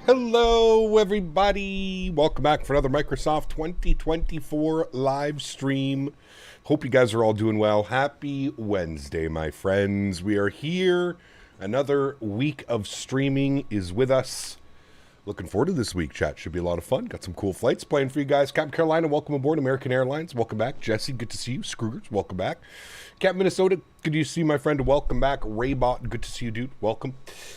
Hello, everybody. Welcome back for another Microsoft 2024 live stream. Hope you guys are all doing well. Happy Wednesday, my friends. We are here. Another week of streaming is with us. Looking forward to this week, chat. Should be a lot of fun. Got some cool flights planned for you guys. Captain Carolina, welcome aboard. American Airlines, welcome back. Jesse, good to see you. Scroogers, welcome back. Captain Minnesota, good to see you, my friend. Welcome back. Raybot, good to see you, dude. Welcome.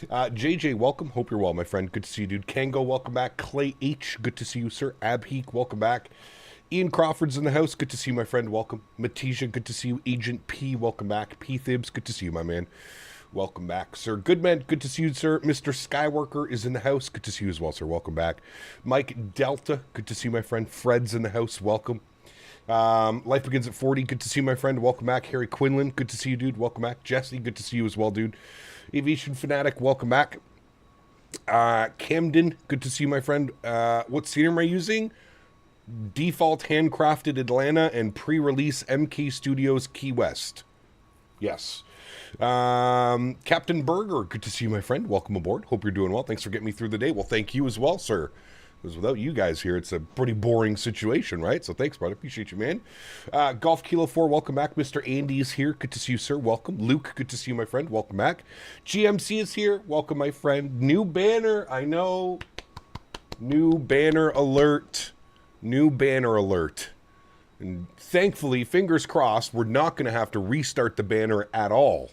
JJ, welcome. Hope you're well, my friend. Good to see you, dude. Kango, welcome back. Clay H, good to see you, sir. Abheek, welcome back. Ian Crawford's in the house. Good to see you, my friend. Welcome. Matija, good to see you. Agent P, welcome back. P Thibs, good to see you, my man. Welcome back, sir. Goodman, good to see you, sir. Mr. Skyworker is in the house. Good to see you as well, sir. Welcome back. Mike Delta, good to see you, my friend. Fred's in the house. Welcome. Life Begins at 40, good to see you, my friend. Welcome back. Harry Quinlan, good to see you, dude. Welcome back. Jesse, good to see you as well, dude. Aviation Fanatic, welcome back. Camden, good to see you, my friend. What scenery am I using? Default Handcrafted Atlanta and pre-release MK Studios Key West. Yes. Captain Berger, good to see you, my friend. Welcome aboard. Hope you're doing well. Thanks for getting me through the day. Well, thank you as well, sir. Because without you guys here, it's a pretty boring situation, right? So thanks, brother. Appreciate you, man. Golf Kilo 4, welcome back. Mr. Andy is here. Good to see you, sir. Welcome. Luke, good to see you, my friend. Welcome back. GMC is here. Welcome, my friend. New banner. I know. New banner alert. New banner alert. And thankfully, fingers crossed, we're not going to have to restart the banner at all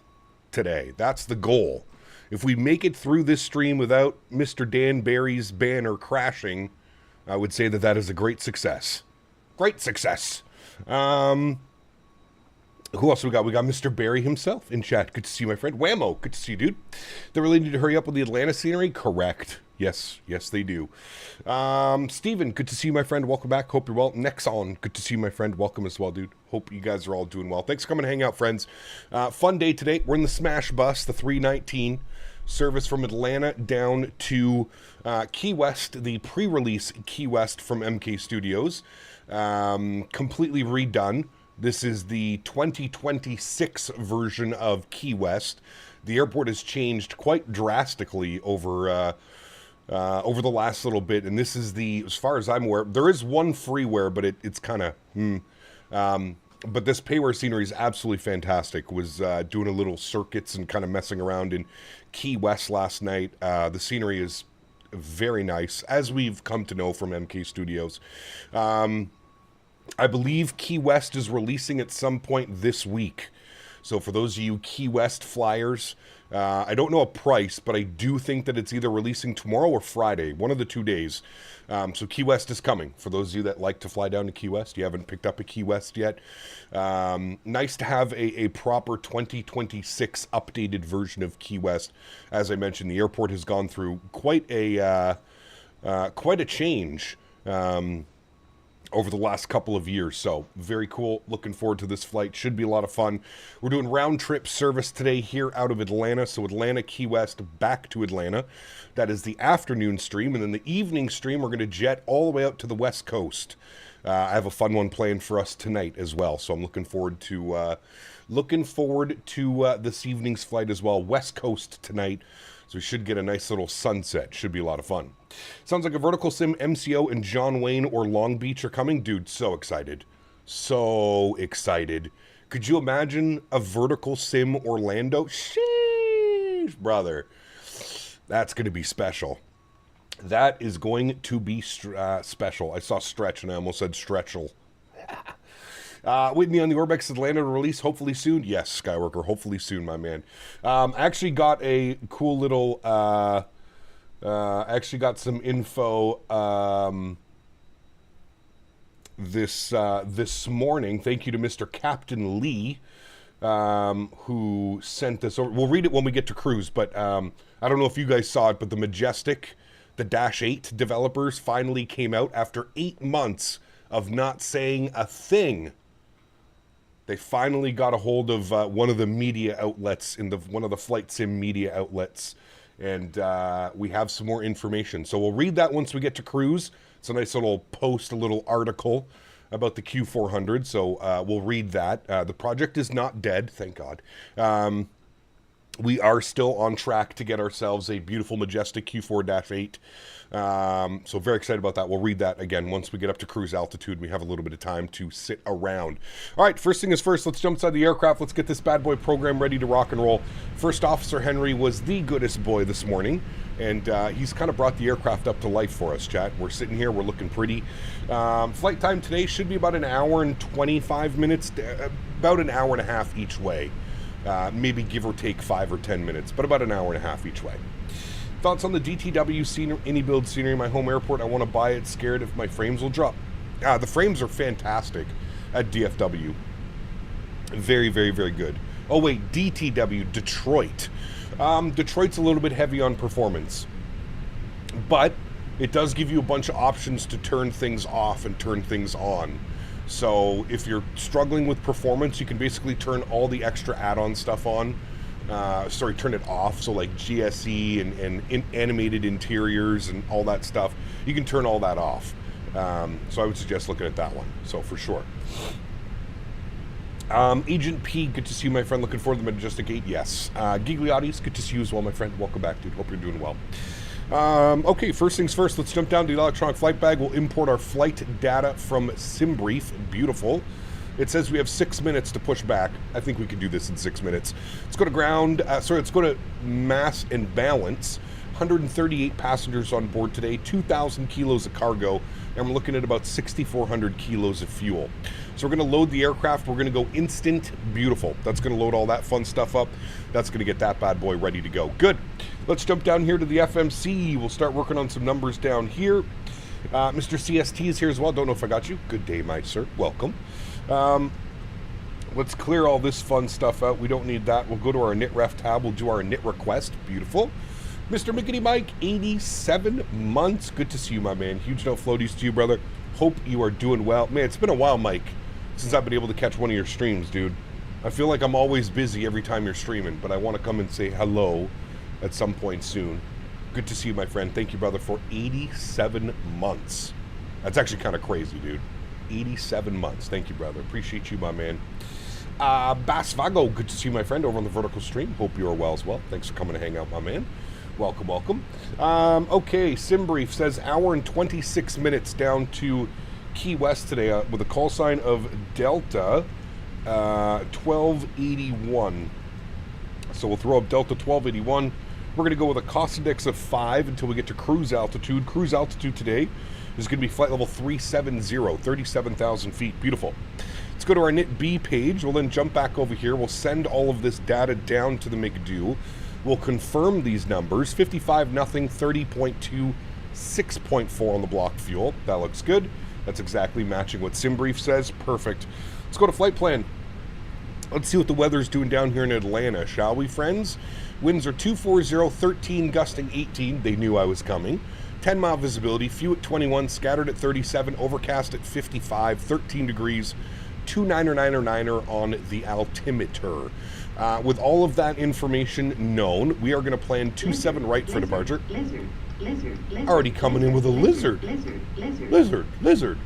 today. That's the goal. If we make it through this stream without Mr. Dan Barry's banner crashing, I would say that that is a great success. Great success. Who else we got? We got Mr. Barry himself in chat. Good to see you, my friend. Whammo, good to see you, dude. They really need to hurry up with the Atlanta scenery? Correct. Yes, they do. Steven, good to see you, my friend. Welcome back. Hope you're well. Nexon, good to see you, my friend. Welcome as well, dude. Hope you guys are all doing well. Thanks for coming to hang out, friends. Fun day today. We're in the Smash Bus, the 319. Service from Atlanta down to Key West, the pre-release Key West from MK Studios. Completely redone. This is the 2026 version of Key West. The airport has changed quite drastically over the last little bit, and this is the, as far as I'm aware, there is one freeware, but it's kind of, but this payware scenery is absolutely fantastic. Was doing a little circuits and kind of messing around in Key West last night. The scenery is very nice, as we've come to know from MK Studios. I believe Key West is releasing at some point this week. So for those of you Key West flyers, I don't know a price, but I do think that it's either releasing tomorrow or Friday, one of the 2 days. So Key West is coming. For those of you that like to fly down to Key West, you haven't picked up a Key West yet. Nice to have a proper 2026 updated version of Key West. As I mentioned, the airport has gone through quite a change. Over the last couple of years, so very cool. Looking forward to this flight. Should be a lot of fun. We're doing round trip service today here out of Atlanta, so Atlanta, Key West, back to Atlanta. That is the afternoon stream, and then the evening stream, we're going to jet all the way out to the West Coast. I have a fun one planned for us tonight as well, so I'm looking forward to this evening's flight as well. West Coast tonight. So we should get a nice little sunset. Should be a lot of fun. Sounds like a Vertical Sim, MCO, and John Wayne or Long Beach are coming. Dude, so excited. So excited. Could you imagine a Vertical Sim Orlando? Sheesh, brother. That's going to be special. That is going to be special. I saw Stretch and I almost said Stretchel. Whitney on the Orbex Atlanta release hopefully soon. Yes, Skyworker, hopefully soon, my man. I actually got a cool little, actually got some info this morning. Thank you to Mr. Captain Lee, who sent this over. We'll read it when we get to cruise, but I don't know if you guys saw it, but the Majestic, the Dash 8 developers finally came out after 8 months of not saying a thing. They finally got a hold of one of the media outlets, one of the flight sim media outlets, and we have some more information. So we'll read that once we get to cruise. It's a nice little post, a little article about the Q400, so we'll read that. The project is not dead, thank God. We are still on track to get ourselves a beautiful, majestic Q4-8. So very excited about that. We'll read that again once we get up to cruise altitude. We have a little bit of time to sit around. All right, first thing is first. Let's jump inside the aircraft. Let's get this bad boy program ready to rock and roll. First Officer Henry was the goodest boy this morning, and he's kind of brought the aircraft up to life for us, chat. We're sitting here. We're looking pretty. Flight time today should be about an hour and 25 minutes, about an hour and a half each way. Maybe give or take 5 or 10 minutes, but about an hour and a half each way. Thoughts on the DTW scenery, any build scenery in my home airport? I want to buy it, scared if my frames will drop. The frames are fantastic at DFW. Very, very, very good. Oh wait, DTW, Detroit. Detroit's a little bit heavy on performance, but it does give you a bunch of options to turn things off and turn things on. So if you're struggling with performance, you can basically turn all the extra add-on stuff on. Turn it off. So like GSE and animated interiors and all that stuff, you can turn all that off. So I would suggest looking at that one. So for sure. Agent P, good to see you, my friend. Looking forward to the Majestic 8. Yes. Gigliotti's, good to see you as well, my friend. Welcome back, dude. Hope you're doing well. Okay, first things first, let's jump down to the electronic flight bag. We'll import our flight data from SimBrief. Beautiful. It says we have 6 minutes to push back. I think we can do this in 6 minutes. Let's go to ground. Let's go to mass and balance. 138 passengers on board today, 2,000 kilos of cargo, and we're looking at about 6,400 kilos of fuel. So we're going to load the aircraft. We're going to go instant. Beautiful. That's going to load all that fun stuff up. That's going to get that bad boy ready to go. Good. Let's jump down here to the FMC. We'll start working on some numbers down here. Mr. CST is here as well. Don't know if I got you. Good day, my sir. Welcome. Let's clear all this fun stuff out. We don't need that. We'll go to our NitRef tab. We'll do our Nit request. Beautiful. Mr. Mickety Mike, 87 months. Good to see you, my man. Huge note floaties to you, brother. Hope you are doing well. Man, it's been a while, Mike, since I've been able to catch one of your streams, dude. I feel like I'm always busy every time you're streaming, but I want to come and say hello at some point soon. Good to see you, my friend. Thank you, brother, for 87 months. That's actually kind of crazy, dude. 87 months. Thank you, brother. Appreciate you, my man. Bass Vago, good to see you, my friend, over on the vertical stream. Hope you are well as well. Thanks for coming to hang out, my man. Welcome, welcome. Okay, SimBrief says hour and 26 minutes down to Key West today with a call sign of Delta 1281. So we'll throw up Delta 1281. We're going to go with a cost index of 5 until we get to cruise altitude. Cruise altitude today is going to be flight level 370, 37,000 feet. Beautiful. Let's go to our NitB page. We'll then jump back over here. We'll send all of this data down to the McDo. We'll confirm these numbers. 55 nothing, 30.2, 6.4 on the block fuel. That looks good. That's exactly matching what SimBrief says. Perfect. Let's go to flight plan. Let's see what the weather's doing down here in Atlanta, shall we, friends? Winds are 240, 13, gusting 18. They knew I was coming. 10-mile visibility, few at 21, scattered at 37, overcast at 55, 13 degrees, 29er on the altimeter. With all of that information known, we are going to plan 27 right for departure. Lizard. Already coming in with a lizard. Lizard.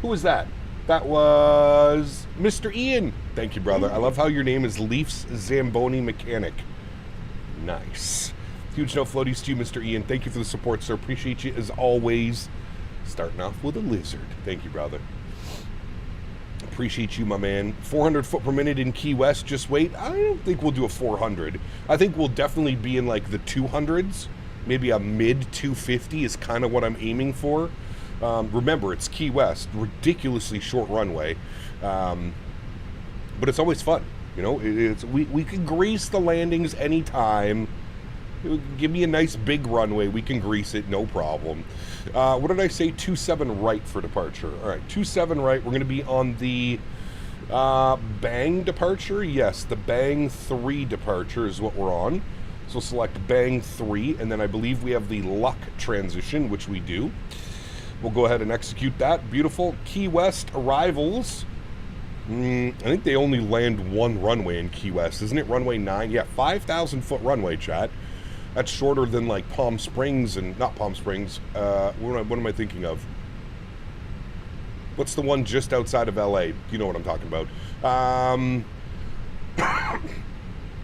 Who was that? That was Mr. Ian. Thank you, brother. I love how your name is Leafs Zamboni Mechanic. Nice. Huge no floaties to you, Mr. Ian. Thank you for the support, sir. Appreciate you as always. Starting off with a lizard. Thank you, brother. Appreciate you, my man. 400 foot per minute in Key West. Just wait. I don't think we'll do a 400. I think we'll definitely be in like the 200s. Maybe a mid 250 is kind of what I'm aiming for. Remember, it's Key West. Ridiculously short runway. But it's always fun. You know, we can grease the landings anytime. Give me a nice big runway. We can grease it, no problem. What did I say? 27 right for departure. All right, 27 right. We're going to be on the Bang departure. Yes, the Bang 3 departure is what we're on. So select Bang 3, and then I believe we have the Luck transition, which we do. We'll go ahead and execute that. Beautiful. Key West arrivals. I think they only land one runway in Key West. Isn't it runway 9? Yeah, 5,000 foot runway, chat. That's shorter than like Palm Springs and not Palm Springs. What am I thinking of? What's the one just outside of LA? You know what I'm talking about.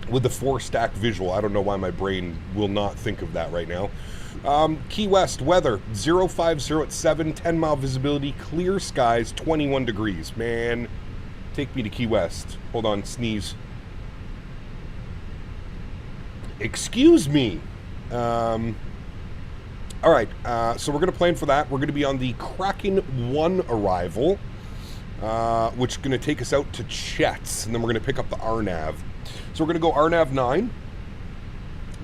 with the 4-stack visual. I don't know why my brain will not think of that right now. Key West weather 050 at 7, 10-mile visibility, clear skies, 21 degrees. Man, take me to Key West. Hold on, sneeze. Excuse me. All right, so we're going to plan for that. We're going to be on the Kraken 1 arrival, which is going to take us out to Chet's, and then we're going to pick up the RNAV. So we're going to go RNAV 9,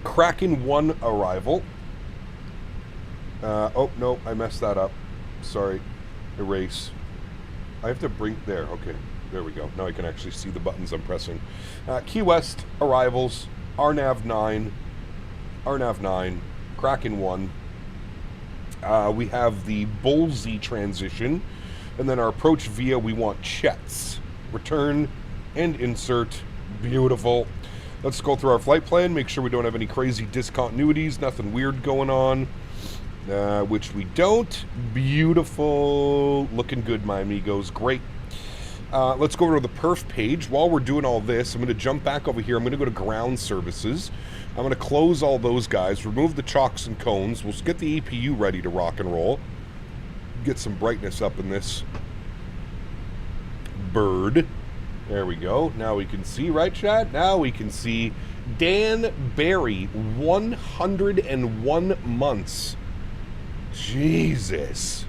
Kraken 1 arrival. Oh, no, I messed that up. Sorry. Erase. I have to bring... There, okay. There we go. Now I can actually see the buttons I'm pressing. Key West arrivals, RNAV 9, Kraken 1. We have the Bolsey transition, and then our approach via, we want Chet's. Return and insert. Beautiful. Let's go through our flight plan, make sure we don't have any crazy discontinuities, nothing weird going on, which we don't. Beautiful. Looking good, my amigos. Great. Let's go over to the perf page. While we're doing all this, I'm going to jump back over here. I'm going to go to ground services. I'm going to close all those guys, remove the chocks and cones. We'll get the APU ready to rock and roll. Get some brightness up in this bird. There we go. Now we can see, right, chat? Now we can see Dan Barry, 101 months. Jesus.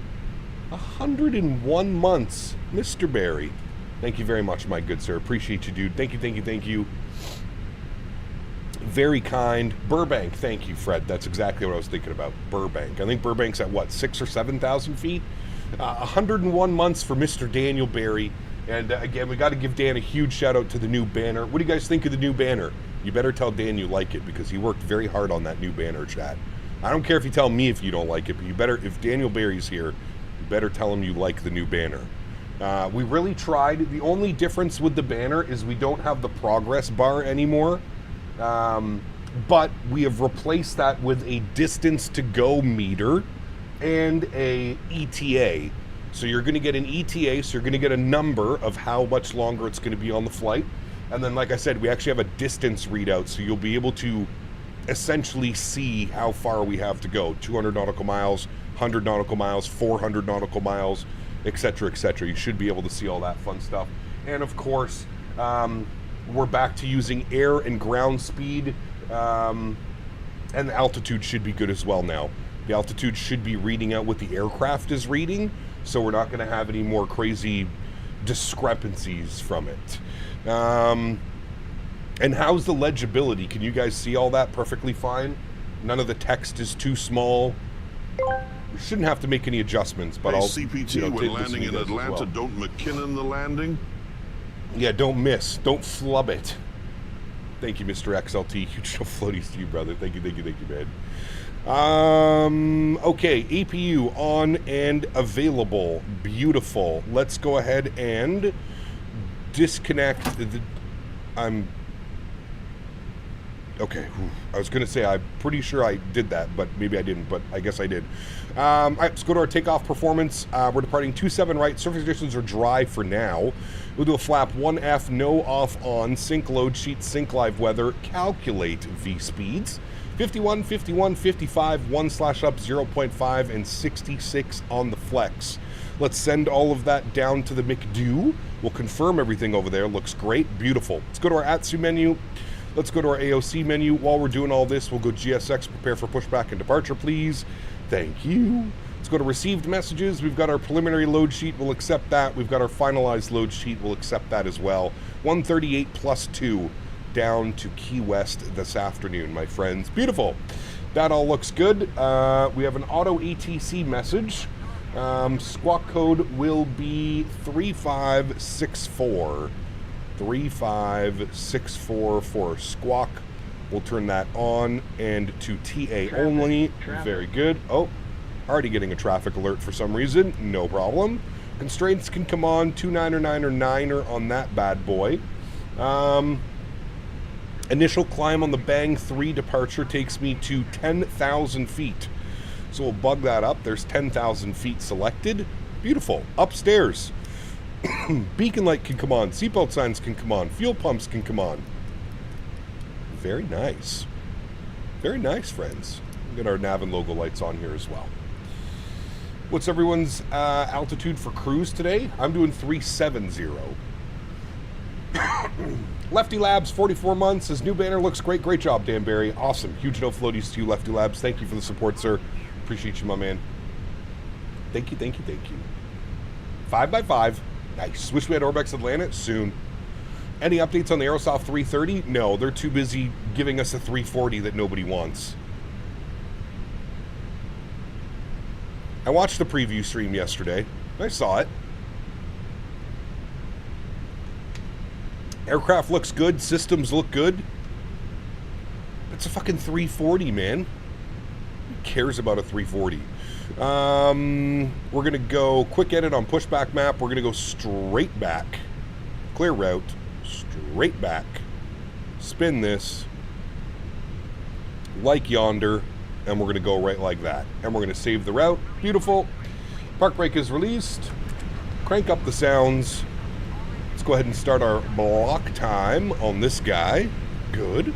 101 months. Mr. Barry. Thank you very much, my good sir. Appreciate you, dude. Thank you, thank you, thank you. Very kind. Burbank. Thank you, Fred. That's exactly what I was thinking about. Burbank. I think Burbank's at, what, 6,000 or 7,000 feet? 101 months for Mr. Daniel Barry. And again, we got to give Dan a huge shout out to the new banner. What do you guys think of the new banner? You better tell Dan you like it, because he worked very hard on that new banner, chat. I don't care if you tell me if you don't like it, but you better, if Daniel Barry's here, you better tell him you like the new banner. We really tried. The only difference with the banner is we don't have the progress bar anymore. But we have replaced that with a distance to go meter and a ETA. So you're going to get an ETA, so you're going to get a number of how much longer it's going to be on the flight. And then, like I said, we actually have a distance readout, so you'll be able to essentially see how far we have to go. 200 nautical miles, 100 nautical miles, 400 nautical miles, etc., etc. You should be able to see all that fun stuff. And of course, we're back to using air and ground speed, and the altitude should be good as well now. The altitude should be reading out what the aircraft is reading, so we're not going to have any more crazy discrepancies from it. And how's the legibility? Can you guys see all that perfectly fine? None of the text is too small. We shouldn't have to make any adjustments, but I'll CPT, when landing in Atlanta, don't McKinnon the landing? Yeah, don't miss. Don't flub it. Thank you, Mr. XLT. Huge no floaties to you, brother. Thank you, thank you, thank you, man. Okay, APU on and available. Beautiful. Let's go ahead and disconnect the... Okay, I was going to say, I'm pretty sure I did that, but maybe I didn't, but I guess I did. All right, let's go to our takeoff performance. We're departing 27 right. Surface conditions are dry for now. We'll do a flap 1F, no off on, sync load sheet, sync live weather, calculate V speeds. 51, 51, 55, 1/up 0.5, and 66 on the flex. Let's send all of that down to the McDo. We'll confirm everything over there. Looks great. Beautiful. Let's go to our ATSU menu. Let's go to our AOC menu. While we're doing all this, we'll go GSX, prepare for pushback and departure, please. Thank you. Let's go to received messages. We've got our preliminary load sheet. We'll accept that. We've got our finalized load sheet. We'll accept that as well. 138 plus 2 down to Key West this afternoon, my friends. Beautiful. That all looks good. We have an auto ATC message. Squawk code will be 3564. 35644 for squawk. We'll turn that on and to TA only. Very good. Oh, already getting a traffic alert for some reason. No problem. Constraints can come on. 299 or 9er on that bad boy. Initial climb on the Bang 3 departure takes me to 10,000 feet. So we'll bug that up. There's 10,000 feet selected. Beautiful. Upstairs. Beacon light can come on, seatbelt signs can come on, fuel pumps can come on. Very nice. Very nice, friends. We'll get our nav and logo lights on here as well. What's everyone's altitude for cruise today? I'm doing 370. Lefty Labs, 44 months. His new banner looks great. Great job, Dan Barry. Awesome. Huge no floaties to you, Lefty Labs. Thank you for the support, sir. Appreciate you, my man. Thank you, thank you, thank you. 5x5. Nice. Wish we had Orbex Atlanta soon. Any updates on the Aerosoft 330? No, they're too busy giving us a 340 that nobody wants. I watched the preview stream yesterday. I saw it. Aircraft looks good. Systems look good. It's a fucking 340, man. Who cares about a 340? We're going to go quick edit on pushback map. We're going to go straight back. Clear route. Straight back. Spin this. Like yonder. And we're going to go right like that. And we're going to save the route. Beautiful. Park brake is released. Crank up the sounds. Let's go ahead and start our block time on this guy. Good.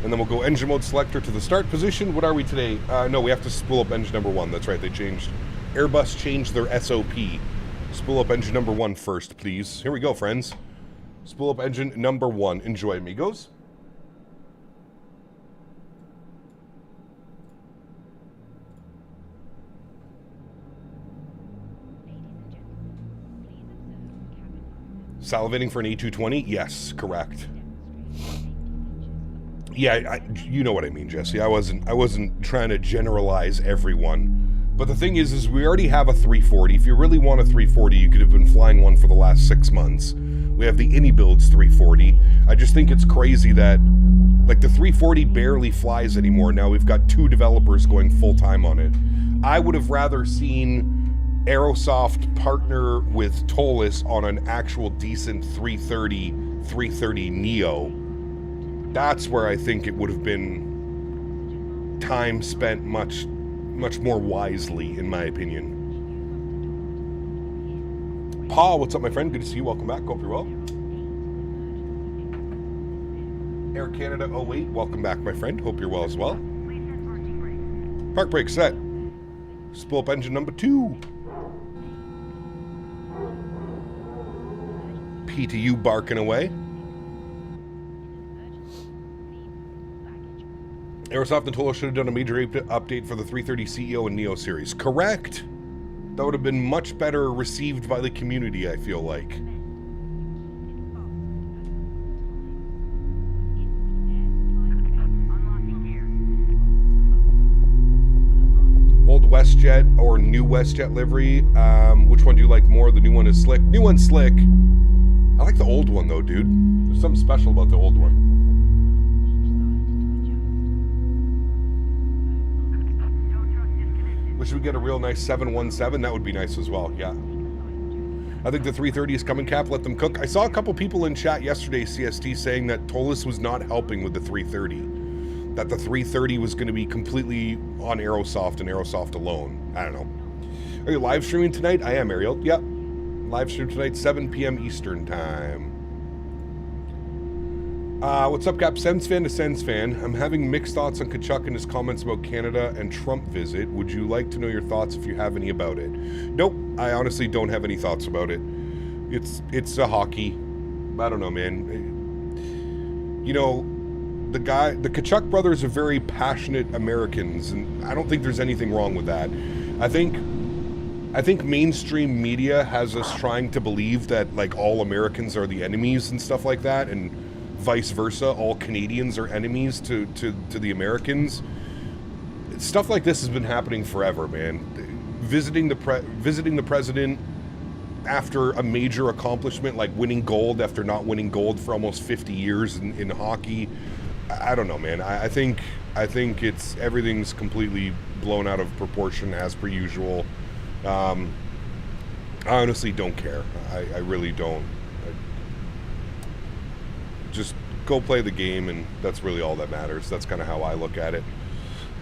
And then we'll go engine mode selector to the start position. What are we today? No, we have to spool up engine number 1. That's right, they changed. Airbus changed their SOP. Spool up engine number 1 first, please. Here we go, friends. Spool up engine number 1. Enjoy, amigos. Salivating for an A220? Yes, correct. Yeah, you know what I mean, Jesse. I wasn't trying to generalize everyone. But the thing is we already have a 340. If you really want a 340, you could have been flying one for the last 6 months. We have the Builds 340. I just think it's crazy that, like, the 340 barely flies anymore. Now we've got 2 developers going full-time on it. I would have rather seen Aerosoft partner with Tolis on an actual decent 330 Neo. That's where I think it would have been time spent much more wisely, in my opinion. Paul, what's up, my friend? Good to see you. Welcome back. Hope you're well. Air Canada 08, welcome back, my friend. Hope you're well as well. Park brake set. Spool up engine number 2. PTU barking away. Aerosoft and Tolis should have done a major update for the 330 CEO and Neo series. Correct. That would have been much better received by the community, I feel like. Old WestJet or new WestJet livery. Which one do you like more? The new one is slick. New one's slick. I like the old one though, dude. There's something special about the old one. Wish we get a real nice 717. That would be nice as well, yeah. I think the 330 is coming, Cap. Let them cook. I saw a couple people in chat yesterday, CST, saying that Tolis was not helping with the 330. That the 330 was going to be completely on Aerosoft and Aerosoft alone. I don't know. Are you live streaming tonight? I am, Ariel. Yep. Live stream tonight, 7 p.m. Eastern time. What's up, Cap? Sens fan to Sens fan. I'm having mixed thoughts on Kachuk and his comments about Canada and Trump visit. Would you like to know your thoughts if you have any about it? Nope, I honestly don't have any thoughts about it. It's a hockey. I don't know, man. You know, the Kachuk brothers are very passionate Americans, and I don't think there's anything wrong with that. I think mainstream media has us trying to believe that, like, all Americans are the enemies and stuff like that, and vice versa, all Canadians are enemies to the Americans. Stuff like this has been happening forever, man. Visiting the president after a major accomplishment like winning gold after not winning gold for almost 50 years in hockey. I don't know, man. I think it's everything's completely blown out of proportion as per usual. I honestly don't care. I really don't. Just go play the game, and that's really all that matters. That's kind of how I look at it.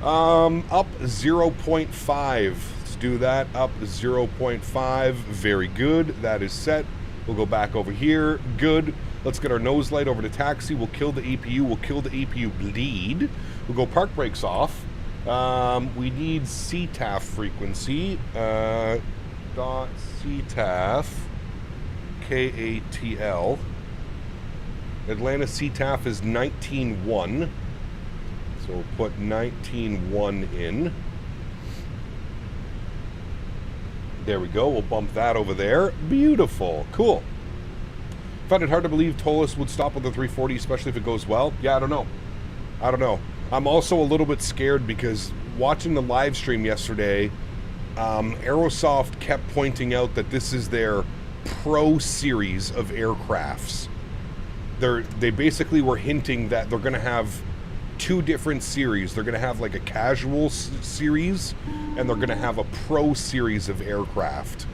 Up 0.5. Let's do that. Up 0.5. Very good. That is set. We'll go back over here. Good. Let's get our nose light over to taxi. We'll kill the APU. We'll kill the APU bleed. We'll go park brakes off. We need CTAF frequency. Dot CTAF KATL. Atlanta CTAF is 19.1. So we'll put 19.1 in. There we go. We'll bump that over there. Beautiful. Cool. Found it hard to believe Tolis would stop with the 340, especially if it goes well. Yeah, I don't know. I don't know. I'm also a little bit scared because watching the live stream yesterday, Aerosoft kept pointing out that this is their Pro series of aircrafts. They basically were hinting that they're going to have two different series. They're going to have like a casual series, and they're going to have a Pro series of aircraft.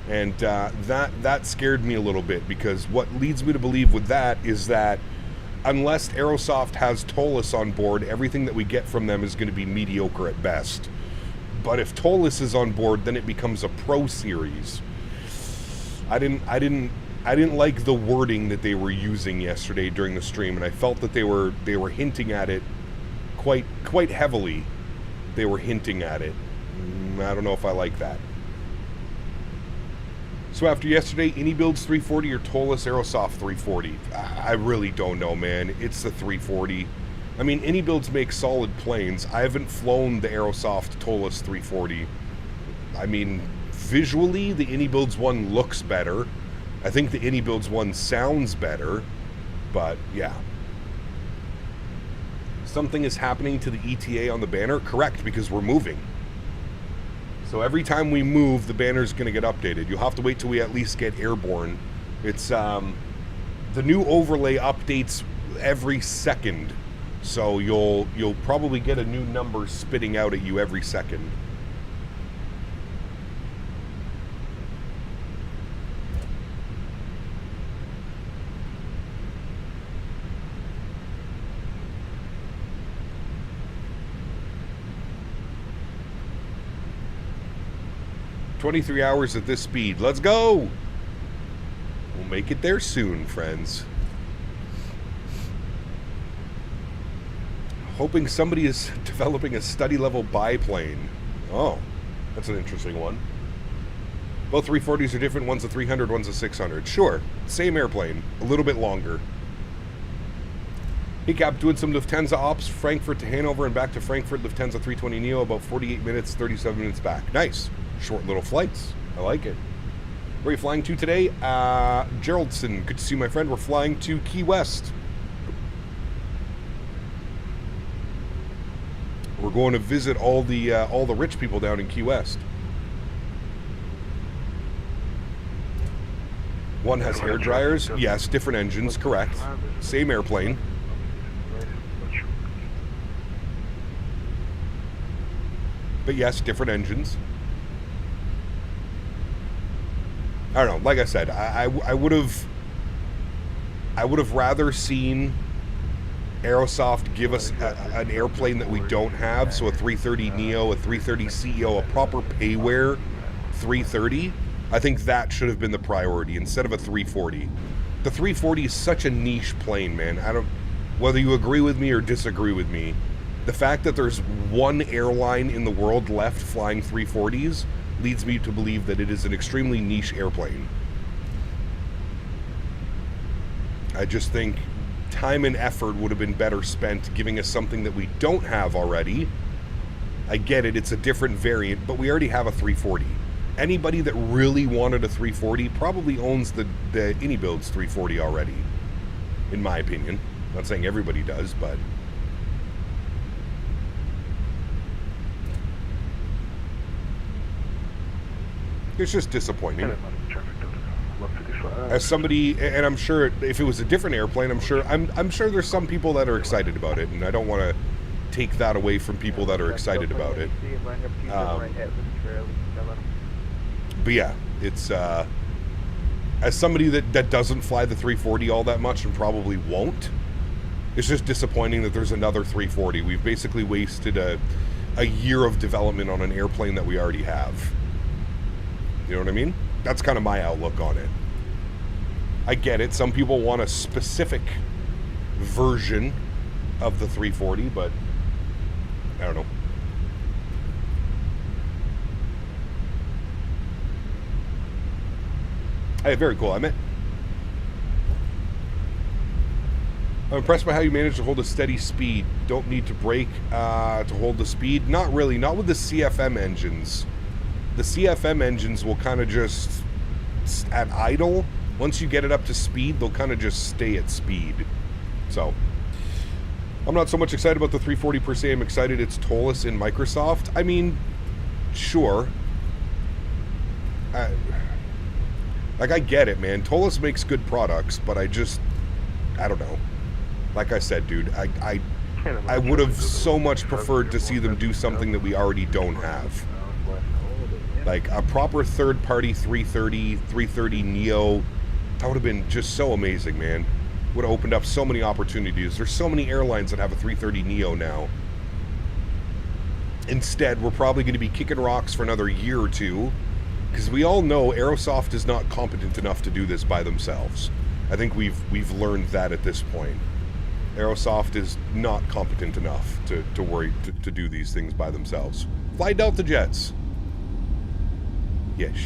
And that scared me a little bit, because what leads me to believe with that is that unless Aerosoft has Tolis on board, everything that we get from them is going to be mediocre at best. But if Tolis is on board, then it becomes a Pro series. I didn't like the wording that they were using yesterday during the stream, and I felt that they were hinting at it quite heavily. They were hinting at it. I don't know if I like that. So after yesterday, AnyBuilds 340 or Tolis Aerosoft 340? I really don't know, man. It's the 340. I mean, AnyBuilds makes solid planes. I haven't flown the Aerosoft Tolis 340. I mean, visually, the AnyBuilds one looks better. I think the AnyBuilds one sounds better. But, yeah. Something is happening to the ETA on the banner? Correct, because we're moving. So every time we move, the banner's going to get updated. You'll have to wait till we at least get airborne. It's, the new overlay updates every second. So you'll probably get a new number spitting out at you every second. "23 hours at this speed. Let's go!" We'll make it there soon, friends. Hoping somebody is developing a study-level biplane. Oh, that's an interesting one. Both 340s are different. One's a 300, one's a 600. Sure, same airplane, a little bit longer. Hey Cap, doing some Lufthansa ops, Frankfurt to Hanover and back to Frankfurt, Lufthansa 320 Neo, about 48 minutes, 37 minutes back. Nice. Short little flights. I like it. Where are you flying to today? Geraldson. Good to see you, my friend. We're flying to Key West. We're going to visit all the rich people down in Key West. One has hair dryers. Yes, different engines. Correct. Same airplane. But yes, different engines. I don't know. Like I said, I would have rather seen Aerosoft give us an airplane that we don't have. So a 330 Neo, a 330 CEO, a proper payware 330. I think that should have been the priority instead of a 340. The 340 is such a niche plane, man. Whether you agree with me or disagree with me, the fact that there's one airline in the world left flying 340s leads me to believe that it is an extremely niche airplane. I just think time and effort would have been better spent giving us something that we don't have already. I get it, it's a different variant, but we already have a 340. Anybody that really wanted a 340 probably owns the AnyBuilds 340 already, in my opinion. I'm not saying everybody does, but... it's just disappointing. As somebody, and I'm sure if it was a different airplane, I'm sure there's some people that are excited about it, and I don't want to take that away from people that are excited about it. But yeah, it's as somebody that doesn't fly the 340 all that much and probably won't, it's just disappointing that there's another 340. We've basically wasted a year of development on an airplane that we already have. You know what I mean? That's kind of my outlook on it. I get it. Some people want a specific version of the 340, but I don't know. Hey, very cool. I'm impressed by how you managed to hold a steady speed. Don't need to brake to hold the speed. Not really. Not with the CFM engines. The CFM engines will kind of just, at idle, once you get it up to speed, they'll kind of just stay at speed. So, I'm not so much excited about the 340 per se. I'm excited it's tollless in Microsoft. I mean, sure. Like, I get it, man. Tollless makes good products, but I don't know. Like I said, dude, I would have so much preferred to see them do something that we already don't have. Like, a proper third-party 330, 330 Neo, that would have been just so amazing, man. Would have opened up so many opportunities. There's so many airlines that have a 330 Neo now. Instead, we're probably going to be kicking rocks for another year or two, because we all know Aerosoft is not competent enough to do this by themselves. I think we've learned that at this point. Aerosoft is not competent enough to do these things by themselves. Fly Delta jets. Yes.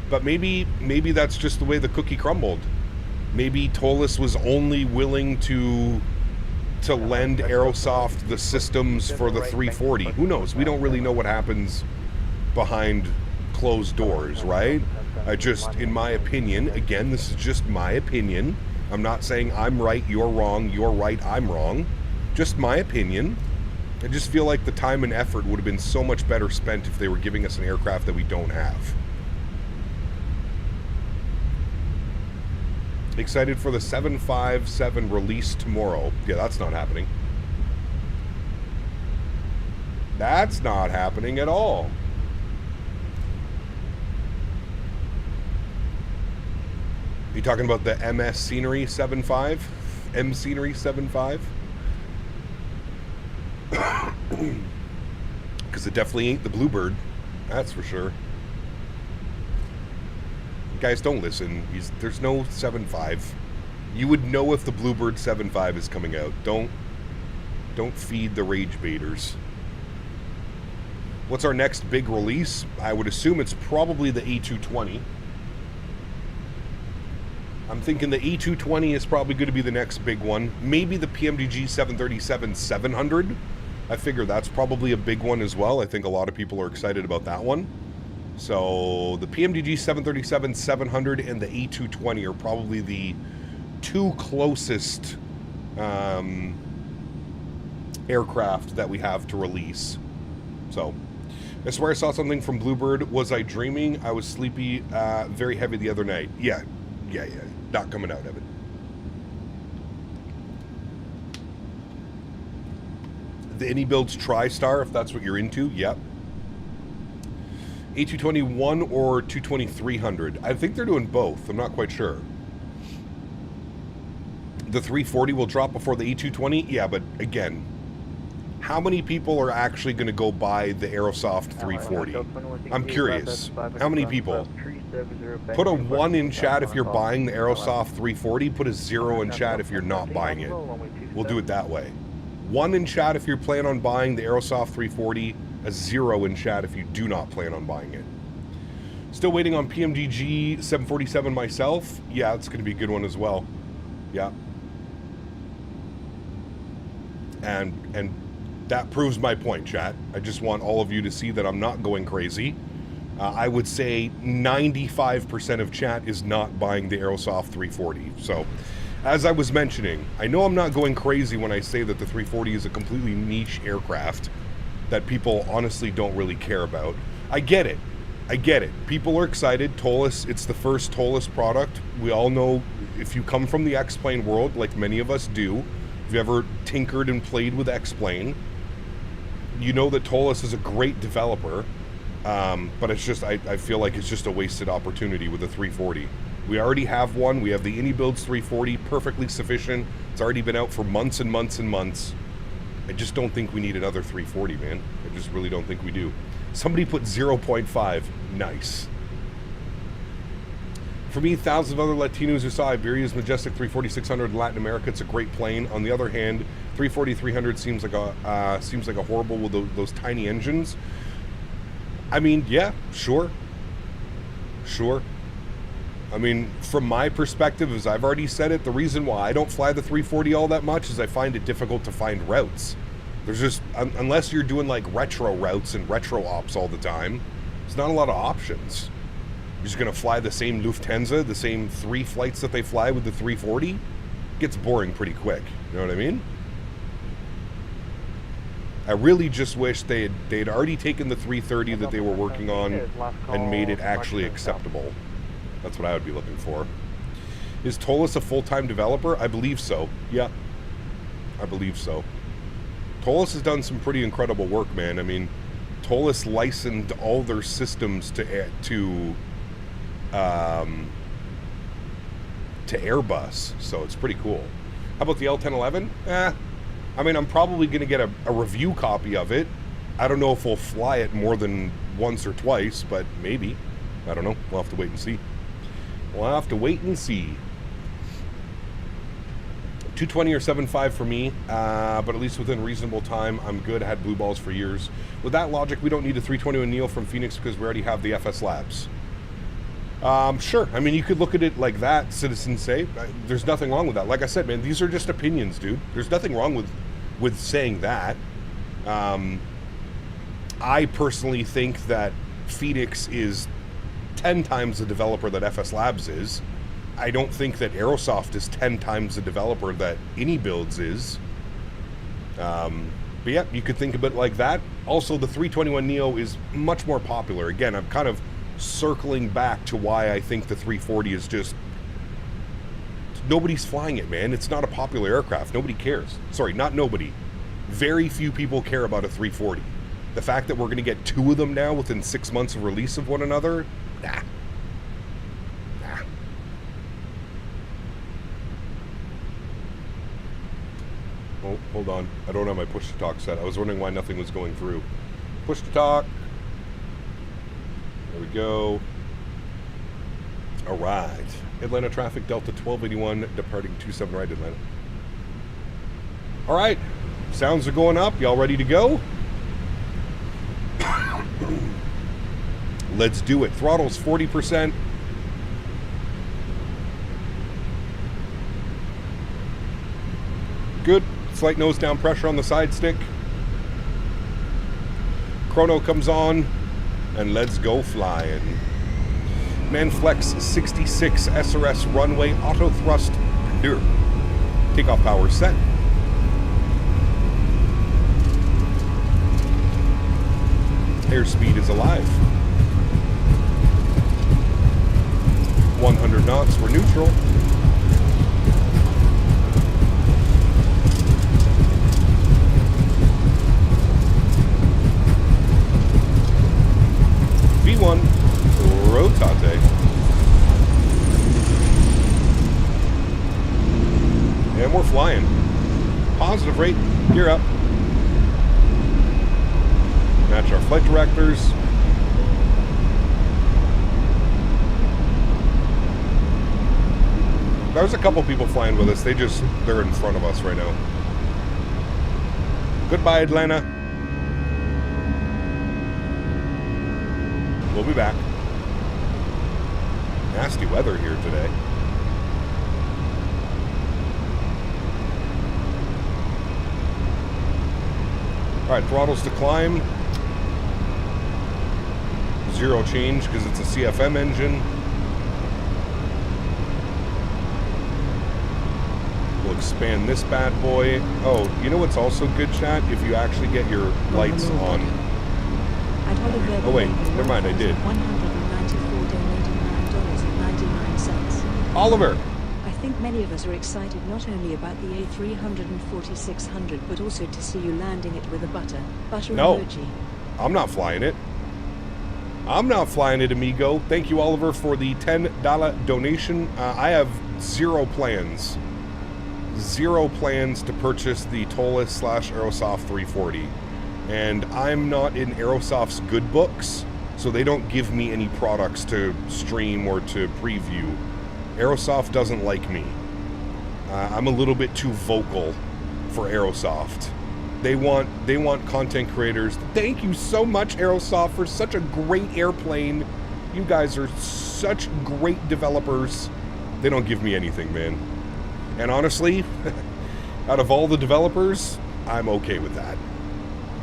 But maybe that's just the way the cookie crumbled. Maybe Tolles was only willing to lend Aerosoft the systems for the 340. Who knows? We don't really know what happens behind closed doors, right? In my opinion, again, this is just my opinion. I'm not saying I'm right, you're wrong, you're right, I'm wrong. Just my opinion. I just feel like the time and effort would have been so much better spent if they were giving us an aircraft that we don't have. Excited for the 757 release tomorrow. Yeah, that's not happening. That's not happening at all. You talking about the MS Scenery 7.5? M Scenery 7.5? Because it definitely ain't the Bluebird. That's for sure. Guys, don't listen. There's no 7.5. You would know if the Bluebird 7.5 is coming out. Don't feed the rage baiters. What's our next big release? I would assume it's probably the A220. I'm thinking the A220 is probably going to be the next big one. Maybe the PMDG 737-700. I figure that's probably a big one as well. I think a lot of people are excited about that one. So the PMDG 737-700 and the A220 are probably the two closest aircraft that we have to release. So I swear I saw something from Bluebird. Was I dreaming? I was sleepy, very heavy the other night. Yeah. Not coming out of it. The Any Builds TriStar, if that's what you're into, yep. A221 or 220-300. I think they're doing both. I'm not quite sure. The 340 will drop before the A220. Yeah, but again, how many people are actually going to go buy the Aerosoft 340? I'm curious. How many people? Put a 1 in chat if you're buying the Aerosoft 340. Put a 0 in chat if you're not buying it. We'll do it that way. 1 in chat if you plan on buying the Aerosoft 340. A 0 in chat if you do not plan on buying it. Still waiting on PMDG 747 myself. Yeah, it's going to be a good one as well. Yeah. And that proves my point, chat. I just want all of you to see that I'm not going crazy. I would say 95% of chat is not buying the Aerosoft 340. So, as I was mentioning, I know I'm not going crazy when I say that the 340 is a completely niche aircraft that people honestly don't really care about. I get it. People are excited. Tolles, it's the first Tolles product. We all know, if you come from the X-Plane world, like many of us do, if you ever tinkered and played with X-Plane, you know that Tolles is a great developer. But it's just, I feel like it's just a wasted opportunity with the 340. We already have one. We have the Any Builds 340, perfectly sufficient. It's already been out for months and months and months. I just don't think we need another 340, man. I just really don't think we do. Somebody put 0.5. Nice. For me, thousands of other Latinos who saw Iberia's majestic 340-600 in Latin America, it's a great plane. On the other hand, 340-300 seems like a horrible with those tiny engines. I mean, yeah, sure. I mean, from my perspective, as I've already said it, the reason why I don't fly the 340 all that much is I find it difficult to find routes. There's just, unless you're doing like retro routes and retro ops all the time, there's not a lot of options. You're just gonna fly the same Lufthansa, the same 3 flights that they fly with the 340. It gets boring pretty quick. You know what I mean? I really just wish they'd already taken the 330 that they were working on and made it actually acceptable. That's what I would be looking for. Is Tolis a full-time developer? I believe so. Yeah, I believe so. Tolis has done some pretty incredible work, man. I mean, Tolis licensed all their systems to Airbus, so it's pretty cool. How about the L1011? I mean, I'm probably going to get a review copy of it. I don't know if we'll fly it more than once or twice, but maybe. I don't know. We'll have to wait and see. 220 or 7.5 for me, but at least within reasonable time, I'm good. I had blue balls for years. With that logic, we don't need a 321 Neo from Fenix because we already have the FS Labs. Sure. I mean, you could look at it like that, citizens say. There's nothing wrong with that. Like I said, man, these are just opinions, dude. There's nothing wrong with saying that. I personally think that Fenix is 10 times the developer that FS Labs is. I don't think that Aerosoft is 10 times the developer that AnyBuilds is. But yeah, you could think of it like that. Also, the 321 Neo is much more popular. Again, I'm kind of circling back to why I think the 340 is just... Nobody's flying it, man. It's not a popular aircraft. Nobody cares. Sorry, not nobody. Very few people care about a 340. The fact that we're going to get 2 of them now within 6 months of release of one another, nah. Oh, hold on. I don't have my push-to-talk set. I was wondering why nothing was going through. Push-to-talk. There we go. All right. Atlanta traffic, Delta 1281, departing 27 right, Atlanta. All right. Sounds are going up. Y'all ready to go? Let's do it. Throttle's 40%. Good. Slight nose down pressure on the side stick. Chrono comes on, and let's go flying. Manflex 66 SRS runway auto thrust here. Takeoff power set. Airspeed is alive. 100 knots, we're neutral. V1, rotate. And we're flying. Positive rate, gear up. Match our flight directors. There's a couple people flying with us. They're in front of us right now. Goodbye, Atlanta. We'll be back. Nasty weather here today. Alright, throttles to climb. 0 change because it's a CFM engine. We'll expand this bad boy. Oh, you know what's also good, chat? If you actually get your lights on. Oh wait, never mind, I did. Oliver! I think many of us are excited not only about the A300 and 4600, but also to see you landing it with a butter emoji. I'm not flying it. I'm not flying it, amigo. Thank you, Oliver, for the $10 donation. I have 0 plans. 0 plans to purchase the Tolis / Aerosoft 340. And I'm not in Aerosoft's good books, so they don't give me any products to stream or to preview. Aerosoft doesn't like me. I'm a little bit too vocal for Aerosoft. They want content creators. Thank you so much, Aerosoft, for such a great airplane. You guys are such great developers. They don't give me anything, man. And honestly, out of all the developers, I'm okay with that.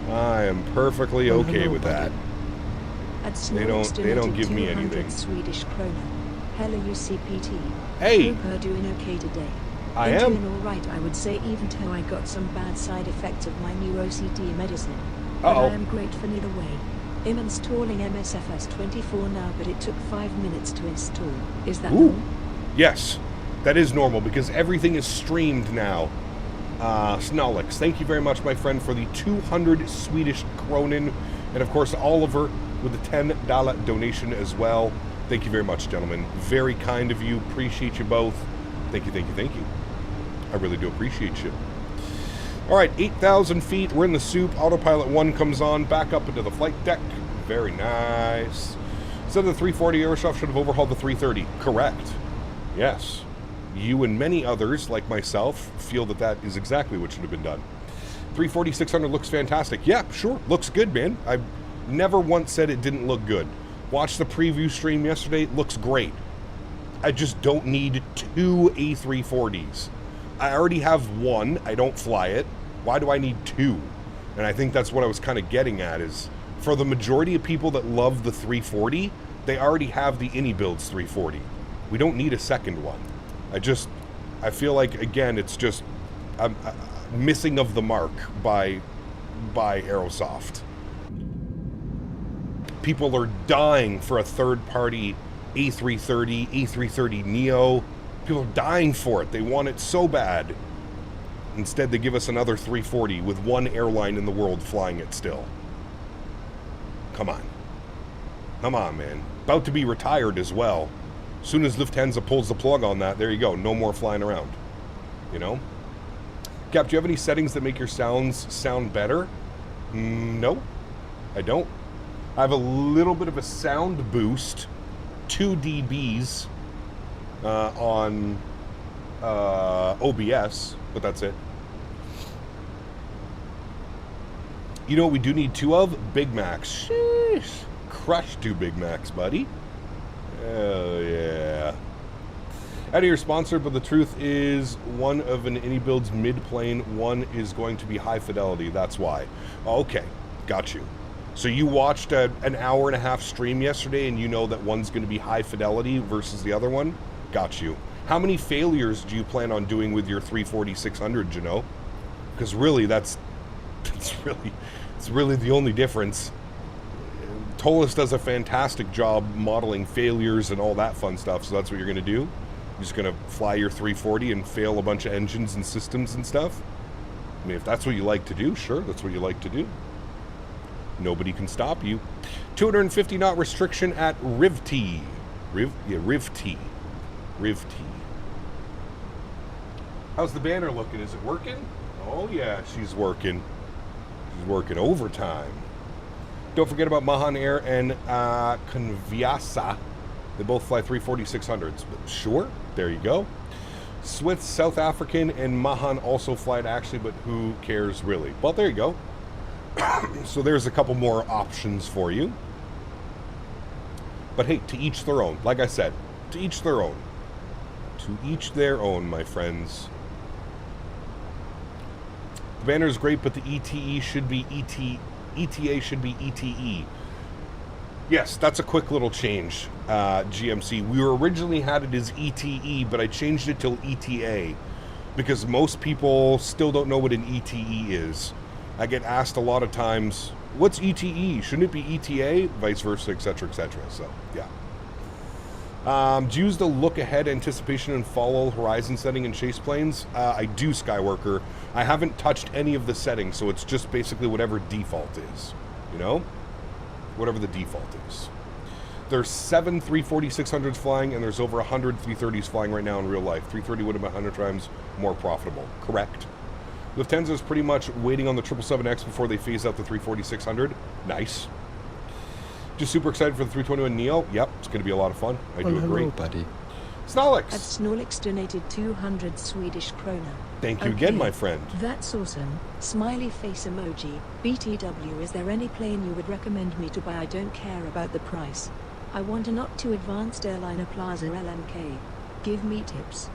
I am perfectly okay with that. They don't give me anything. Swedish krona. Hello, UCPT. Hey! Hope you're doing okay today. I I'm am. doing alright, I would say, even though I got some bad side effects of my new OCD medicine. Uh-oh. But I am grateful either way. I'm installing MSFS 24 now, but it took 5 minutes to install. Is that normal? Yes, that is normal because everything is streamed now. Sólríkt, thank you very much, my friend, for the 200 Swedish kronen. And of course, Oliver with the $10 donation as well. Thank you very much, gentlemen. Very kind of you. Appreciate you both. Thank you, thank you, thank you. I really do appreciate you. All right, 8,000 feet. We're in the soup. Autopilot 1 comes on. Back up into the flight deck. Very nice. Instead of the 340, Aerosoft should have overhauled the 330. Correct. Yes. You and many others, like myself, feel that that is exactly what should have been done. 340-600 looks fantastic. Yeah, sure. Looks good, man. I've never once said it didn't look good. Watched the preview stream yesterday. Looks great. I just don't need 2 A340s. I already have one. I don't fly it. Why do I need 2? And I think that's what I was kind of getting at is for the majority of people that love the 340, they already have the AnyBuilds 340. We don't need a second one. I feel like, again, it's just missing of the mark by Aerosoft. People are dying for a third-party A330, A330 Neo. People are dying for it. They want it so bad. Instead, they give us another 340 with one airline in the world flying it still. Come on. Come on, man. About to be retired as well. As soon as Lufthansa pulls the plug on that, there you go. No more flying around. You know? Cap, do you have any settings that make your sounds sound better? No, I don't. I have a little bit of a sound boost, 2 dBs on OBS, but that's it. You know what we do need 2 of? Big Macs. Sheesh. Crush 2 Big Macs, buddy. Oh, yeah. Out of your sponsor, but the truth is one of an AnyBuilds mid-plane, one is going to be high fidelity. That's why. Okay, got you. So you watched an hour and a half stream yesterday and you know that one's going to be high fidelity versus the other one? Got you. How many failures do you plan on doing with your 340-600, you know? Because really, it's really the only difference. Tolis does a fantastic job modeling failures and all that fun stuff, so that's what you're going to do? You're just going to fly your 340 and fail a bunch of engines and systems and stuff? I mean, if that's what you like to do, sure, that's what you like to do. Nobody can stop you. 250 knot restriction at RIVT. RIVT. How's the banner looking? Is it working? Oh yeah, she's working. She's working overtime. Don't forget about Mahan Air and Conviasa. They both fly 340-600s. But sure, there you go. Swiss, South African, and Mahan also fly it actually, but who cares really? Well, there you go. So there's a couple more options for you. But hey, to each their own. Like I said, to each their own. To each their own, my friends. The banner is great, but the ETA should be ETA should be ETE. Yes, that's a quick little change, GMC. We originally had it as ETE, but I changed it till ETA because most people still don't know what an ETE is. I get asked a lot of times, what's ETE? Shouldn't it be ETA? Vice versa, etc., etc. So, yeah. Do you use the look ahead, anticipation, and follow horizon setting in chase planes? I do, Skyworker. I haven't touched any of the settings, so it's just basically whatever default is, you know? Whatever the default is. There's 7 340-600s flying, and there's over 100 330s flying right now in real life. 330 would have been 100 times more profitable. Correct. Lufthansa is pretty much waiting on the 777X before they phase out the 340-600. Nice. Just super excited for the 321 Neo. Yep, it's going to be a lot of fun. I do agree. Hello, buddy. Sólríkt. Sólríkt donated 200 Swedish krona. Thank you again, my friend. That's awesome. Smiley face emoji. BTW, is there any plane you would recommend me to buy? I don't care about the price. I want a not too advanced airliner Plaza LMK. Give me tips.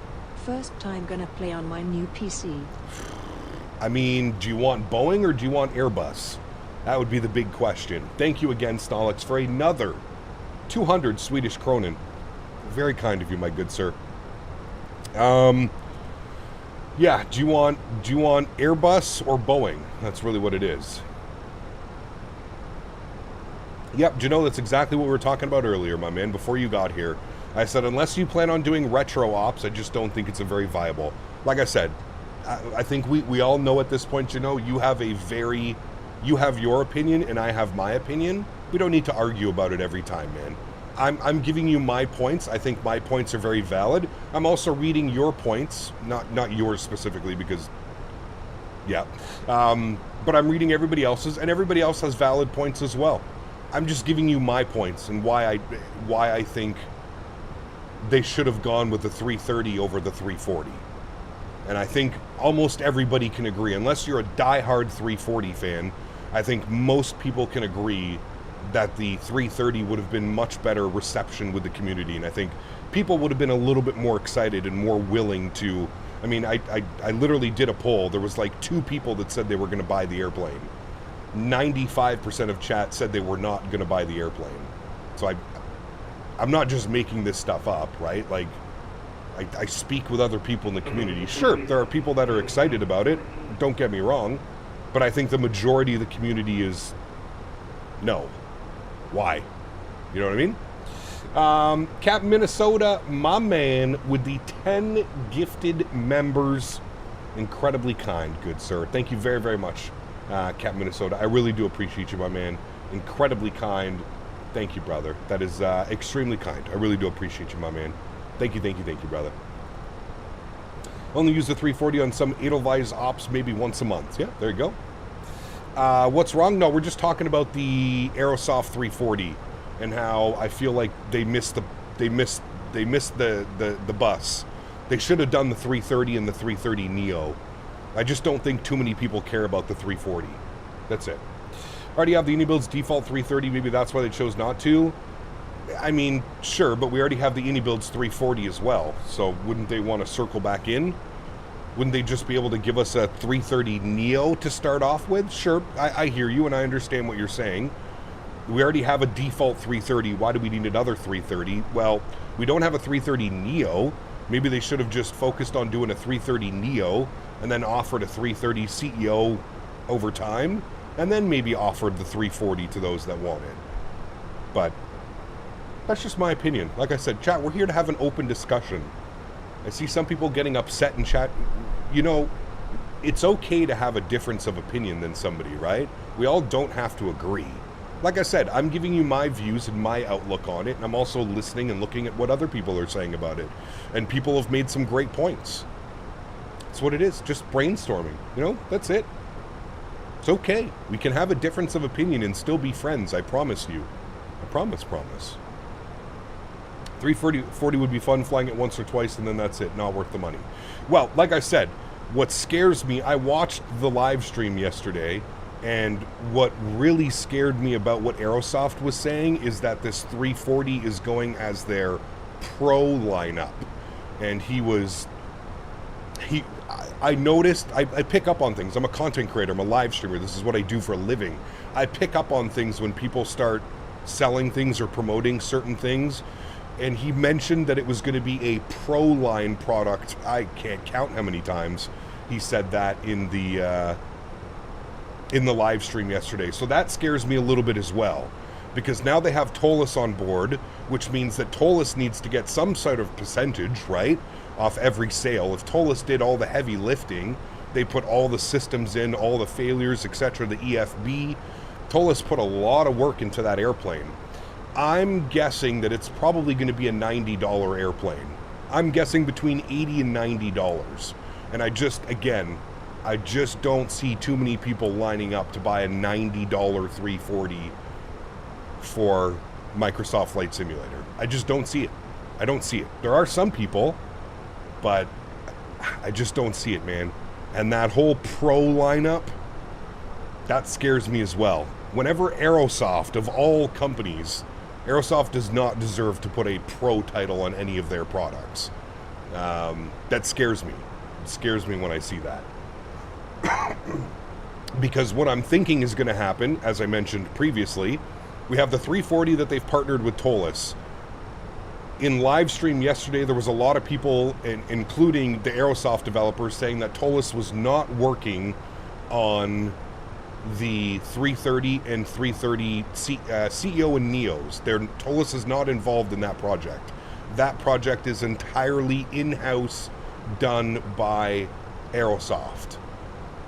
First time gonna play on my new PC. I mean, do you want Boeing or do you want Airbus? That would be the big question. Thank you again, Sólríkt, for another 200 Swedish kronen. Very kind of you, my good sir. Yeah, do you want Airbus or Boeing? That's really what it is. Yep, do you know that's exactly what we were talking about earlier, my man, before you got here. I said, unless you plan on doing retro ops, I just don't think it's a very viable. Like I said, I think we all know at this point, you know, you have your opinion and I have my opinion. We don't need to argue about it every time, man. I'm giving you my points. I think my points are very valid. I'm also reading your points, not yours specifically, because, yeah. But I'm reading everybody else's, and everybody else has valid points as well. I'm just giving you my points and why I think they should have gone with the 330 over the 340. And I think almost everybody can agree, unless you're a diehard 340 fan, I think most people can agree that the 330 would have been much better reception with the community, and I think people would have been a little bit more excited and more willing to. I mean, I literally did a poll. There was like 2 people that said they were going to buy the airplane. 95% of chat said they were not going to buy the airplane. So I'm not just making this stuff up, right? Like, I speak with other people in the community. Sure, there are people that are excited about it, don't get me wrong, but I think the majority of the community is no. Why? You know what I mean? Cap Minnesota, my man, with the 10 gifted members. Incredibly kind, good sir. Thank you very, very much, Cap Minnesota. I really do appreciate you, my man. Incredibly kind. Thank you, brother. That is extremely kind. I really do appreciate you, my man. Thank you, brother. Only use the 340 on some Edelweiss ops maybe once a month. Yeah, there you go. What's wrong? No, we're just talking about the Aerosoft 340 and how I feel like they missed the bus. They should have done the 330 and the 330 Neo. I just don't think too many people care about the 340. That's it. Already have the Unibuild's default 330. Maybe that's why they chose not to. I mean, sure, but we already have the Unibuild's 340 as well. So wouldn't they want to circle back in? Wouldn't they just be able to give us a 330 Neo to start off with? Sure, I hear you and I understand what you're saying. We already have a default 330. Why do we need another 330? Well, we don't have a 330 Neo. Maybe they should have just focused on doing a 330 Neo and then offered a 330 CEO over time, and then maybe offered the 340 to those that want it. But that's just my opinion. Like I said, chat, we're here to have an open discussion. I see some people getting upset in chat. You know, it's okay to have a difference of opinion than somebody, right? We all don't have to agree. Like I said, I'm giving you my views and my outlook on it, and I'm also listening and looking at what other people are saying about it. And people have made some great points. That's what it is, just brainstorming. You know, that's it. It's okay. We can have a difference of opinion and still be friends, I promise you. I promise. 340 would be fun, flying it once or twice, and then that's it. Not worth the money. Well, like I said, what scares me, I watched the live stream yesterday, and what really scared me about what Aerosoft was saying is that this 340 is going as their pro lineup. And I noticed, I pick up on things. I'm a content creator, I'm a live streamer. This is what I do for a living. I pick up on things when people start selling things or promoting certain things. And he mentioned that it was going to be a pro line product. I can't count how many times he said that in the live stream yesterday. So that scares me a little bit as well, because now they have Tolis on board, which means that Tolis needs to get some sort of percentage, right, off every sale. If Tolis did all the heavy lifting, they put all the systems in, all the failures, etc., the EFB. Tolis put a lot of work into that airplane. I'm guessing that it's probably going to be a $90 airplane. I'm guessing between $80 and $90. And I just, again, I just don't see too many people lining up to buy a $90 340 for Microsoft Flight Simulator. I just don't see it. I don't see it. There are some people, but I just don't see it, man. And that whole Pro lineup, that scares me as well. Whenever Aerosoft, of all companies, Aerosoft does not deserve to put a Pro title on any of their products. That scares me. It scares me when I see that. Because what I'm thinking is going to happen, as I mentioned previously, we have the 340 that they've partnered with Tolis. In live stream yesterday, there was a lot of people, including the Aerosoft developers, saying that Tolis was not working on the 330 and 330 CEO and Neos. Tolis is not involved in that project. That project is entirely in-house, done by Aerosoft.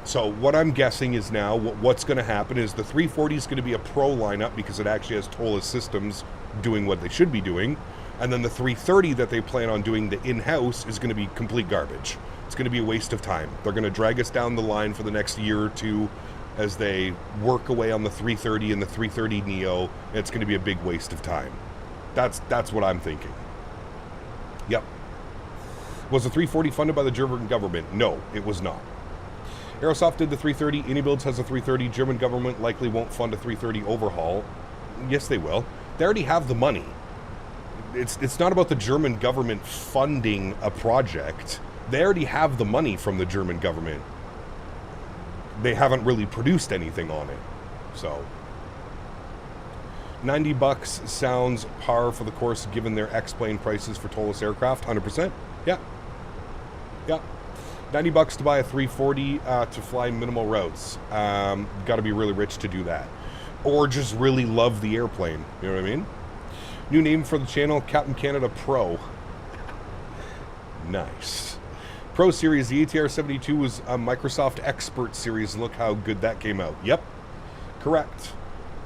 So what I'm guessing is now, what's going to happen is the 340 is going to be a Pro lineup because it actually has Tolis systems doing what they should be doing. And then the 330 that they plan on doing the in-house is going to be complete garbage. It's going to be a waste of time. They're going to drag us down the line for the next year or two as they work away on the 330 and the 330 Neo. And it's going to be a big waste of time. That's what I'm thinking. Yep. Was the 340 funded by the German government? No, it was not. Aerosoft did the 330. Anybuilds has a 330. German government likely won't fund a 330 overhaul. Yes, they will. They already have the money. It's not about the German government funding a project. They already have the money from the German government. They haven't really produced anything on it. So $90 sounds par for the course given their X-plane prices for Tolis aircraft. 100%. Yeah. Yeah. $90 to buy a 340 to fly minimal routes. Got to be really rich to do that. Or just really love the airplane. You know what I mean? New name for the channel, Captain Canada Pro. Nice. Pro Series, the ATR 72 was a Microsoft Expert Series. Look how good that came out. Yep. Correct.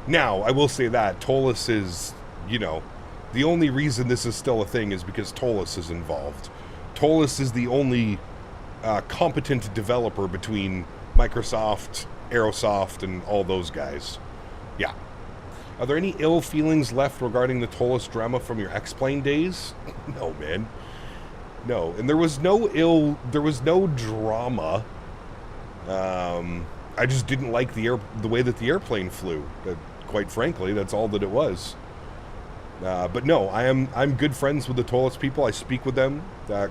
Now, I will say that Tolis is, you know, the only reason this is still a thing is because Tolis is involved. Tolis is the only competent developer between Microsoft, Aerosoft, and all those guys. Yeah. Are there any ill feelings left regarding the Tolis drama from your X-Plane days? No, man. No. And there was no drama. I just didn't like the way that the airplane flew. Quite frankly, that's all that it was. But no, I'm good friends with the Tolis people. I speak with them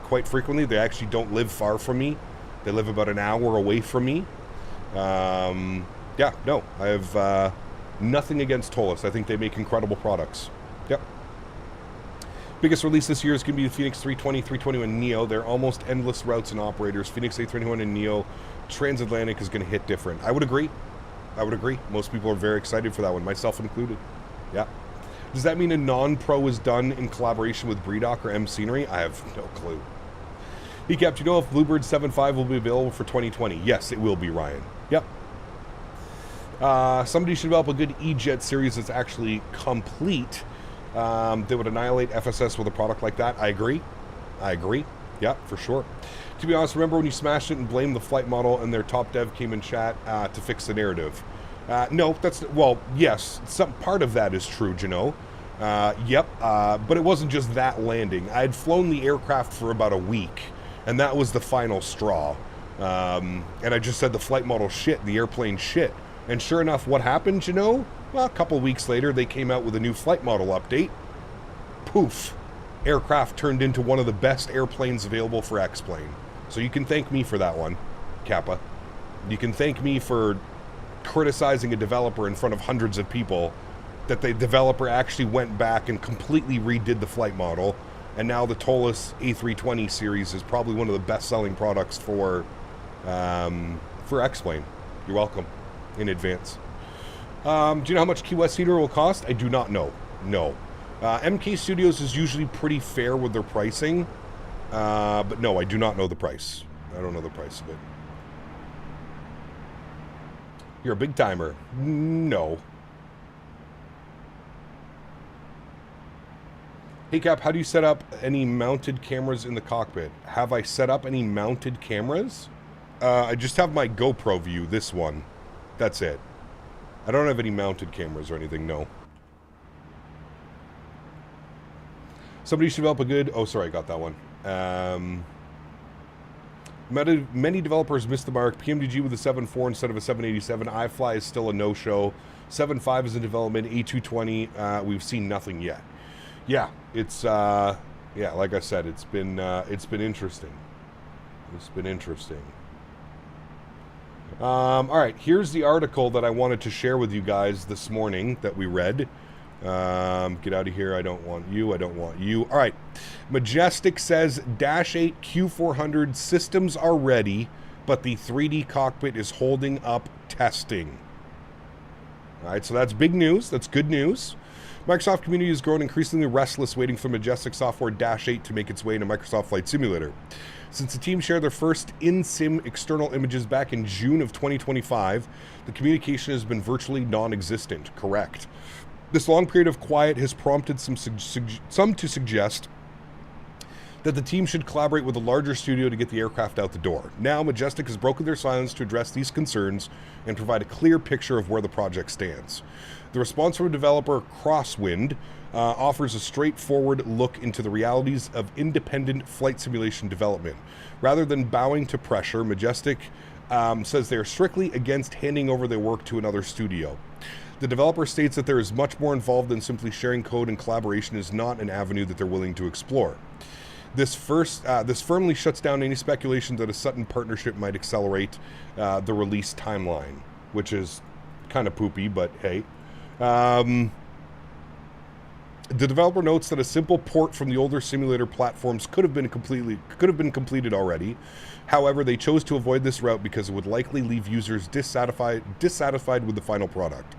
quite frequently. They actually don't live far from me. They live about an hour away from me. Yeah, no, I have nothing against Tolis. I think they make incredible products. Yep. Biggest release this year is going to be the Fenix 320, 321 Neo. They're almost endless routes and operators. Fenix A321 and Neo transatlantic is going to hit different. I would agree. I would agree. Most people are very excited for that one, myself included. Yeah. Does that mean a non-pro is done in collaboration with Breedoc or M Scenery? I have no clue. Cap, do you know if Bluebird 7.5 will be available for 2020? Yes, it will be, Ryan. Yep. Somebody should develop a good E-Jet series that's actually complete. They would annihilate FSS with a product like that. I agree. I agree. Yeah, for sure. To be honest, remember when you smashed it and blamed the flight model and their top dev came in chat to fix the narrative? No, that's, well, yes, some part of that is true, you know. Yep, but it wasn't just that landing. I had flown the aircraft for about a week, and that was the final straw. And I just said the flight model shit, the airplane shit. And sure enough, what happened, you know? Well, a couple weeks later, they came out with a new flight model update. Poof. Aircraft turned into one of the best airplanes available for X-Plane. So you can thank me for that one, Kappa. You can thank me for criticizing a developer in front of hundreds of people, that the developer actually went back and completely redid the flight model, and now the Tolis A320 series is probably one of the best-selling products for X-Plane. You're welcome in advance. Do you know how much Key West Heater will cost? I do not know. No. MK Studios is usually pretty fair with their pricing, but no, I do not know the price. I don't know the price of it. You're a big timer. No. Hey Cap, how do you set up any mounted cameras in the cockpit? Have I set up any mounted cameras? I just have my GoPro view, this one. That's it. I don't have any mounted cameras or anything, no. Somebody should develop a good... Oh, sorry, I got that one. Many developers missed the mark. PMDG with a 7.4 instead of a 787. iFly is still a no-show. 7.5 is in development. A220, we've seen nothing yet. Yeah, it's... yeah, like I said, it's been interesting. It's been interesting. All right, here's the article that I wanted to share with you guys this morning that we read. Get out of here. I don't want you. I don't want you. All right. Majestic says Dash 8 Q400 systems are ready, but the 3D cockpit is holding up testing. All right, so that's big news. That's good news. Microsoft community has grown increasingly restless waiting for Majestic software Dash 8 to make its way into Microsoft Flight Simulator. Since the team shared their first in-sim external images back in June of 2025, the communication has been virtually non-existent. Correct. This long period of quiet has prompted some to suggest that the team should collaborate with a larger studio to get the aircraft out the door. Now, Majestic has broken their silence to address these concerns and provide a clear picture of where the project stands. The response from developer Crosswind offers a straightforward look into the realities of independent flight simulation development. Rather than bowing to pressure, Majestic says they are strictly against handing over their work to another studio. The developer states that there is much more involved than simply sharing code, and collaboration is not an avenue that they're willing to explore. This firmly shuts down any speculation that a Sutton partnership might accelerate the release timeline, which is kind of poopy, but hey. The developer notes that a simple port from the older simulator platforms could have been completed already. However, they chose to avoid this route because it would likely leave users dissatisfied with the final product.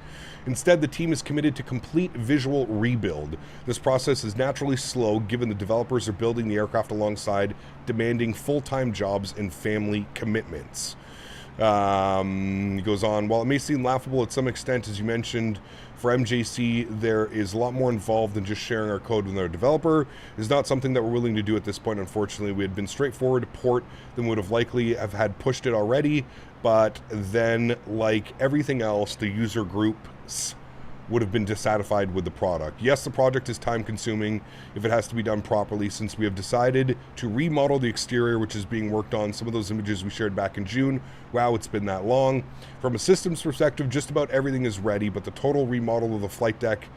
Instead, the team is committed to complete visual rebuild. This process is naturally slow given the developers are building the aircraft alongside demanding full-time jobs and family commitments. He goes on, while it may seem laughable at some extent, as you mentioned, for MJC, there is a lot more involved than just sharing our code with our developer. It's not something that we're willing to do at this point, unfortunately. We had been straightforward to port, then would have likely have had pushed it already, but then, like everything else, the user groups would have been dissatisfied with the product. Yes, the project is time-consuming if it has to be done properly, since we have decided to remodel the exterior, which is being worked on. Some of those images we shared back in June. Wow, it's been that long. From a systems perspective, just about everything is ready, but the total remodel of the flight deck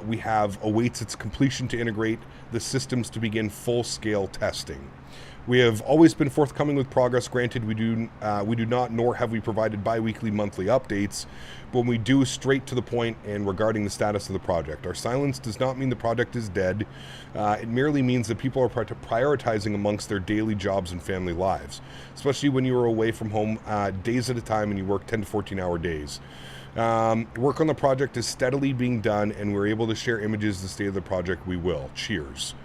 we have awaits its completion to integrate the systems to begin full-scale testing. We have always been forthcoming with progress. Granted, we do not, nor have we provided bi-weekly, monthly updates, but when we do, straight to the point and regarding the status of the project. Our silence does not mean the project is dead. It merely means that people are prioritizing amongst their daily jobs and family lives, especially when you are away from home days at a time and you work 10 to 14-hour days. Work on the project is steadily being done, and we're able to share images of the state of the project. We will. Cheers.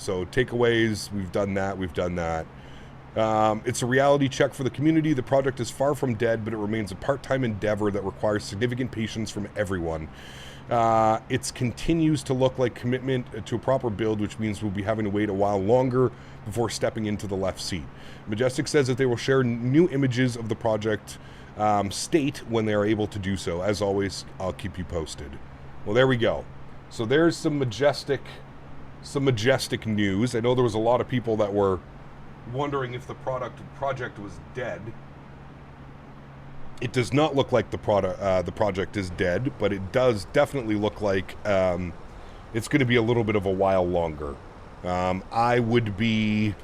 So takeaways, we've done that. It's a reality check for the community. The project is far from dead, but it remains a part-time endeavor that requires significant patience from everyone. It continues to look like commitment to a proper build, which means we'll be having to wait a while longer before stepping into the left seat. Majestic says that they will share new images of the project state when they are able to do so. As always, I'll keep you posted. Well, there we go. So there's some majestic news. I know there was a lot of people that were wondering if the project was dead. It does not look like the project is dead, but it does definitely look like it's going to be a little bit of a while longer. I would be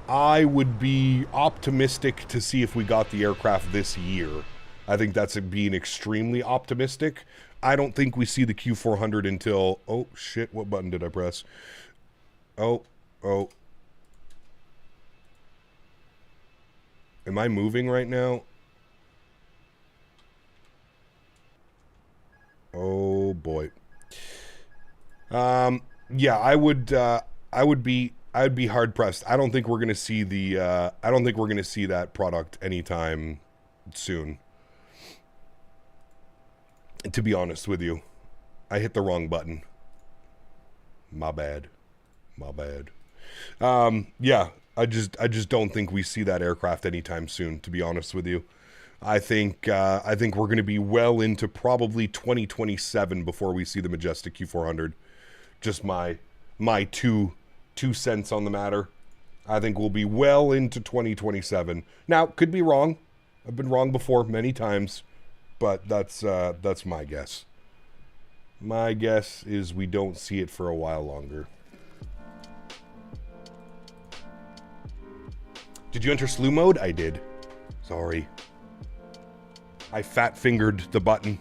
optimistic to see if we got the aircraft this year. I think that's being extremely optimistic. I don't think we see the Q400 until... Oh, shit, what button did I press? Oh. Am I moving right now? Oh, boy. Yeah, I would be hard-pressed. I don't think we're going to see that product anytime soon. To be honest with you, I hit the wrong button. My bad. Yeah. I just don't think we see that aircraft anytime soon, to be honest with you. I think we're going to be well into probably 2027 before we see the Majestic Q400. Just my two cents on the matter. I think we'll be well into 2027. Now, could be wrong. I've been wrong before many times, but that's my guess. My guess is we don't see it for a while longer. Did you enter slew mode? I did. Sorry. I fat-fingered the button.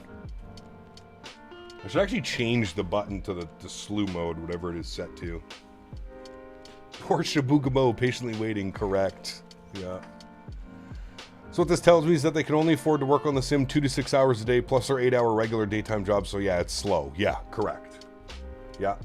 I should actually change the button to the slew mode, whatever it is set to. Porsche Bugamo, patiently waiting, correct. Yeah. So what this tells me is that they can only afford to work on the sim 2 to 6 hours a day, plus their 8-hour regular daytime job, so yeah, it's slow. Yeah, correct. Yeah.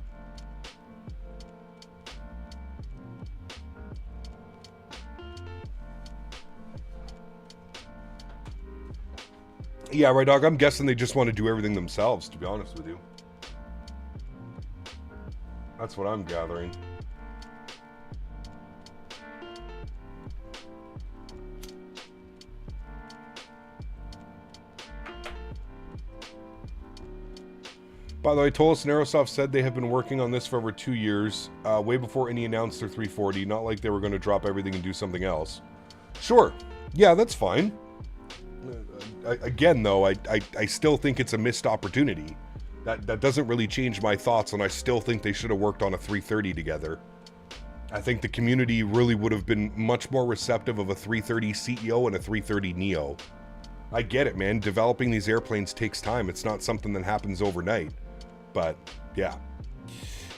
Yeah, right, dog. I'm guessing they just want to do everything themselves, to be honest with you. That's what I'm gathering. By the way, Tolis and Aerosoft said they have been working on this for over 2 years, way before any announced their 340, not like they were going to drop everything and do something else. Sure. Yeah, that's fine. Again, though, I still think it's a missed opportunity. That doesn't really change my thoughts, and I still think they should have worked on a 330 together. I think the community really would have been much more receptive of a 330 CEO and a 330 Neo. I get it, man. Developing these airplanes takes time. It's not something that happens overnight. But, yeah.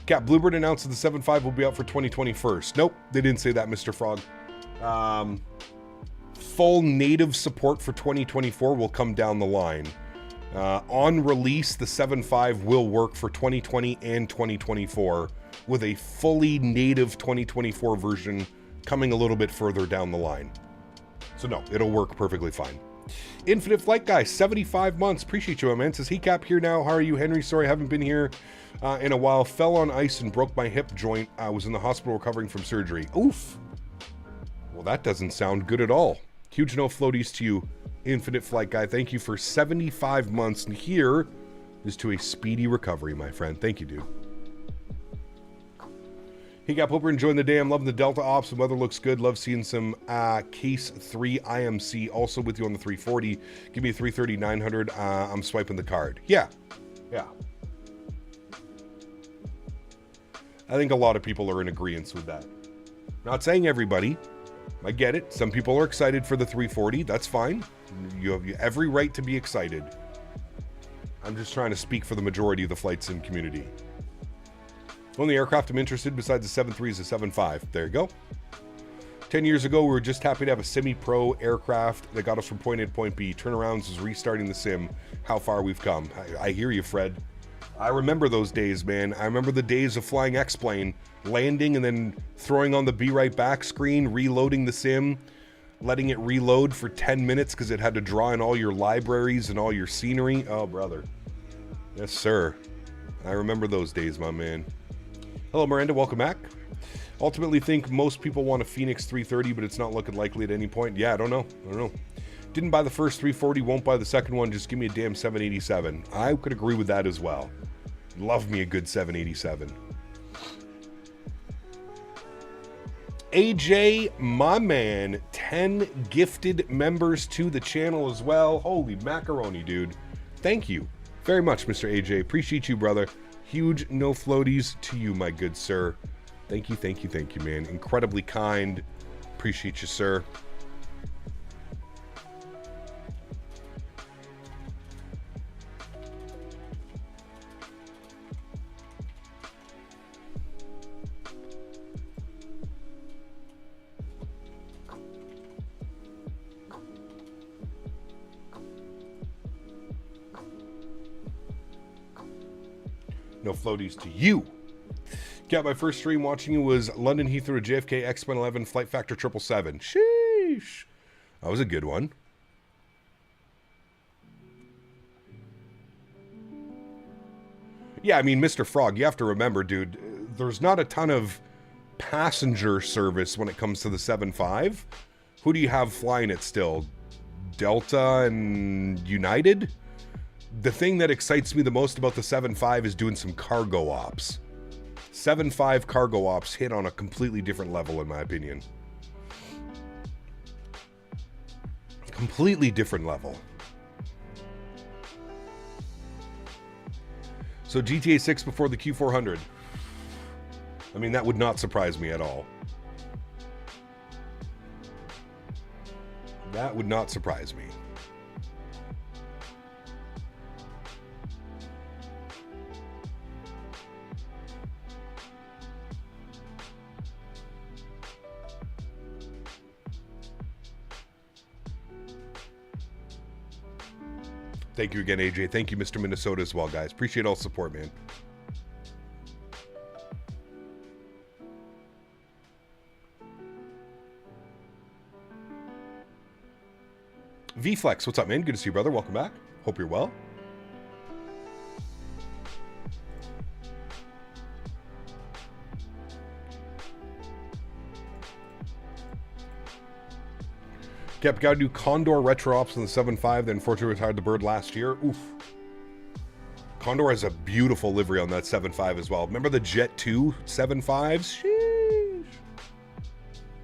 Cap Bluebird announced that the 7.5 will be out for 2021. Nope, they didn't say that, Mr. Frog. Full native support for 2024 will come down the line. On release, the 7.5 will work for 2020 and 2024, with a fully native 2024 version coming a little bit further down the line. So no, it'll work perfectly fine. Infinite Flight Guy, 75 months. Appreciate you, man. Says, he cap here now. How are you, Henry? Sorry, I haven't been here in a while. Fell on ice and broke my hip joint. I was in the hospital recovering from surgery. Oof. Well, that doesn't sound good at all. Huge no floaties to you, Infinite Flight Guy. Thank you for 75 months. And here is to a speedy recovery, my friend. Thank you, dude. Hey, Gap, hope you're enjoying the day. I'm loving the Delta Ops. The weather looks good. Love seeing some Case 3 IMC. Also with you on the 340. Give me a 330-900. I'm swiping the card. Yeah. Yeah. I think a lot of people are in agreement with that. Not saying everybody. I get it. Some people are excited for the 340. That's fine. You have every right to be excited. I'm just trying to speak for the majority of the flight sim community. Only aircraft I'm interested besides the 7.3 is the 7.5. There you go. 10 years ago, we were just happy to have a semi-pro aircraft that got us from point A to point B. Turnarounds is restarting the sim. How far we've come. I hear you, Fred. I remember those days, man. I remember the days of flying X-Plane, landing and then throwing on the Be Right Back screen, reloading the sim, letting it reload for 10 minutes because it had to draw in all your libraries and all your scenery. Oh, brother. Yes, sir. I remember those days, my man. Hello, Miranda. Welcome back. Ultimately think most people want a Fenix 330, but it's not looking likely at any point. Yeah, I don't know. Didn't buy the first 340, won't buy the second one. Just give me a damn 787. I could agree with that as well. Love me a good 787. AJ, my man, 10 gifted members to the channel as well. Holy macaroni, dude. Thank you very much, Mr. AJ. Appreciate you, brother. Huge no floaties to you, my good sir. Thank you, man. Incredibly kind. Appreciate you, sir. No floaties to you. Yeah, my first stream watching you was London Heathrow to JFK X-Men 11 Flight Factor 777. Sheesh. That was a good one. Yeah, I mean, Mr. Frog, you have to remember, dude, there's not a ton of passenger service when it comes to the 7.5. Who do you have flying it still? Delta and United? The thing that excites me the most about the 7.5 is doing some cargo ops. 7.5 cargo ops hit on a completely different level, in my opinion. Completely different level. So GTA 6 before the Q400. I mean, that would not surprise me at all. That would not surprise me. Thank you again, AJ. Thank you, Mr. Minnesota, as well, guys. Appreciate all support, man. VFlex, what's up, man? Good to see you, brother. Welcome back. Hope you're well. Kept got to do Condor retro ops on the 7.5 that unfortunately retired the bird last year. Oof. Condor has a beautiful livery on that 7.5 as well. Remember the Jet 2 7.5s? Sheesh.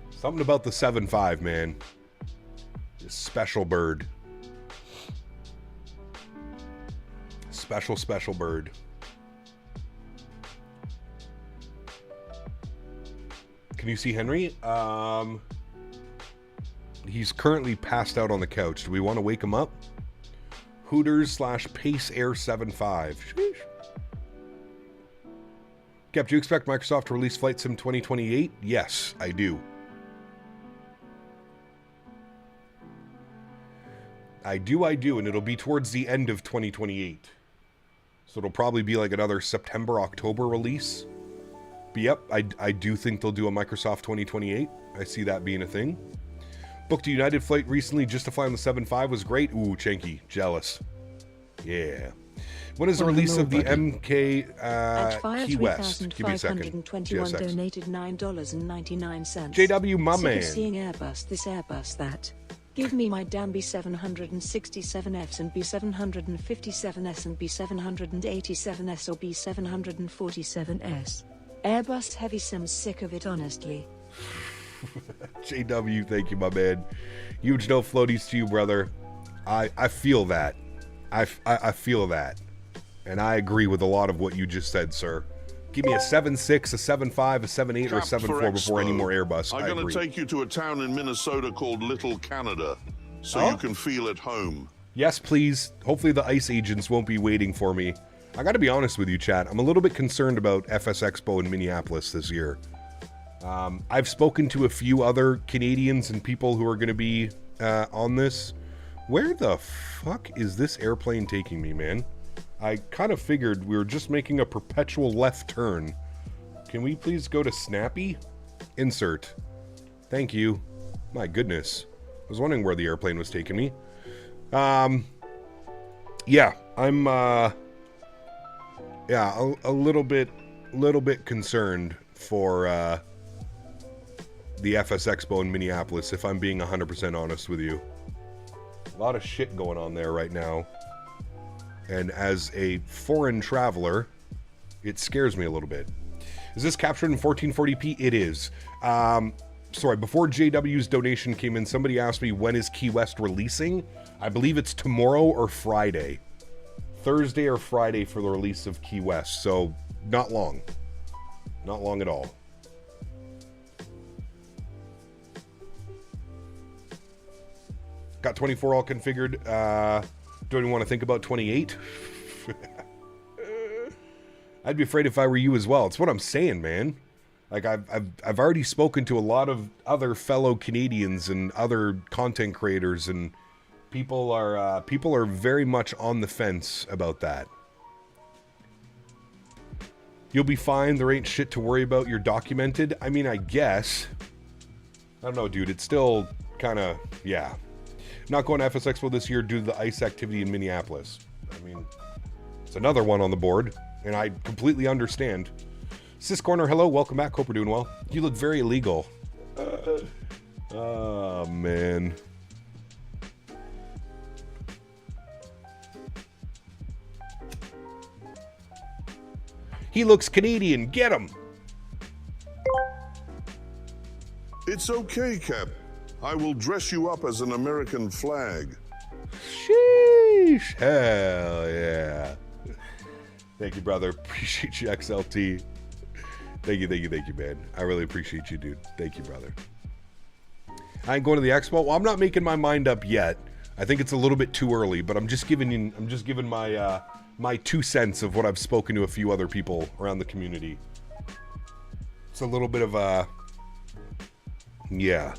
Something about the 7.5, man. This special bird. Special bird. Can you see Henry? He's currently passed out on the couch. Do we want to wake him up? Hooters / Pace Air 7.5. Sheesh. Cap, do you expect Microsoft to release Flight Sim 2028? Yes, I do. I do, and it'll be towards the end of 2028. So it'll probably be like another September, October release. But yep, I do think they'll do a Microsoft 2028. I see that being a thing. Booked a United flight recently just to fly on the 7.5 was great. Ooh, Chanky, jealous. Yeah. When is the release of the MK Key West? Give me a second. Donated $9.99. JW, my Sick man. of seeing Airbus this, Airbus that. Give me my damn B767Fs and B757S and B787S or B747S. Airbus heavy sims, sick of it, honestly. JW, thank you, my man. Huge no floaties to you, brother. I feel that. I feel that. And I agree with a lot of what you just said, sir. Give me a 7.6, a 7.5, a 7.8, or a 7.4 before any more Airbus. I'm going to take you to a town in Minnesota called Little Canada, so you can feel at home. Yes, please. Hopefully the ICE agents won't be waiting for me. I got to be honest with you, chat. I'm a little bit concerned about FS Expo in Minneapolis this year. I've spoken to a few other Canadians and people who are going to be on this. Where the fuck is this airplane taking me, man? I kind of figured we were just making a perpetual left turn. Can we please go to Snappy? Insert. Thank you. My goodness. I was wondering where the airplane was taking me. Yeah, I'm a little bit concerned for the FS Expo in Minneapolis, if I'm being 100% honest with you. A lot of shit going on there right now. And as a foreign traveler, it scares me a little bit. Is this captured in 1440p? It is. Sorry, before JW's donation came in, somebody asked me when is Key West releasing. I believe it's tomorrow or Friday. Thursday or Friday for the release of Key West. So, not long. Not long at all. Got 24 all configured. Don't even want to think about 28. I'd be afraid if I were you as well. It's what I'm saying, man. Like I've already spoken to a lot of other fellow Canadians and other content creators, and people are very much on the fence about that. You'll be fine. There ain't shit to worry about. You're documented. I mean, I guess. I don't know, dude. It's still kind of, yeah. Not going to FS Expo this year due to the ICE activity in Minneapolis. I mean, it's another one on the board, and I completely understand. Sis Corner, hello, welcome back. Hope we're doing well. You look very illegal. Oh, man. He looks Canadian. Get him. It's okay, Cap. I will dress you up as an American flag. Sheesh. Hell yeah. Thank you, brother. Appreciate you, XLT. Thank you, man. I really appreciate you, dude. Thank you, brother. I ain't going to the expo. Well, I'm not making my mind up yet. I think it's a little bit too early, but I'm just giving my my 2 cents of what I've spoken to a few other people around the community. It's a little bit of a yeah.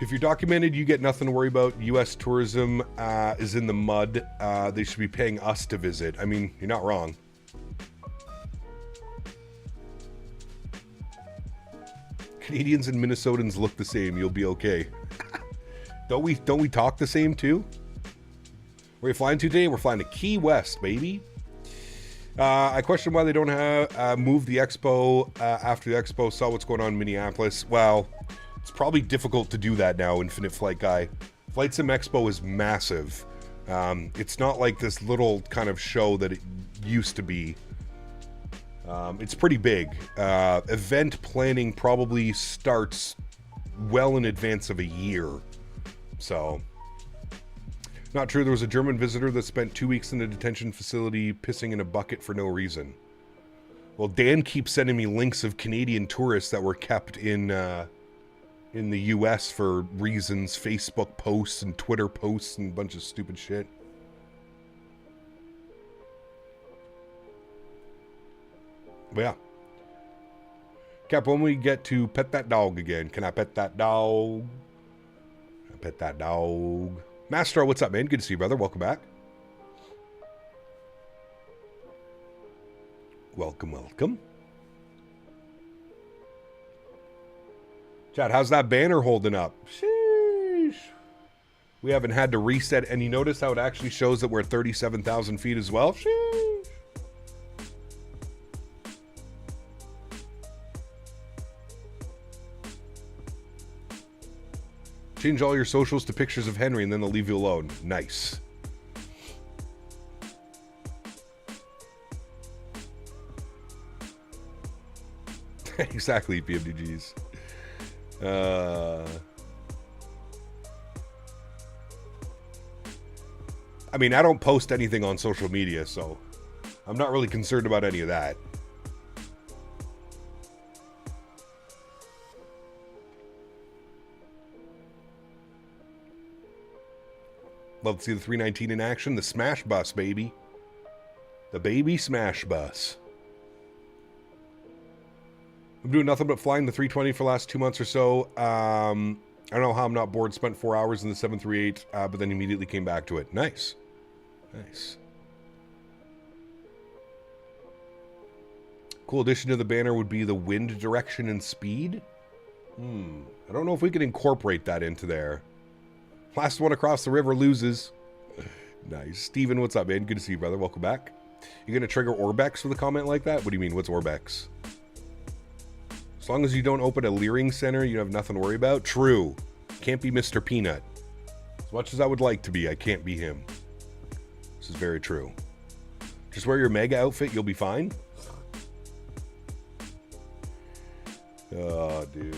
If you're documented, you get nothing to worry about. U.S. tourism is in the mud. They should be paying us to visit. I mean, you're not wrong. Canadians and Minnesotans look the same. You'll be okay. Don't we talk the same too? Where are you flying to today? We're flying to Key West, baby. I question why they don't have move the expo after the expo. Saw what's going on in Minneapolis. Well, it's probably difficult to do that now, Infinite Flight Guy. Flight Sim Expo is massive. It's not like this little kind of show that it used to be. It's pretty big. Event planning probably starts well in advance of a year. So, not true. There was a German visitor that spent 2 weeks in a detention facility pissing in a bucket for no reason. Well, Dan keeps sending me links of Canadian tourists that were kept in the U.S. for reasons, Facebook posts and Twitter posts and a bunch of stupid shit. But yeah. Cap, when we get to pet that dog again? Can I pet that dog? Can I pet that dog? Mastro, what's up, man? Good to see you, brother. Welcome back. Welcome, welcome. Chad, how's that banner holding up? Sheesh. We haven't had to reset. And you notice how it actually shows that we're 37,000 feet as well? Sheesh. Change all your socials to pictures of Henry and then they'll leave you alone. Nice. Exactly, PMDGs. I mean, I don't post anything on social media, so I'm not really concerned about any of that. Love to see the 319 in action. The smash bus, baby. The baby smash bus. I'm doing nothing but flying the 320 for the last 2 months or so. I don't know how I'm not bored. Spent 4 hours in the 738, but then immediately came back to it. Nice. Nice. Cool addition to the banner would be the wind direction and speed. I don't know if we can incorporate that into there. Last one across the river loses. Nice. Steven, what's up, man? Good to see you, brother. Welcome back. You gonna trigger Orbex with a comment like that? What do you mean? What's Orbex? As long as you don't open a Leering Center, you have nothing to worry about. True. Can't be Mr. Peanut. As much as I would like to be, I can't be him. This is very true. Just wear your mega outfit, you'll be fine. Oh, dude.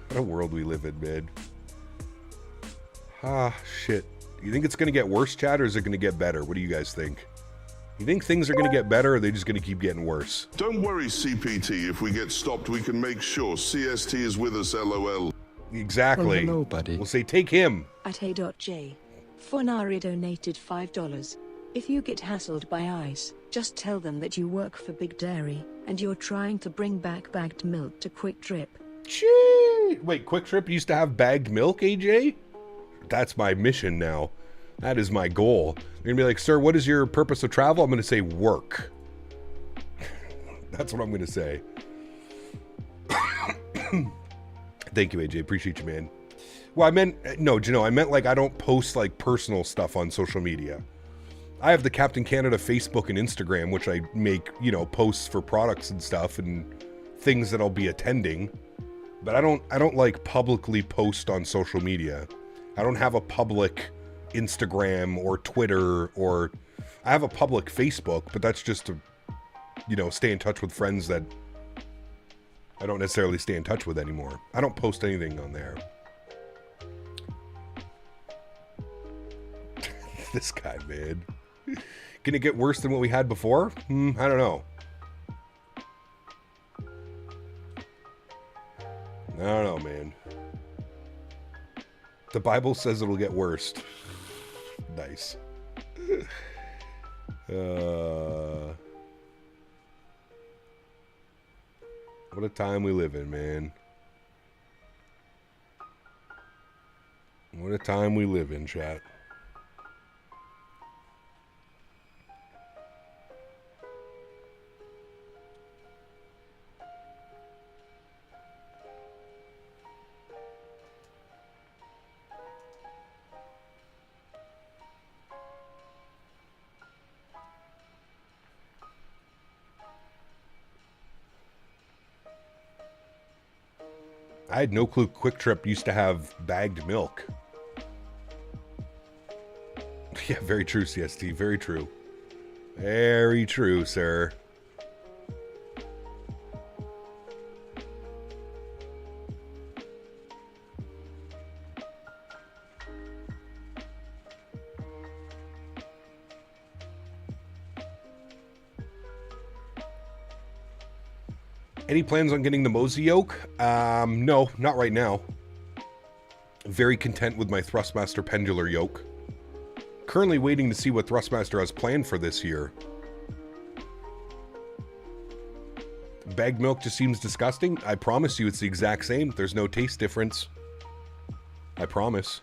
What a world we live in, man. Ah, shit. You think it's going to get worse, Chad, or is it going to get better? What do you guys think? You think things are going to get better, or are they just going to keep getting worse? Don't worry, CPT. If we get stopped, we can make sure CST is with us, LOL. Exactly. Well, hello, buddy. We'll say, take him. At A.J. Honorary donated $5. If you get hassled by ICE, just tell them that you work for Big Dairy, and you're trying to bring back bagged milk to Quick Trip. Gee. Wait, Quick Trip used to have bagged milk, AJ? That's my mission now. That is my goal. You're going to be like, sir, what is your purpose of travel? I'm going to say work. That's what I'm going to say. Thank you, AJ. Appreciate you, man. Well, I meant, no, Jano, I meant like I don't post like personal stuff on social media. I have the Captain Canada Facebook and Instagram, which I make, you know, posts for products and stuff and things that I'll be attending. But I don't like publicly post on social media. I don't have a public Instagram or Twitter, or I have a public Facebook, but that's just to, you know, stay in touch with friends that I don't necessarily stay in touch with anymore. I don't post anything on there. This guy, man. Can it get worse than what we had before? I don't know. I don't know, man. The Bible says it'll get worse. Nice. What a time we live in, man. What a time we live in, chat. I had no clue Quick Trip used to have bagged milk. Yeah, very true, CST. Very true. Very true, sir. Any plans on getting the Mosey yoke? No, not right now. Very content with my Thrustmaster Pendular yoke. Currently waiting to see what Thrustmaster has planned for this year. Bagged milk just seems disgusting. I promise you it's the exact same. There's no taste difference. I promise.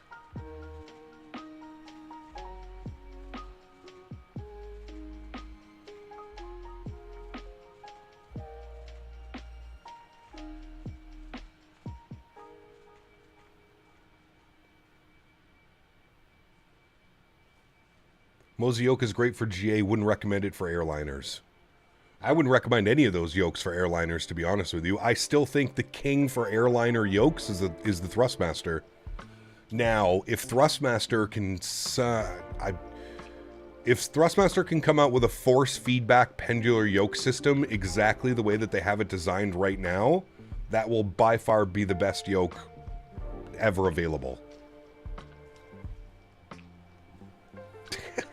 Mosey yoke is great for GA, wouldn't recommend it for airliners. I wouldn't recommend any of those yokes for airliners, to be honest with you. I still think the king for airliner yokes is the Thrustmaster. Now, if Thrustmaster can come out with a force feedback pendular yoke system exactly the way that they have it designed right now, that will by far be the best yoke ever available.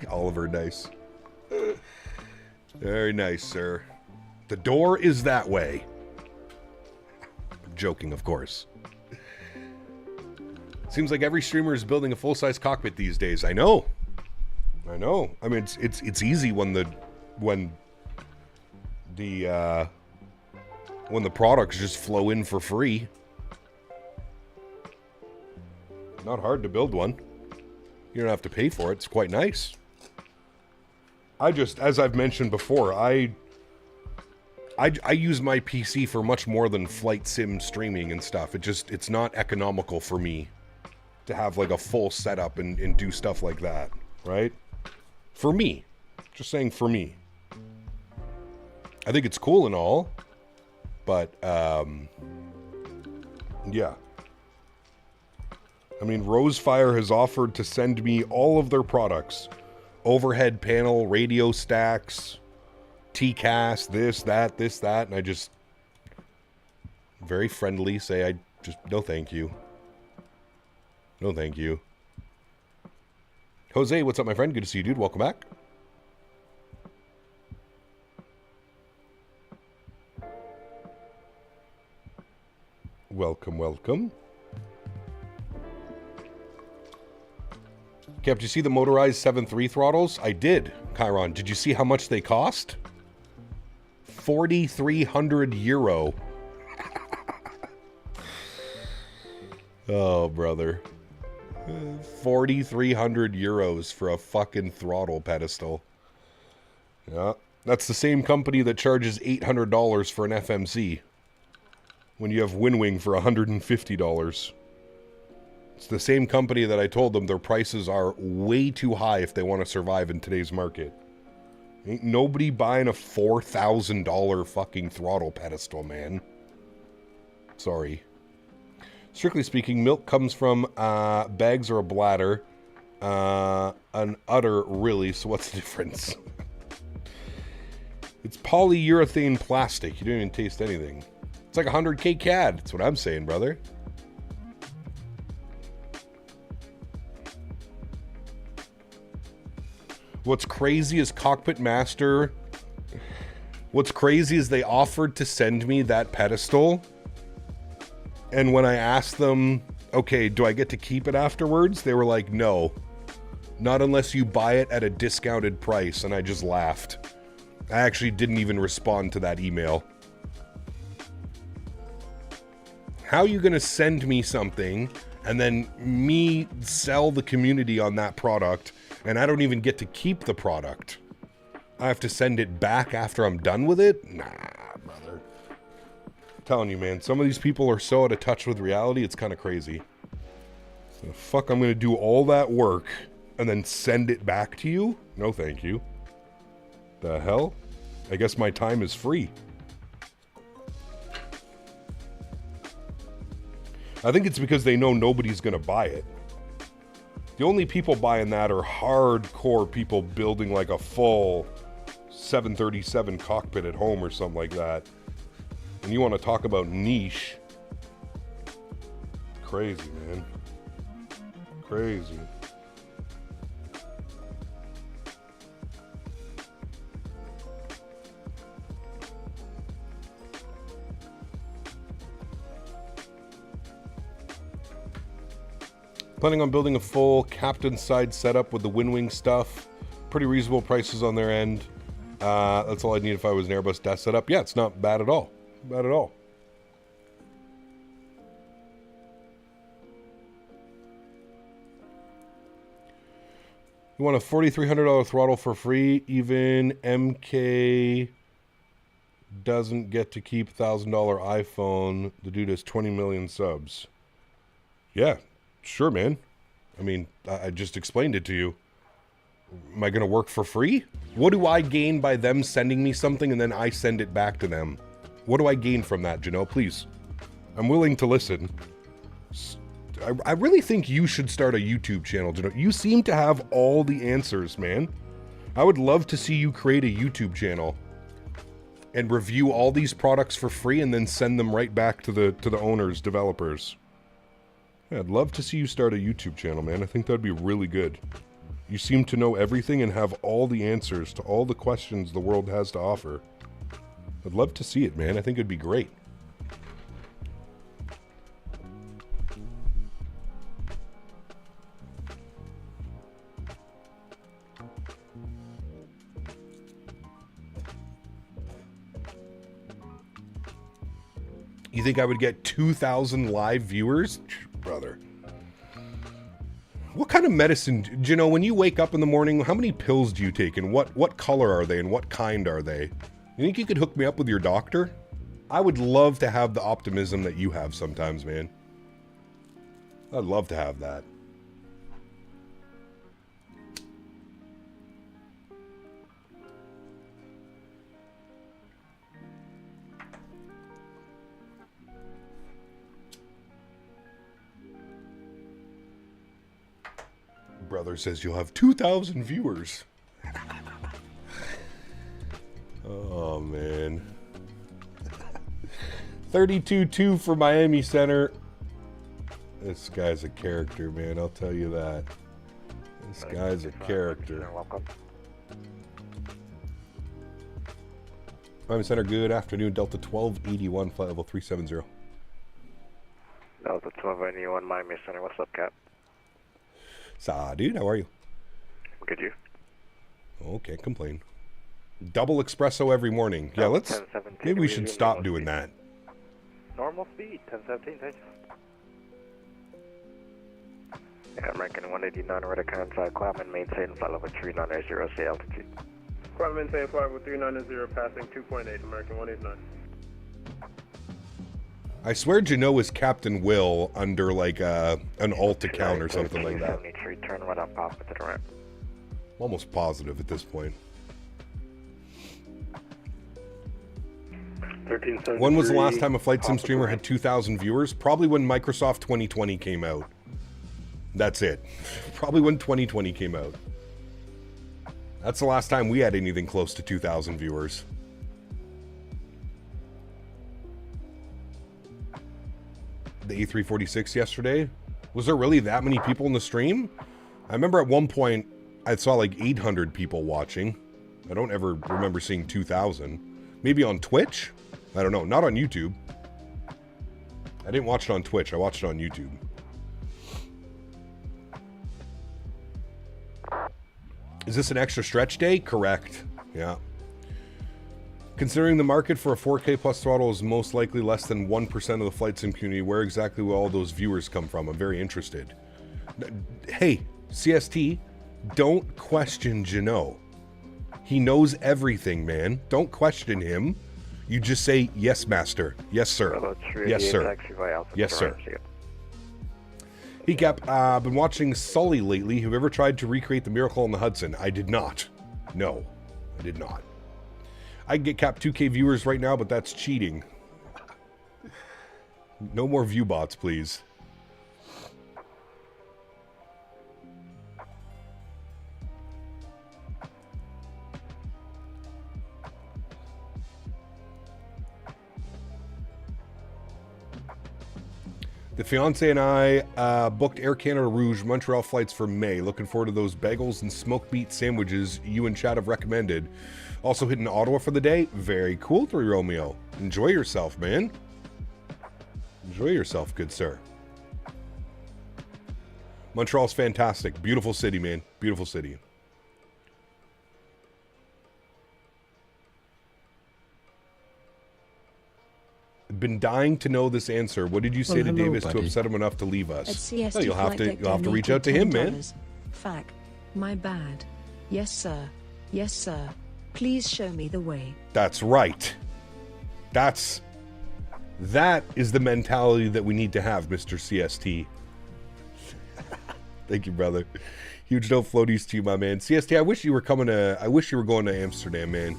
Oliver, nice. Very nice, sir. The door is that way. I'm joking, of course. Seems like every streamer is building a full-size cockpit these days. I know. I know. I mean, it's easy when the products just flow in for free. Not hard to build one. You don't have to pay for it. It's quite nice. I just, as I've mentioned before, I use my PC for much more than flight sim streaming and stuff. It's not economical for me to have like a full setup and do stuff like that, right? For me. Just saying for me. I think it's cool and all, but, yeah. I mean, Rosefire has offered to send me all of their products. Overhead panel, radio stacks, TCAS, this, that, and I just very friendly say, I just, no thank you. No thank you. Jose, what's up, my friend? Good to see you, dude. Welcome back. Welcome, welcome. Cap, did you see the motorized 7.3 throttles? I did, Chiron. Did you see how much they cost? 4,300 euro. Oh, brother. 4,300 euros for a fucking throttle pedestal. Yeah, that's the same company that charges $800 for an FMC. When you have WinWing for $150. It's the same company that I told them their prices are way too high if they want to survive in today's market. Ain't nobody buying a $4,000 fucking throttle pedestal, man. Sorry. Strictly speaking, milk comes from bags or a bladder. An udder, really, so what's the difference? It's polyurethane plastic. You don't even taste anything. It's like 100K CAD. That's what I'm saying, brother. What's crazy is Cockpit Master. What's crazy is they offered to send me that pedestal. And when I asked them, okay, do I get to keep it afterwards? They were like, no. Not unless you buy it at a discounted price. And I just laughed. I actually didn't even respond to that email. How are you going to send me something and then me sell the community on that product and I don't even get to keep the product? I have to send it back after I'm done with it? Nah, brother. I'm telling you, man, some of these people are so out of touch with reality, it's kind of crazy. So the fuck I'm going to do all that work and then send it back to you? No, thank you. The hell? I guess my time is free. I think it's because they know nobody's going to buy it. The only people buying that are hardcore people building like a full 737 cockpit at home or something like that. And you want to talk about niche. Crazy, man. Crazy. Planning on building a full captain side setup with the wing stuff. Pretty reasonable prices on their end. That's all I'd need if I was an Airbus desk setup. Yeah, it's not bad at all. Bad at all. You want a $4,300 throttle for free? Even MK doesn't get to keep $1,000 iPhone. The dude has 20 million subs. Yeah. Sure, man. I mean, I just explained it to you. Am I going to work for free? What do I gain by them sending me something and then I send it back to them? What do I gain from that, Janelle? Please. I'm willing to listen. I really think you should start a YouTube channel, Janelle. You seem to have all the answers, man. I would love to see you create a YouTube channel and review all these products for free and then send them right back to the owners, developers. Yeah, I'd love to see you start a YouTube channel, man. I think that'd be really good. You seem to know everything and have all the answers to all the questions the world has to offer. I'd love to see it, man. I think it'd be great. You think I would get 2,000 live viewers? Brother. What kind of medicine, do you know, when you wake up in the morning, how many pills do you take and what color are they and what kind are they? You think you could hook me up with your doctor? I would love to have the optimism that you have sometimes, man. I'd love to have that. Brother says you'll have 2,000 viewers. Oh, man. 32-2 for Miami Center. This guy's a character, man. I'll tell you that. This guy's a character. Miami Center, good afternoon. Delta 1281, flight level 370. Delta 1281, Miami Center. What's up, Cap? Saw, dude, how are you? Good, you? Oh, can't complain. Double espresso every morning. Yeah, let's. Maybe we should stop doing that. Normal speed, 1017, thank you. Yeah, American 189, radar inside, climb maintain flight level 390, say altitude. Climb maintain flight level 390, passing 2.8, American 189. I swear Janot is Captain Will under like an alt account or something like that. 73, turn right up off to the right. I'm almost positive at this point. 1373. When was the last time a flight sim streamer had 2,000 viewers? Probably when Microsoft 2020 came out. That's it. Probably when 2020 came out. That's the last time we had anything close to 2,000 viewers. The A346 yesterday. Was there really that many people in the stream? I remember at one point I saw like 800 people watching. I don't ever remember seeing 2,000. Maybe on Twitch? I don't know. Not on YouTube. I didn't watch it on Twitch. I watched it on YouTube. Is this an extra stretch day? Correct. Yeah. Considering the market for a 4K plus throttle is most likely less than 1% of the flight sim community, where exactly will all those viewers come from? I'm very interested. Hey, CST, don't question Janot. He knows everything, man. Don't question him. You just say, yes, master. Yes, sir. Yes, sir. Yes, sir. He kept, been watching Sully lately. Have you ever tried to recreate the Miracle on the Hudson? I did not. No, I did not. I can get capped 2K viewers right now, but that's cheating. No more view bots, please. The fiance and I booked Air Canada Rouge Montreal flights for May. Looking forward to those bagels and smoked meat sandwiches you and Chad have recommended. Also hitting Ottawa for the day. Very cool, 3 Romeo. Enjoy yourself, man. Enjoy yourself, good sir. Montreal's fantastic. Beautiful city, man. Beautiful city. Been dying to know this answer. What did you say to Davis to upset him enough to leave us? Oh, you'll have to reach out to him, man. Fact. My bad. Yes, sir. Yes, sir. Please show me the way. That's right. That is the mentality that we need to have, Mr. CST. Thank you, brother. Huge no floaties to you, my man. CST, I wish you were going to Amsterdam, man.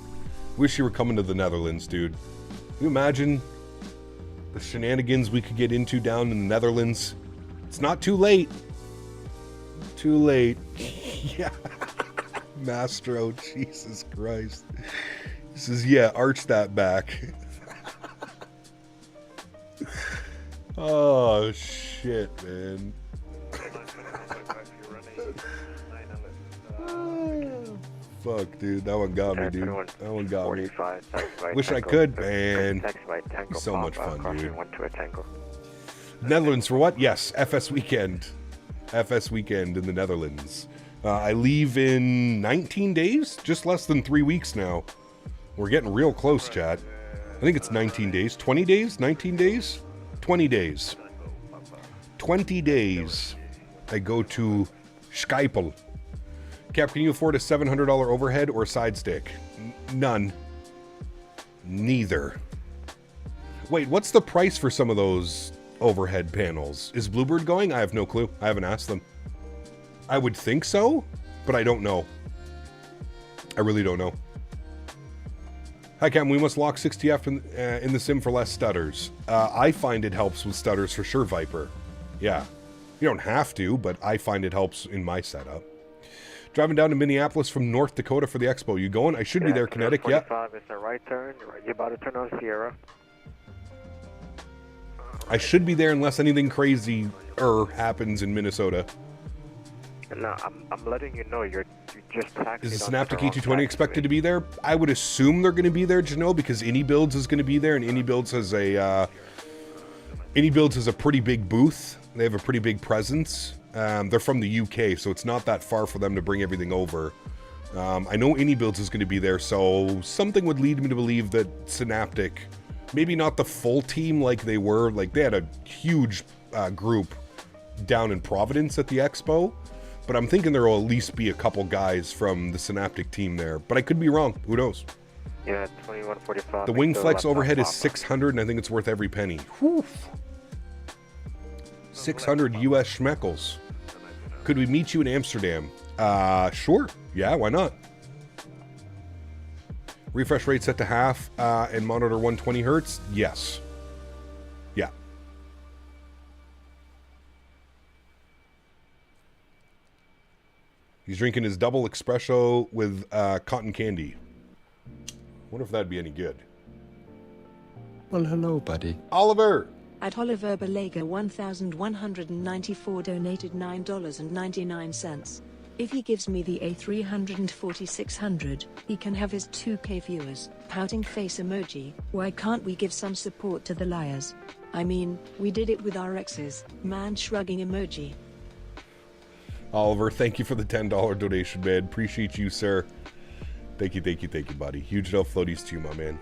Wish you were coming to the Netherlands, dude. Can you imagine the shenanigans we could get into down in the Netherlands? It's not too late. Too late. Yeah. Mastro, Jesus Christ. He says, yeah, arch that back. Oh, shit, man. Fuck, dude. That one got me, dude. That one got me. Wish I could, man. So much fun, dude. Netherlands for what? Yes, FS Weekend. FS Weekend in the Netherlands. I leave in 19 days? Just less than 3 weeks now. We're getting real close, chat. I think it's 19 days. 20 days? 19 days? 20 days. 20 days. I go to Schiphol. Cap, can you afford a $700 overhead or side stick? None. Neither. Wait, what's the price for some of those overhead panels? Is Bluebird going? I have no clue. I haven't asked them. I would think so, but I don't know. I really don't know. Hi Cam, we must lock 60F in the sim for less stutters. I find it helps with stutters for sure, Viper. Yeah. You don't have to, but I find it helps in my setup. Driving down to Minneapolis from North Dakota for the expo. You going? I should be there, Kinetic. Yeah. It's a right turn. You're about to turn on Sierra. I should be there unless anything crazy happens in Minnesota. No, I'm letting you know you just taxied. Is the Synaptic E220 expected to be there? I would assume they're going to be there, Janelle, because AnyBuilds is going to be there, and AnyBuilds has a pretty big booth. They have a pretty big presence. They're from the UK, so it's not that far for them to bring everything over. I know AnyBuilds is going to be there, so something would lead me to believe that Synaptic, maybe not the full team like they were, like they had a huge group down in Providence at the expo, but I'm thinking there will at least be a couple guys from the Synaptic team there, but I could be wrong. Who knows? Yeah, 2145. The wing flex overhead is 600, and I think it's worth every penny. Whew. 600 US schmeckles. Could we meet you in Amsterdam? Sure. Yeah, why not? Refresh rate set to half and monitor 120 hertz? Yes. Yeah. He's drinking his double espresso with cotton candy. Wonder if that'd be any good. Well, hello, buddy. Oliver! At Oliver Balaga 1194 donated $9.99. If he gives me the A300 4600, he can have his 2K viewers. Pouting face emoji. Why can't we give some support to the liars? I mean, we did it with our exes. Man shrugging emoji. Oliver, thank you for the $10 donation, man. Appreciate you, sir. Thank you, buddy. Huge love floaties to you, my man.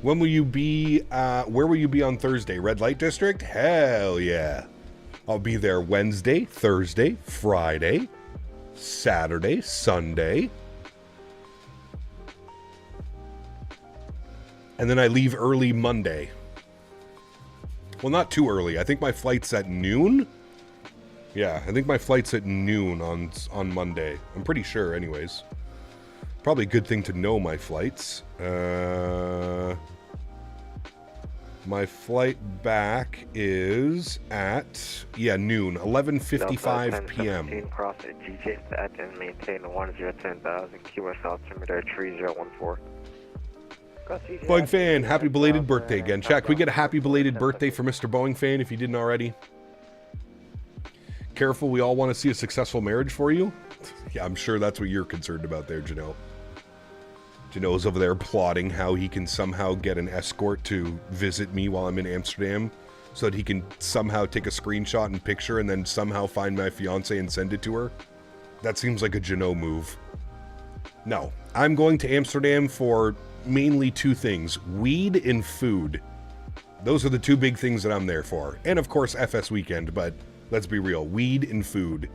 When will you be, where will you be on Thursday? Red Light District? Hell yeah. I'll be there Wednesday, Thursday, Friday, Saturday, Sunday. And then I leave early Monday. Well, not too early. I think my flight's at noon. Yeah, I think my flight's at noon on Monday. I'm pretty sure, anyways. Probably a good thing to know my flights. My flight back is at, noon, 11:55 p.m. Cross at GJ Faten, maintain 1010,000, QS altimeter 3014. Boeing fan, happy belated birthday again. Chat, can we get a happy belated birthday for Mr. Boeing fan if you didn't already? Careful, we all want to see a successful marriage for you. Yeah, I'm sure that's what you're concerned about there, Janelle. Janelle's over there plotting how he can somehow get an escort to visit me while I'm in Amsterdam so that he can somehow take a screenshot and picture and then somehow find my fiance and send it to her. That seems like a Janelle move. No, I'm going to Amsterdam for mainly two things, weed and food. Those are the two big things that I'm there for. And of course, FS weekend, but let's be real, weed and food.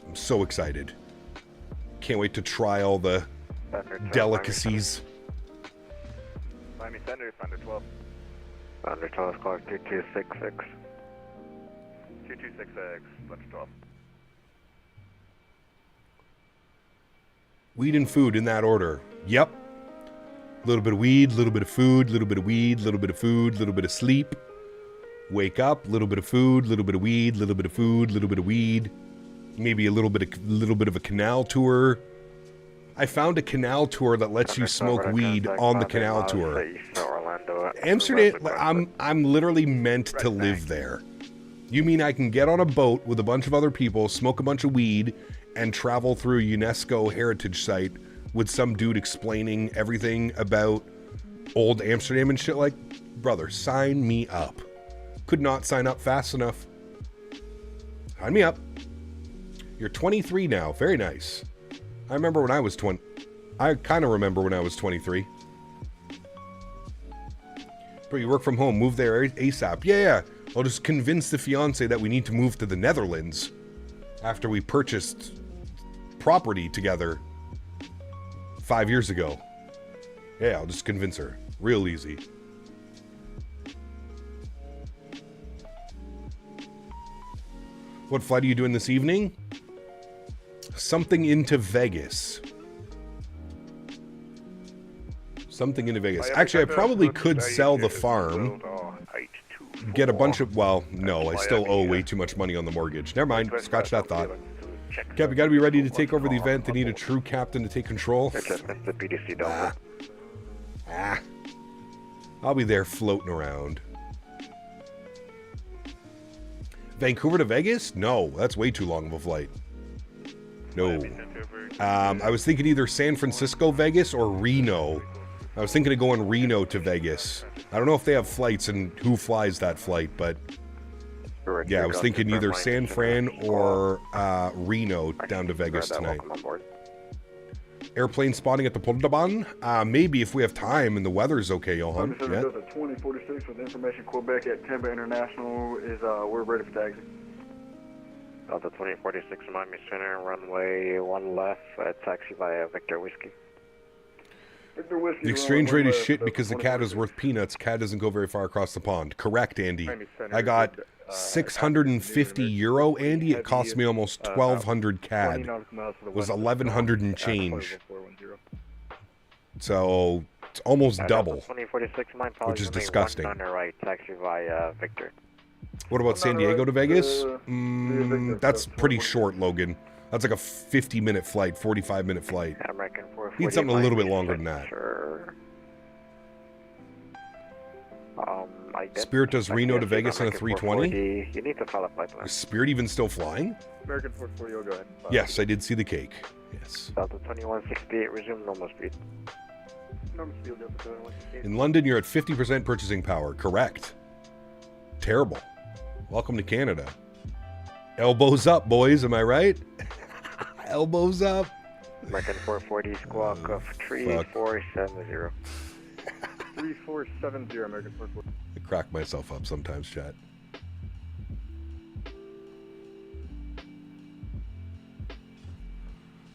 I'm so excited. Can't wait to try all the delicacies. Miami Center, Thunder 12. Thunder 12, Clark 2266. 2266, Thunder 12. Weed and food in that order. Yep. A little bit of weed, a little bit of food, a little bit of weed, a little bit of food, a little bit of sleep. Wake up, a little bit of food, a little bit of weed, a little bit of food, a little bit of weed. Maybe a little bit of a canal tour. I found a canal tour that lets you smoke weed on the canal tour. Amsterdam, I'm literally meant to live there. You mean I can get on a boat with a bunch of other people, smoke a bunch of weed, and travel through a UNESCO heritage site with some dude explaining everything about old Amsterdam and shit? Like, brother, sign me up. Could not sign up fast enough. Sign me up. You're 23 now. Very nice. I remember when I was 20. I kind of remember when I was 23. But you work from home, move there ASAP. Yeah. I'll just convince the fiance that we need to move to the Netherlands after we purchased property together 5 years ago. Yeah, I'll just convince her. Real easy. What flight are you doing this evening? Something into Vegas. Something into Vegas. Actually, I probably could sell the farm. Get a bunch of... Well, no, I still owe way too much money on the mortgage. Never mind. Scratch that thought. Cap, you gotta be ready to take over the event. They need a true captain to take control. I'll be there floating around. Vancouver to Vegas? No, that's way too long of a flight. No. I was thinking either San Francisco, Vegas, or Reno. I was thinking of going Reno to Vegas. I don't know if they have flights and who flies that flight, but yeah, I was thinking either San Fran or Reno down to Vegas tonight. Airplane spotting at the Pontaban? Maybe if we have time and the weather's okay, Johan. Yeah. 2046 with information Quebec at Tampa International is we're ready for taxi. Delta 2046 Miami Center, runway 1 left, taxi via Victor Whiskey. The exchange rate is shit because the CAT is worth peanuts. CAT doesn't go very far across the pond. Correct, Andy. I got 650 euro, Andy. It cost me almost 1,200 CAD. It was 1,100 and change. So it's almost double, which is disgusting. Right, taxi via Victor. What about San Diego to Vegas? That's pretty short, Logan. That's like a 50-minute flight, 45-minute flight. Need something a little bit longer than that. Sure. Spirit does Reno to Vegas on a 320. You need to follow pipeline. Is Spirit even still flying? American 440, go ahead. Yes, I did see the cake. Yes. Delta 2168, resume normal speed. Normal speed, Delta 2168. In London, you're at 50% purchasing power. Correct. Terrible. Welcome to Canada. Elbows up, boys. Am I right? Elbows up. American 440, squawk of 3470. 3470, American 440. I crack myself up sometimes, chat.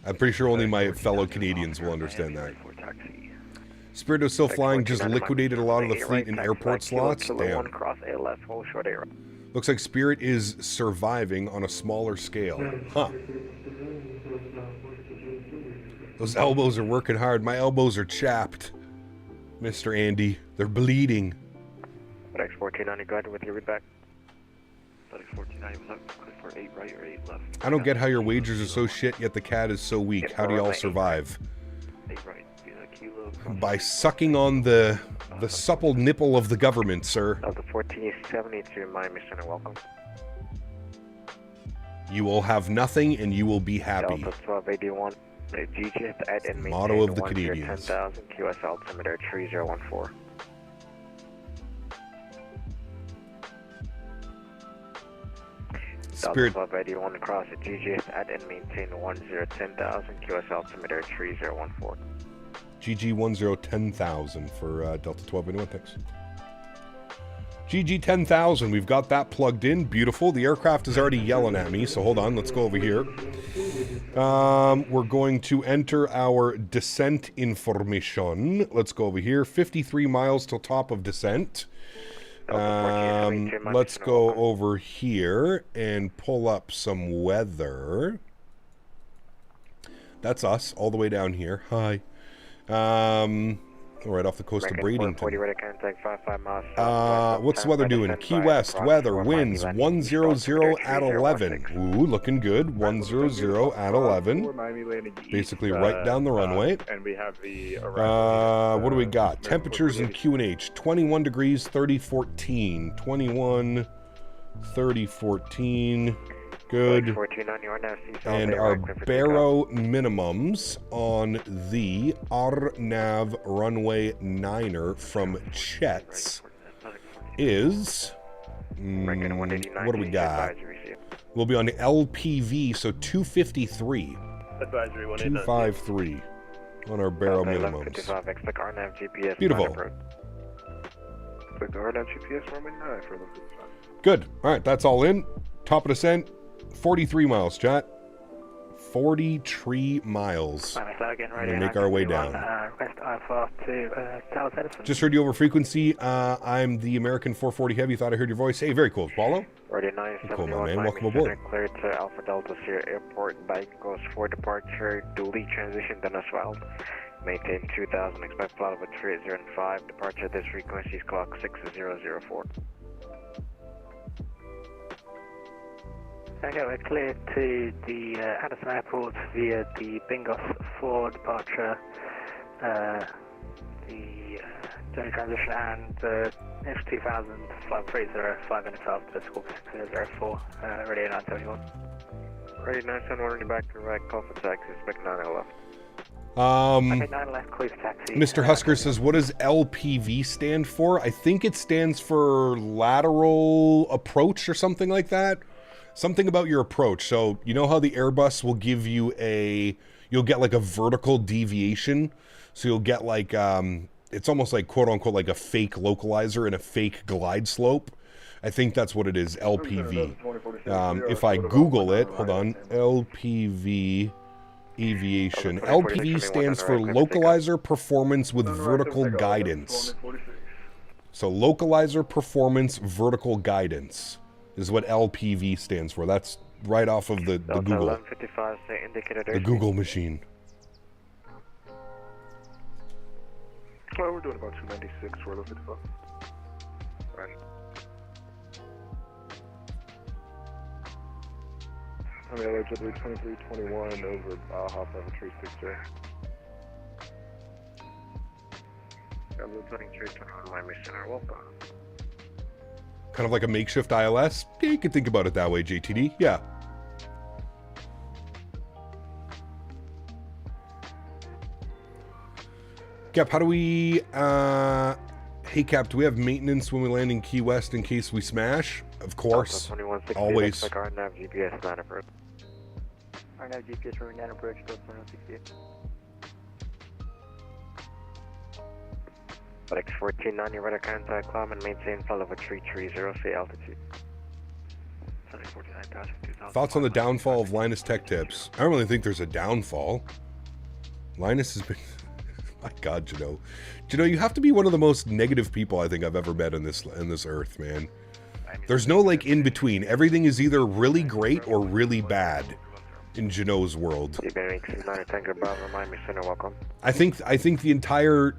I'm pretty sure only my fellow Canadians will understand that. Spirit is still flying, just liquidated a lot of the fleet in airport slots. Damn. Looks like Spirit is surviving on a smaller scale. Huh. Those elbows are working hard. My elbows are chapped, Mr. Andy. They're bleeding. FedEx 1490, go ahead with your read back. FedEx 1490, left, for 8 right or 8 left. I don't get how your wagers are so shit, yet the CAT is so weak. How do y'all survive? 8 right, kilo. By sucking on the supple nipple of the government, sir. Delta 1472, Miami Center, welcome. You will have nothing and you will be happy. Delta 1281, GJ at and motto of the Canadians. 10,000, QS altimeter 3014. Spirit. Delta 1281 across at GJ at and maintain 10,000, QS altimeter 3014. GG 10,000 for Delta 1281, thanks. GG 10,000, we've got that plugged in. Beautiful. The aircraft is already yelling at me, so hold on. Let's go over here. We're going to enter our descent information. Let's go over here. 53 miles till top of descent. Let's go over here and pull up some weather. That's us, all the way down here. Hi. Right off the coast of Bradenton. What's the weather doing? Key West, weather, winds, 100 at 11. Ooh, looking good. 100 at 11. Basically right down the runway. And we have the what do we got? Temperatures in QNH, 21 degrees, 3014. 21, 3014. Good. And our baro minimums on the RNAV runway 9er from Chet's is, what do we got? We'll be on the LPV, so 253. 253 on our baro minimums. Beautiful. Good. All right, that's all in. Top of descent. 43 miles, chat. 43 miles. We make our way down. Just heard you over frequency. I'm the American 440 Heavy. Thought I heard your voice. Hey, very cool. Follow? Cool, my man. Welcome aboard. Cleared to Alpha Delta Sierra Airport. Bike goes for departure. Duly transition Denis. Maintain 2000. Expect flight of a 3005. Departure at this frequency is clock 6004. Okay, we're cleared to the Addison Airport via the Bingos 4 departure, the journey transition, and F2000 flight 30 5 minutes after squawk 6004, radio 971. Radio 971, back to right, call for taxi, expect 9 left. Okay, 9 left, clear for taxi. Mr. Husker says, what does LPV stand for? I think it stands for lateral approach or something like that. Something about your approach. So, you know how the Airbus will give you you'll get like a vertical deviation. So you'll get like, it's almost like quote unquote like a fake localizer and a fake glide slope. I think that's what it is, LPV. If I Google it, hold on, LPV aviation. LPV stands for Localizer Performance with Vertical Guidance. So Localizer Performance Vertical Guidance is what LPV stands for. That's right off of the Google. The Google machine. Well, we're doing about 296 for the 55. Right. I mean, allegedly 2321 over Baja 736J. Miami Center, welcome. Kind of like a makeshift ILS? Yeah, you could think about it that way, JTD. Yeah. Cap, how do we, hey Cap, do we have maintenance when we land in Key West in case we smash? Of course, always. RNAV GPS line approach. RNAV GPS for line approach, 2168. Alex 1490, radar contact, climb and maintain flight level 330, say altitude. 49 passing 2000. Thoughts on the downfall of Linus Tech Tips? I don't really think there's a downfall. Linus has been... My God, you have to be one of the most negative people I think I've ever met in this earth, man. There's no like in between. Everything is either really great or really bad in Geno's world. I think the entire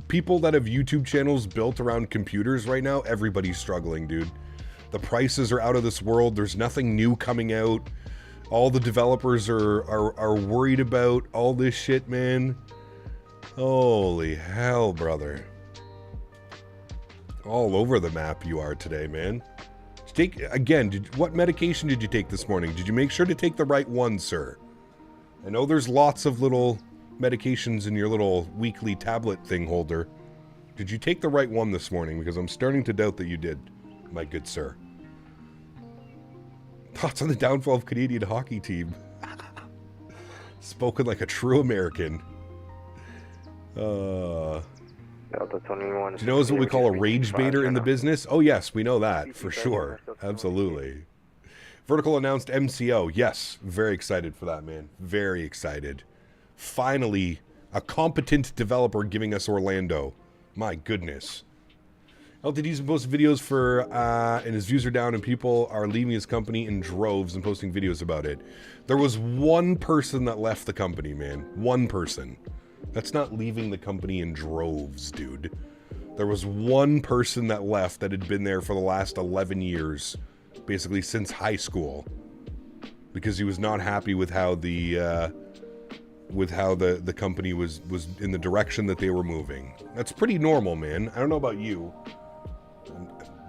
people that have YouTube channels built around computers right now, everybody's struggling, dude. The prices are out of this world. There's nothing new coming out. All the developers are worried about all this shit, man. Holy hell, brother. All over the map you are today, man. What medication did you take this morning? Did you make sure to take the right one, sir? I know there's lots of little medications in your little weekly tablet thing holder. Did you take the right one this morning? Because I'm starting to doubt that you did, my good sir. Thoughts on the downfall of Canadian hockey team? Spoken like a true American. Do you know what we call a rage baiter in the business? Oh yes, we know that for sure. Absolutely. Vertical announced MCO. Yes, very excited for that, man. Very excited. Finally, a competent developer giving us Orlando. My goodness. LTD's been posting videos for, and his views are down and people are leaving his company in droves and posting videos about it. There was one person that left the company, man. One person. That's not leaving the company in droves, dude. There was one person that left that had been there for the last 11 years, basically since high school, because he was not happy with how the company was in the direction that they were moving. That's pretty normal, man. I don't know about you.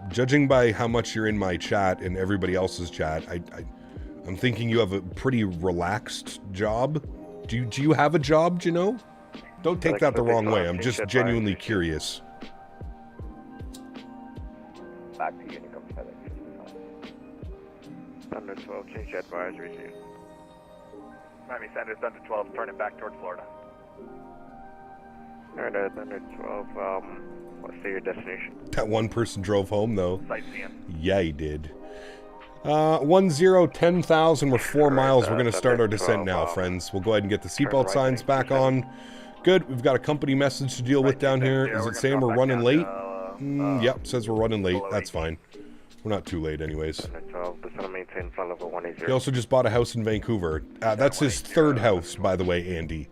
Judging by how much you're in my chat and everybody else's chat, I'm thinking you have a pretty relaxed job. Do you have a job, Gino? Don't take that the wrong way. I'm just genuinely curious. Back to Unicom FedEx. Thunder 12, change advisory to you. Miami Center, Thunder 12, turning back toward Florida. Alright, Thunder 12, what's your destination? That one person drove home, though. Sightseeing. Yeah, he did. 10,000. We're 4 miles. We're going to start our descent now, friends. We'll go ahead and get the seatbelt signs back on. Good. We've got a company message to deal with down here. Is it saying we're running late? Yep, says we're running late. That's fine. We're not too late anyways. He also just bought a house in Vancouver. That's his third house, by the way, Andy.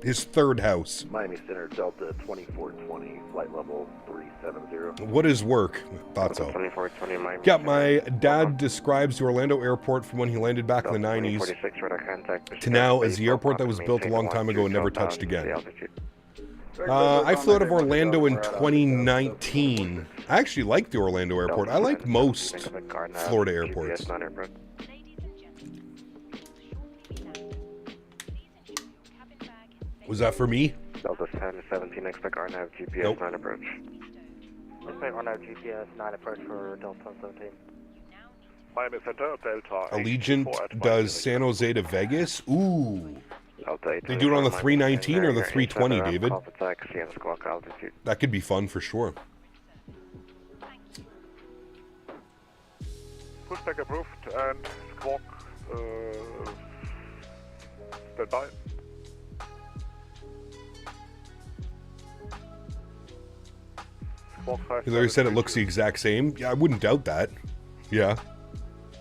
His third house. Miami Center, Delta 2420, flight level 370. What is work? Thought so. 2420 Miami. Yeah, my dad describes the Orlando airport from when he landed back in the 90s to now as the airport that was built a long time ago and never touched again. I flew out of Orlando in 2019. I actually like the Orlando airport. I like most Florida airports. Was that for me? Delta 1017, expect RNAV GPS Nope. 9 approach. Expect RNAV GPS 9 approach for Delta 17. Miami Center, Delta. Allegiant does San Jose to Vegas? Ooh. Delta They do it on the 319 or the 320, David? Taxi and squawk altitude. That could be fun for sure. pushback approved and squawk stand by. Larry said it looks the exact same. Yeah, I wouldn't doubt that. Yeah.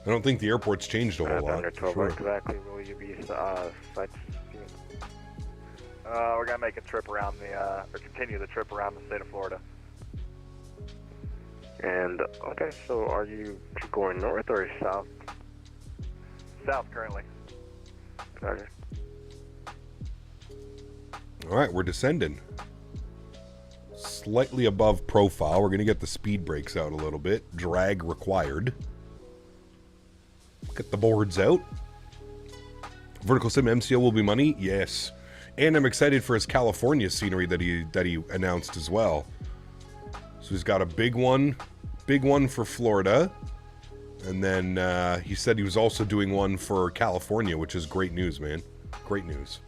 I don't think the airport's changed a whole lot. Under 12, Sure. exactly will you be sites? We're gonna make a trip around or continue the trip around the state of Florida. And, okay, so are you going north or south? South currently. Okay. All right, we're descending. Slightly above profile. We're going to get the speed brakes out a little bit. Drag required. Get the boards out. Vertical Sim MCO will be money? Yes. And I'm excited for his California scenery that he announced as well. So he's got a big one for Florida. And then he said he was also doing one for California, which is great news, man. Great news.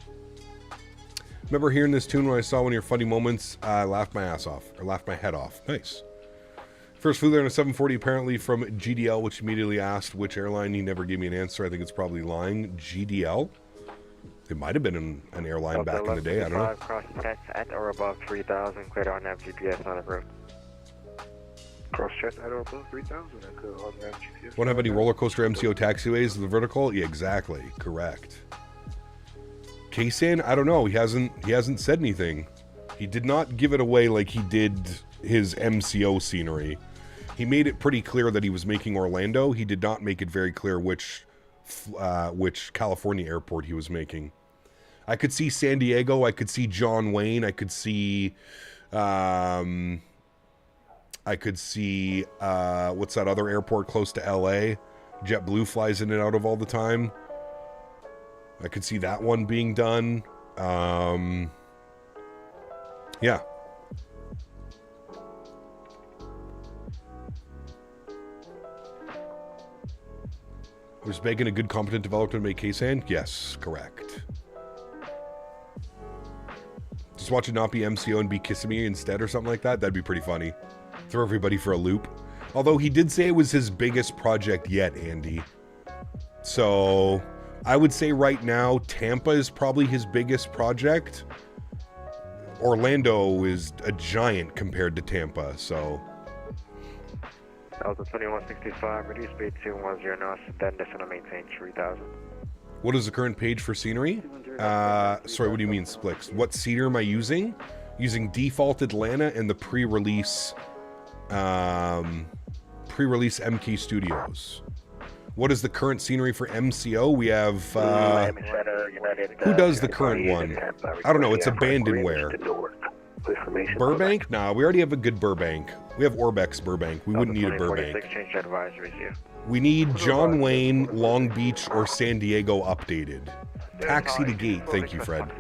Remember hearing this tune when I saw one of your funny moments? I laughed my ass off, or laughed my head off. Nice. First flew there in a 740, apparently from GDL, which immediately asked which airline. He never gave me an answer. I think it's probably lying. GDL? It might have been an airline back in the day. I don't know. Cross check at or above 3,000. Clear to on GPS on approved. Cross check at or above 3,000 and clear on GPS. Won't have any roller coaster MCO taxiways in the vertical? Yeah, exactly. Correct. K-San, I don't know. He hasn't said anything. He did not give it away like he did his MCO scenery. He made it pretty clear that he was making Orlando. He did not make it very clear which California airport he was making. I could see San Diego. I could see John Wayne. I could see what's that other airport close to LA? JetBlue flies in and out of all the time. I could see that one being done. Yeah. Was Megan a good, competent developer to make K-San? Yes, correct. Just watch it not be MCO and be Kissimmee instead or something like that. That'd be pretty funny. Throw everybody for a loop. Although he did say it was his biggest project yet, Andy. So I would say right now, Tampa is probably his biggest project. Orlando is a giant compared to Tampa, so. Delta 2165, reduce speed 210 knots, then descend and maintain 3,000. What is the current page for scenery? Sorry, what do you mean, Splix? What scenery am I using? Using default Atlanta and the pre-release MK Studios. What is the current scenery for MCO? We have, who does the current one? I don't know, it's abandonware. Burbank? Nah, we already have a good Burbank. We have Orbex Burbank. We wouldn't need a Burbank. We need John Wayne, Long Beach, or San Diego updated. Taxi to Gate, thank you, Fred.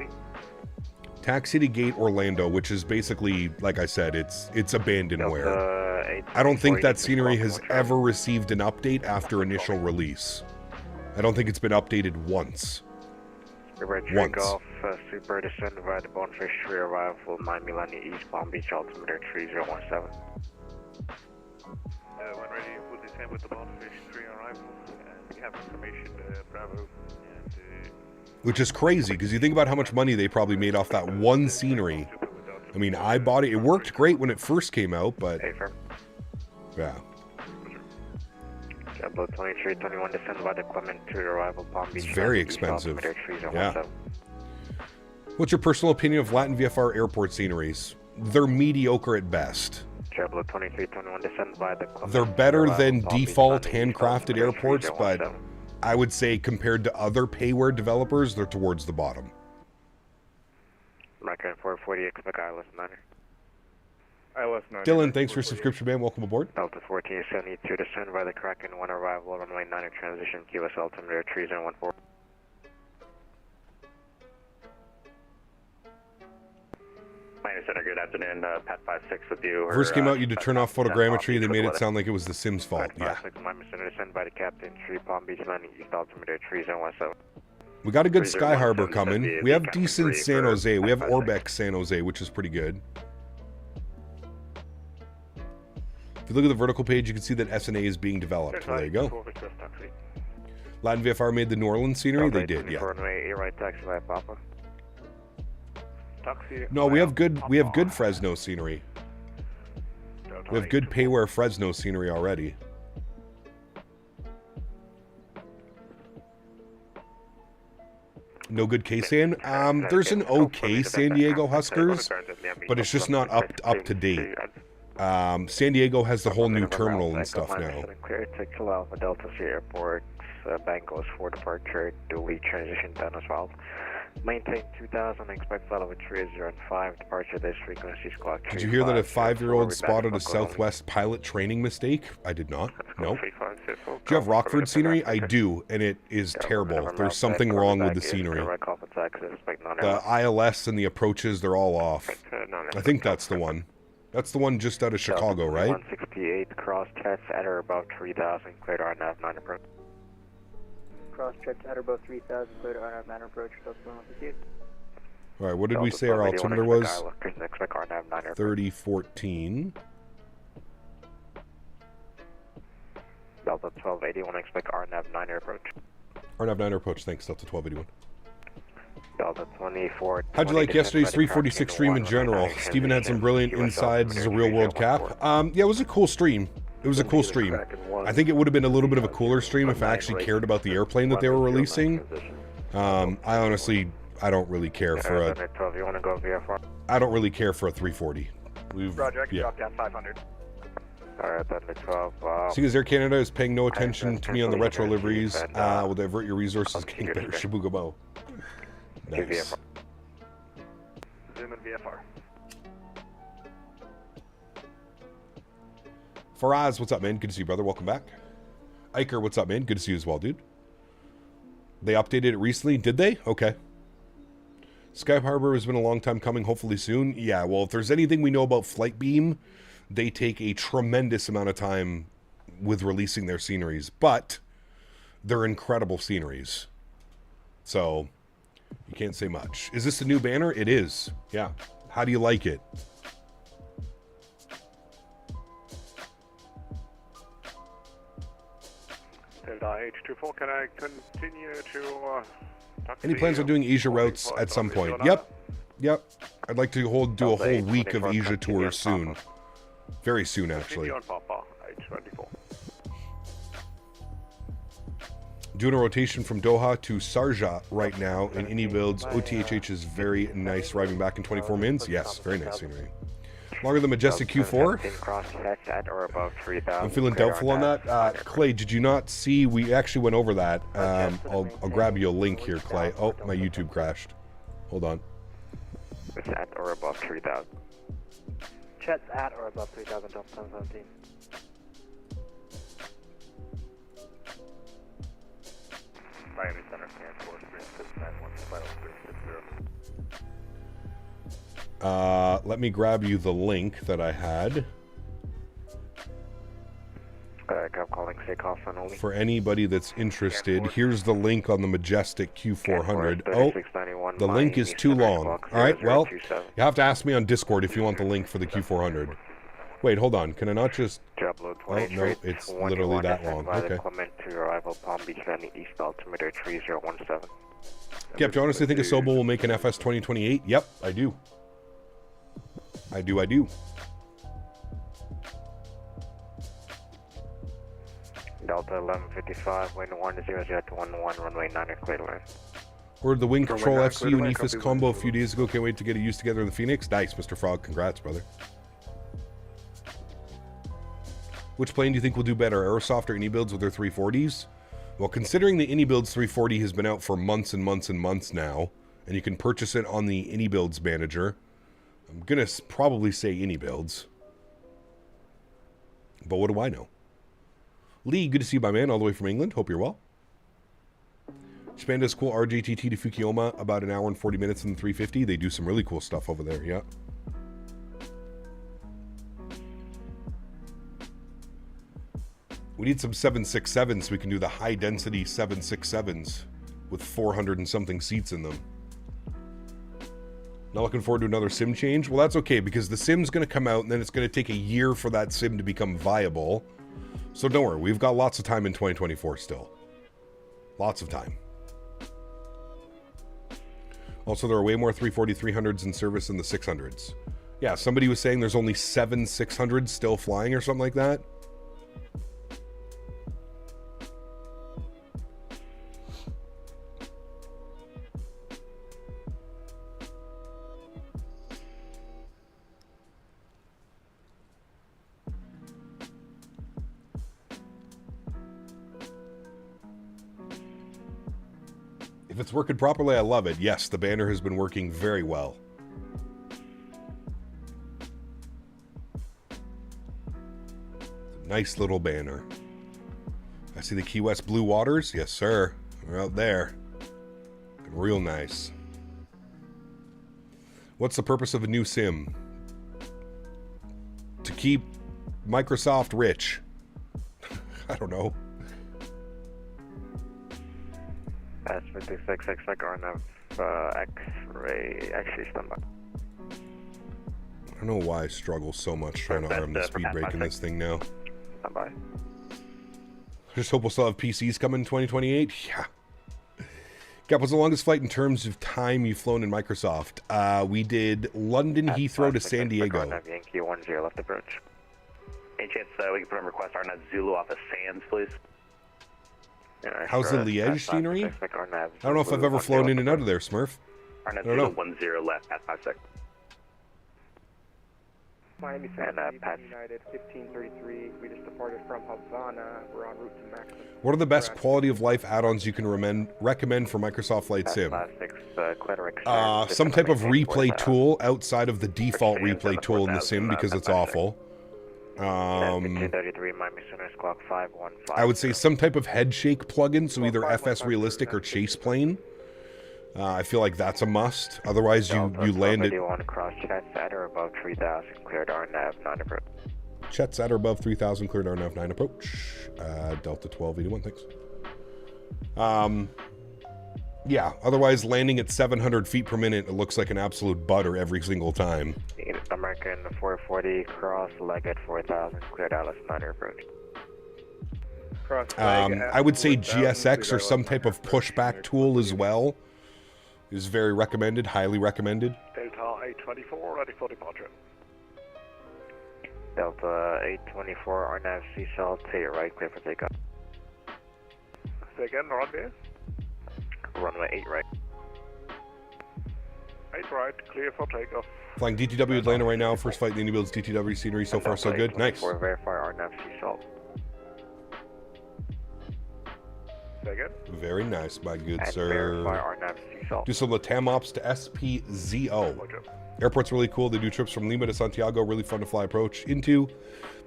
Taxi to Gate Orlando, which is basically, like I said, it's abandonware. I don't think that scenery has ever received an update after initial release. I don't think it's been updated once. Takeoff, super descend via the Bonefish 3 arrival, 9 Millennia East Palm Beach, altimeter 3017. When ready, we'll descend with the Bonefish 3 arrival, and we have information, Bravo, and... Which is crazy, because you think about how much money they probably made off that one scenery. I mean, I bought it. It worked great when it first came out, but... Yeah. JetBlue 2321, descend by the equipment to arrival, Palm Beach. It's very expensive. Yeah. What's your personal opinion of Latin VFR airport sceneries? They're mediocre at best. JetBlue 2321, descend by the equipment. They're better than default handcrafted airports, but I would say compared to other payware developers, they're towards the bottom. American 440, expect ILS 9. ILS 9. Dylan, thanks for subscription, man. Welcome aboard. Delta 1472, descend by the Kraken 1 arrival, runway 9 transition, QS altimeter 3014. Good afternoon, Pat 56 with you. First came out, you had to turn off photogrammetry. They made it sound like it was the Sims' fault. Yeah. Descend by the Captain 3 Palm Beach landing east altimeter 3017. We got a good Sky Harbor coming. We have decent San Jose. We have Orbex San Jose, which is pretty good. you look at the vertical page, you can see that SNA is being developed. There you go. Latin VFR made the New Orleans scenery. They did, yeah. Right taxi by Papa. No, we have good Fresno scenery. We have good payware Fresno scenery already. No good K-San. There's an okay San Diego Huskers, but it's just not up to date. San Diego has the whole new terminal and stuff now. Clear to Kilo Delta Sea Airport. Bank goes for departure. Duly transition done as well. Maintain 2000. Expect flight over 3005. Departure this frequencies clock. Did you hear that a 5-year-old spotted a Southwest pilot training mistake? I did not. No. Do you have Rockford scenery? I do, and it is terrible. There's something wrong with the scenery. The ILS and the approaches, they're all off. I think that's the one. That's the one just out of Chicago, right? 168 cross checks at or above 3000. Cleared RNAV 9 approach. Cross checks at or above 3000. Cleared RNAV 9 approach. All right, what did we say our altimeter was? 3014. Delta 1281, expect RNAV 9 approach. RNAV 9 approach, thanks, Delta 1281. Delta 24. How'd you like yesterday's 346 stream in general? Steven had some brilliant insides as a real-world cap. Yeah, it was a cool stream. It was a cool stream. I think it would have been a little bit of a cooler stream if I actually cared about the airplane that they were releasing. I honestly, I don't really care for a... I don't really care for a 340. Roger, I can drop down 500. Alright, Thunder 12. Seeing as Air Canada is paying no attention to me on the retro liveries, will divert your resources getting better Shibuya Bow. Nice. Zoom in VFR. Faraz, what's up, man? Good to see you, brother. Welcome back. Iker, what's up, man? Good to see you as well, dude. They updated it recently. Did they? Okay. Sky Harbor has been a long time coming. Hopefully soon. Yeah, well, if there's anything we know about Flight Beam, they take a tremendous amount of time with releasing their sceneries, but they're incredible sceneries. So you can't say much. Is this a new banner? It is. Yeah. How do you like it? H24, can I continue to any plans on doing Asia routes at some point? Yep. Yep. I'd like to do a whole week of Asia tours soon. Very soon, actually. Doing a rotation from Doha to Sharjah right now in Indy builds. OTHH is very nice, arriving back in 24 minutes. Yes, very nice scenery. Longer than Majestic Q4. I'm feeling doubtful on that. Clay, did you not see? We actually went over that. I'll grab you a link here, Clay. Oh, my YouTube crashed. Hold on. It's at or above 3000. Jets at or above 3000, Delta 1017. Miami Center, Cancel, 3691, final 360. Let me grab you the link that I had. I'm calling Takeoff on only. For anybody that's interested, here's the link on the Majestic Q400. Oh, the link is too long. All right, well, you have to ask me on Discord if you want the link for the Q400. Wait, hold on. Can I not just... Oh, no, it's literally that long. Okay. Cap, do you honestly think Asobo will make an FS 2028? Yep, I do. I do. Delta 1155, wind 1000 to 11, runway 9 clear line. Ordered the wing control FCU and EFIS combo a few days ago. Can't wait to get it used together in the Phoenix. Nice, Mr. Frog. Congrats, brother. Which plane do you think will do better, Aerosoft or Anybuilds with their 340s? Well, considering the Anybuilds 340 has been out for months and months and months now, and you can purchase it on the Anybuilds manager, I'm going to probably say Anybuilds. But what do I know? Lee, good to see you, my man, all the way from England. Hope you're well. Japan does cool RJTT to Fukuoka, about an hour and 40 minutes in the 350. They do some really cool stuff over there, yeah. We need some 767s so we can do the high-density 767s with 400 and something seats in them. Not looking forward to another sim change. Well, that's okay, because the sim's going to come out, and then it's going to take a year for that sim to become viable. So don't worry, we've got lots of time in 2024 still. Lots of time. Also, there are way more 340-300s in service than the 600s. Yeah, somebody was saying there's only 7 600s still flying or something like that. If it's working properly, I love it. Yes, the banner has been working very well. Nice little banner. I see the Key West Blue Waters. Yes, sir. We're out there. Real nice. What's the purpose of a new sim? To keep Microsoft rich. I don't know. Smitty 66, I got enough X-ray. Actually, stand by. I don't know why I struggle so much trying to arm the speed brake in this thing now. Stand by. I just hope we'll still have PCs coming in 2028. Yeah. Cap, what's the longest flight in terms of time you've flown in Microsoft? We did London Heathrow to San Diego. Yankee 10 left approach. Any chance we can put on request RNAV Zulu off of Sands, please? Yeah, How's the Liège scenery? I don't know if I've ever flown in and out of there, Smurf. RNAV Zulu 10 left, at 56. Miami And, Pat. United 1533. We just departed from Havana. We're en route to Maxim. What are the best quality of life add-ons you can recommend for Microsoft Flight Sim? Some type of replay tool outside of the default replay tool in the sim, because it's awful. I would say some type of head shake plugin, so either FS Realistic or Chase Plane. I feel like that's a must. Otherwise, you land it. Cross Chet's at or above 3,000, cleared RNAV 9 approach. Chet's at or above 3,000, cleared RNAV 9 approach. Delta 1281, thanks. Yeah, otherwise landing at 700 feet per minute, it looks like an absolute butter every single time. American 440, cross leg at 4,000, cleared Alice 9 approach. I would say GSX or some type of pushback tool as well is very recommended, highly recommended. Delta 824, ready for departure. Delta 824, RNAV Seashell, to your right, clear for takeoff. Say again, runway? Runway 8 right. 8 right, clear for takeoff. Flying DTW Atlanta right now. First flight in the Indy Builds DTW scenery so far so good. Nice. Verify RNAV Seashell. Say again? Very nice, my good sir. Verify RNAV Seashell. Do some LATAM ops to SPZO. Airport's really cool. They do trips from Lima to Santiago. Really fun to fly approach into.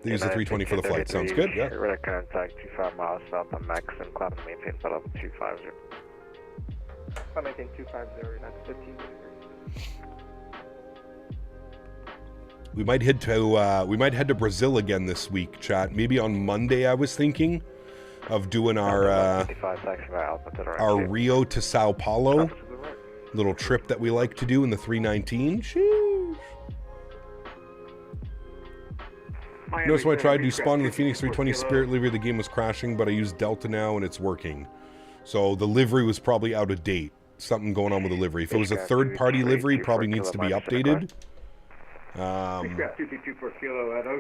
They use the 320 for the flight. Sounds good, yeah. Radar contact 25 miles south of Maxim. Cloud and maintain flight level 250. I maintain 250, that's 15. We might head to Brazil again this week, chat. Maybe on Monday I was thinking of doing our Rio to Sao Paulo little trip that we like to do in the 319. Sheesh. Notice when I tried to spawn in the Phoenix 320 Spirit livery, the game was crashing, but I used Delta now and it's working. So the livery was probably out of date. Something going on with the livery. If it was a third-party livery, it probably needs to be updated.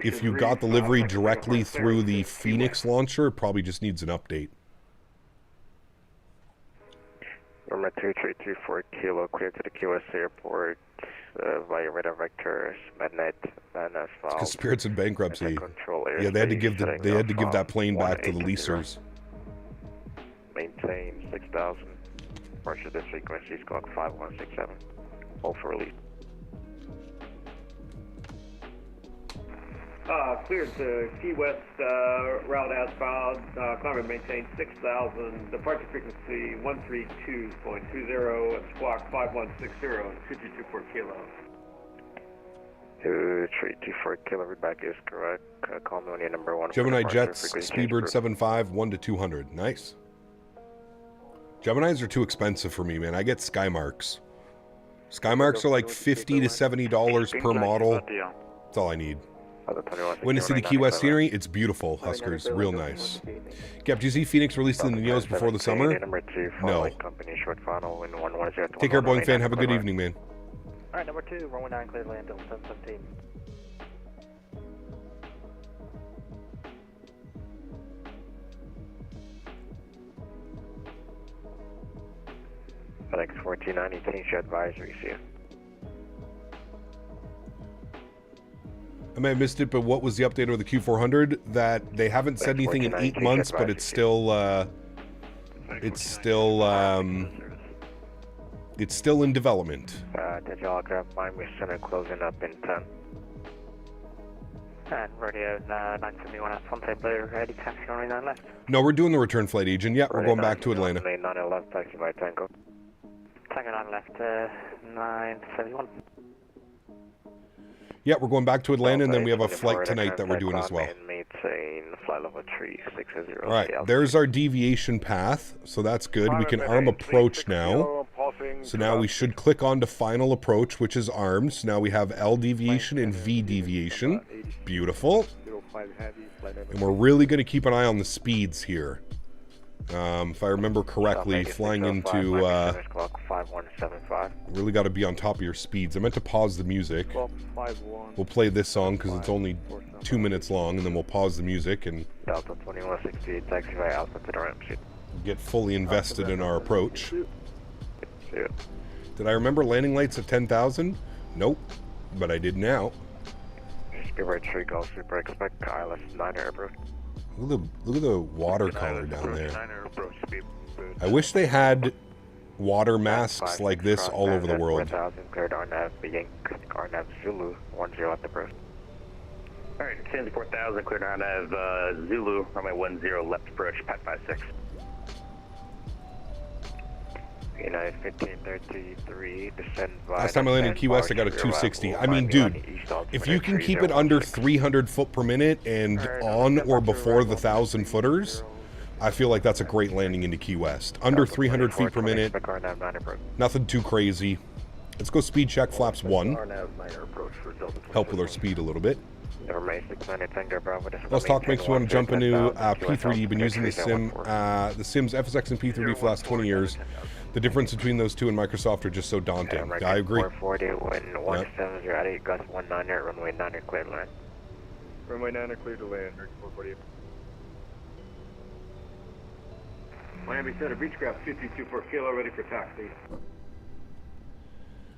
If you got the livery directly through the Phoenix launcher, it probably just needs an update. Number 2324 Kilo, clear to the QS airport via radar vector, Mednet, because Spirit's in bankruptcy. Yeah, they had to give that plane back to the leasers. Maintain 6,000. Departure this frequency, Squawk 5167. Hold for release. Cleared to Key West, route outbound, climb and maintain 6,000, departure frequency 132.20, and squawk 5160, 2224 Kilo. 2324 Kilo, readback is correct. Call me when you're number 1. Gemini Jets, Speedbird 75, 1 to 200. Nice. Geminis are too expensive for me, man. I get Skymarks. Skymarks are like $50 to $70 per model. That's all I need. When to see the Key West scenery, it's beautiful, Huskers, real nice. Cap, do you see Phoenix releasing the Neos before the summer? No. Take care, Boeing fan. Have a good evening, man. Alright, number 2, runway 9, clear to land, Delta 717. Fenix 1490, change your advisory, see you. I may have missed it, but what was the update of the Q400? That they haven't said anything in 8 months, but it's still in development. Did y'all grab my center closing up in 10? And radio 971 at Fontainebleau, ready, taxi on 9 left. No, we're doing the return flight, Agent. Yeah, we're going back to Atlanta. 9 left, taxi by Tango. Tango 9 left, 971. Yeah, we're going back to Atlanta, and then we have a flight tonight that we're doing as well. All right, there's our deviation path, so that's good. We can arm approach now. So now we should click on to final approach, which is armed. So now we have L deviation and V deviation. Beautiful. And we're really going to keep an eye on the speeds here. If I remember correctly, flying into, really got to be on top of your speeds. I meant to pause the music. We'll play this song because it's only 2 minutes long, and then we'll pause the music and Delta 2168, taxi by Alpha to the ramp. get fully invested in our approach. Did I remember landing lights at 10,000? Nope, but I did now. Speedway tree Gulf Super expect ILS 9 airport. Look at the watercolor down there. I wish they had water masks like this all over the world. Cleared RNAV, RNAV Zulu 10 at the approach. Alright, Sands 4000, cleared RNAV Zulu, runway 10 left approach, Pat 56. United 1533, descend by... Last time I landed in Key West, I got a 260. I mean, dude, if you can keep it under 300 foot per minute and on or before the 1,000 footers, I feel like that's a great landing into Key West. Under 300 feet per minute, nothing too crazy. Let's go speed check flaps 1. Help with our speed a little bit. Let's talk makes me want to jump into P3D. Been using the Sims FSX and P3D for the last 20 years. The difference between those two and Microsoft are just so daunting. I agree. 440, wind 17, you're at 8, gust 19, runway 9 clear to land. Runway 9 clear to land, 440. Miami Center, Beechcraft 224 kilo, ready for taxi.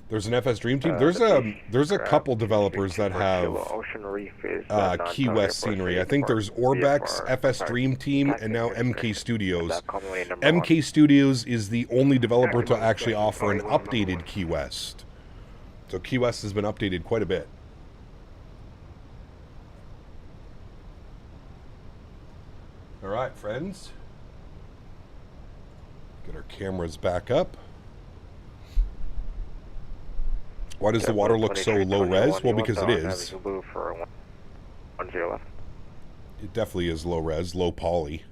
There's an FS Dream Team. There's a couple developers that have Key West scenery. I think there's Orbex, FS Dream Team, and now MK Studios. MK Studios is the only developer to actually offer an updated Key West. So Key West has been updated quite a bit. All right, friends. Get our cameras back up. Why does the water look so low res? Well, because it is. It definitely is low res, low poly.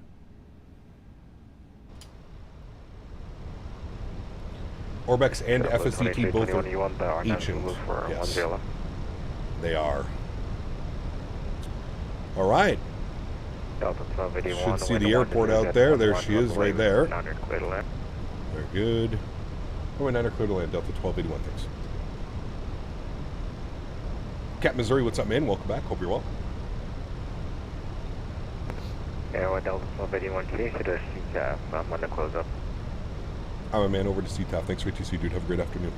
Orbex and FSDT both are ancient. Yes, they are. All right. Should see the airport out there. There she is, right there. Very good. Oh, 9 clear to land, Delta 1281, thanks. Cap Missouri, what's up, man? Welcome back. Hope you're well. Yeah, well, Delta 1281, change to the CTAF. I'm on the close up. I'm a man over to CTAF. Thanks for ATC, dude. Have a great afternoon.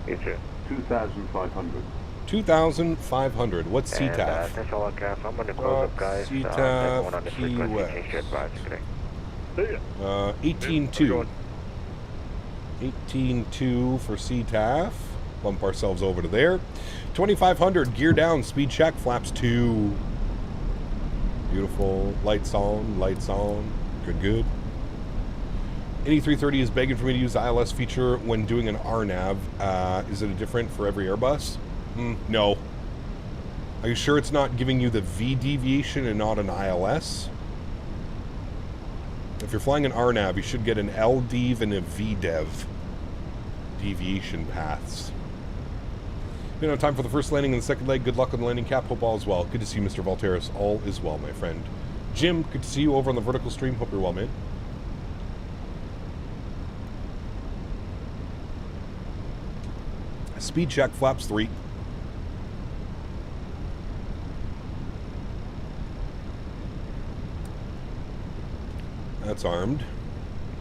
You too. 2,500. 2,500. What's CTAF? That's all I got. I'm on the close up, guys. CTAF, Key West. 18.2. 18.2 for CTAF. Bump ourselves over to there. 2,500, gear down, speed check, flaps 2. Beautiful. Lights on, lights on. Good, good. 8330 is begging for me to use the ILS feature when doing an RNAV. Is it different for every Airbus? No. Are you sure it's not giving you the V deviation and not an ILS? If you're flying an RNAV, you should get an L dev and a V dev. deviation paths. You know, time for the first landing and the second leg. Good luck on the landing cap. Hope all is well. Good to see you, Mr. Valteris. All is well, my friend. Jim, good to see you over on the vertical stream. Hope you're well, man. Speed check, flaps 3. That's armed.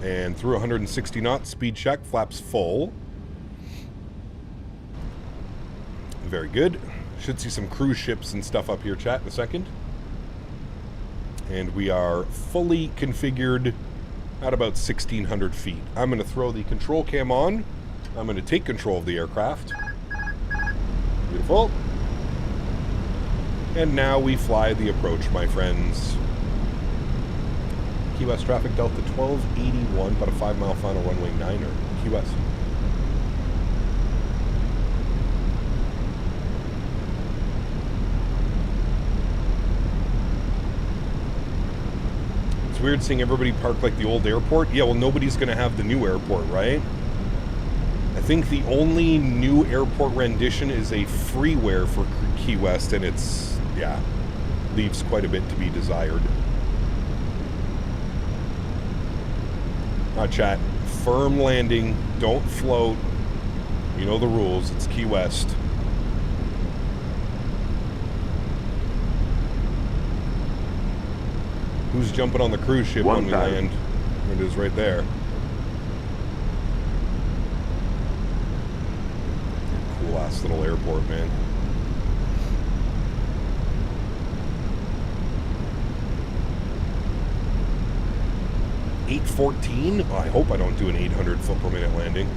And through 160 knots, speed check, flaps full. Very good. Should see some cruise ships and stuff up here, chat, in a second. And we are fully configured at about 1,600 feet. I'm going to throw the control cam on. I'm going to take control of the aircraft. Beautiful. And now we fly the approach, my friends. Key West traffic, Delta 1281, about a 5-mile final runway 9er. Key West. It's weird seeing everybody park like the old airport. Yeah, well, nobody's going to have the new airport, right? I think the only new airport rendition is a freeware for Key West, and it's, yeah, leaves quite a bit to be desired. Chat, firm landing, don't float. You know the rules, it's Key West. Who's jumping on the cruise ship when we land? There it is right there. Cool ass little airport, man. $814? Oh, I hope I don't do an 800 foot per minute landing.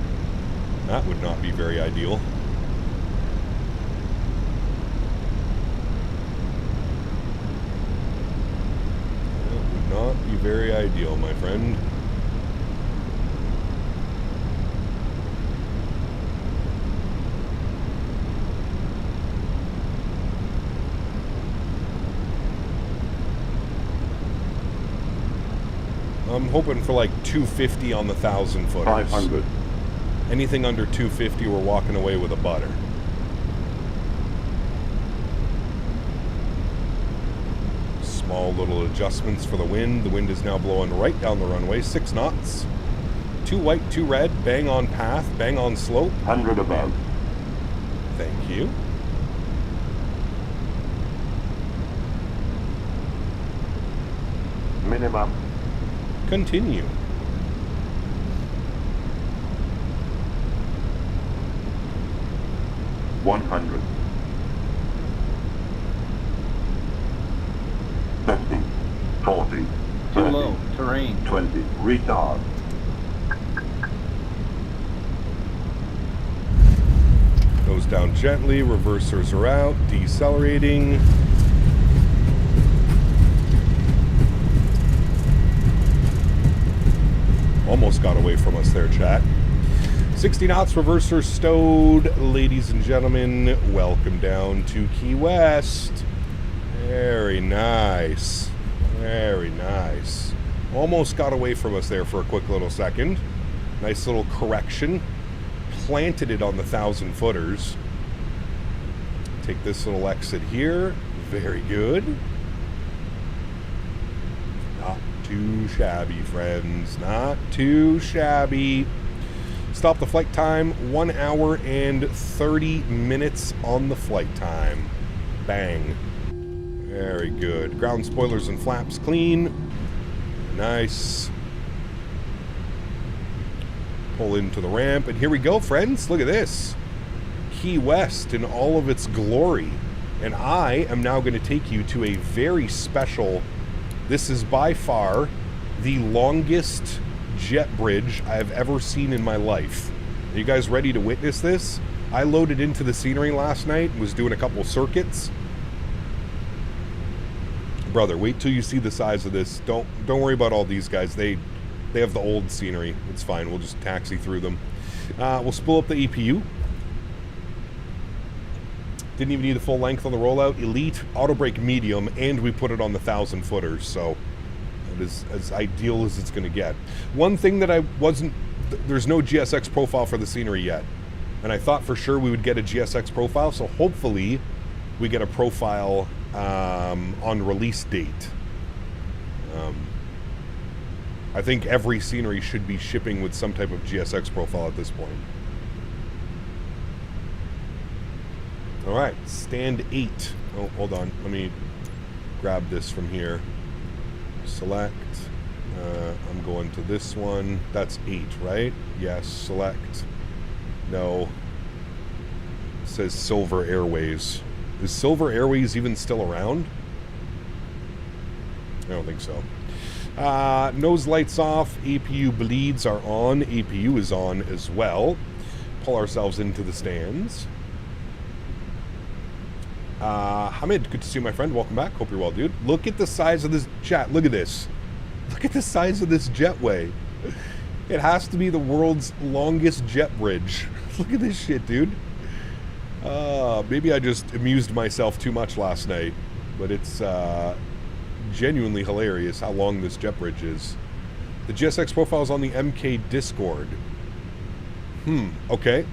That would not be very ideal. That would not be very ideal, my friend. I'm hoping for like 250 on the 1,000 footers. 500. Anything under 250, we're walking away with a butter. Small little adjustments for the wind. The wind is now blowing right down the runway, 6 knots. 2 white, 2 red, bang on path, bang on slope. 100 above. Thank you. Minimum. Continue. $100. 50. 40. Too 30, low. Terrain. 20. Retard. Goes down gently. Reversers are out. Decelerating. Almost got away from us there, chat. 60 knots, reverser stowed. Ladies and gentlemen, welcome down to Key West. Very nice. Very nice. Almost got away from us there for a quick little second. Nice little correction. Planted it on the 1,000 footers. Take this little exit here. Very good. Not too shabby, friends. Not too shabby. Stop the flight time. 1 hour and 30 minutes on the flight time. Bang. Very good. Ground spoilers and flaps clean. Nice. Pull into the ramp. And here we go, friends. Look at this. Key West in all of its glory. And I am now going to take you to a very special... This is by far the longest jet bridge I've ever seen in my life. Are you guys ready to witness this? I loaded into the scenery last night, was doing a couple circuits. Brother, wait till you see the size of this. Don't worry about all these guys. They have the old scenery. It's fine. We'll just taxi through them. We'll spool up the EPU. Didn't even need the full length on the rollout. Elite, auto brake medium, and we put it on the 1,000 footers, so it is as ideal as it's going to get. One thing that I wasn't there's no GSX profile for the scenery yet. And I thought for sure we would get a GSX profile, so hopefully we get a profile on release date. I think every scenery should be shipping with some type of GSX profile at this point. All right, stand 8. Oh, hold on. Let me grab this from here. Select. I'm going to this one. That's 8, right? Yes, select. No. It says Silver Airways. Is Silver Airways even still around? I don't think so. Nose lights off. APU bleeds are on. APU is on as well. Pull ourselves into the stands. Hamid, good to see you, my friend. Welcome back. Hope you're well, dude. Look at the size of this jet. Look at this. Look at the size of this jetway. It has to be the world's longest jet bridge. Look at this shit, dude. Maybe I just amused myself too much last night, but it's genuinely hilarious how long this jet bridge is. The GSX profile is on the MK Discord. Okay.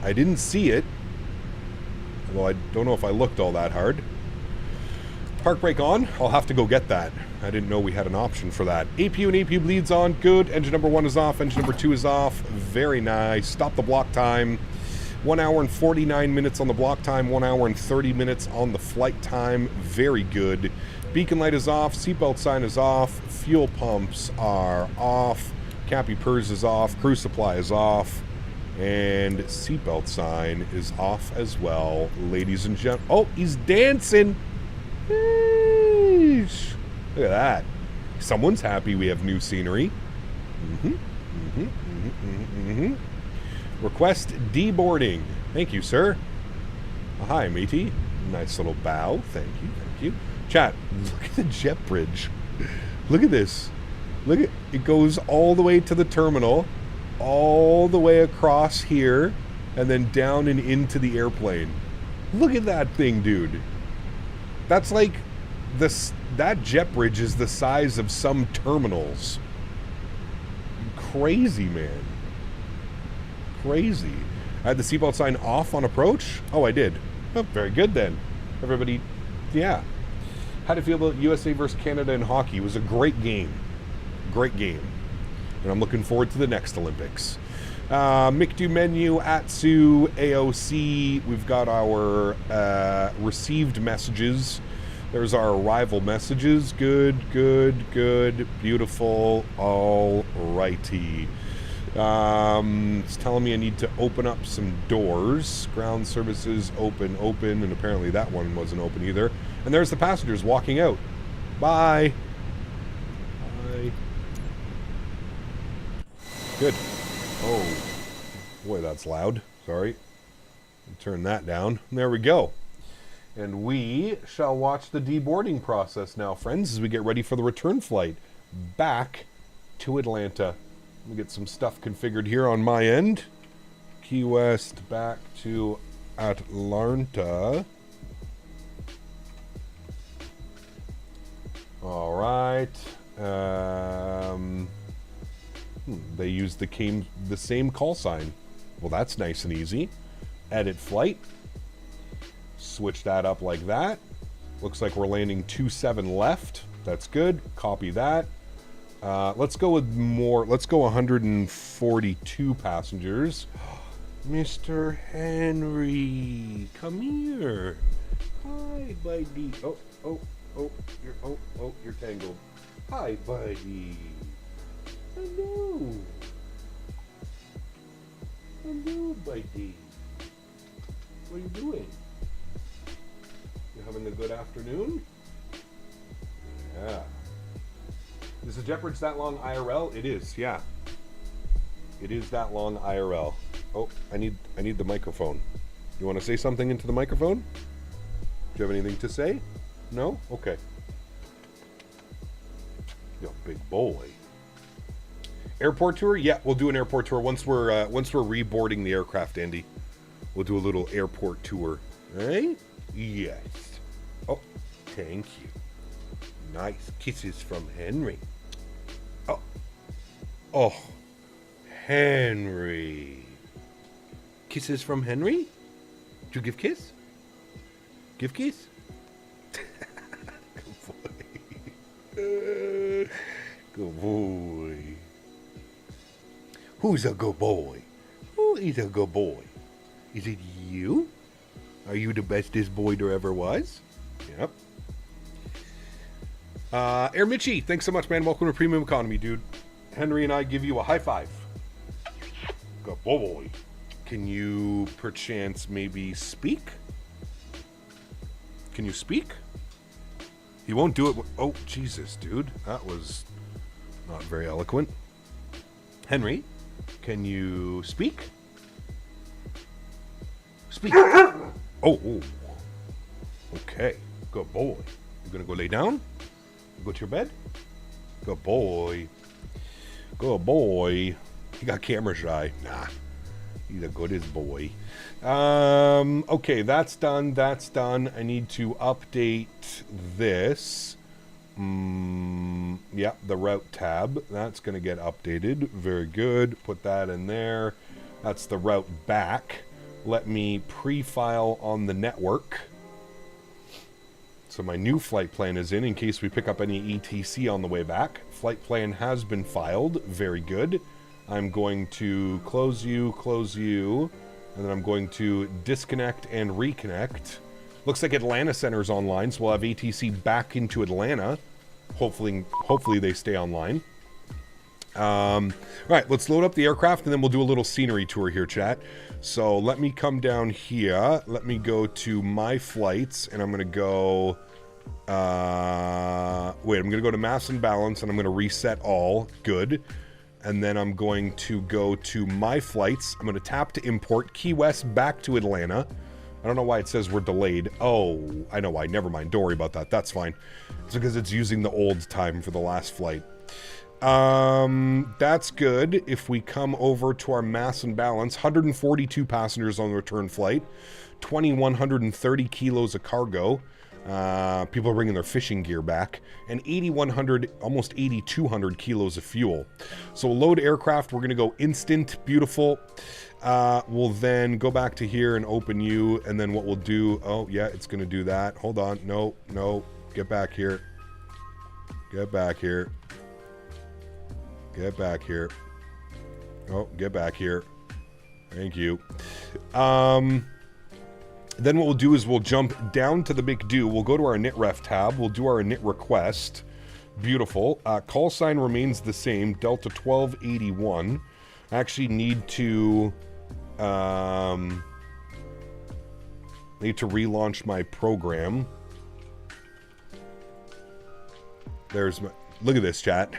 I didn't see it. Although I don't know if I looked all that hard. Park brake on. I'll have to go get that. I didn't know we had an option for that. APU and APU bleeds on. Good. Engine number 1 is off. Engine number 2 is off. Very nice. Stop the block time. 1 hour and 49 minutes on the block time. 1 hour and 30 minutes on the flight time. Very good. Beacon light is off. Seatbelt sign is off. Fuel pumps are off. Cappy PERS is off. Crew supply is off. And seatbelt sign is off as well, ladies and gentlemen. Oh, he's dancing. Eesh. Look at that. Someone's happy we have new scenery. Request deboarding. Thank you, sir. Oh, hi, matey. Nice little bow. Thank you, thank you. Chat, look at the jet bridge. Look at this. Look at it. Goes all the way to the terminal, all the way across here, and then down and into the airplane. Look at that thing, dude. That's like this. That jet bridge is the size of some terminals. Crazy, man. Crazy. I had the seatbelt sign off on approach. Oh, I did. Oh, very good then. Everybody, yeah. How did you feel about USA versus Canada in hockey? It was a great game. Great game. And I'm looking forward to the next Olympics. MICDU menu, AtSiu, AOC. We've got our received messages. There's our arrival messages. Good, good, good, beautiful. All righty. It's telling me I need to open up some doors. Ground services, open, and apparently that one wasn't open either. And there's the passengers walking out. Bye. Bye. Good. Oh, boy, that's loud. Sorry. Turn that down. There we go. And we shall watch the deboarding process now, friends, as we get ready for the return flight back to Atlanta. Let me get some stuff configured here on my end. Key West back to Atlanta. All right. They used the same call sign. Well, that's nice and easy. Edit flight. Switch that up like that. Looks like we're landing 27 left. That's good. Copy that. Let's go with more. Let's go 142 passengers. Mr. Henry, come here. Hi, buddy. You're tangled. Hi, buddy. Hello. Hello, buddy. What are you doing? You having a good afternoon? Yeah. Is the jet bridge that long IRL? It is, yeah. It is that long IRL. Oh, I need the microphone. You want to say something into the microphone? Do you have anything to say? No? Okay. Yo, big boy. Airport tour? Yeah, we'll do an airport tour once we're reboarding the aircraft, Andy. We'll do a little airport tour. Right? Yes. Oh, thank you. Nice kisses from Henry. Oh. Oh, Henry. Kisses from Henry? Did you give kiss? Give kiss? Good boy. Good boy. Who's a good boy? Who is a good boy? Is it you? Are you the bestest boy there ever was? Yep. Air Mitchie, thanks so much, man. Welcome to Premium Economy, dude. Henry and I give you a high five. Good boy. Can you perchance maybe speak? Can you speak? He won't do it. Oh, Jesus, dude. That was not very eloquent. Henry, can you speak? Speak. Oh. Okay. Good boy. You gonna go lay down? You go to your bed? Good boy. Good boy. He got camera shy. Nah. He's the goodest boy. Okay, that's done. That's done. I need to update this. Yeah, the route tab. That's going to get updated. Very good. Put that in there. That's the route back. Let me pre-file on the network. So my new flight plan is in case we pick up any ETC on the way back. Flight plan has been filed. Very good. I'm going to close you, and then I'm going to disconnect and reconnect. Looks like Atlanta Center's online, so we'll have ATC back into Atlanta. Hopefully they stay online. All right, let's load up the aircraft, and then we'll do a little scenery tour here, chat. So let me come down here. Let me go to my flights, and I'm going to go... I'm going to go to mass and balance, and I'm going to reset all. Good. And then I'm going to go to my flights. I'm going to tap to import Key West back to Atlanta. I don't know why it says we're delayed. Oh, I know why. Never mind. Don't worry about that. That's fine. It's because it's using the old time for the last flight. That's good. If we come over to our mass and balance, 142 passengers on the return flight, 2,130 kilos of cargo. People are bringing their fishing gear back, and 8,100, almost 8,200 kilos of fuel. So we'll load aircraft. We're going to go instant. Beautiful. We'll then go back to here and open you, and then what we'll do... Oh, yeah, it's going to do that. Hold on. No. Get back here. Get back here. Get back here. Oh, get back here. Thank you. Then what we'll do is we'll jump down to the big do. We'll go to our init-ref tab. We'll do our init request. Beautiful. Call sign remains the same. Delta 1281. I actually need to relaunch my program. There's my... Look at this, chat.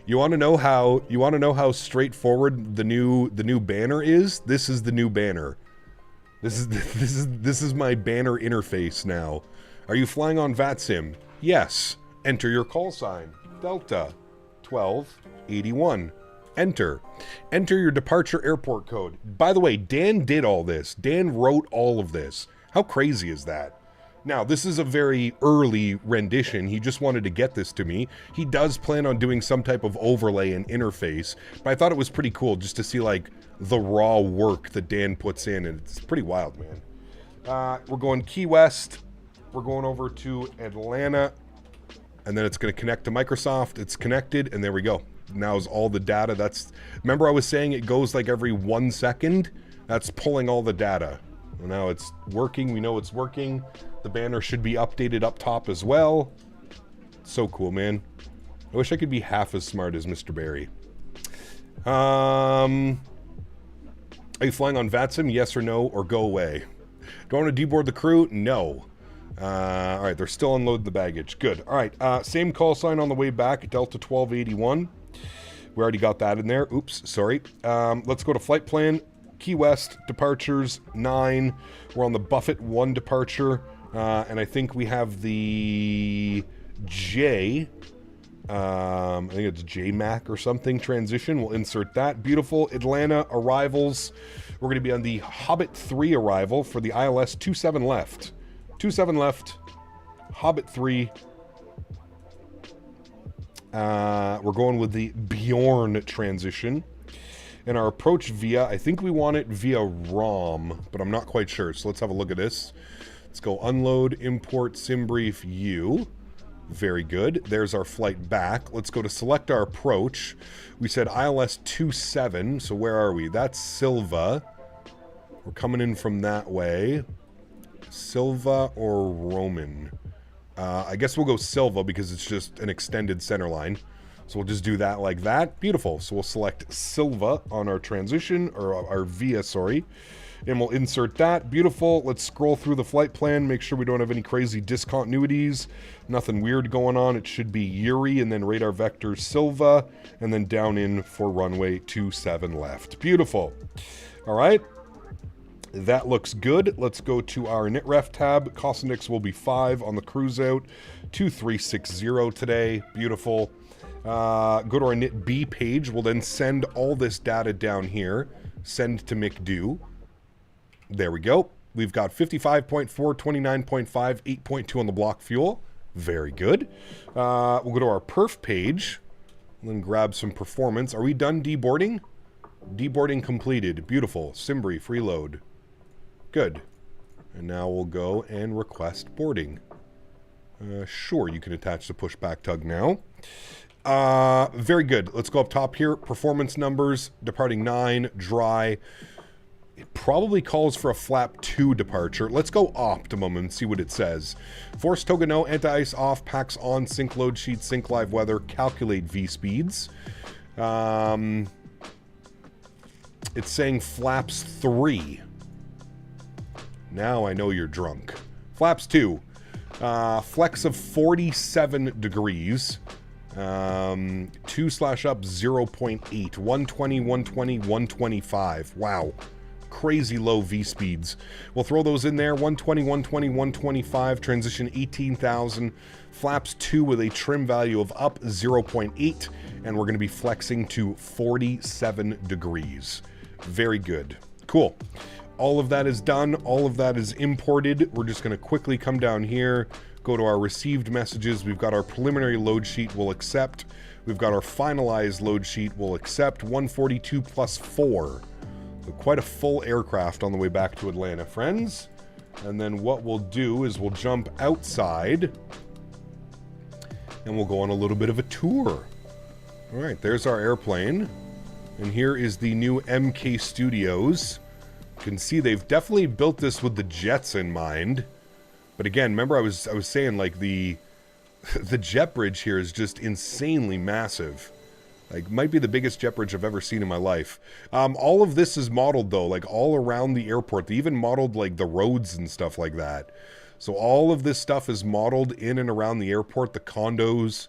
You want to know how straightforward the new banner is? This is the new banner. This is my banner interface now. Are you flying on VATSIM? Yes. Enter your call sign. Delta 1281. Enter. Enter your departure airport code. By the way, Dan did all this. Dan wrote all of this. How crazy is that? Now, this is a very early rendition. He just wanted to get this to me. He does plan on doing some type of overlay and interface, but I thought it was pretty cool just to see, like, the raw work that Dan puts in, and it's pretty wild, man. We're going Key West. We're going over to Atlanta, and then it's going to connect to Microsoft. It's connected, and there we go. Now is all the data. That's... Remember I was saying it goes like every 1 second? That's pulling all the data. Well, now it's working. We know it's working. The banner should be updated up top as well. So cool, man. I wish I could be half as smart as Mr. Barry. Are you flying on VATSIM? Yes or no, or go away? Do I want to deboard the crew? No. All right, they're still unloading the baggage. Good. All right, same call sign on the way back, Delta 1281. We already got that in there. Oops, sorry. Let's go to flight plan. Key West, departures 9. We're on the Buffett 1 departure. And I think we have the J. I think it's JMAC or something transition. We'll insert that. Beautiful. Atlanta arrivals. We're going to be on the Hobbit 3 arrival for the ILS 27 left. 27 left. Hobbit 3. We're going with the Bjorn transition. And our approach via, I think we want it via ROM, but I'm not quite sure. So let's have a look at this. Let's go unload, import, sim brief, U. Very good. There's our flight back. Let's go to select our approach. We said ILS 27, so where are we? That's Silva. We're coming in from that way. Silva or Roman? I guess we'll go Silva because it's just an extended center line. So we'll just do that like that. Beautiful. So we'll select Silva on our transition, or our via, sorry. And we'll insert that. Beautiful. Let's scroll through the flight plan, make sure we don't have any crazy discontinuities. Nothing weird going on. It should be Yuri and then radar vector Silva, and then down in for runway 27 left. Beautiful. All right. That looks good. Let's go to our NITREF tab. Cost index will be 5 on the cruise out. 2360 today. Beautiful. Go to our NITB page. We'll then send all this data down here. Send to McDo. There we go. We've got 55.4, 29.5, 8.2 on the block fuel. Very good. We'll go to our perf page. And then grab some performance. Are we done deboarding? Deboarding completed. Beautiful. Sim brief. Reload. Good. And now we'll go and request boarding. Sure, you can attach the pushback tug now. Very good. Let's go up top here. Performance numbers. Departing 9. Dry. It probably calls for a flap 2 departure. Let's go optimum and see what it says. Force toga no. Anti-ice off. Packs on. Sync load sheet. Sync live weather. Calculate V speeds. It's saying flaps 3. Now I know you're drunk. Flaps 2. Flex of 47 degrees. 2/up 0.8. 120, 120, 125. Wow. Crazy low V speeds. We'll throw those in there. 120, 120, 125. Transition 18,000. Flaps 2 with a trim value of up 0.8. And we're going to be flexing to 47 degrees. Very good. Cool. All of that is done. All of that is imported. We're just going to quickly come down here, go to our received messages. We've got our preliminary load sheet. We'll accept. We've got our finalized load sheet. We'll accept. 142 plus 4. So quite a full aircraft on the way back to Atlanta, friends. And then what we'll do is we'll jump outside and we'll go on a little bit of a tour. All right, there's our airplane. And here is the new MK Studios. You can see they've definitely built this with the jets in mind. But again, remember I was saying like the jet bridge here is just insanely massive. Like might be the biggest jet bridge I've ever seen in my life. All of this is modeled though, like all around the airport. They even modeled like the roads and stuff like that. So all of this stuff is modeled in and around the airport. The condos,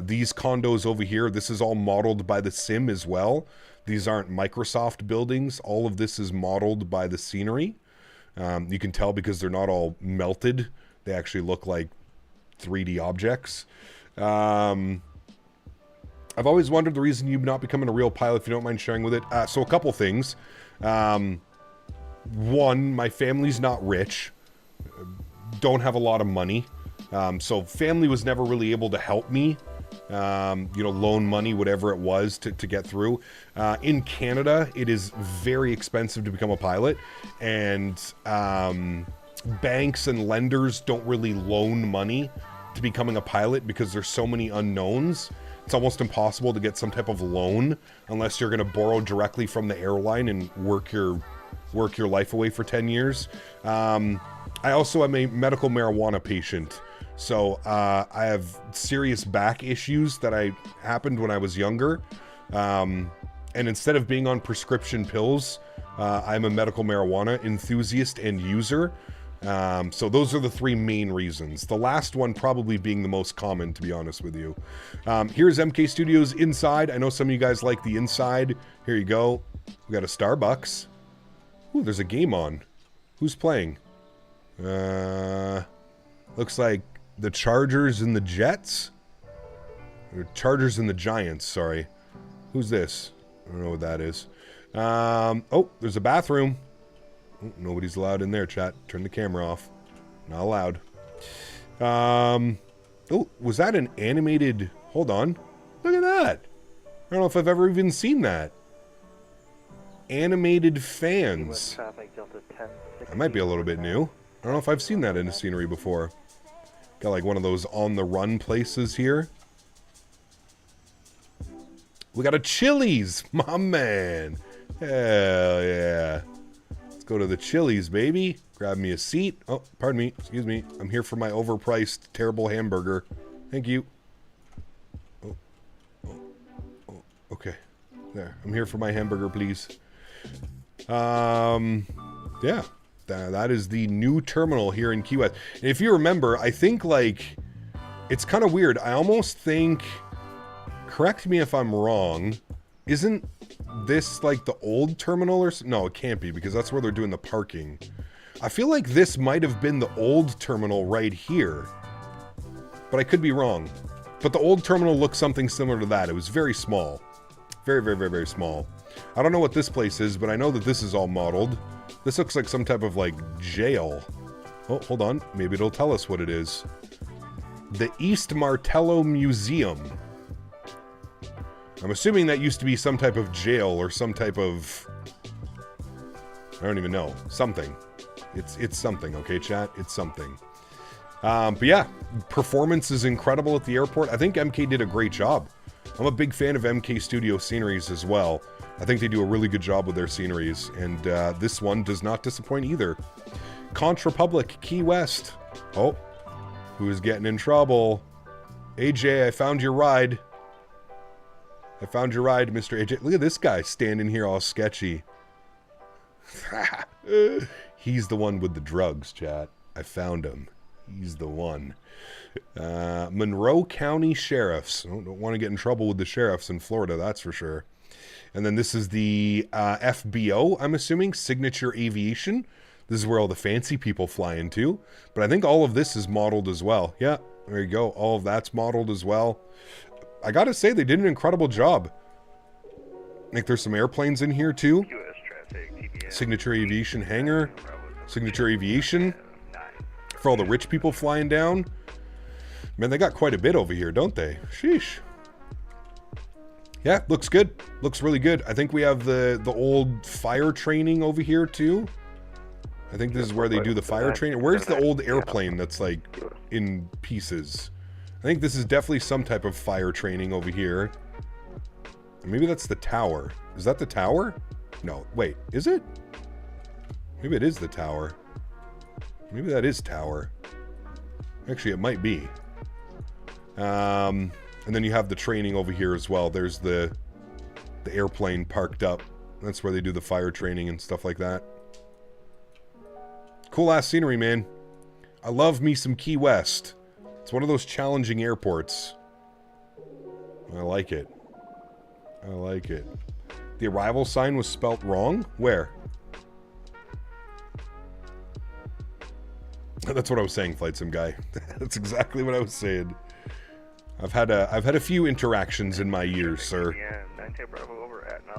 these condos over here, this is all modeled by the sim as well. These aren't Microsoft buildings. All of this is modeled by the scenery. You can tell because they're not all melted. They actually look like 3D objects. I've always wondered the reason you've not becoming a real pilot, if you don't mind sharing with it. So a couple things. One, my family's not rich. Don't have a lot of money. So family was never really able to help me. Loan money, whatever it was to get through. In Canada, it is very expensive to become a pilot, and banks and lenders don't really loan money to becoming a pilot because there's so many unknowns. It's almost impossible to get some type of loan unless you're going to borrow directly from the airline and work your life away for 10 years. I also am a medical marijuana patient. So I have serious back issues that happened when I was younger. And instead of being on prescription pills, I'm a medical marijuana enthusiast and user. So those are the 3 main reasons. The last one probably being the most common, to be honest with you. Here's MK Studios inside. I know some of you guys like the inside. Here you go. We got a Starbucks. Ooh, there's a game on. Who's playing? Looks like the Chargers and the Jets? Or Chargers and the Giants, sorry. Who's this? I don't know what that is. Oh, there's a bathroom. Oh, nobody's allowed in there, chat. Turn the camera off. Not allowed. Oh, was that an animated... Hold on. Look at that. I don't know if I've ever even seen that. Animated fans. That might be a little bit new. I don't know if I've seen that in a scenery before. Got like one of those on-the-run places here. We got a Chili's, my man. Hell yeah. Let's go to the Chili's, baby. Grab me a seat. Oh, pardon me. Excuse me. I'm here for my overpriced, terrible hamburger. Thank you. Oh, okay. There. I'm here for my hamburger, please. Yeah. That is the new terminal here in Key West. And if you remember, I think, like, it's kind of weird. I almost think, correct me if I'm wrong, isn't this, like, the old terminal or something? No, it can't be, because that's where they're doing the parking. I feel like this might have been the old terminal right here. But I could be wrong. But the old terminal looked something similar to that. It was very small. Very, very, very, very small. I don't know what this place is, but I know that this is all modeled. This looks like some type of, like, jail. Oh, hold on. Maybe it'll tell us what it is. The East Martello Museum. I'm assuming that used to be some type of jail or some type of... I don't even know. Something. It's something, okay, chat? It's something. But yeah, performance is incredible at the airport. I think MK did a great job. I'm a big fan of MK Studio sceneries as well. I think they do a really good job with their sceneries, and this one does not disappoint either. Conch Republic, Key West. Oh, who's getting in trouble? AJ, I found your ride. I found your ride, Mr. AJ. Look at this guy standing here all sketchy. He's the one with the drugs, chat. I found him. He's the one. Monroe County Sheriffs. Don't want to get in trouble with the sheriffs in Florida, that's for sure. And then this is the FBO, I'm assuming, Signature Aviation. This is where all the fancy people fly into. But I think all of this is modeled as well. Yeah, there you go. All of that's modeled as well. I gotta say, they did an incredible job. Like, there's some airplanes in here, too. Signature Aviation Hangar. Signature Aviation. For all the rich people flying down. Man, they got quite a bit over here, don't they? Sheesh. Yeah, looks good. Looks really good. I think we have the old fire training over here, too. I think this is where they do the fire training. Where's the old airplane that's, like, in pieces? I think this is definitely some type of fire training over here. Maybe that's the tower. Is that the tower? No, wait, is it? Maybe it is the tower. Maybe that is tower. Actually, it might be. And then you have the training over here as well. There's the airplane parked up. That's where they do the fire training and stuff like that. Cool ass scenery, man. I love me some Key West. It's one of those challenging airports. I like it. I like it. The arrival sign was spelt wrong? Where? That's what I was saying, Flight Sim guy. That's exactly what I was saying. I've had a few interactions in my years, sir.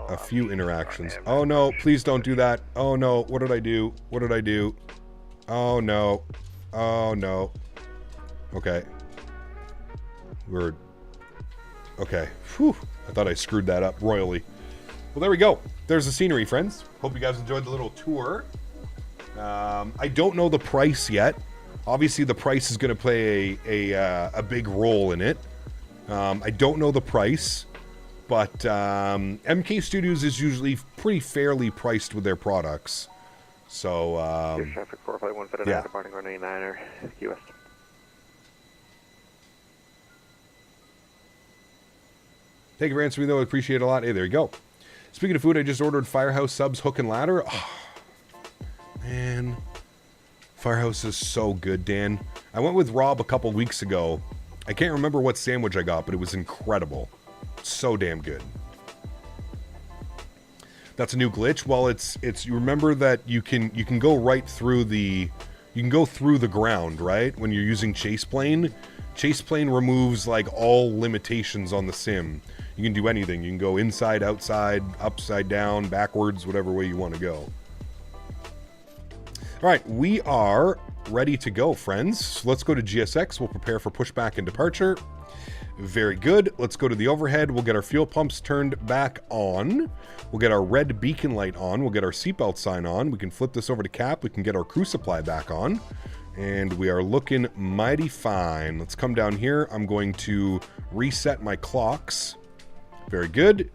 A few interactions. Oh no, please don't do that. Oh no, what did I do? What did I do? Oh no. Oh no. Okay. Okay. Whew. I thought I screwed that up royally. Well, there we go. There's the scenery, friends. Hope you guys enjoyed the little tour. I don't know the price yet. Obviously, the price is going to play a big role in it. I don't know the price, but MK Studios is usually pretty fairly priced with their products. So, traffic 451 yeah. Departing 189er, US. Thank you for answering, though. I appreciate it a lot. Hey, there you go. Speaking of food, I just ordered Firehouse Subs Hook and Ladder. Oh, man. Firehouse is so good, Dan. I went with Rob a couple weeks ago. I can't remember what sandwich I got, but it was incredible. So damn good. That's a new glitch. Well, it's you remember that you can go right through the ground, right? When you're using Chase Plane. Chase Plane removes like all limitations on the sim. You can do anything. You can go inside, outside, upside down, backwards, whatever way you want to go. All right, we are ready to go, friends. So let's go to GSX. We'll prepare for pushback and departure. Very good. Let's go to the overhead. We'll get our fuel pumps turned back on. We'll get our red beacon light on. We'll get our seatbelt sign on. We can flip this over to cap. We can get our crew supply back on. And we are looking mighty fine. Let's come down here. I'm going to reset my clocks. Very good.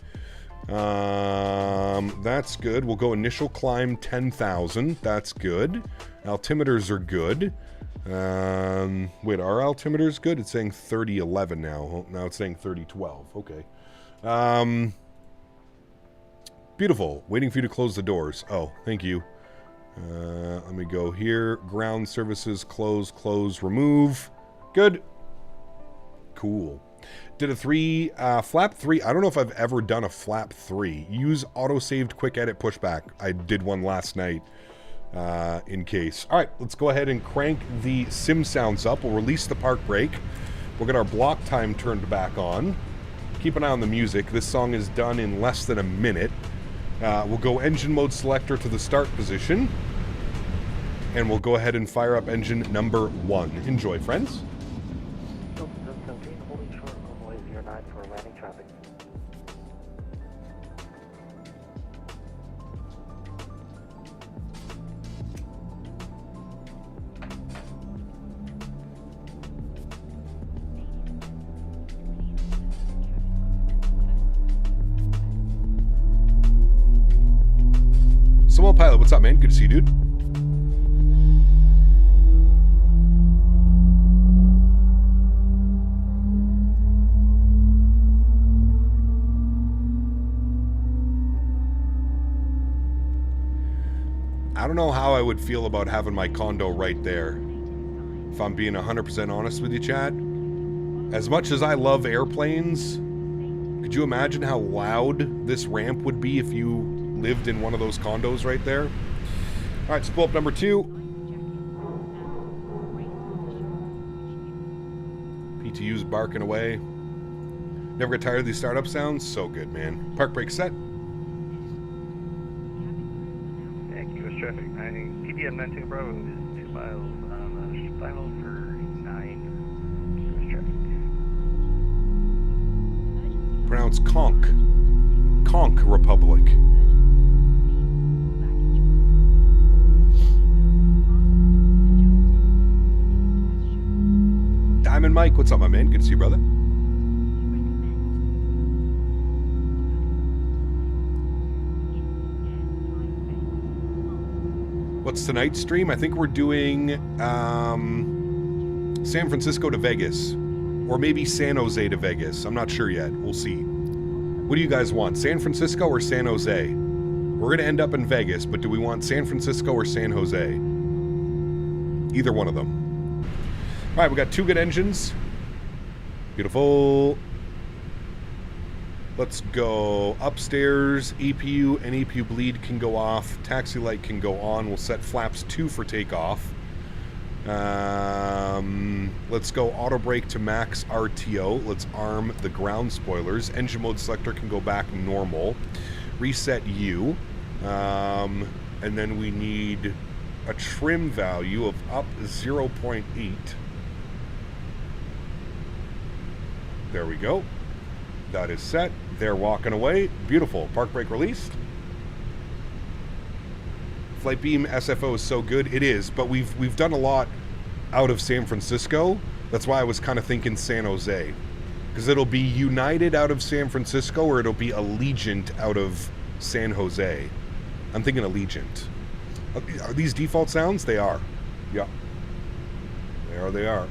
That's good. We'll go initial climb 10,000. That's good. Altimeters are good. Wait, are altimeters good? It's saying 3011 now. Oh, now it's saying 3012. Okay. Beautiful. Waiting for you to close the doors. Oh, thank you. Let me go here. Ground services, close, close, remove. Good. Cool. Did a flap 3. I don't know if I've ever done a flap 3. Use auto-saved quick edit pushback. I did one last night in case. All right, let's go ahead and crank the sim sounds up. We'll release the park brake. We'll get our block time turned back on. Keep an eye on the music. This song is done in less than a minute. We'll go engine mode selector to the start position. And we'll go ahead and fire up engine number 1. Enjoy, friends. Pilot, what's up, man? Good to see you, dude. I don't know how I would feel about having my condo right there. If I'm being 100% honest with you, chat. As much as I love airplanes, could you imagine how loud this ramp would be if you lived in one of those condos right there? All right, so pull up number 2. PTU's barking away. Never get tired of these startup sounds. So good, man. Park brake set. Thank you, US traffic. PDM 19 Bravo is 2 miles on final for 9. US traffic. Pronounced Conch. Conch Republic. Diamond Mike, what's up, my man? Good to see you, brother. What's tonight's stream? I think we're doing San Francisco to Vegas. Or maybe San Jose to Vegas. I'm not sure yet. We'll see. What do you guys want? San Francisco or San Jose? We're going to end up in Vegas, but do we want San Francisco or San Jose? Either one of them. All right, we got 2 good engines. Beautiful. Let's go upstairs. APU and APU bleed can go off. Taxi light can go on. We'll set flaps 2 for takeoff. Let's go auto brake to max RTO. Let's arm the ground spoilers. Engine mode selector can go back normal. Reset U. And then we need a trim value of up 0.8. There we go. That is set. They're walking away. Beautiful. Park brake released. Flight beam SFO is so good. It is, but we've done a lot out of San Francisco. That's why I was kind of thinking San Jose. Because it'll be United out of San Francisco or it'll be Allegiant out of San Jose. I'm thinking Allegiant. Are these default sounds? They are. Yeah. They are.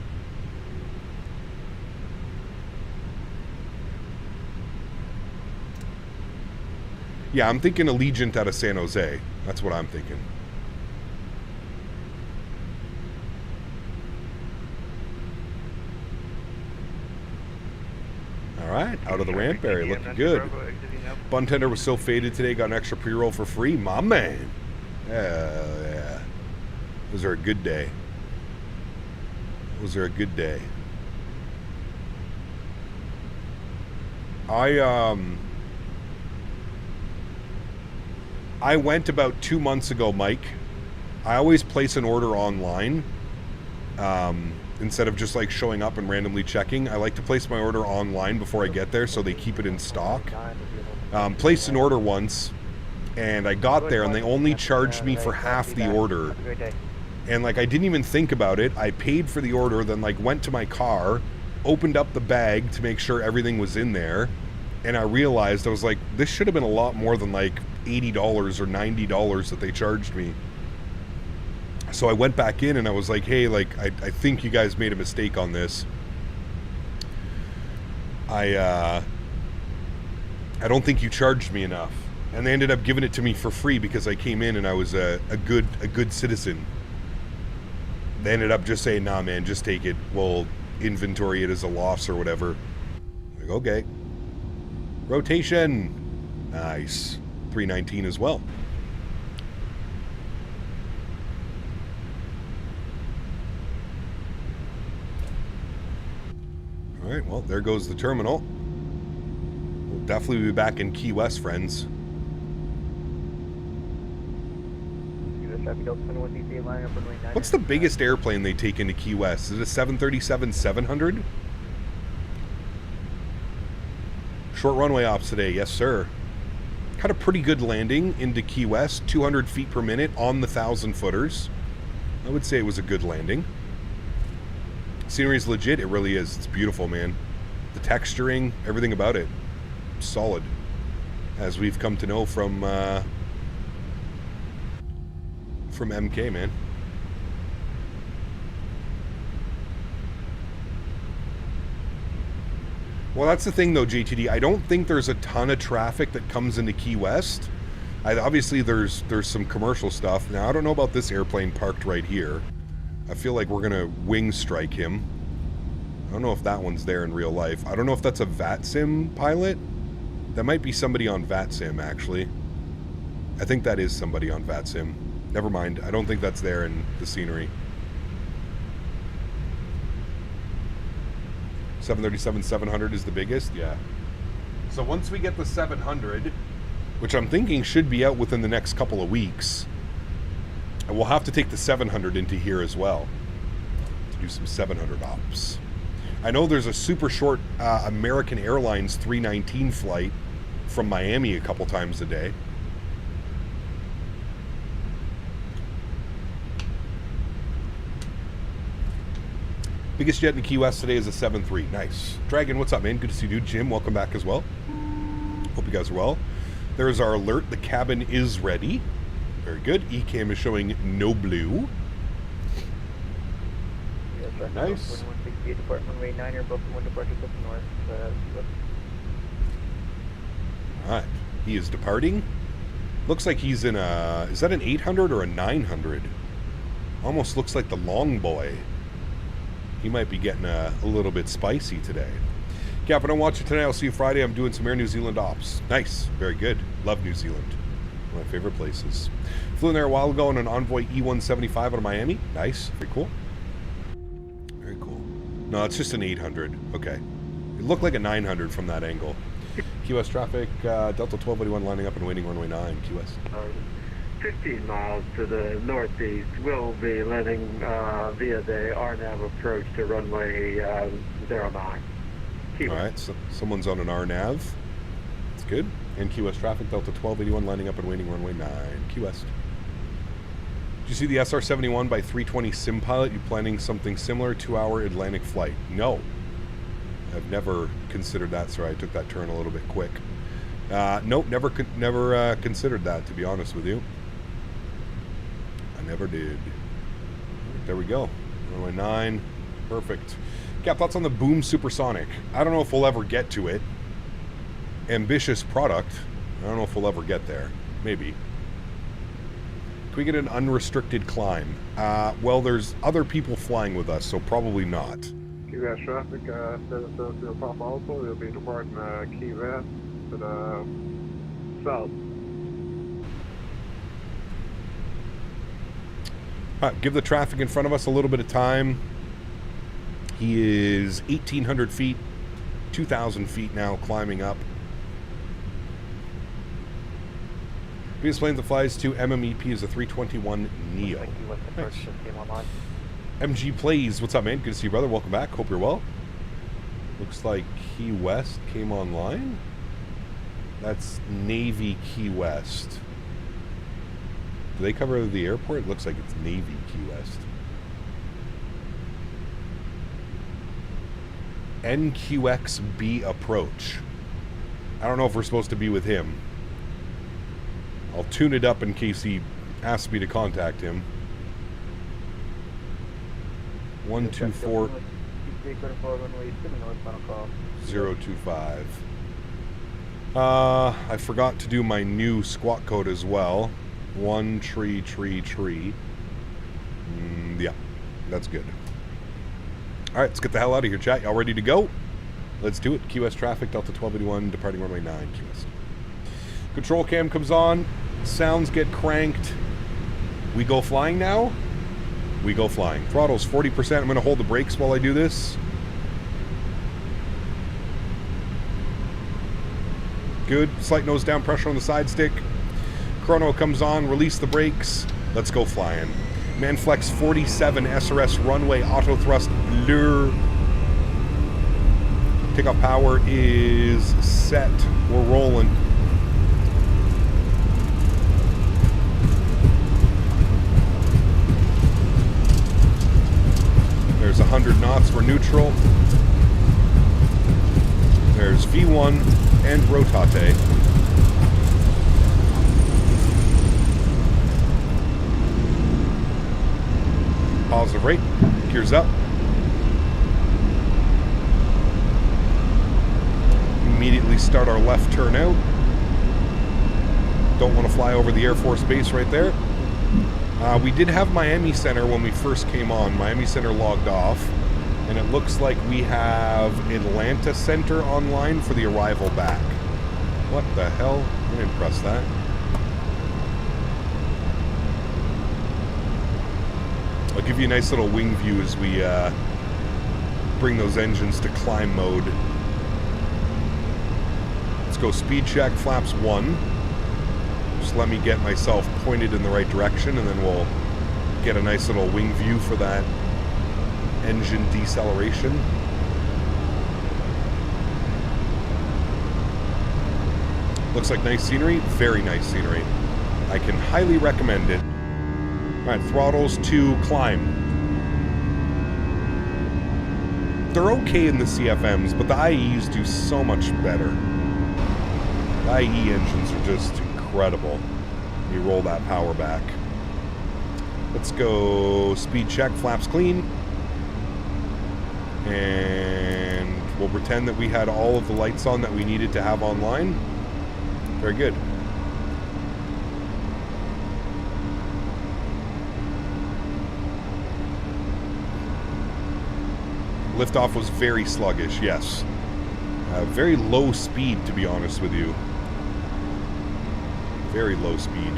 Yeah, I'm thinking Allegiant out of San Jose. That's what I'm thinking. All right, out of the ramp area, looking good. Bun tender was so faded today, got an extra pre-roll for free. My man. Hell yeah. Was there a good day? Was there a good day? I went about 2 months ago, Mike. I always place an order online. instead of just like showing up and randomly checking. I like to place my order online before I get there so they keep it in stock. Placed an order once, and I got there and they only charged me for half the order. And like I didn't even think about it. I paid for the order, then like went to my car, opened up the bag to make sure everything was in there, and I realized, I was like, this should have been a lot more than like $80 or $90 that they charged me. So I went back in and I was like, hey, like I think you guys made a mistake on this. I don't think you charged me enough. And they ended up giving it to me for free because I came in and I was a good citizen. They ended up just saying, nah man, just take it. We'll inventory it as a loss or whatever. Like, okay. Rotation. Nice. 319 as well. All right, well, there goes the terminal. We'll definitely be back in Key West, friends. What's the biggest airplane they take into Key West? Is it a 737-700? Short runway ops today, yes sir. Had a pretty good landing into Key West, 200 feet per minute on the 1,000-footers. I would say it was a good landing. Scenery's legit, it really is. It's beautiful, man. The texturing, everything about it, solid. As we've come to know from MK, man. Well, that's the thing, though, JTD. I don't think there's a ton of traffic that comes into Key West. Obviously, there's some commercial stuff. Now, I don't know about this airplane parked right here. I feel like we're going to wing strike him. I don't know if that one's there in real life. I don't know if that's a VATSIM pilot. That might be somebody on VATSIM, actually. I think that is somebody on VATSIM. Never mind. I don't think that's there in the scenery. 737-700 is the biggest? Yeah. So once we get the 700, which I'm thinking should be out within the next couple of weeks, and we'll have to take the 700 into here as well to do some 700 ops. I know there's a super short American Airlines 319 flight from Miami a couple times a day. Biggest jet in Key West today is a 7-3. Nice. Dragon, what's up, man? Good to see you, dude. Jim, welcome back as well. Hope you guys are well. There's our alert. The cabin is ready. Very good. ECAM is showing no blue. Yes, sir. Nice. 1168 Department Way 9, both one departure to the north. Alright. He is departing. Looks like he's in a... Is that an 800 or a 900? Almost looks like the long boy. He might be getting a little bit spicy today. Yeah, if I don't watch it tonight, I'll see you Friday. I'm doing some Air New Zealand ops. Nice. Very good. Love New Zealand. One of my favorite places. Flew in there a while ago on an Envoy E175 out of Miami. Nice. Very cool. Very cool. No, it's just an 800. Okay. It looked like a 900 from that angle. Key West traffic, Delta 1281 lining up and waiting runway 9, Key West. 15 miles to the northeast. We'll be landing via the RNAV approach to runway 09. Alright, so someone's on an RNAV. That's good. And Key West traffic, Delta 1281 lining up and waiting runway 9, Key West. Did you see the SR-71 by 320 Sim Pilot? You planning something similar, 2-hour Atlantic flight? No. I've never considered that. Sorry, I took that turn a little bit quick. Nope, never considered that, to be honest with you. I never did. There we go. Runway 9. Perfect. Cap, thoughts on the Boom Supersonic? I don't know if we'll ever get to it. Ambitious product. I don't know if we'll ever get there. Maybe. Can we get an unrestricted climb? Well, there's other people flying with us, so probably not. Key West traffic, 770 Papa Alpha. We'll be departing Key West to the south. Give the traffic in front of us a little bit of time. He is 1,800 feet, 2,000 feet now, climbing up. Biggest plane that flies to MMEP is a 321 Neo. Nice. MG Plays, what's up, man? Good to see you, brother. Welcome back. Hope you're well. Looks like Key West came online. That's Navy Key West. Do they cover the airport? It looks like it's Navy Key West. NQXB approach. I don't know if we're supposed to be with him. I'll tune it up in case he asks me to contact him. 124 025. I forgot to do my new squawk code as well. 1 tree tree tree. Yeah, that's good. All right, let's get the hell out of here, chat. Y'all ready to go? Let's do it. Key West traffic, Delta 1281, departing runway 9, Key West. Control cam comes on. Sounds get cranked. We go flying now? We go flying. Throttle's 40%. I'm going to hold the brakes while I do this. Good. Slight nose down pressure on the side stick. Chrono comes on. Release the brakes. Let's go flying. Manflex 47 SRS runway auto thrust blur. Takeoff power is set. We're rolling. There's 100 knots for neutral. There's V1 and rotate. Positive rate. Gears up. Immediately start our left turn out. Don't want to fly over the Air Force Base right there. We did have Miami Center when we first came on. Miami Center logged off. And it looks like we have Atlanta Center online for the arrival back. What the hell? I didn't press that. I'll give you a nice little wing view as we bring those engines to climb mode. Let's go speed check, flaps 1. Just let me get myself pointed in the right direction, and then we'll get a nice little wing view for that engine deceleration. Looks like nice scenery. Very nice scenery. I can highly recommend it. Alright, throttles to climb. They're okay in the CFMs, but the IEs do so much better. The IE engines are just incredible. You roll that power back. Let's go speed check, flaps clean. And we'll pretend that we had all of the lights on that we needed to have online. Very good. Liftoff was very sluggish, yes. Very low speed, to be honest with you. Very low speed.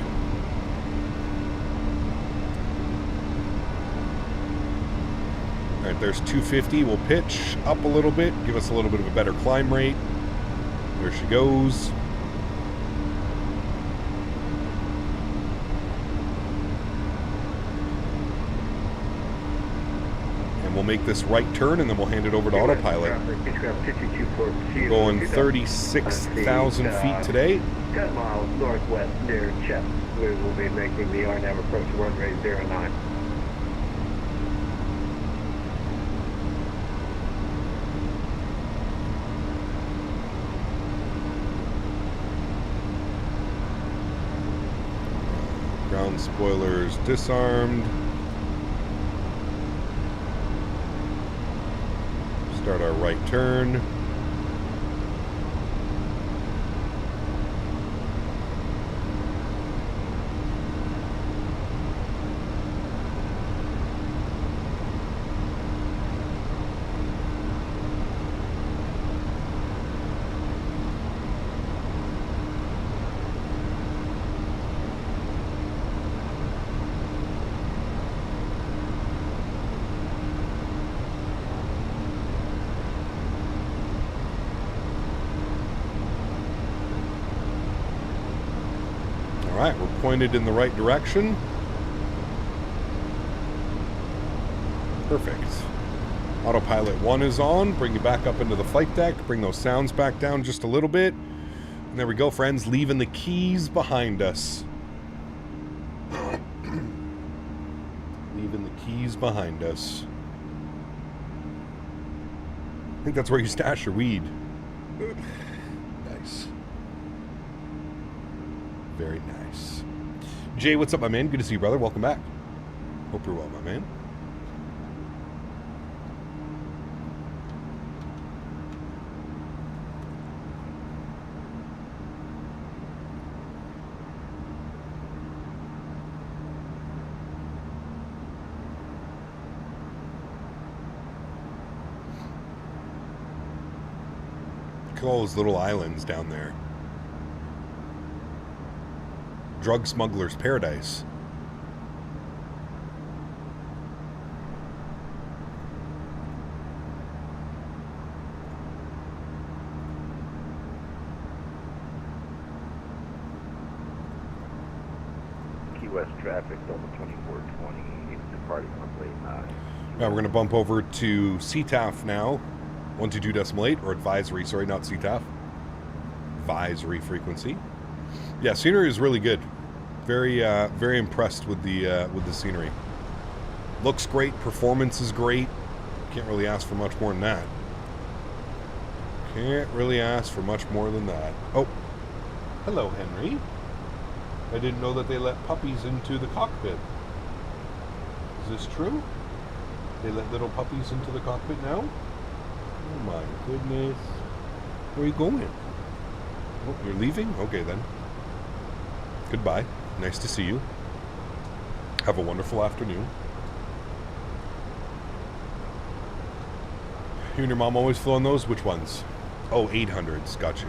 Alright, there's 250. We'll pitch up a little bit, give us a little bit of a better climb rate. There she goes. We'll make this right turn, and then we'll hand it over to autopilot. Going 36,000 feet today. 10 miles northwest near Chep. We will be making the RNAV approach to runway 09. Ground spoilers disarmed. Start our right turn. Alright, we're pointed in the right direction. Perfect. Autopilot 1 is on. Bring you back up into the flight deck. Bring those sounds back down just a little bit. And there we go, friends. Leaving the keys behind us. Leaving the keys behind us. I think that's where you stash your weed. Nice. Very nice. Jay, what's up, my man? Good to see you, brother. Welcome back. Hope you're well, my man. Look at all those little islands down there. Drug smuggler's paradise. Key West traffic, Delta 2420, departing runway 9. Now we're going to bump over to CTAF now. 122.8, or advisory, sorry, not CTAF. Advisory frequency. Yeah, scenery is really good. Very, very impressed with the scenery. Looks great, performance is great. Can't really ask for much more than that. Can't really ask for much more than that. Oh, hello, Henry. I didn't know that they let puppies into the cockpit. Is this true? They let little puppies into the cockpit now? Oh my goodness. Where are you going? Oh, you're leaving? Okay then. Goodbye. Nice to see you. Have a wonderful afternoon. You and your mom always flew on those? Which ones? Oh, 800s. Got you.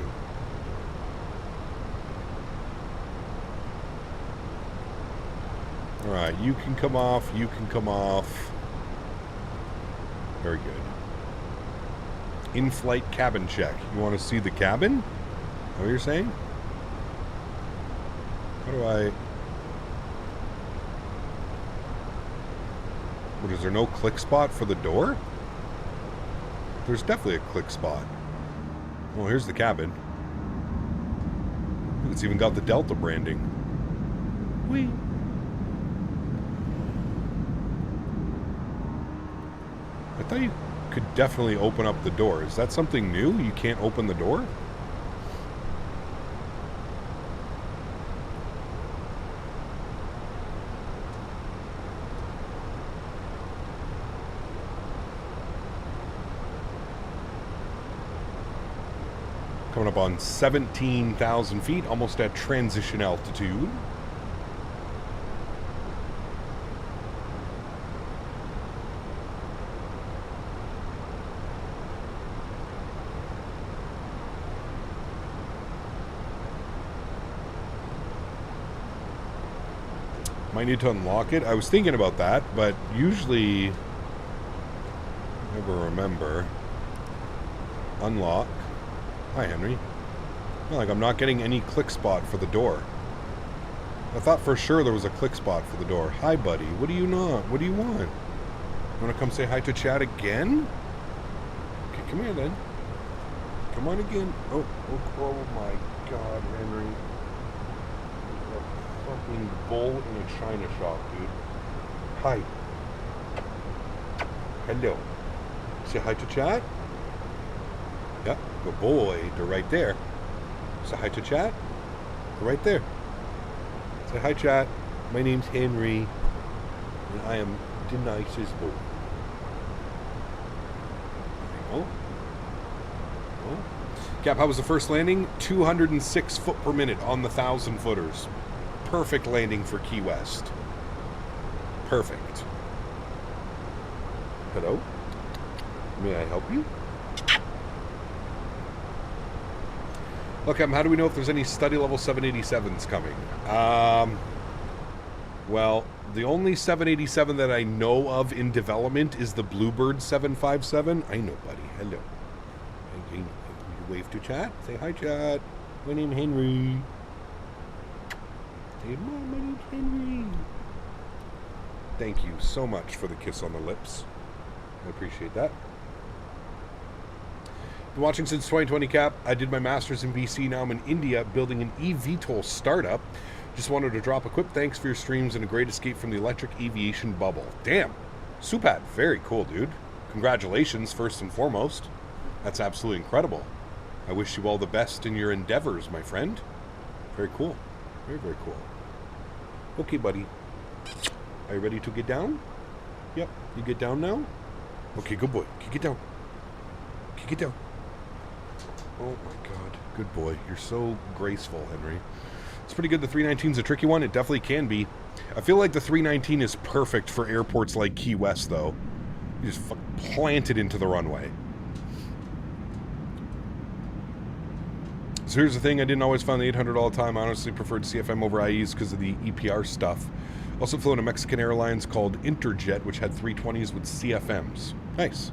Alright, you can come off. You can come off. Very good. In-flight cabin check. You want to see the cabin? Is that what you're saying? How do I... What, is there no click spot for the door? There's definitely a click spot. Well, here's the cabin. It's even got the Delta branding. Whee! I thought you could definitely open up the door. Is that something new? You can't open the door? Coming up on 17,000 feet, almost at transition altitude. Might need to unlock it. I was thinking about that, but usually never remember. Unlock. Hi, Henry. Like, I'm not getting any click spot for the door. I thought for sure there was a click spot for the door. Hi, buddy. What do you not? What do you want? You want to come say hi to Chad again? Okay, come here then. Come on again. Oh my God, Henry. Fucking bull in a china shop, dude. Hi. Hello. Say hi to chat. Yeah, good boy. They're right there. Say hi to chat. They're right there. Say hi, chat. My name's Henry, and I am the nicest boy. There you go. Oh. Cap, how was the first landing? 206 foot per minute on the 1,000 footers. Perfect landing for Key West. Perfect. Hello? May I help you? Look, how do we know if there's any study level 787s coming? Well, the only 787 that I know of in development is the Bluebird 757. I know, buddy. Hello. You wave to chat. Say hi, chat. My name's Henry. Hey, Mom, my name's Henry. Thank you so much for the kiss on the lips. I appreciate that. Been watching since 2020, Cap. I did my master's in BC. Now I'm in India building an eVTOL startup. Just wanted to drop a quick thanks for your streams and a great escape from the electric aviation bubble. Damn. Supat, very cool, dude. Congratulations, first and foremost. That's absolutely incredible. I wish you all the best in your endeavors, my friend. Very cool. Very, very cool. Okay, buddy. Are you ready to get down? Yep. You get down now? Okay, good boy. Kick it down. Kick it down. Oh my god. Good boy. You're so graceful, Henry. It's pretty good. The 319's a tricky one. It definitely can be. I feel like the 319 is perfect for airports like Key West, though. You just plant it into the runway. So here's the thing. I didn't always find the 800 all the time. I honestly preferred CFM over IEs because of the EPR stuff. Also flew in a Mexican Airlines called Interjet, which had 320s with CFMs. Nice.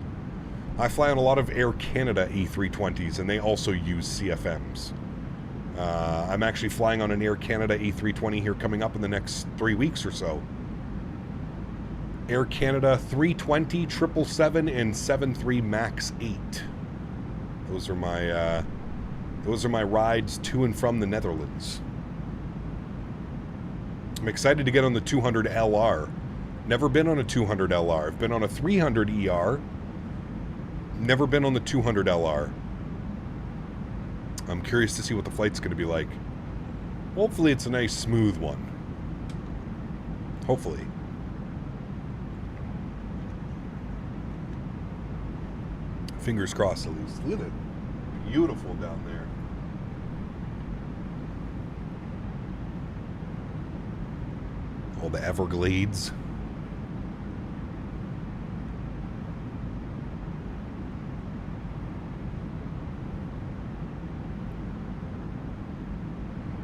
I fly on a lot of Air Canada A320s, and they also use CFMs. I'm actually flying on an Air Canada A320 here coming up in the next 3 weeks or so. Air Canada 320, 777, and 73 MAX 8. Those are my rides to and from the Netherlands. I'm excited to get on the 200 LR. Never been on a 200 LR. I've been on a 300 ER. Never been on the 200 LR. I'm curious to see what the flight's going to be like. Hopefully it's a nice, smooth one. Hopefully. Fingers crossed, at least. Look at it. Beautiful down there. All the Everglades.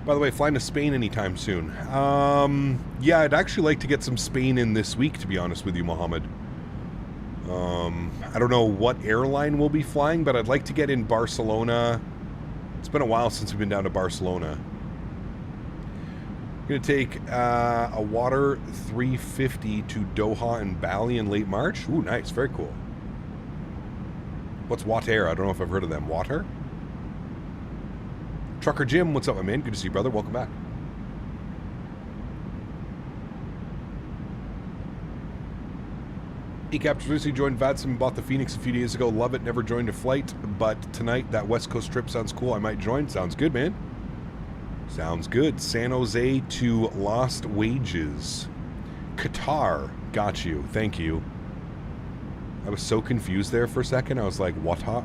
By the way, flying to Spain anytime soon. Yeah, I'd actually like to get some Spain in this week, to be honest with you, Mohammed. I don't know what airline we'll be flying, but I'd like to get in Barcelona. It's been a while since we've been down to Barcelona. I'm going to take a Water 350 to Doha and Bali in late March. Ooh, nice. Very cool. What's Water? I don't know if I've heard of them. Water? Trucker Jim, what's up, my man? Good to see you, brother. Welcome back. ECAP Traducey joined VATSIM and bought the Fenix a few days ago. Love it. Never joined a flight, but tonight that West Coast trip sounds cool. I might join. Sounds good, man. Sounds good. San Jose to Lost Wages. Qatar. Got you. Thank you. I was so confused there for a second. I was like, water?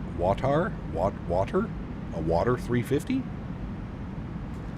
A Water 350?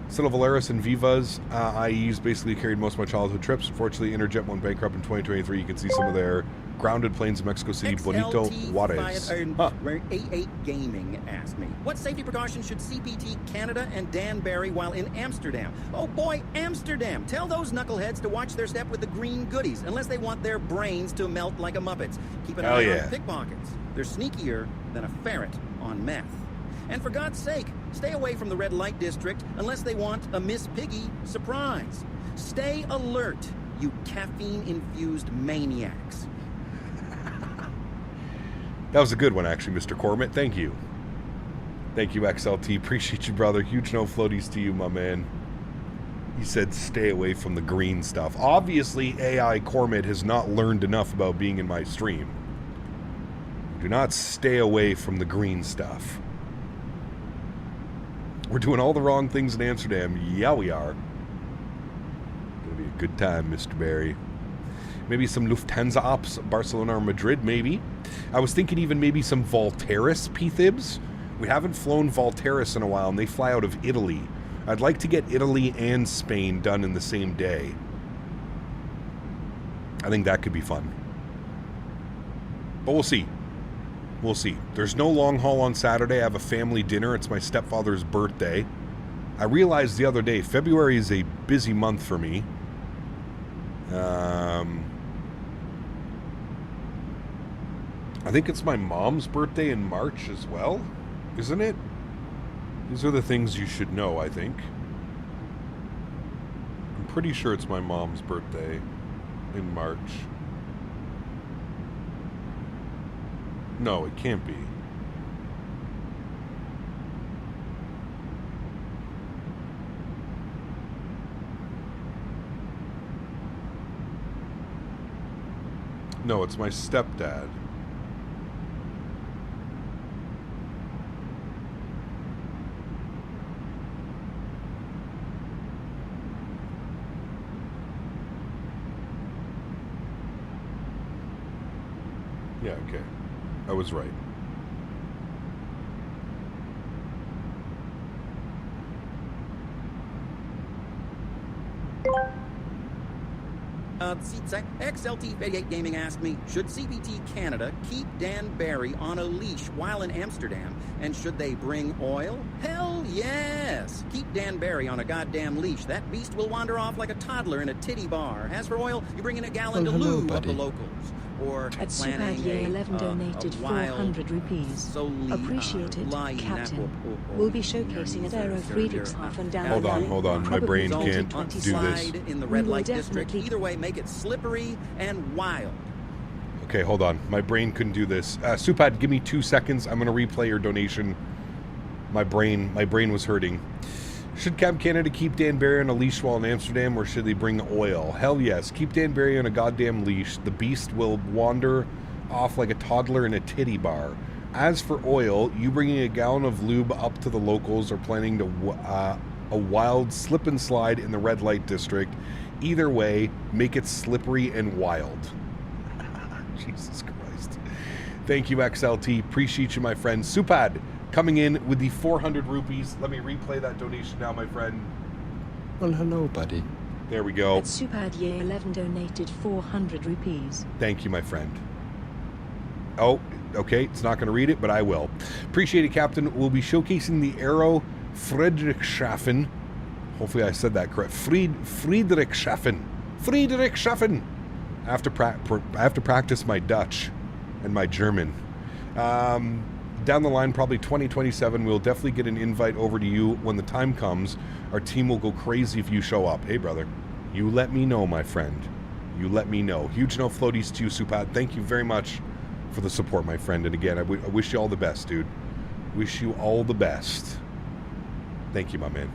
Still Valeris and Vivas. IEs basically carried most of my childhood trips. Unfortunately, Interjet went bankrupt in 2023. You can see some of their grounded planes in Mexico City. Bonito Juarez. A8 Gaming asked me, what safety precautions should CPT Canada and Danbury while in Amsterdam? Oh boy, Amsterdam! Tell those knuckleheads to watch their step with the green goodies, unless they want their brains to melt like a Muppet's. Keep an eye on pickpockets. They're sneakier than a ferret on meth. And for God's sake, stay away from the red light district unless they want a Miss Piggy surprise. Stay alert, you caffeine-infused maniacs. That was a good one, actually, Mr. Cormit. Thank you. Thank you, XLT. Appreciate you, brother. Huge no floaties to you, my man. He said stay away from the green stuff. Obviously, AI Cormit has not learned enough about being in my stream. Do not stay away from the green stuff. We're doing all the wrong things in Amsterdam. Yeah, we are. Gonna be a good time, Mr. Barry. Maybe some Lufthansa ops, Barcelona or Madrid, maybe. I was thinking even maybe some Volteris P-Thibs. We haven't flown Volteris in a while, and they fly out of Italy. I'd like to get Italy and Spain done in the same day. I think that could be fun. But we'll see. We'll see. There's no long haul on Saturday. I have a family dinner. It's my stepfather's birthday. I realized the other day, February is a busy month for me. I think it's my mom's birthday in March as well, isn't it? These are the things you should know, I think. I'm pretty sure it's my mom's birthday in March. No, it can't be. No, it's my stepdad. Yeah, okay. I was right. XLT88 Gaming asked me, should CBT Canada keep Dan Barry on a leash while in Amsterdam? And should they bring oil? Hell yes! Keep Dan Barry on a goddamn leash. That beast will wander off like a toddler in a titty bar. As for oil, you bring in a gallon of lube of the locals. Or at planning Supad 11 donated 400 rupees. Appreciated, Captain. We'll be showcasing at Aero Friedrichshafen down Hold on, hold on. My brain can't do this. In the red light district. Either way, make it slippery and wild. Okay, hold on. My brain couldn't do this. Supad, give me 2 seconds. I'm going to replay your donation. My brain was hurting. Should Cab Canada keep Dan Barry on a leash while in Amsterdam, or should they bring oil? Hell yes. Keep Dan Barry on a goddamn leash. The beast will wander off like a toddler in a titty bar. As for oil, you bringing a gallon of lube up to the locals or planning to a wild slip and slide in the red light district. Either way, make it slippery and wild. Jesus Christ. Thank you, XLT. Appreciate you, my friend. Supad coming in with the 400 rupees. Let me replay that donation now, my friend. Well, hello, buddy. There we go. At Supad 11 donated 400 rupees. Thank you, my friend. Oh, okay. It's not going to read it, but I will. Appreciate it, Captain. We'll be showcasing the Aero Friedrichshafen. Hopefully I said that correct. Friedrichshafen. Friedrichshafen. I have to practice my Dutch and my German. Down the line, probably 2027, we'll definitely get an invite over to you when the time comes. Our team will go crazy if you show up. Hey, brother, you let me know, my friend. You let me know. Huge no floaties to you, Supad. Thank you very much for the support, my friend. And again, I wish you all the best, dude. Wish you all the best. Thank you, my man.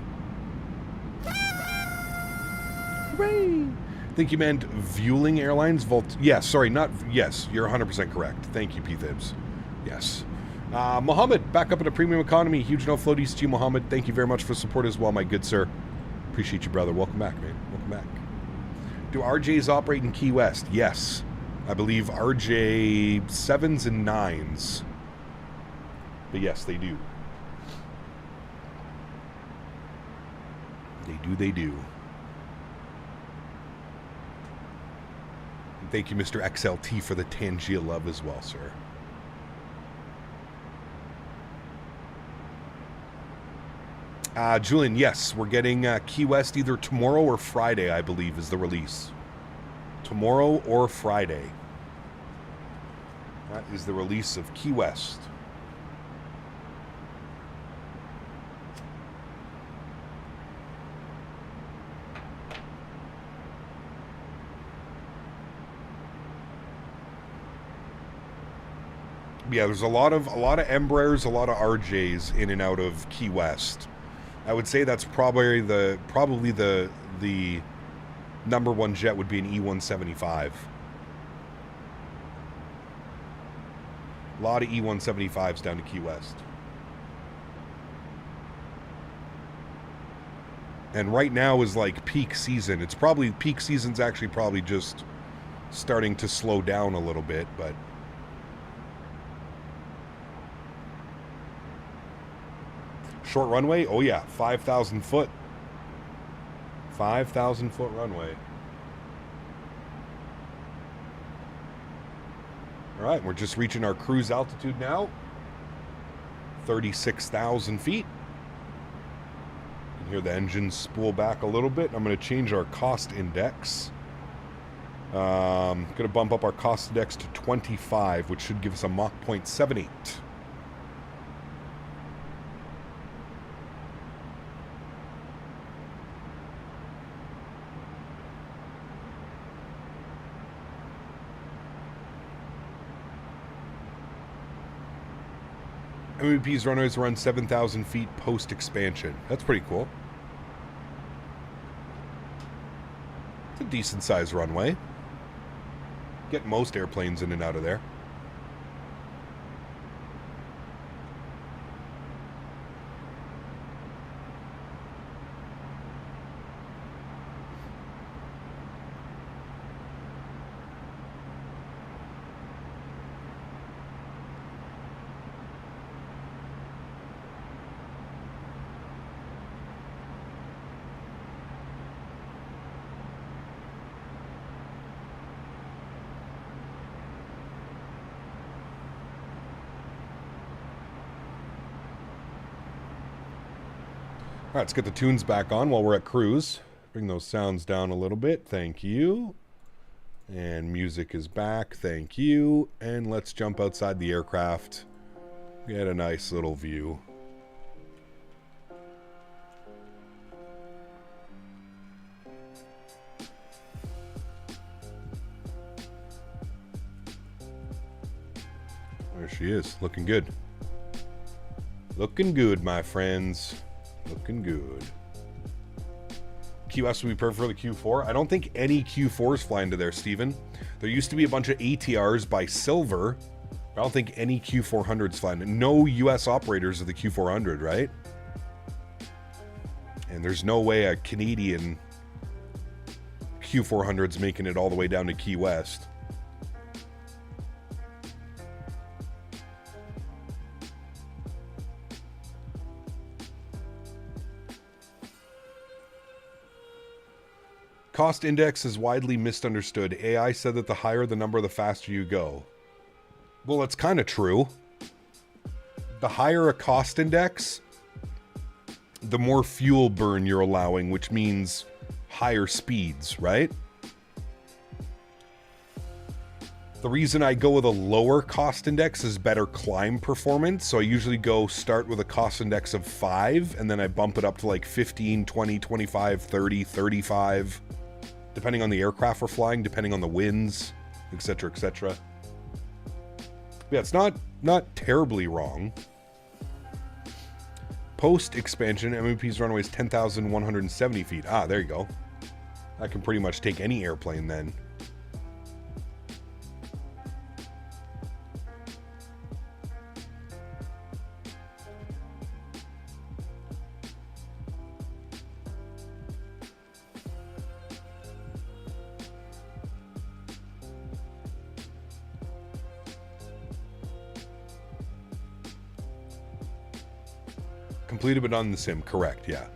Hooray! Thank you, man. Vueling Airlines, yes, sorry, not, yes, you're 100% correct. Thank you, P-Thibs. Yes. Mohammed, back up in a premium economy. Huge no floaties to you, Mohammed. Thank you very much for support as well, my good sir. Appreciate you, brother. Welcome back, man. Welcome back. Do RJs operate in Key West? Yes. I believe RJ 7s and 9s. But yes, they do. They do. And thank you, Mr. XLT, for the Tangia love as well, sir. Julian, yes, we're getting Key West either tomorrow or Friday, I believe, is the release. Tomorrow or Friday. That is the release of Key West. Yeah, there's a lot of Embraers, a lot of RJs in and out of Key West. I would say that's probably the number one jet would be an E175. A lot of E175s down to Key West. And right now is like peak season. It's probably, peak season's actually probably just starting to slow down a little bit, but short runway? Oh yeah, 5,000 foot. 5,000 foot runway. All right, we're just reaching our cruise altitude now. 36,000 feet. You can hear the engine spool back a little bit. I'm going to change our cost index. Going to bump up our cost index to 25, which should give us a Mach 0.78. MVP's runways run 7,000 feet post-expansion. That's pretty cool. It's a decent-sized runway. Get most airplanes in and out of there. All right, let's get the tunes back on while we're at cruise. Bring those sounds down a little bit. Thank you. And music is back. Thank you. And let's jump outside the aircraft. Get a nice little view. There she is. Looking good. Looking good, my friends. Looking good. QS would be perfect for the Q4. I don't think any Q4s fly into there, Steven. There used to be a bunch of ATRs by Silver. I don't think any Q400s fly into. No US operators of the Q400, right? And there's no way a Canadian Q400's making it all the way down to Key West. Cost index is widely misunderstood. AI said that the higher the number, the faster you go. Well, it's kind of true. The higher a cost index, the more fuel burn you're allowing, which means higher speeds, right? The reason I go with a lower cost index is better climb performance. So I usually start with a cost index of 5, and then I bump it up to like 15, 20, 25, 30, 35. Depending on the aircraft we're flying, depending on the winds, etc., etc. Yeah, it's not terribly wrong. Post-expansion, MVP's runway is 10,170 feet. Ah, there you go. I can pretty much take any airplane then. Completed but on the sim, correct, yeah.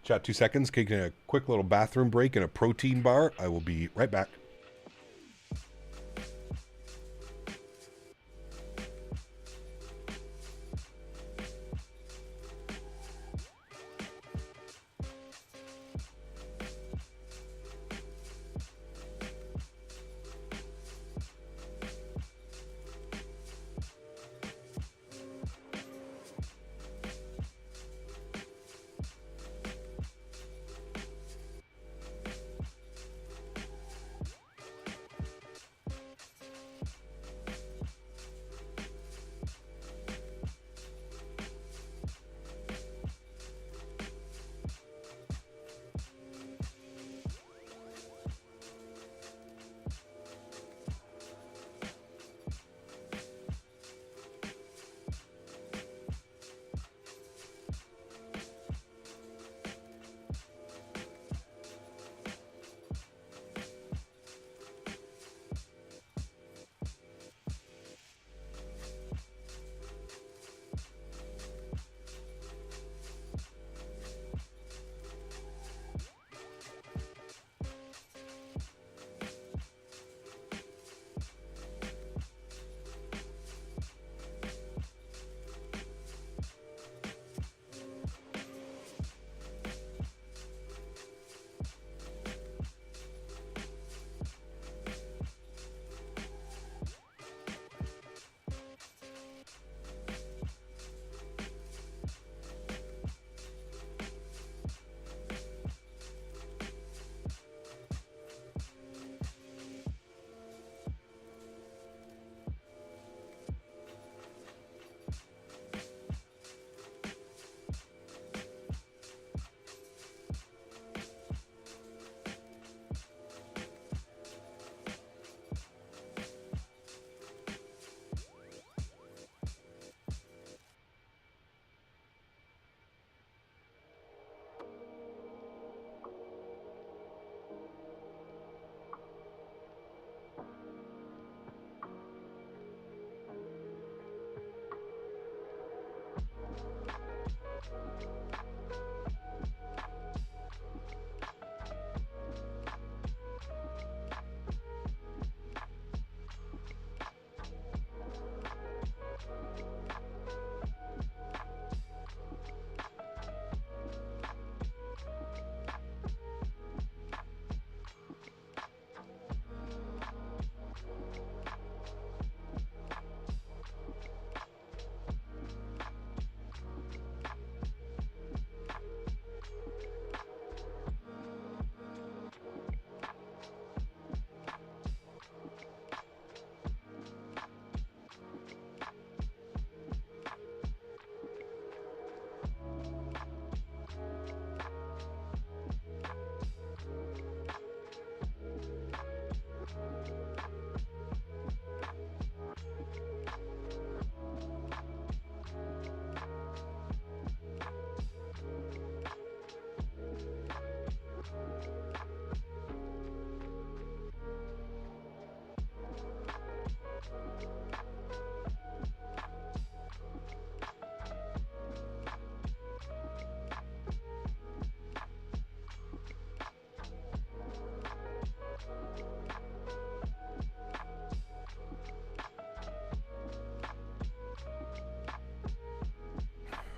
Chat 2 seconds, taking a quick little bathroom break and a protein bar. I will be right back.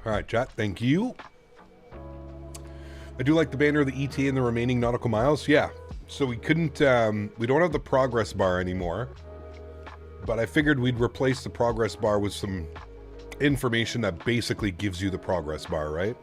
All right, chat. Thank you. I do like the banner of the ETA and the remaining nautical miles. Yeah. So we couldn't, we don't have the progress bar anymore. But I figured we'd replace the progress bar with some information that basically gives you the progress bar, right?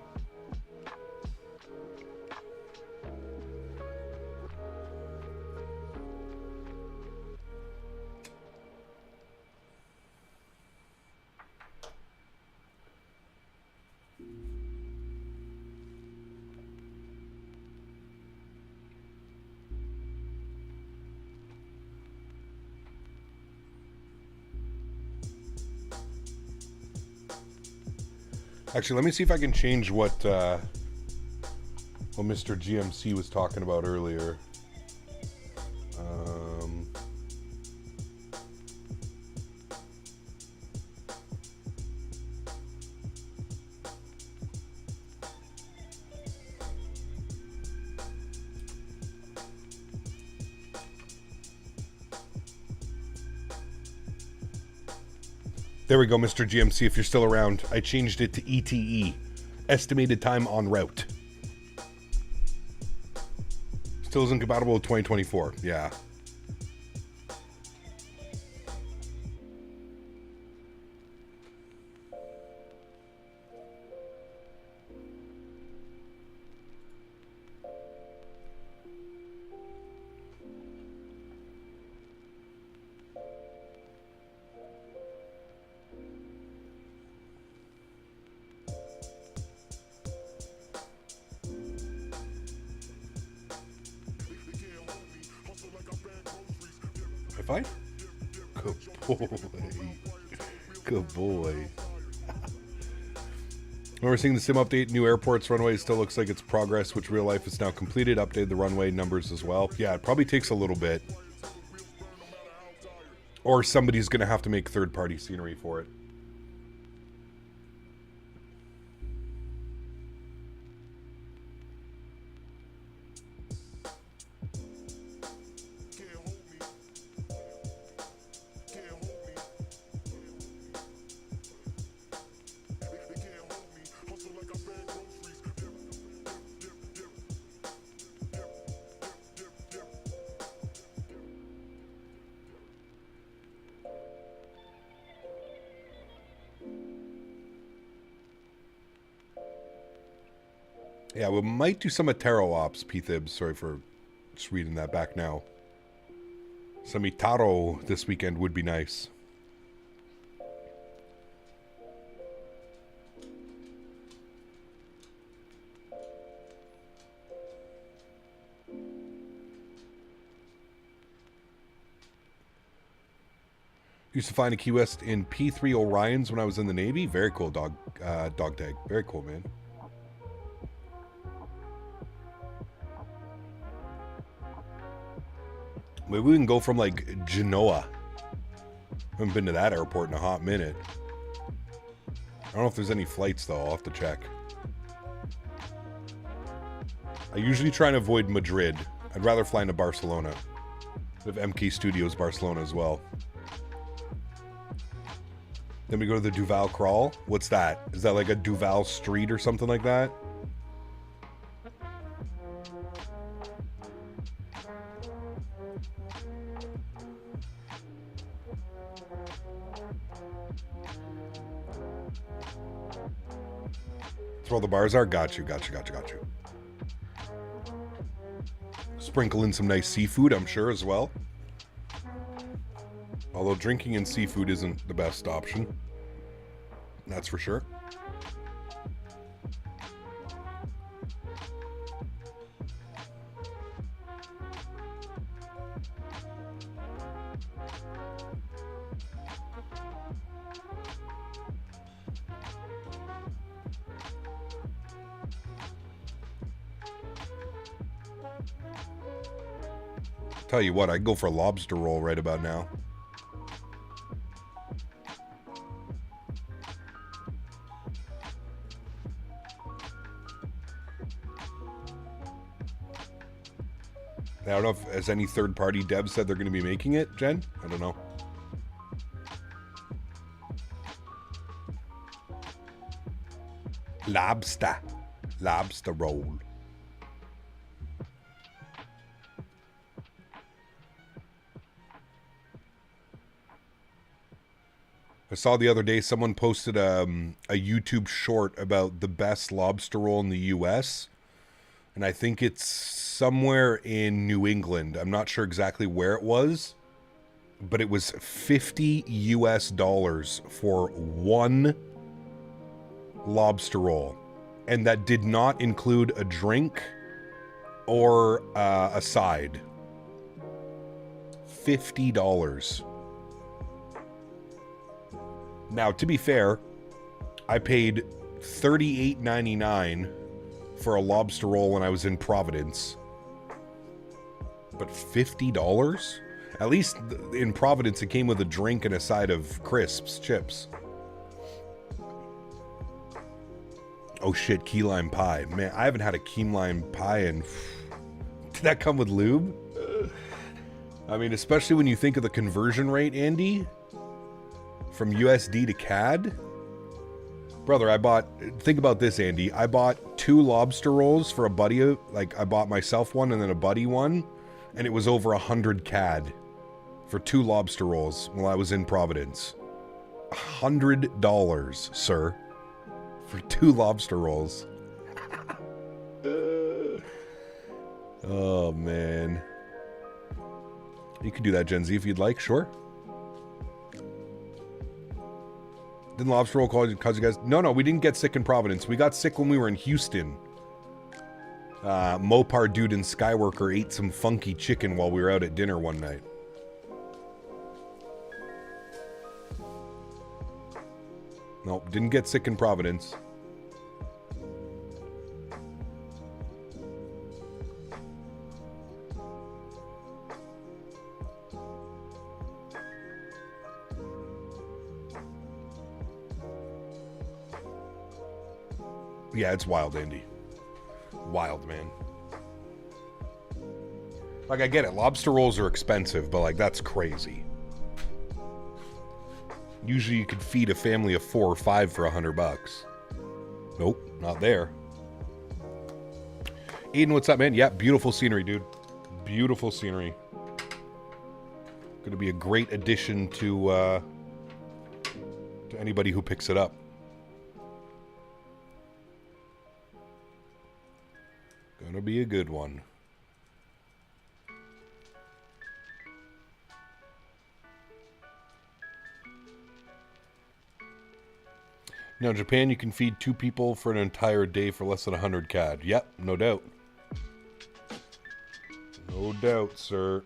Actually, let me see if I can change what Mr. GMC was talking about earlier. There we go, Mr. GMC, if you're still around. I changed it to ETE, estimated time en route. Still isn't compatible with 2024, yeah. Fine. Good boy. Good boy. When we're seeing the sim update, new airports runway still looks like it's progress, which real life is now completed. Update the runway numbers as well. Yeah, it probably takes a little bit. Or somebody's going to have to make third-party scenery for it. Yeah, we might do some Ataro ops, P-Thibs. Sorry for just reading that back now. Some Itaro this weekend would be nice. Used to find a Key West in P3 Orions when I was in the Navy. Very cool, dog tag. Very cool, man. Maybe we can go from, like, Genoa. I haven't been to that airport in a hot minute. I don't know if there's any flights, though. I'll have to check. I usually try and avoid Madrid. I'd rather fly into Barcelona. We have MK Studios Barcelona as well. Then we go to the Duval Crawl. What's that? Is that like a Duval Street or something like that? That's where all the bars are? Got you. Sprinkle in some nice seafood, I'm sure, as well. Although drinking and seafood isn't the best option. That's for sure. Tell you what, I'd go for a lobster roll right about now. I don't know if has any third-party devs said they're going to be making it, Jen? I don't know. Lobster. Lobster roll. I saw the other day someone posted a YouTube short about the best lobster roll in the U.S. And I think it's somewhere in New England. I'm not sure exactly where it was, but it was $50 US for one lobster roll. And that did not include a drink or a side. $50. Now, to be fair, I paid $38.99 for a lobster roll when I was in Providence. But $50? At least in Providence, it came with a drink and a side of crisps, chips. Oh shit, key lime pie. Man, I haven't had a key lime pie in... Did that come with lube? I mean, especially when you think of the conversion rate, Andy, from USD to CAD. Brother, think about this, Andy. I bought 2 lobster rolls for a buddy. Like, I bought myself one and then a buddy one, and it was over 100 CAD for 2 lobster rolls while I was in Providence. $100, sir, for 2 lobster rolls. Oh, man. You can do that, Gen Z, if you'd like, sure. Didn't lobster roll cause you guys... No, we didn't get sick in Providence. We got sick when we were in Houston. Mopar dude and Skyworker ate some funky chicken while we were out at dinner one night. Nope, didn't get sick in Providence. Yeah, it's wild, Andy. Wild, man. Like, I get it. Lobster rolls are expensive, but, like, that's crazy. Usually you could feed a family of 4 or 5 for $100. Nope, not there. Aiden, what's up, man? Yeah, beautiful scenery, dude. Beautiful scenery. Going to be a great addition to anybody who picks it up. Gonna be a good one. Now, in Japan, you can feed 2 people for an entire day for less than 100 CAD. Yep, no doubt. No doubt, sir.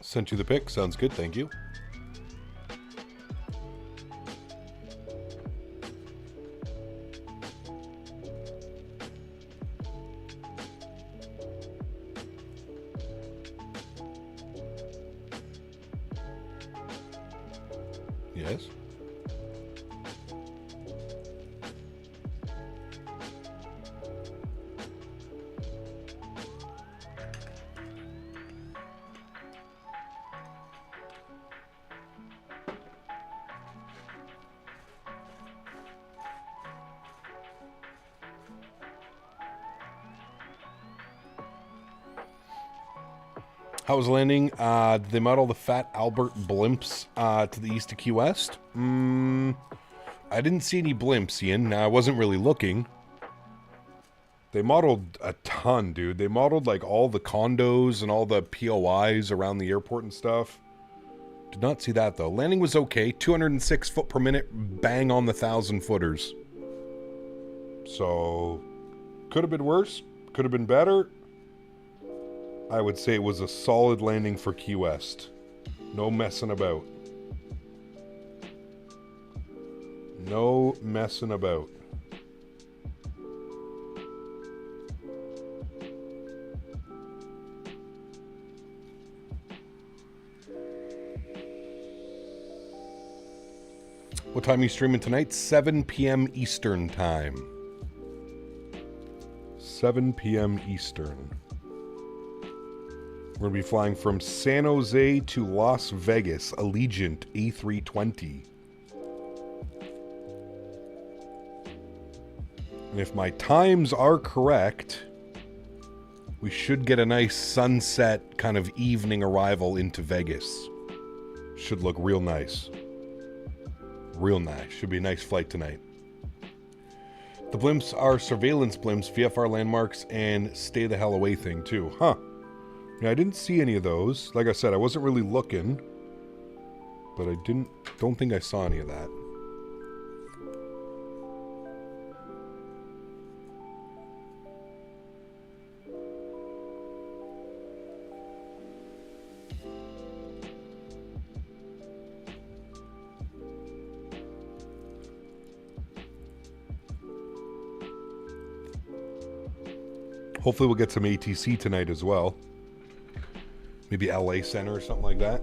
Sent you the pic. Sounds good. Thank you. Yes. How was landing? Did they model the Fat Albert blimps to the east of Key West? I didn't see any blimps, Ian. Now, I wasn't really looking. They modeled a ton, dude. They modeled like all the condos and all the POIs around the airport and stuff. Did not see that though. Landing was okay. 206 foot per minute, bang on the 1,000 footers. So, could have been worse. Could have been better. I would say it was a solid landing for Key West. No messing about. No messing about. What time are you streaming tonight? 7 p.m. Eastern time. 7 p.m. Eastern. We're going to be flying from San Jose to Las Vegas, Allegiant A320. And if my times are correct, we should get a nice sunset kind of evening arrival into Vegas. Should look real nice. Real nice. Should be a nice flight tonight. The blimps are surveillance blimps, VFR landmarks, and stay the hell away thing too. Huh. Yeah, I didn't see any of those. Like I said, I wasn't really looking. But I don't think I saw any of that. Hopefully we'll get some ATC tonight as well. Maybe LA Center or something like that.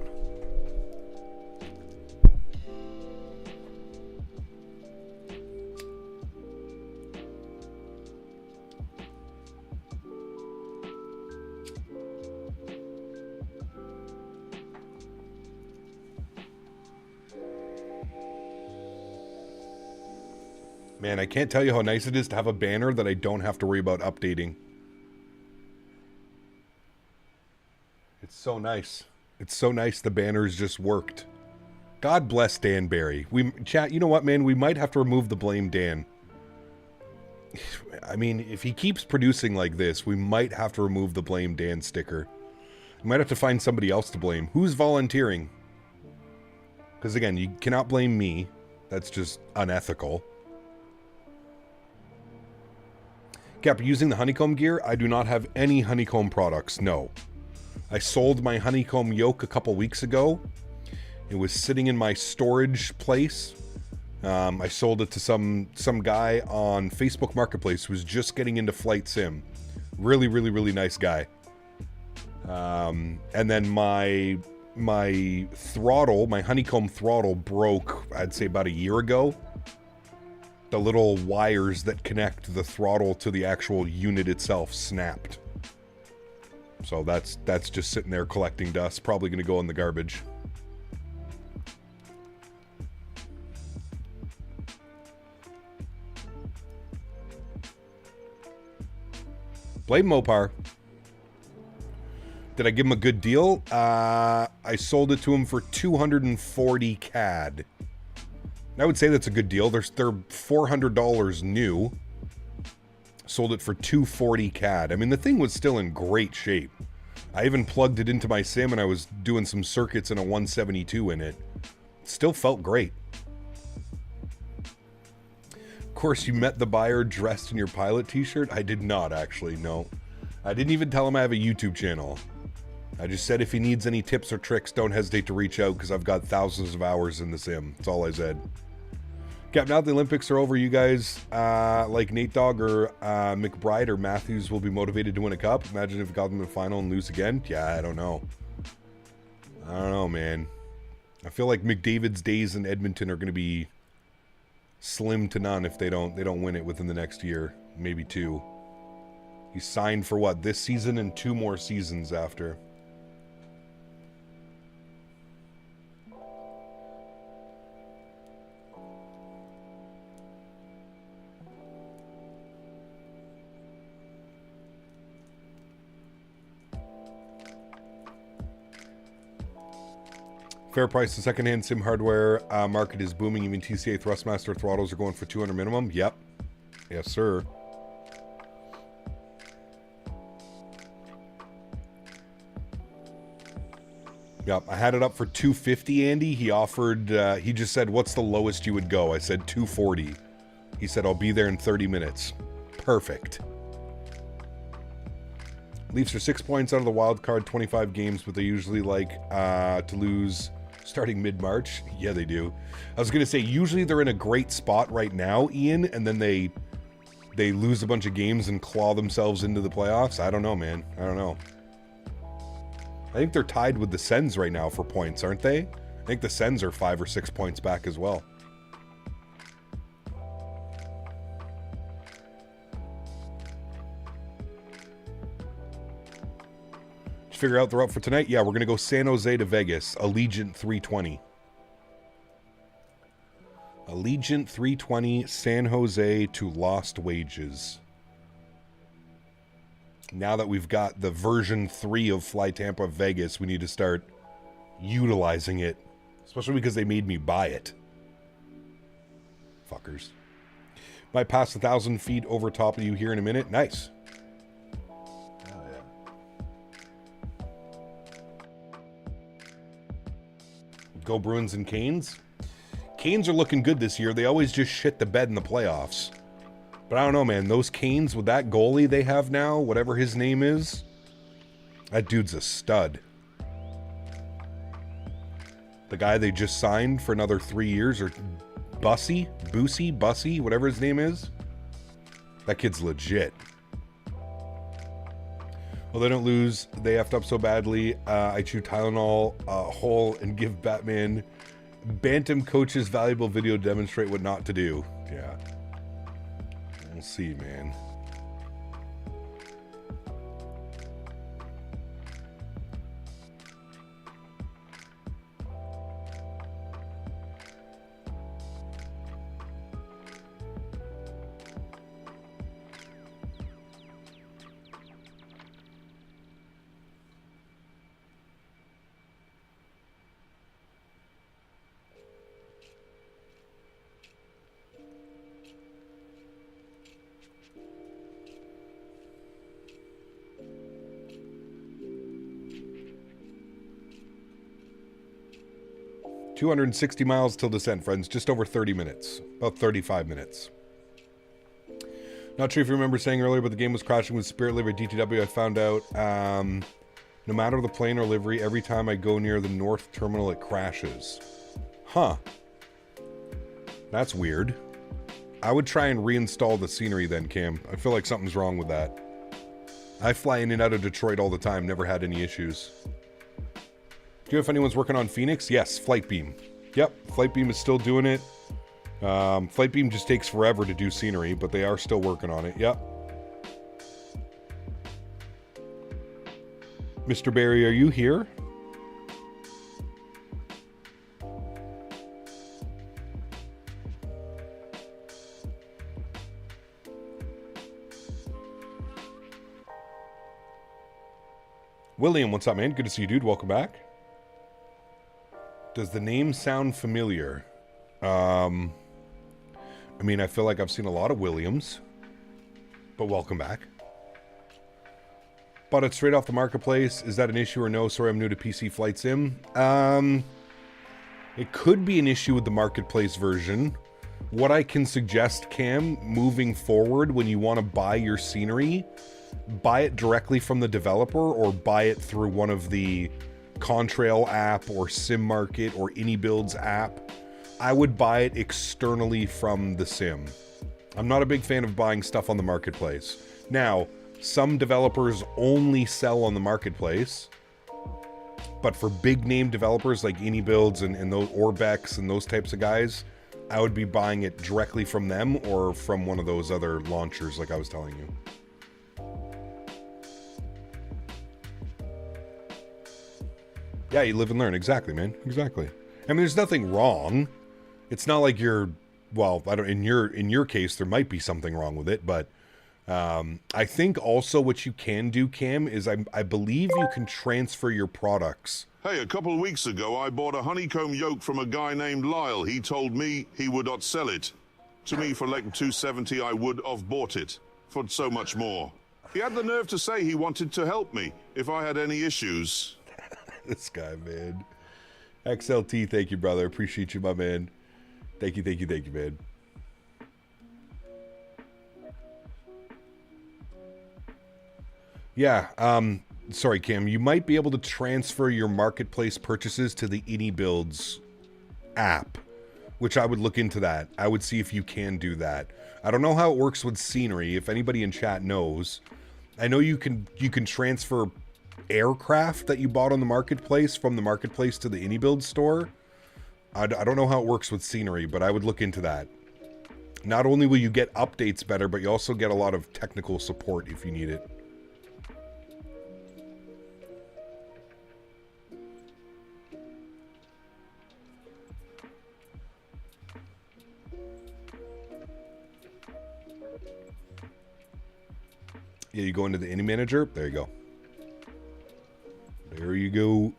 Man, I can't tell you how nice it is to have a banner that I don't have to worry about updating. It's so nice. It's so nice the banners just worked. God bless Dan Barry. Chat, you know what, man? We might have to remove the blame Dan. I mean, if he keeps producing like this, we might have to remove the blame Dan sticker. We might have to find somebody else to blame. Who's volunteering? Because again, you cannot blame me. That's just unethical. Cap, using the honeycomb gear, I do not have any honeycomb products, no. I sold my honeycomb yoke a couple weeks ago. It was sitting in my storage place. I sold it to some guy on Facebook Marketplace who was just getting into flight sim. Really, really, really nice guy. And then my throttle, my honeycomb throttle broke, I'd say about a year ago. The little wires that connect the throttle to the actual unit itself snapped. So that's just sitting there collecting dust. Probably going to go in the garbage. Blame Mopar. Did I give him a good deal? I sold it to him for 240 CAD. I would say that's a good deal. They're $400 new. Sold it for 240 CAD. I mean, the thing was still in great shape. I even plugged it into my sim and I was doing some circuits in a 172 in it. Still felt great. Of course, you met the buyer dressed in your pilot t-shirt? I did not, actually, no. I didn't even tell him I have a YouTube channel. I just said if he needs any tips or tricks, don't hesitate to reach out because I've got thousands of hours in the sim. That's all I said. Cap, now that the Olympics are over, you guys, like Nate Dogg or McBride or Matthews will be motivated to win a cup. Imagine if we got them in the final and lose again. Yeah, I don't know. I don't know, man. I feel like McDavid's days in Edmonton are going to be slim to none if they don't win it within the next year, maybe 2. He's signed for what, this season and 2 more seasons after. Fair price. The secondhand sim hardware market is booming. Even TCA Thrustmaster throttles are going for 200 minimum. Yep. Yes, sir. Yep, I had it up for 250, Andy. He offered, he just said, what's the lowest you would go? I said 240. He said, I'll be there in 30 minutes. Perfect. Leafs are 6 points out of the wild card, 25 games, but they usually like to lose starting mid-March. Yeah, they do. I was going to say, usually they're in a great spot right now, Ian, and then they lose a bunch of games and claw themselves into the playoffs. I don't know, man. I don't know. I think they're tied with the Sens right now for points, aren't they? I think the Sens are 5 or 6 points back as well. Did you figure out they're up for tonight? Yeah, we're going to go San Jose to Vegas. Allegiant 320. Allegiant 320, San Jose to Lost Wages. Now that we've got the version 3 of Fly Tampa Vegas, we need to start utilizing it. Especially because they made me buy it. Fuckers. Might pass 1,000 feet over top of you here in a minute. Nice. Oh, yeah. Go Bruins and Canes. Canes are looking good this year. They always just shit the bed in the playoffs. But I don't know, man. Those Canes with that goalie they have now, whatever his name is, that dude's a stud. The guy they just signed for another 3 years, or Bussy, whatever his name is, that kid's legit. Well, they don't lose. They effed up so badly. I chew Tylenol whole and give Batman Bantam coaches valuable video to demonstrate what not to do. Yeah. We'll see, man. $260 miles till descent, friends. Just over 30 minutes. About 35 minutes. Not sure if you remember saying earlier, but the game was crashing with Spirit Livery DTW. I found out no matter the plane or livery, every time I go near the north terminal, it crashes. Huh. That's weird. I would try and reinstall the scenery then, Cam. I feel like something's wrong with that. I fly in and out of Detroit all the time. Never had any issues. Do you know if anyone's working on Fenix? Yes, Flightbeam. Yep, Flightbeam is still doing it. Flightbeam just takes forever to do scenery, but they are still working on it. Yep. Mr. Barry, are you here? William, what's up, man? Good to see you, dude. Welcome back. Does the name sound familiar? I mean, I feel like I've seen a lot of Williams, but welcome back. Bought it straight off the marketplace. Is that an issue or no? Sorry, I'm new to PC Flight Sim. It could be an issue with the marketplace version. What I can suggest, Cam, moving forward, when you want to buy your scenery, buy it directly from the developer or buy it through one of the Contrail app or Sim Market or AnyBuilds app. I would buy it externally from the sim. I'm not a big fan of buying stuff on the marketplace. Now, some developers only sell on the marketplace, but for big name developers like AnyBuilds and those Orbex and those types of guys, I would be buying it directly from them or from one of those other launchers like I was telling you. Yeah, you live and learn. Exactly, man. Exactly. I mean, there's nothing wrong. It's not like you're, well, I don't, in your case, there might be something wrong with it, but I think also what you can do, Cam, is I believe you can transfer your products. Hey, a couple of weeks ago, I bought a honeycomb yoke from a guy named Lyle. He told me he would not sell it. To me, for like $270, I would have bought it for so much more. He had the nerve to say he wanted to help me if I had any issues. This guy, man. XLT, thank you, brother. Appreciate you, my man. Thank you, man. Yeah, sorry, Cam. You might be able to transfer your marketplace purchases to the AnyBuilds app, which I would look into that. I would see if you can do that. I don't know how it works with scenery. If anybody in chat knows, I know you can transfer aircraft that you bought on the marketplace from the marketplace to the AnyBuilds store. I don't know how it works with scenery, but I would look into that. Not only will you get updates better, but you also get a lot of technical support if you need it. Yeah, you go into the Any Manager. There you go. There you go.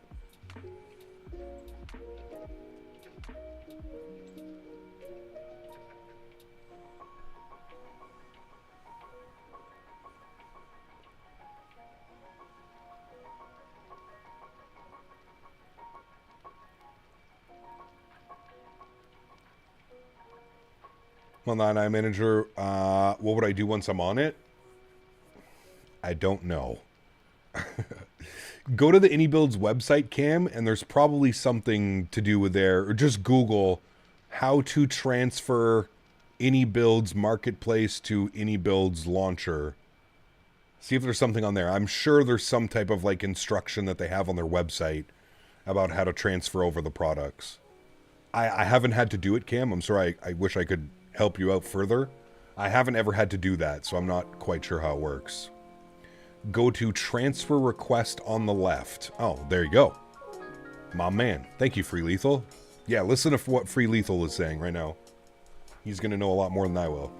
On the Eye Manager, what would I do once I'm on it? I don't know. Go to the AnyBuilds website, Cam, and there's probably something to do with there, or just Google how to transfer AnyBuilds Marketplace to AnyBuilds Launcher. See if there's something on there. I'm sure there's some type of like instruction that they have on their website about how to transfer over the products. I haven't had to do it, Cam. I'm sorry. I wish I could help you out further. I haven't ever had to do that, so I'm not quite sure how it works. Go to transfer request on the left. Oh, there you go. My man. Thank you, Free Lethal. Yeah, listen to what Free Lethal is saying right now. He's going to know a lot more than I will.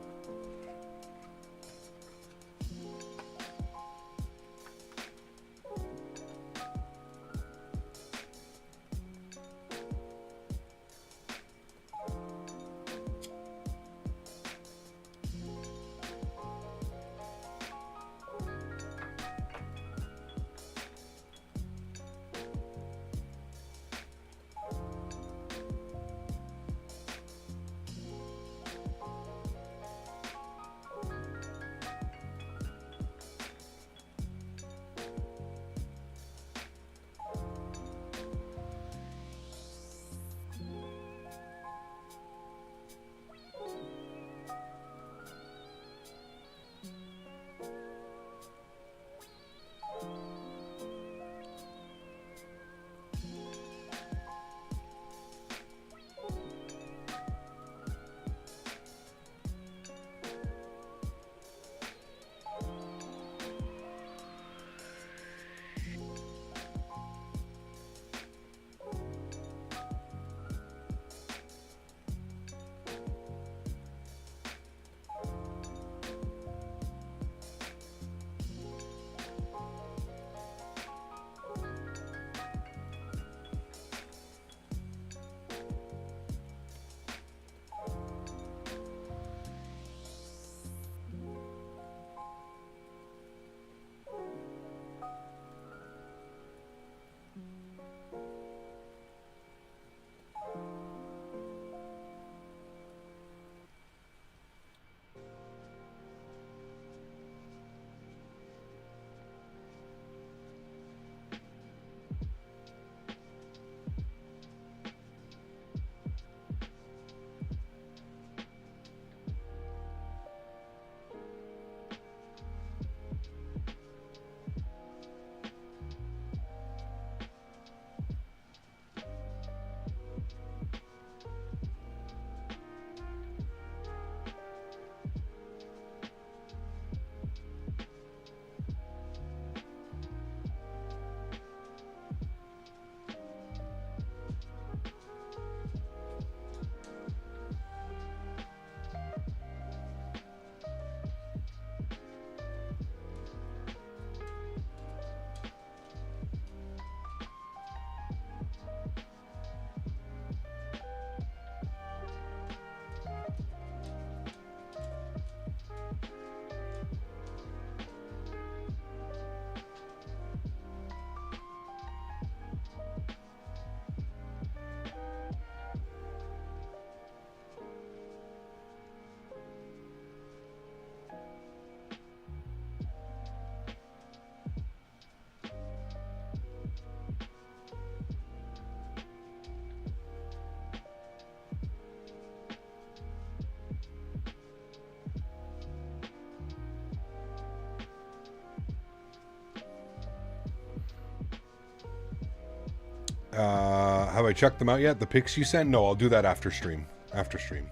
Have I checked them out yet? The pics you sent? No, I'll do that after stream. After stream.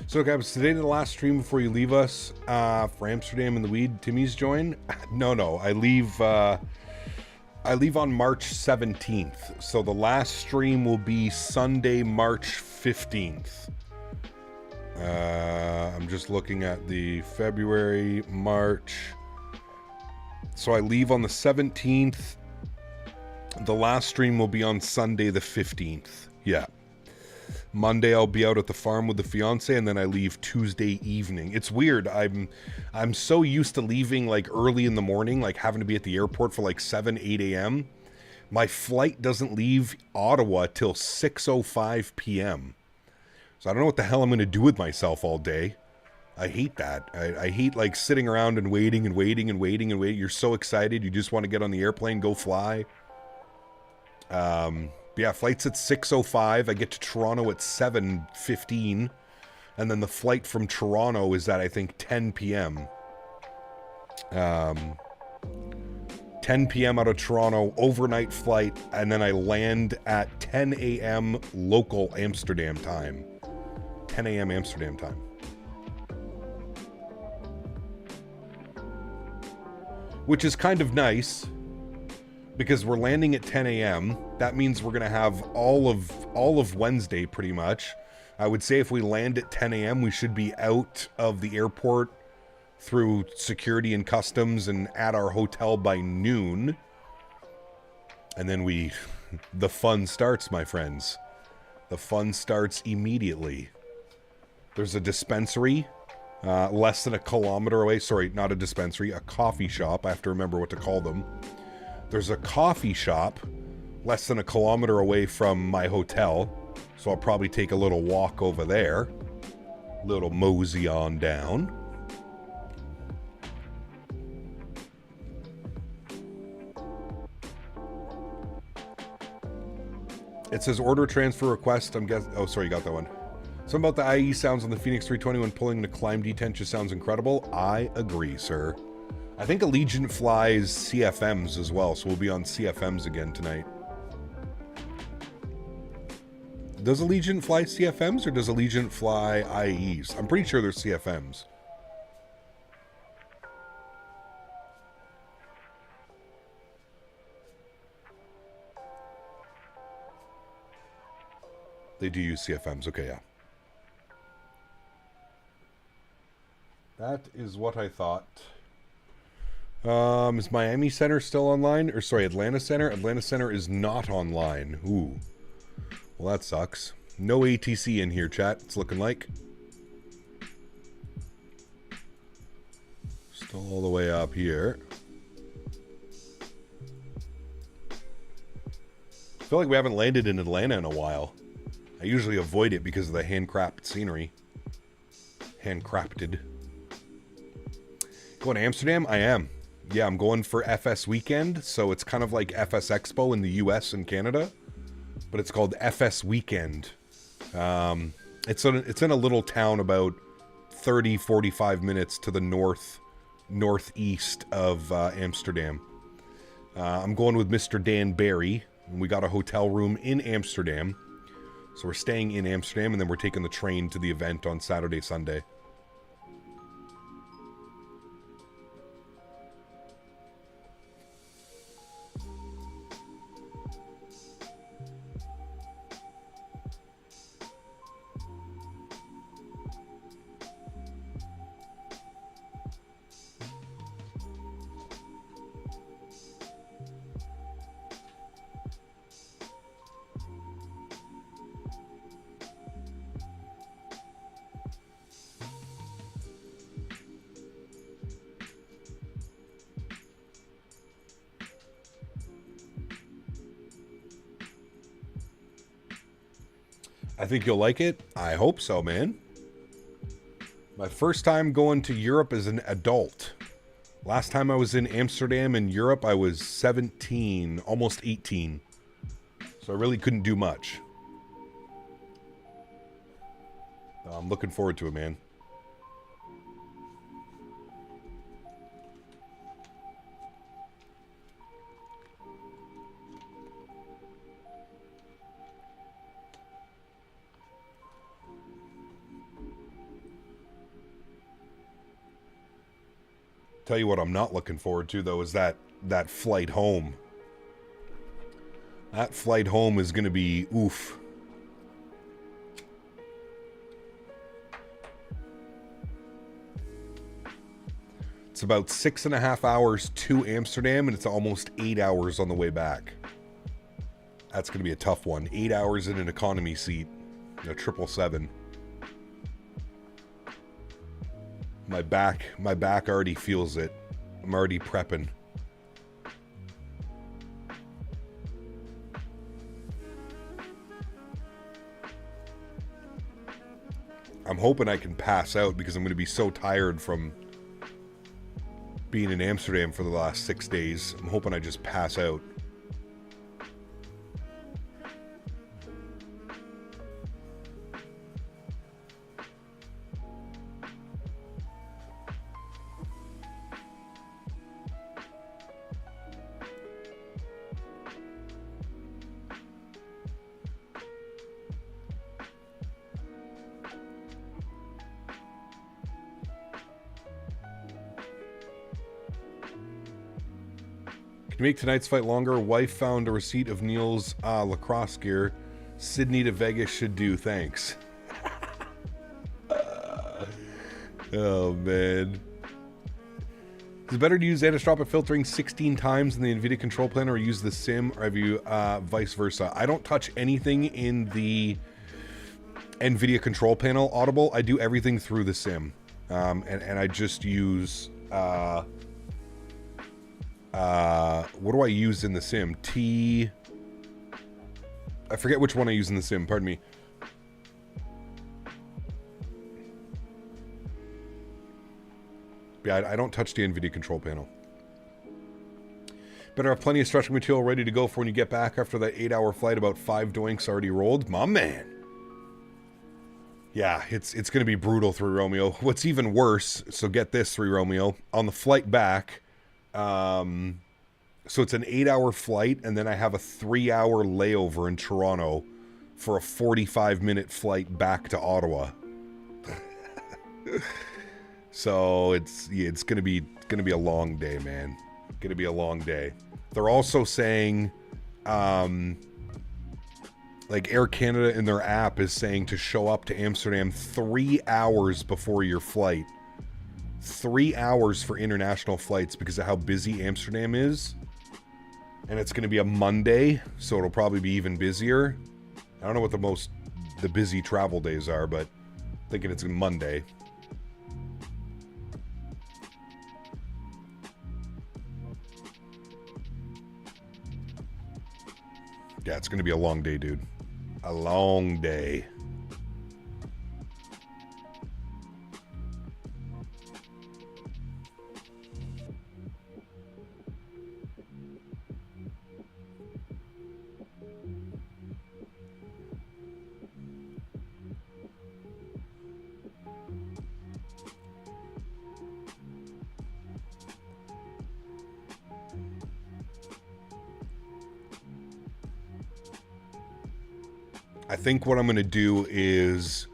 So, guys, today the last stream before you leave us for Amsterdam and the weed. Timmy's join? No. I leave on March 17th. So the last stream will be Sunday, March 15th. I'm just looking at the February, March. So I leave on the 17th. The last stream will be on Sunday the 15th. Yeah. Monday I'll be out at the farm with the fiance, and then I leave Tuesday evening. It's weird. I'm so used to leaving like early in the morning, like having to be at the airport for like 7, 8 a.m. My flight doesn't leave Ottawa till 6:05 p.m. So I don't know what the hell I'm going to do with myself all day. I hate that. I hate like sitting around and waiting. You're so excited. You just want to get on the airplane, go fly. Yeah, flight's at 6:05. I get to Toronto at 7:15. And then the flight from Toronto is at, I think, 10 p.m. 10 p.m. out of Toronto, overnight flight. And then I land at 10 a.m. local Amsterdam time. 10 a.m. Amsterdam time. Which is kind of nice. Because we're landing at 10 a.m. That means we're going to have all of Wednesday pretty much. I would say if we land at 10 a.m. we should be out of the airport through security and customs and at our hotel by noon. And then the fun starts, my friends. The fun starts immediately. There's a dispensary less than a kilometer away. Sorry, not a dispensary, a coffee shop. I have to remember what to call them. There's a coffee shop less than a kilometer away from my hotel, so I'll probably take a little walk over there. Little mosey on down. It says order transfer request. I'm guessing. Oh, sorry, you got that one. Something about the IE sounds on the Fenix 320 when pulling the climb detent just sounds incredible. I agree, sir. I think Allegiant flies CFMs as well, so we'll be on CFMs again tonight. Does Allegiant fly CFMs or does Allegiant fly IEs? I'm pretty sure they're CFMs. They do use CFMs. Okay, yeah. That is what I thought. Is Miami Center still online? Or sorry, Atlanta Center? Atlanta Center is not online. Ooh. Well, that sucks. No ATC in here, chat. It's looking like. Still all the way up here. I feel like we haven't landed in Atlanta in a while. I usually avoid it because of the handcrafted scenery. Handcrafted. Going to Amsterdam? I am. Yeah, I'm going for FS Weekend, so it's kind of like FS Expo in the US and Canada, but it's called FS Weekend. It's in a little town about 30-45 minutes to the northeast of Amsterdam. I'm going with Mr. Dan Barry, and we got a hotel room in Amsterdam, so we're staying in Amsterdam, and then we're taking the train to the event on Saturday, Sunday. I think you'll like it. I hope so, man. My first time going to Europe as an adult. Last time I was in Amsterdam in Europe, I was 17, almost 18. So I really couldn't do much. I'm looking forward to it, man. Tell you what I'm not looking forward to, though, is that flight home. That flight home is going to be oof. It's about 6.5 hours to Amsterdam, and it's almost 8 hours on the way back. That's going to be a tough one. 8 hours in an economy seat, a 777. My back already feels it. I'm already prepping. I'm hoping I can pass out because I'm going to be so tired from being in Amsterdam for the last 6 days. I'm hoping I just pass out. To make tonight's flight longer, wife found a receipt of Neil's lacrosse gear. Sydney to Vegas should do, thanks. Oh, man. Is it better to use anisotropic filtering 16 times in the NVIDIA control plane or use the sim, or have you vice versa? I don't touch anything in the NVIDIA control panel Audible. I do everything through the sim. And I just use... what do I use in the sim? I forget which one I use in the sim, pardon me. Yeah, I don't touch the NVIDIA control panel. Better have plenty of stretching material ready to go for when you get back after that 8-hour flight. About 5 doinks already rolled. My man. Yeah, it's going to be brutal, 3 Romeo. What's even worse, so get this, 3 Romeo, on the flight back... so it's an 8-hour flight, and then I have a 3-hour layover in Toronto for a 45-minute flight back to Ottawa. So it's gonna be a long day, man. Gonna be a long day. They're also saying, like Air Canada in their app is saying to show up to Amsterdam 3 hours before your flight. 3 hours for international flights because of how busy Amsterdam is. And it's going to be a Monday, so it'll probably be even busier. I don't know what the busy travel days are, but I'm thinking it's a Monday. Yeah, it's going to be a long day, dude. A long day. I think what I'm going to do is,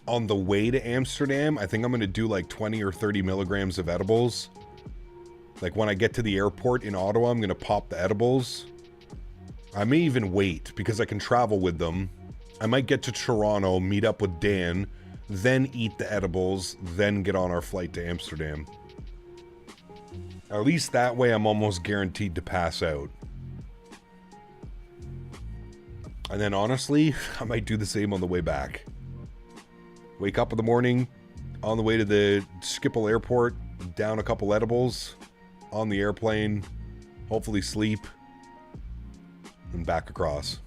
on the way to Amsterdam, I think I'm going to do like 20 or 30 milligrams of edibles. Like when I get to the airport in Ottawa, I'm going to pop the edibles. I may even wait because I can travel with them. I might get to Toronto, meet up with Dan, then eat the edibles, then get on our flight to Amsterdam. At least that way I'm almost guaranteed to pass out. And then honestly, I might do the same on the way back. Wake up in the morning, on the way to the Schiphol airport, down a couple edibles, on the airplane, hopefully sleep, and back across.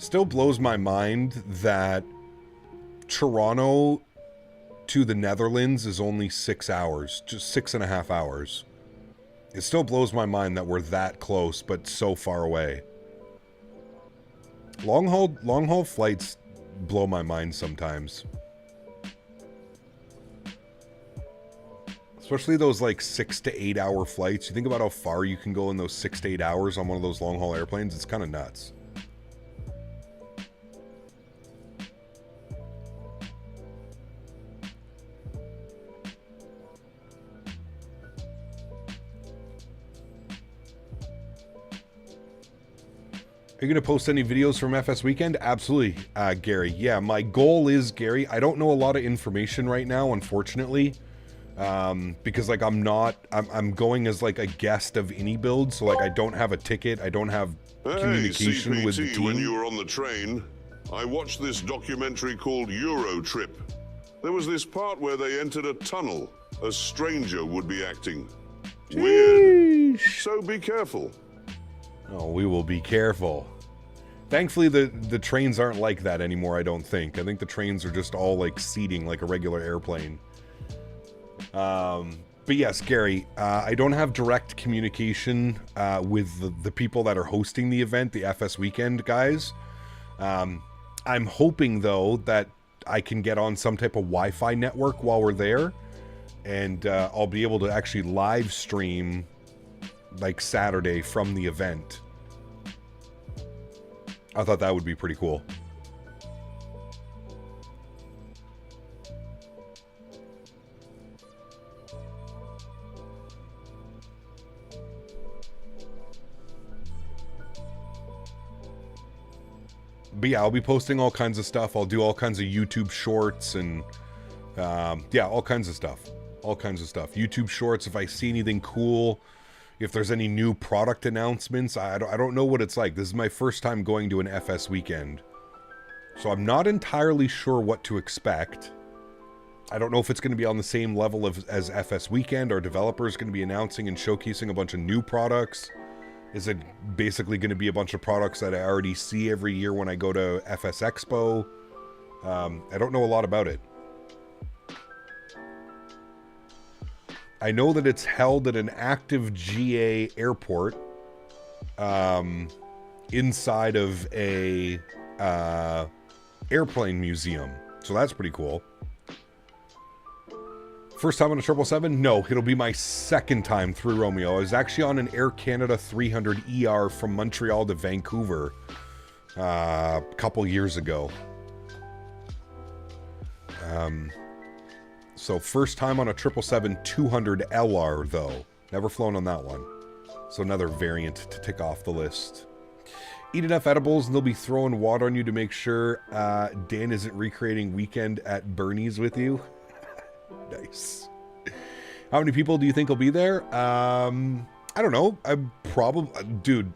Still blows my mind that Toronto to the Netherlands is only 6 hours, just 6.5 hours. It still blows my mind that we're that close, but so far away. Long haul flights blow my mind sometimes. Especially those like 6 to 8 hour flights. You think about how far you can go in those 6 to 8 hours on one of those long haul airplanes. It's kind of nuts. Are you going to post any videos from FS Weekend? Absolutely, Gary. Yeah, my goal is, Gary, I don't know a lot of information right now, unfortunately. Because like I'm going as like a guest of any build, so like I don't have a ticket, I don't have communication CPT, with the team. When you were on the train, I watched this documentary called Euro Trip. There was this part where they entered a tunnel. A stranger would be acting. Weird. So be careful. Oh, we will be careful. Thankfully, the trains aren't like that anymore, I don't think. I think the trains are just all like seating like a regular airplane. But yes, Gary, I don't have direct communication with the people that are hosting the event, the FS Weekend guys. I'm hoping, though, that I can get on some type of Wi-Fi network while we're there, and I'll be able to actually live stream like Saturday from the event. I thought that would be pretty cool. But yeah, I'll be posting all kinds of stuff. I'll do all kinds of YouTube shorts and yeah, all kinds of stuff. All kinds of stuff. YouTube shorts, if I see anything cool, if there's any new product announcements. I don't know what it's like. This is my first time going to an FS Weekend, so I'm not entirely sure what to expect. I don't know if it's going to be on the same level as FS Weekend. Are developers going to be announcing and showcasing a bunch of new products? Is it basically going to be a bunch of products that I already see every year when I go to FS Expo? I don't know a lot about it. I know that it's held at an active GA airport inside of a airplane museum. So that's pretty cool. First time on a 777? No, it'll be my second time through Romeo. I was actually on an Air Canada 300 ER from Montreal to Vancouver a couple years ago. So first time on a 777-200 LR, though. Never flown on that one. So another variant to tick off the list. Eat enough edibles and they'll be throwing water on you to make sure Dan isn't recreating Weekend at Bernie's with you. Nice. How many people do you think will be there? I don't know. Dude,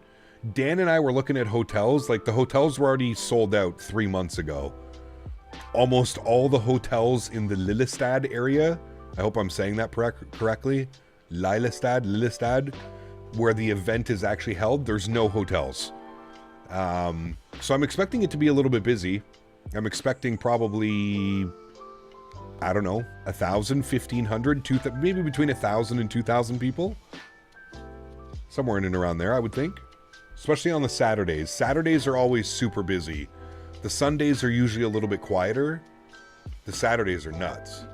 Dan and I were looking at hotels. Like, the hotels were already sold out 3 months ago. Almost all the hotels in the Lillestad area, I hope I'm saying that correctly, Lillestad, where the event is actually held, there's no hotels. So I'm expecting it to be a little bit busy. I'm expecting probably, I don't know, 1,000, 1,500, maybe between 1,000 and 2,000 people. Somewhere in and around there, I would think. Especially on the Saturdays. Saturdays are always super busy. The Sundays are usually a little bit quieter. The Saturdays are nuts.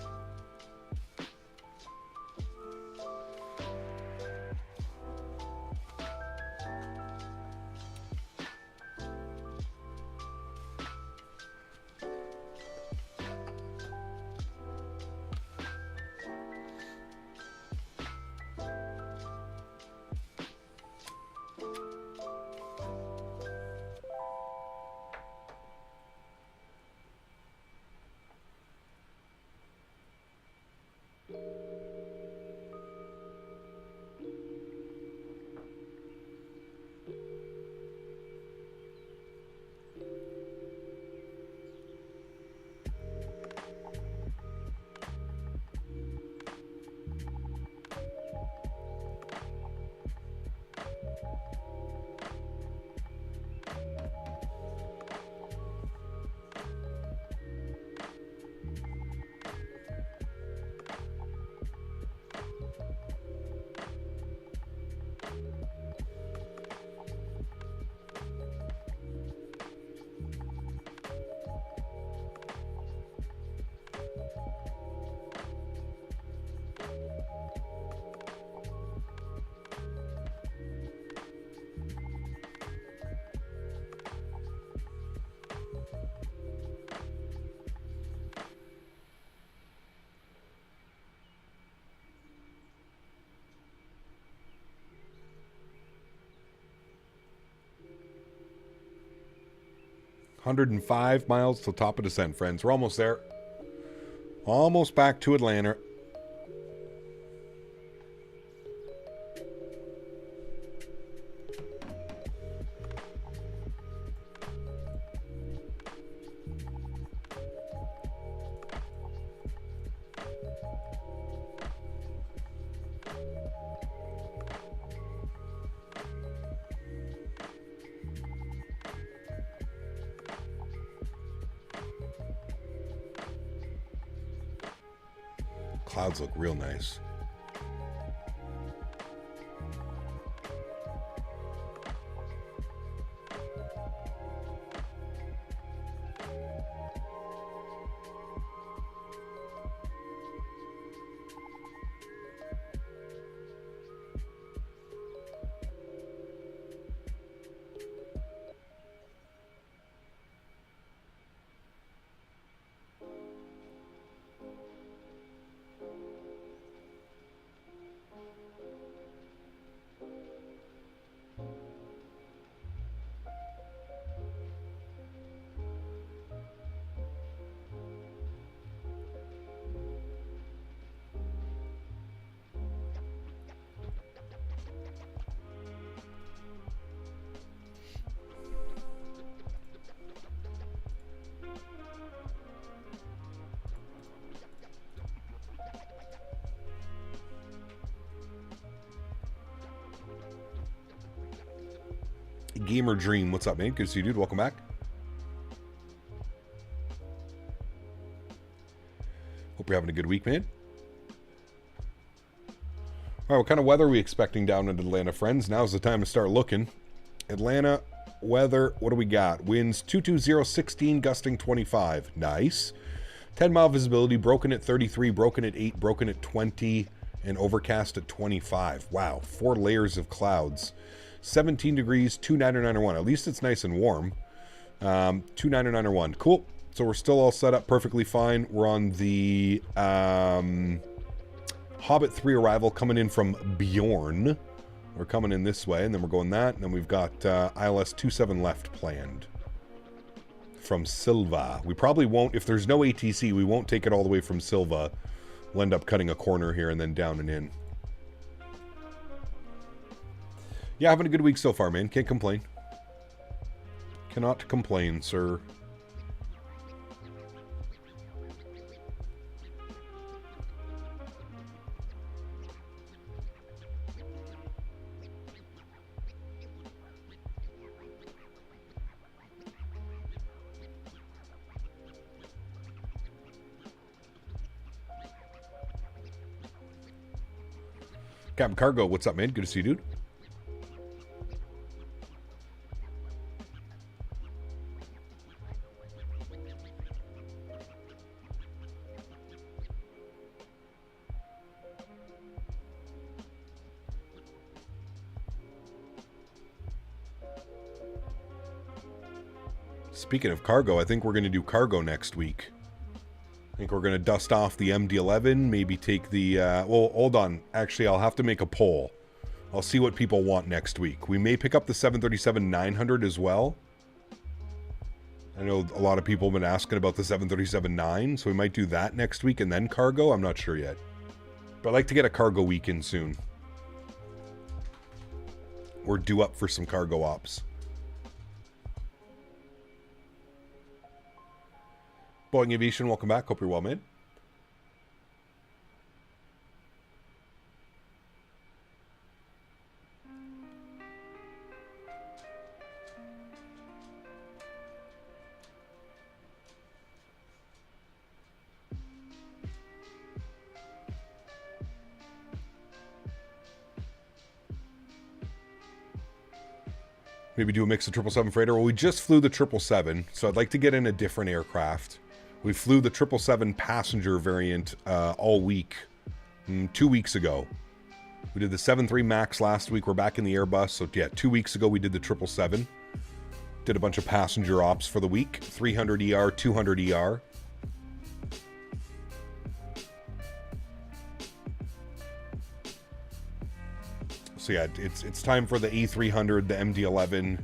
105 miles till top of descent, friends. We're almost there. Almost back to Atlanta. Clouds look real nice. Gamer Dream, what's up, man? Good to see you, dude. Welcome back. Hope you're having a good week, man. All right, what kind of weather are we expecting down in Atlanta, friends? Now's the time to start looking. Atlanta weather, what do we got? Winds 220-16, gusting 25. Nice. 10-mile visibility, broken at 33, broken at 8, broken at 20, and overcast at 25. Wow, 4 layers of clouds. 17 degrees, 299.1. At least it's nice and warm. 299.1. Cool. So we're still all set up perfectly fine. We're on the Hobbit 3 arrival coming in from Bjorn. We're coming in this way, and then we're going that. And then we've got ILS 27 left planned from Silva. We probably won't, if there's no ATC, we won't take it all the way from Silva. We'll end up cutting a corner here and then down and in. Yeah, having a good week so far, man. Can't complain. Cannot complain, sir. Captain Cargo, what's up, man? Good to see you, dude. Speaking of cargo, I think we're going to do cargo next week. I think we're going to dust off the MD-11, maybe take the... well, hold on. Actually, I'll have to make a poll. I'll see what people want next week. We may pick up the 737-900 as well. I know a lot of people have been asking about the 737-9, so we might do that next week and then cargo. I'm not sure yet. But I'd like to get a cargo week in soon. We're due up for some cargo ops. Boeing Aviation, welcome back. Hope you're well, man. Maybe do a mix of 777 freighter. Well, we just flew the 777, so I'd like to get in a different aircraft. We flew the 777 passenger variant all week, 2 weeks ago. We did the 737 MAX last week. We're back in the Airbus. So yeah, 2 weeks ago we did the 777. Did a bunch of passenger ops for the week. 300 ER, 200 ER. So yeah, it's time for the A300, the MD-11.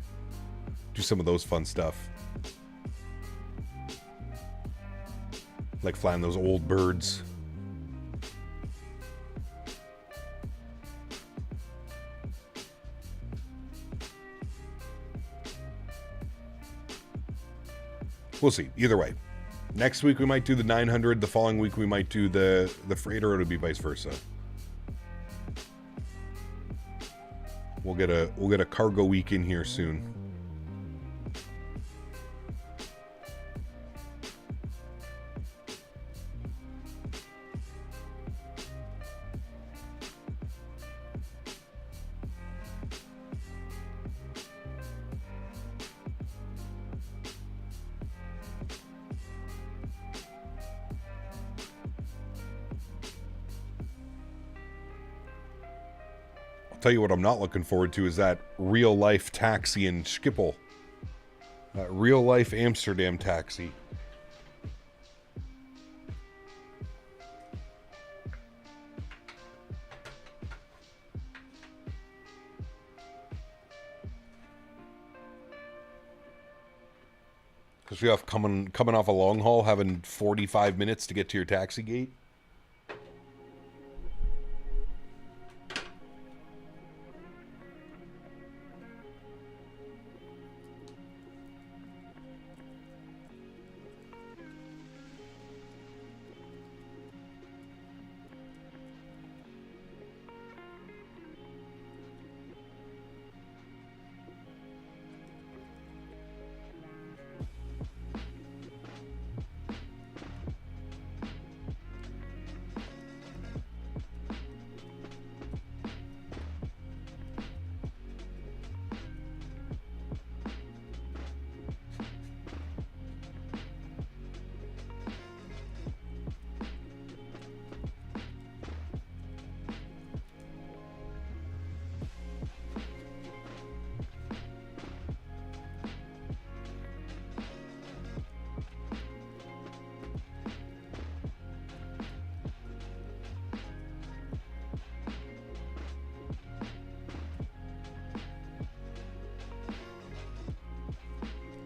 Do some of those fun stuff. Like flying those old birds. We'll see. Either way. Next week we might do the 900. The following week we might do the freighter. It'll be vice versa. We'll get a cargo week in here soon. Tell you what I'm not looking forward to is that real life taxi in Schiphol. That real life Amsterdam taxi. Because you have coming off a long haul, having 45 minutes to get to your taxi gate.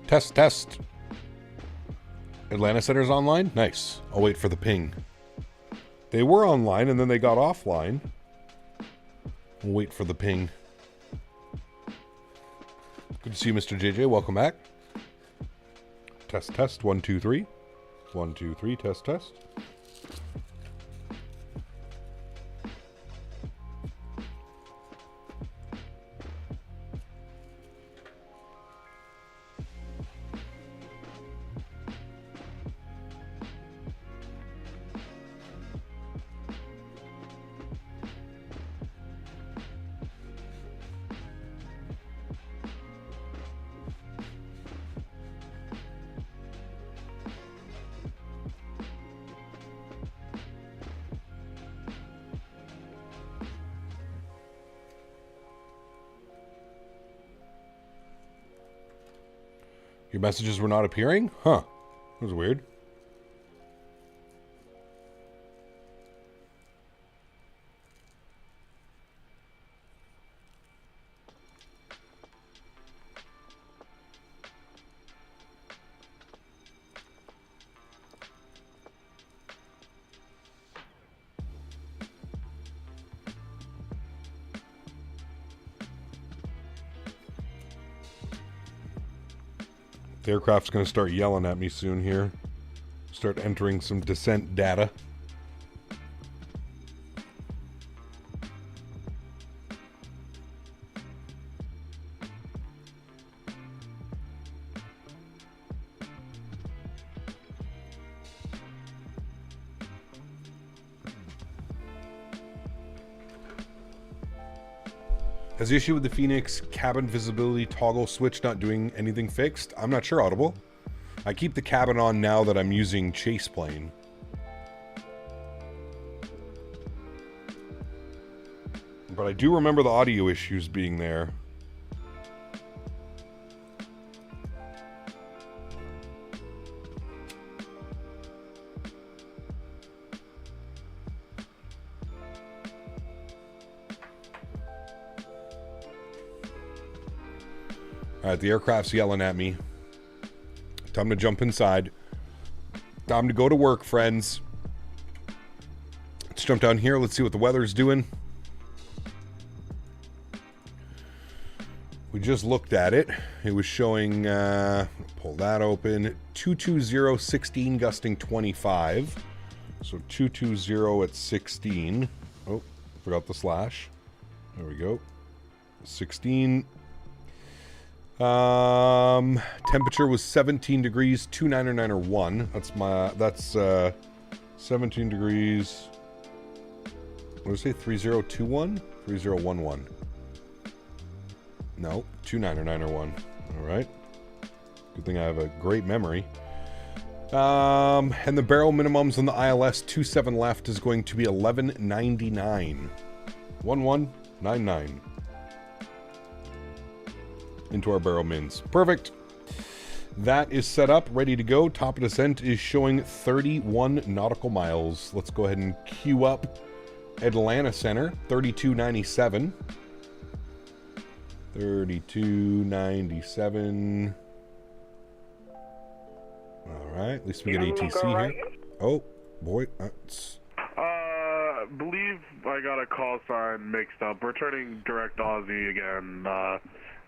Test. Atlanta Center's online? Nice. I'll wait for the ping. They were online and then they got offline. We'll wait for the ping. Good to see you, Mr. JJ. Welcome back. Test. 1, 2, 3. 1, 2, 3. Test. Your messages were not appearing? Huh. That was weird. The aircraft's going to start yelling at me soon here. Start entering some descent data. Has the issue with the Fenix cabin visibility toggle switch not doing anything fixed? I'm not sure, Audible. I keep the cabin on now that I'm using chase plane. But I do remember the audio issues being there. Alright, the aircraft's yelling at me. Time to jump inside. Time to go to work, friends. Let's jump down here. Let's see what the weather's doing. We just looked at it. It was showing, pull that open, 220, 16, gusting 25. So 220 at 16. Oh, forgot the slash. There we go. 16. Temperature was 17 degrees, 299 or 1. That's 17 degrees. What did I say? 3021? 3011. No, 299 or 1. All right. Good thing I have a great memory. And the barrel minimums on the ILS 27 left is going to be 1199. 1199. Into our barrel mins. Perfect. That is set up, ready to go. Top of descent is showing 31 nautical miles. Let's go ahead and queue up Atlanta Center, 3297. 3297. All right, at least we get ATC here. Oh, boy, that's... believe I got a call sign mixed up. We're turning direct Aussie again.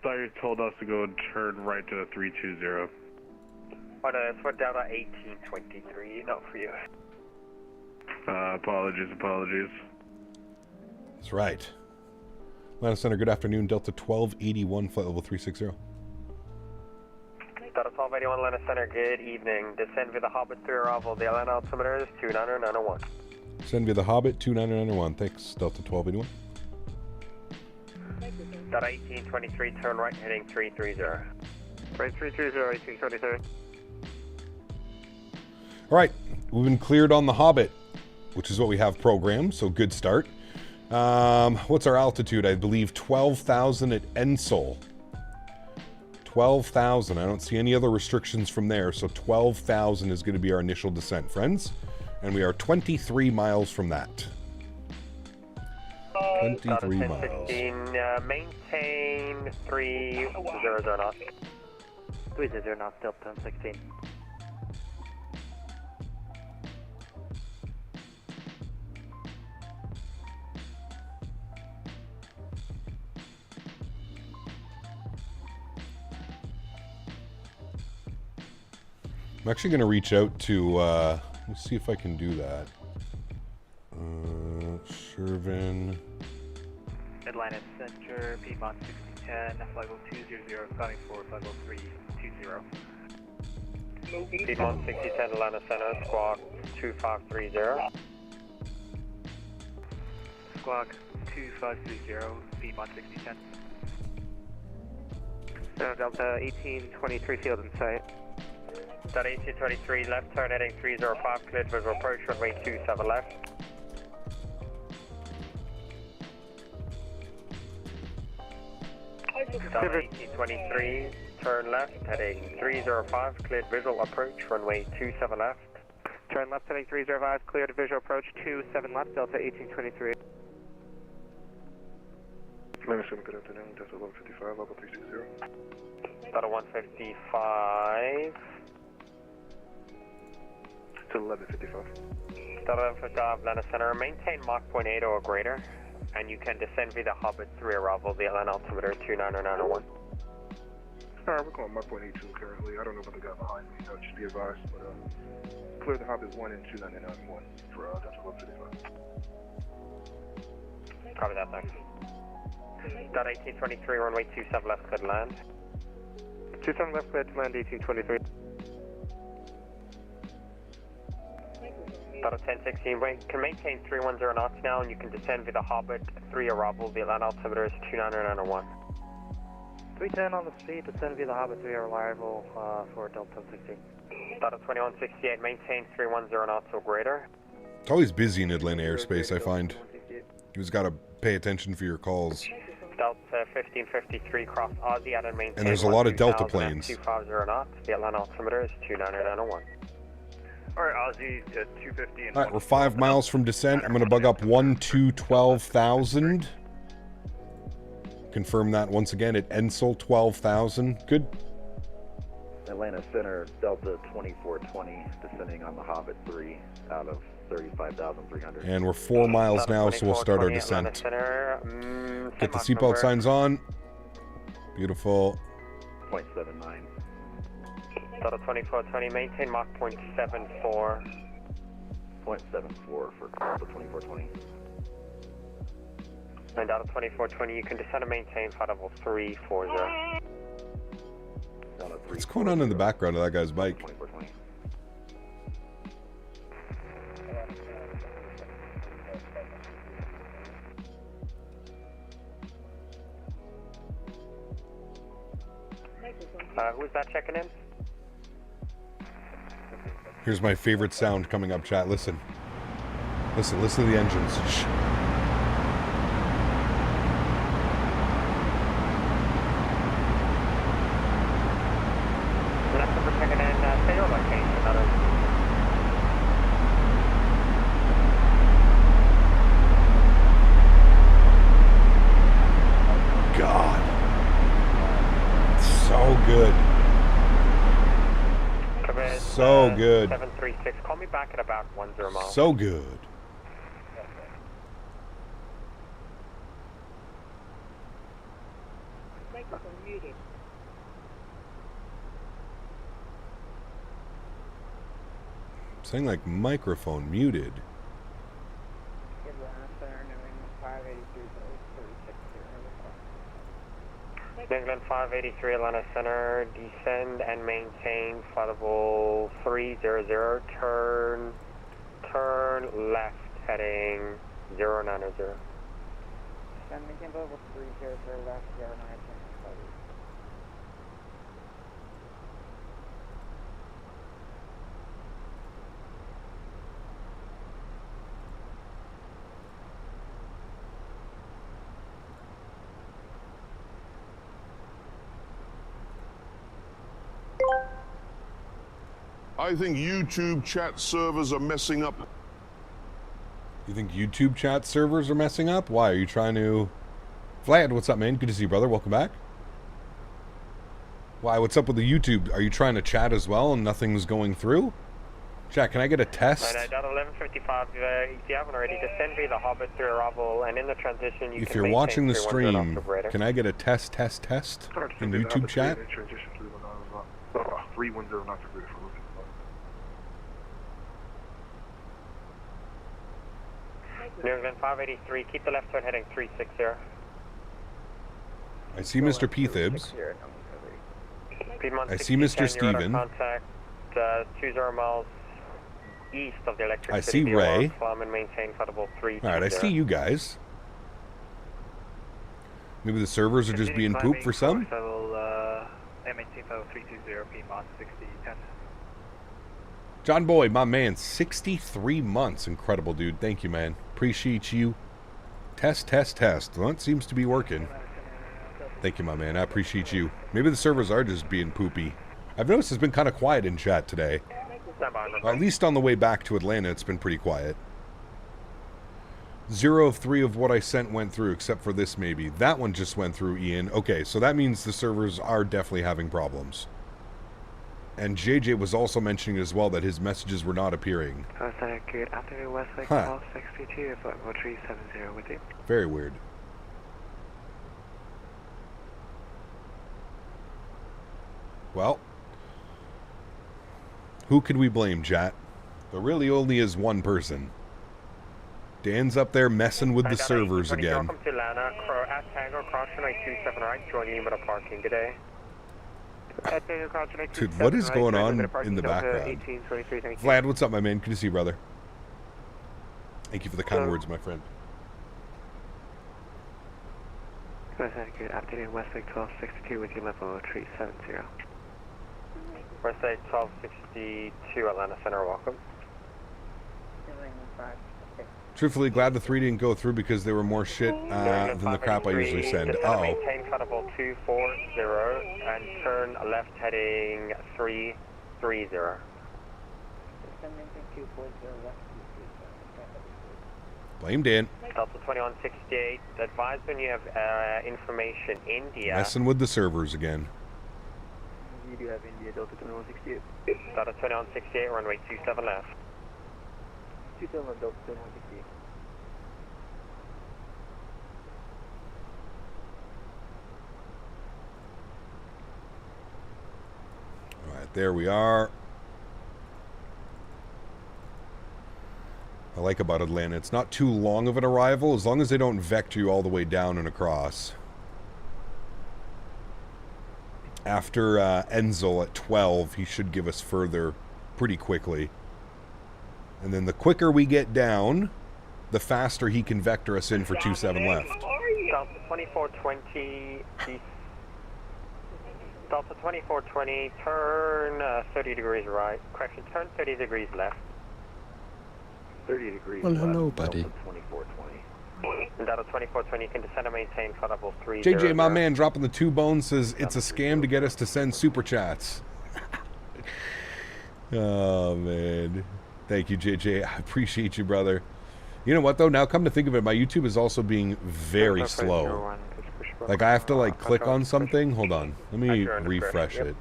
Thought you told us to go and turn right to 320. Oh, no, that's for Delta 1823, not for you. Apologies. That's right. Atlanta Center, good afternoon. Delta 1281, flight level 360. Delta 1281, Atlanta Center, good evening. Descend via the Hobbit through arrival. The Atlanta altimeter is 29901. Send via the Hobbit, 29901. Thanks, Delta 1281. Delta 1823, turn right, heading 330. Right, 330, 1823. All right, we've been cleared on the Hobbit, which is what we have programmed, so good start. What's our altitude? I believe 12,000 at Ensol. 12,000. I don't see any other restrictions from there, so 12,000 is going to be our initial descent, friends. And we are 23 miles from that. 23 miles. 15, maintain 300 knots. 300 knots, Delta 1016. I'm actually going to reach out to, let's see if I can do that. Shervin. Atlanta Center, Piedmont 6010, flight level 200, climbing for flight level 320. Piedmont 6010, Atlanta Center, squawk 2530. Squawk 2530, Piedmont 6010. Delta 1823, field in sight. Delta 1823, left turn heading 305, cleared visual approach, runway 27 left. Delta 1823, turn left heading 305, cleared visual approach, runway 27 left. Turn left heading 305, cleared visual approach 27 left, Delta 1823. Atlanta Center, good afternoon. Delta 155, level 360. Delta 155. To 1155. Delta 155, Atlanta Center, maintain Mach 0.8 or greater, and you can descend via the Hobbit through arrival, the Atlanta altimeter 29901. Alright, we're calling Mach 0.82 currently. I don't know about the guy behind me, so just be advised, but clear the Hobbit 1 and 29901 for Delta 155. Copy that, thanks. Delta 1823, runway 27 left, clear to land. 27 left, clear to land, 1823. Delta 1016, can maintain 310 knots now, and you can descend via the Hobbit 3 arrival, the Atlanta altimeter is 29901. 310 on the speed, descend via the Hobbit 3 arrival for Delta 1016. Delta 2168, maintain 310 knots or greater. It's always busy in Atlanta airspace, I find. You just got to pay attention for your calls. Delta 1553, cross Aussie out and maintain. And there's a lot of Delta planes. 250 knots, the Atlanta altimeter is 29901. Alright, Aussie at 250 and... Alright, we're 5 miles from descent. I'm going to bug up 12,000. Confirm that once again at Ensel, 12,000. Good. Atlanta Center, Delta 2420, descending on the Hobbit 3 out of 35,300. And we're 4 miles now, so we'll start our descent. Get the seatbelt signs on. Beautiful. 0.79. Delta 2420, maintain Mach 0.74. 0.74 for Delta 2420. And Delta 2420, you can descend and maintain flight level 340. What's going on in the background of that guy's bike? 2420. Who's that checking in? Here's my favorite sound coming up, chat. Listen. Listen to the engines. Shh. God. So good. So good. 736. Call me back at about 10 miles. So good. Saying like microphone muted. New England 583 Atlanta Center, descend and maintain flight level 300, turn left heading 090. Descend maintain level 300 left 090. I think YouTube chat servers are messing up. You think YouTube chat servers are messing up? Why? Are you trying to... Vlad, what's up, man? Good to see you, brother. Welcome back. Why? What's up with the YouTube? Are you trying to chat as well and nothing's going through? Chat, can I get a test? Right, 1155, if you haven't already, descend via the Hobbit through arrival, and in the transition you If can you're maintain watching the 310 stream, off the radar. can I get a test in YouTube chat? Transition 310 not for New England 583, keep the left turn heading 360. I see Mr. P. Thibs. Piedmont I see Mr. 6010, you're Steven. on contact 20 miles east of the electric I city see of Ray. Climb and maintain flight level 320. Alright, I see you guys. Maybe the servers are just being pooped for some? maintain flight level 320, Piedmont 6010. John Boy, my man, 63 months. Incredible, dude. Thank you, man. Appreciate you. Test. Well, it seems to be working. Thank you, my man. I appreciate you. Maybe the servers are just being poopy. I've noticed it's been kind of quiet in chat today. Or at least on the way back to Atlanta, it's been pretty quiet. 0 of 3 of what I sent went through, except for this maybe. That one just went through, Ian. Okay, so that means the servers are definitely having problems. And JJ was also mentioning as well that his messages were not appearing. Good afternoon, Westlake Huh. 1262, flight level 370 with you. Very weird. Well, who could we blame, chat? There really only is one person. Dan's up there messing with the servers again. Welcome to Atlanta, at Tango, cross 927 right, joining you at a parking. Good day. Dude, what is going on in the background? Vlad, what's up, my man? Good to see you, brother. Thank you for the kind words, my friend. Good afternoon, Westlake 1262 with you, level 370. Westlake 1262, Atlanta Center, welcome. Truthfully, glad the 3 didn't go through because they were more shit than the crap I usually send. Uh-oh. Maintain flight level 240 and turn left heading 330. Blame Dan. Delta 2168, advise when you have information, India. Messing with the servers again. You do have India Delta 2168. Delta 2168, runway 27 left. 27 Delta 2168. All right, there we are. I like about Atlanta, it's not too long of an arrival, as long as they don't vector you all the way down and across. After Enzel at 12, he should give us further pretty quickly. And then the quicker we get down, the faster he can vector us in for 27 left. Delta 2420, Delta 2420, turn 30 degrees right. Correction, turn 30 degrees left. 30 degrees. Well, hello, buddy. 2420. Delta 2420, you can descend and maintain flight level 3. JJ, my man, dropping the 2 bones, says it's a scam to get us to send super chats. Oh, man. Thank you, JJ. I appreciate you, brother. You know what, though? Now, come to think of it, my YouTube is also being very slow. Like, I have to, like, click on something. Hold on. Let me refresh it.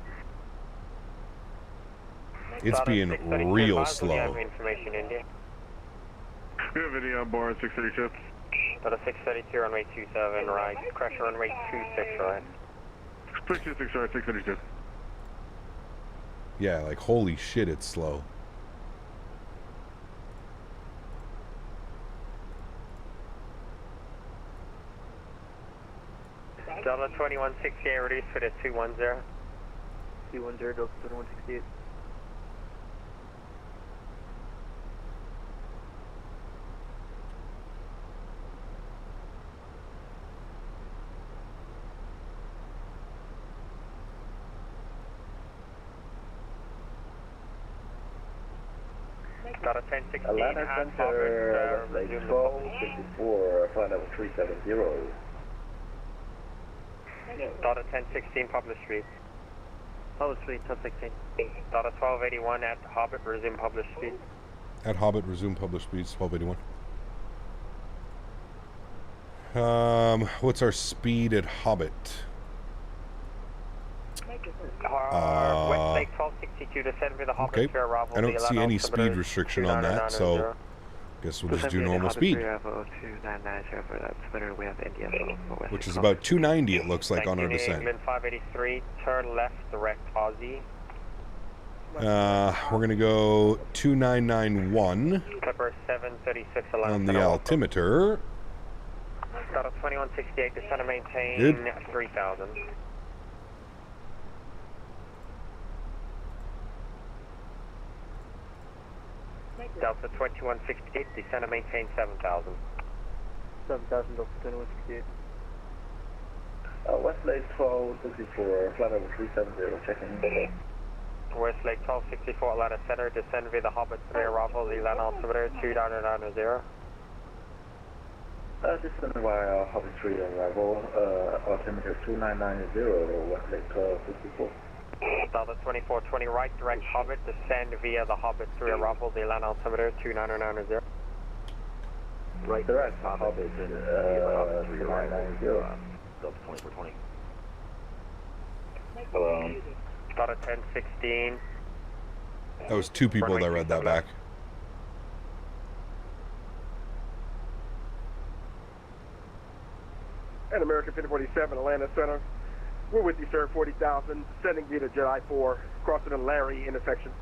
It's being real slow. We have India on board, 632. Delta 632, runway 27 right. Crash runway 26 right. 626 right, 632. Yeah, like, holy shit, it's slow. Delta 2168, reduce for the 210. 210, Delta 2168. Delta 1016, Atlanta Center, like 1254, flight level 370. Delta 1016, public street. Public street, 1016. Delta 1281 at Hobbit, resume public speed. At Hobbit, resume public speeds, 1281. What's our speed at Hobbit? West Lake 1262, descend with the Hobbit Okay. fair arrival. I don't see any speed restriction on that, so guess we'll just do normal speed. Which is about 290, it looks like, on our descent. England 583, turn left, direct Aussie. We're going to go 2991 Clipper 736 on the altimeter. Delta 2168, descend and maintain Good. 3000. Delta 2168, descend and maintain 7000. 7000, Delta 2168. West Lake 1264, flight level 370, checking. West Lake 1264, Atlanta Center, descend via the Hobbit 3 arrival, the Atlanta altimeter 2990. Descend via Hobbit 3 arrival, altimeter 2990, West Lake 1264. Delta 2420 right, direct Hobbit, descend via the Hobbit 3 arrival, the Atlanta altimeter 2990. Right, direct Hobbit 2990, Delta 2420. Hello. Delta 1016. That was 2 people that read that back. And American 5047, Atlanta Center. We're with you, sir, 40,000, descending via the Jedi 4, crossing the Larry intersection.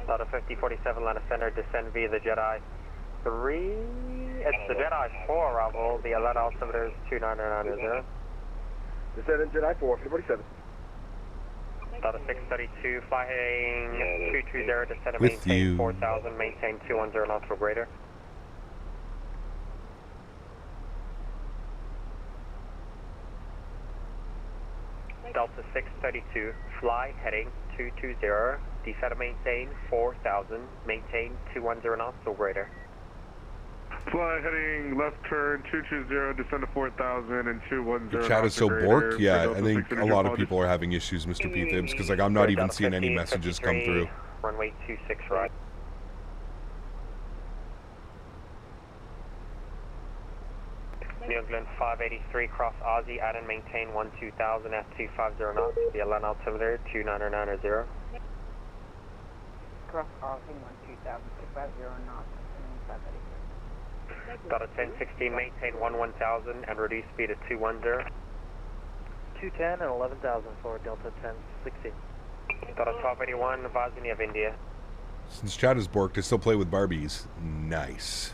Delta 5047, Atlanta Center, descend via the Jedi 3. It's the Jedi 4 arrival, the Atlanta altimeter is 2990. Descending Jedi 4, 5047. Delta 632, flying 220, descend and With maintain you. 4000, maintain 210 knots or greater. Delta 632, fly heading 220, descend and maintain 4000, maintain 210 knots or greater. Fly heading left turn 220, descend to 4000 and 210. The chat is so borked. Yeah, I think a lot of people are having issues, Mr. P-Thibs, because like I'm not even seeing any messages come through. Runway 26 right. New England 583 cross Aussie, add and maintain 12000 at 250 knots, the Atlanta altimeter 29990. Cross Aussie 12000, 250 knots, and 583. Delta 1016, maintain 1000 and reduce speed at 210. 210 and 11,000 for Delta 1016. Delta 1281, advising you of India. Since Chad is borked, I still play with Barbies. Nice.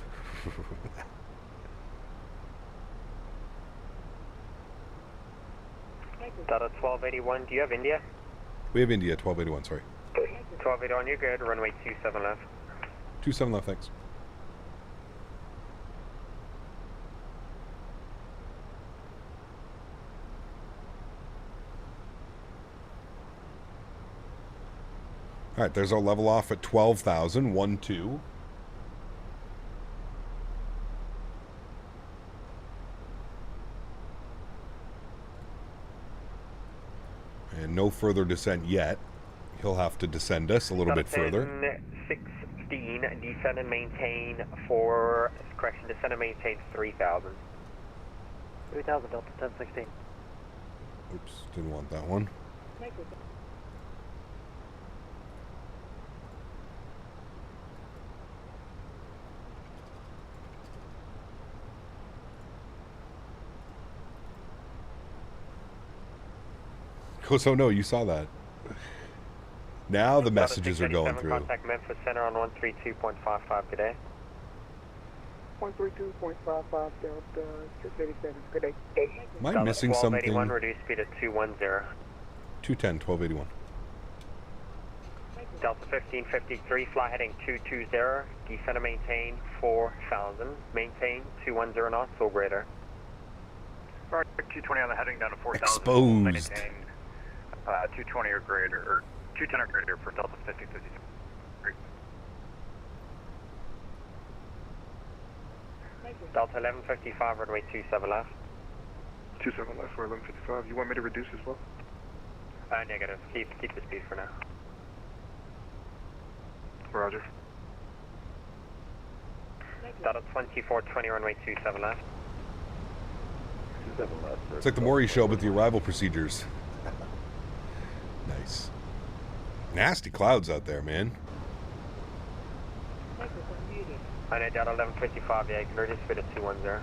Delta 1281, do you have India? We have India, 1281, sorry. 1281, you're good. Runway 27 left. 27 left, thanks. All right, there's our level off at 12,000, 1-2. And no further descent yet. He'll have to descend us a little bit further. 16, descend and maintain descend and maintain 3,000. 3,000 Delta 1016. Oops, didn't want that one. So no, you saw that. Now the messages are going through. Contact Memphis Center on 132.55 today. 132.55 Delta 687. Good day. Am I missing something? 1281, reduce speed at 210. 210, 1281. Delta 1553, fly heading 220, descend and maintain 4,000, maintain 210 knots or greater. Alright, 220 on the heading down to 4,000. Exposed. 220 or greater, or 210 or greater for Delta 1553. Delta 1155, runway 27 left. 27 left for 1155. You want me to reduce as well? Negative. Keep the speed for now. Roger. Delta 2420, runway 27 left. 27 left. It's like the Maury show, but the arrival procedures. Nice. Nasty clouds out there, man. I know Delta 1155, yeah, you can reduce speed at 210.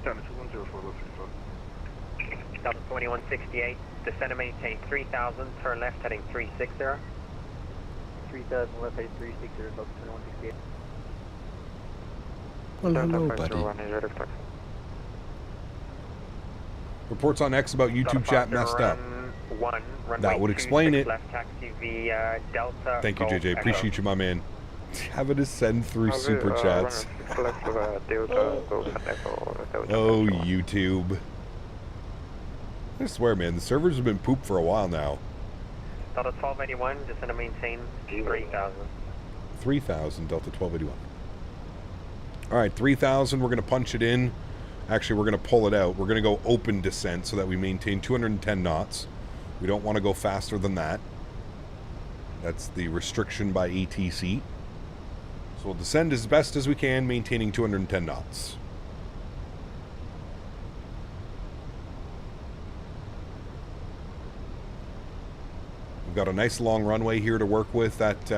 Down to 210 for 1155. Delta 2168, descend and maintain 3,000, turn left heading 360. 3,000 left heading 360, Delta 2168. Well, hello, buddy. Reports on X about YouTube chat messed up. That would explain it. Left taxi via Delta. Thank you, JJ. Appreciate you, my man. Have it send through super chats. Oh, YouTube. I swear, man, the servers have been pooped for a while now. Delta 1281, descend and maintain 3,000. 3,000, Delta 1281. All right, 3,000, we're going to punch it in. Actually, we're going to pull it out. We're going to go open descent so that we maintain 210 knots. We don't want to go faster than that. That's the restriction by ATC. So we'll descend as best as we can, maintaining 210 knots. We've got a nice long runway here to work with at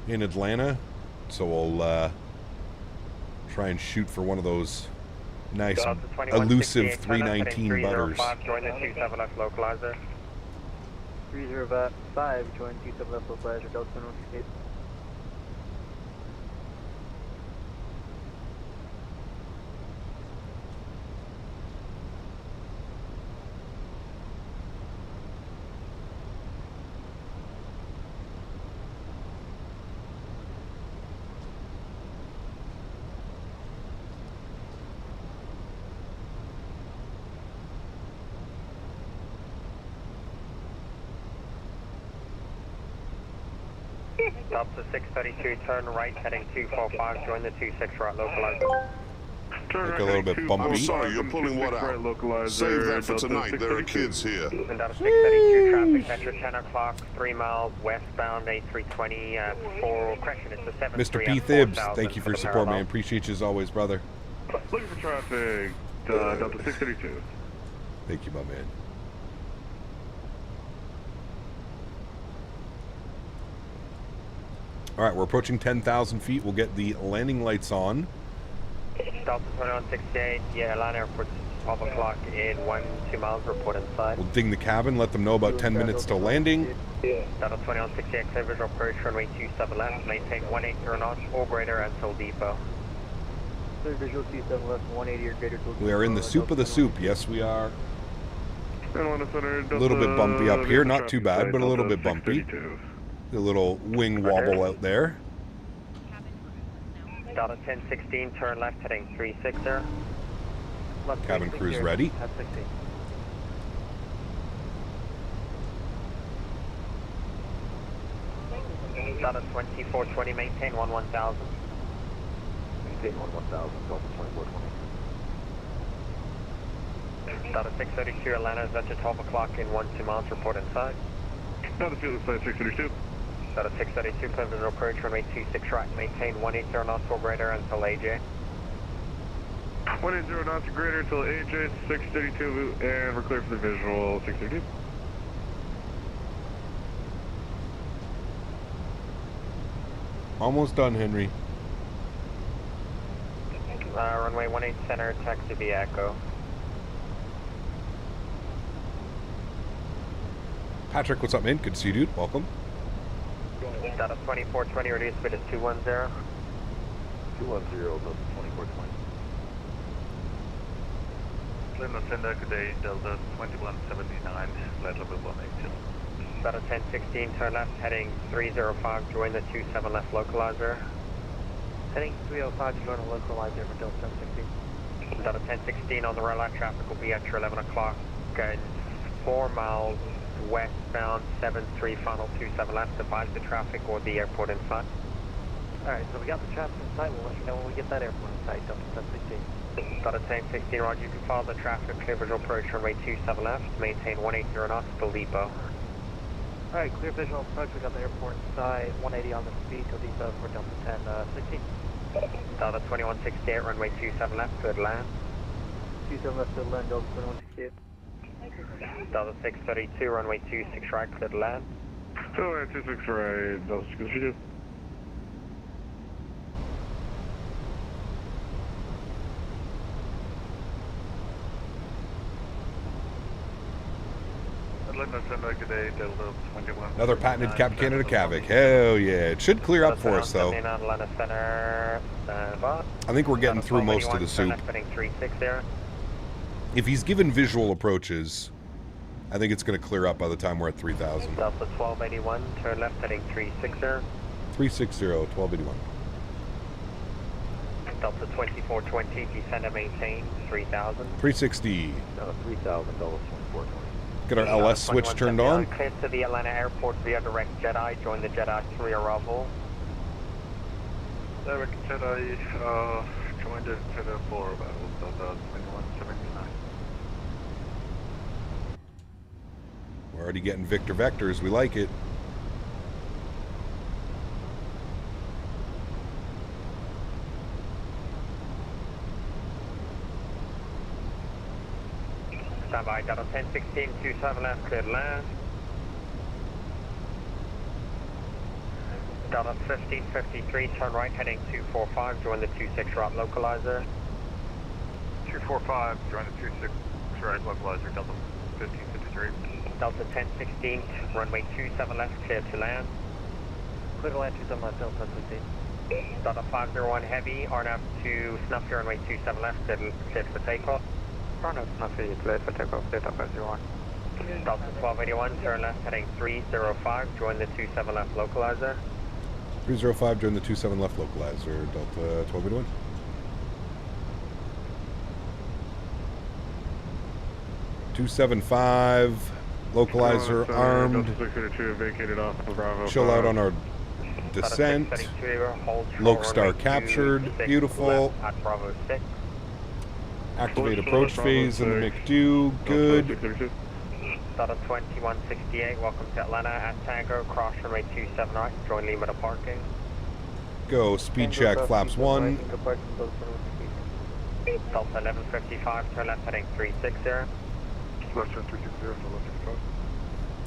in Atlanta. So we'll try and shoot for one of those nice, elusive 319 butters. Join the 27 left localizer. 305, join 27 left localizer, Delta 168. Delta 632, turn right, heading 245, join the 26 right localizer. Look a little bit bumpy. I'm sorry, you're pulling what out? Save that for tonight, there are kids here. And Delta 632, traffic metro 10 o'clock, 3 miles westbound, A320, 4, correction, it's the 7. Mr. P. Thibs, thank you for your support, man. Appreciate you as always, brother. Looking for traffic, Delta 632. Thank you, my man. All right, we're approaching 10,000 feet. We'll get the landing lights on. Delta 2168, yeah, Atlanta Airport, 12 o'clock in 2 miles, report inside. We'll ding the cabin, let them know about 10 minutes till landing. Delta 2168, clear visual approach, runway 27 left, maintain 180 knots or greater until depot. Clear visual 27 left, 180 or greater. We are in the soup of the soup. Yes, we are. Center, A little bit bumpy up here, not too bad, but a little bit bumpy. A little wing wobble out there. Delta 1016, turn left, heading 360. Cabin crew's ready. Delta 2420, maintain 1000. Maintain 1000, Delta 2420. Delta 632, Atlanta, is at 12 o'clock in 2 miles, report inside. Delta field inside 632. Delta 632, clear visual approach, runway 26 right, maintain 180 knots or greater until AJ. 180 knots or greater until AJ 632, and we're clear for the visual 632. Almost done, Henry. Runway 18 center, taxi via Echo. Patrick, what's up, man? Good to see you, dude. Welcome. Delta 2420, reduce speed is 210. 210, Delta 2420. Lima Sender, good day, Delta 2179, flight level 182. Delta 1016, turn left, heading 305, join the 27 left localizer. Heading 305 to join the localizer for Delta 1016. Delta 1016 on the rail line, traffic will be at your 11 o'clock, guidance 4 miles westbound, 73, final 27 left, advise the traffic or the airport in sight. Alright, so we got the traffic in sight, we'll let you know when we get that airport in sight, Delta 1016. Delta 1016, roger, you can follow the traffic, clear visual approach, runway 27 left, maintain 180 knots till depot. Alright, clear visual approach, we got the airport in sight, 180 on the speed till depot for Delta 1016. Delta 2168, runway 27 left, good land. 27 left, good land, Delta 2168. Delta 632, runway 26 right, clear to land. Alright, 26 right, Delta 632. Lima Sender, good day, Delta 21. Another patented Cap Canada Cavic. Hell yeah. It should clear up for us, though. I think we're getting through most of the soup. If he's given visual approaches, I think it's going to clear up by the time we're at 3,000. Delta 1281, turn left, heading 360. 360, 1281. Delta 2420, descend and maintain 3,000. 360. 3,000, Delta 2420. Get our LS switch turned on. Clear to the Atlanta airport via direct Jedi. Join the Jedi 3 arrival. Direct Jedi, join the Jedi 4 arrival, Delta 2179. We're already getting Victor vectors. We like it. Stand by, Delta 1016, 27 left, cleared land. Delta 1553, turn right, heading 245, join the 26 right localizer. 245, join the 26 right localizer, Delta 1553. Delta 1016, runway 27 left, cleared to land. Clear to land 27 left, Delta 1016. Delta 501 heavy, RNAV to Snuffy, runway 27 left, cleared for takeoff. RNAV Snuffy, cleared for takeoff, Delta 501. Delta 1281, turn left, heading 305, join the 27 left localizer. 305, join the 27 left localizer, Delta 1281. .275, localizer armed. Vacated off of Bravo. Chill out on our descent. Loke Star captured. Beautiful. Activate approach phase in the McDo. Good. Delta 2168, welcome to Atlanta at Tango, cross runway 27 right, join Lima to parking. Go, speed check, flaps 1. Delta 1155, turn left heading 360. Left turn 360, so left 55.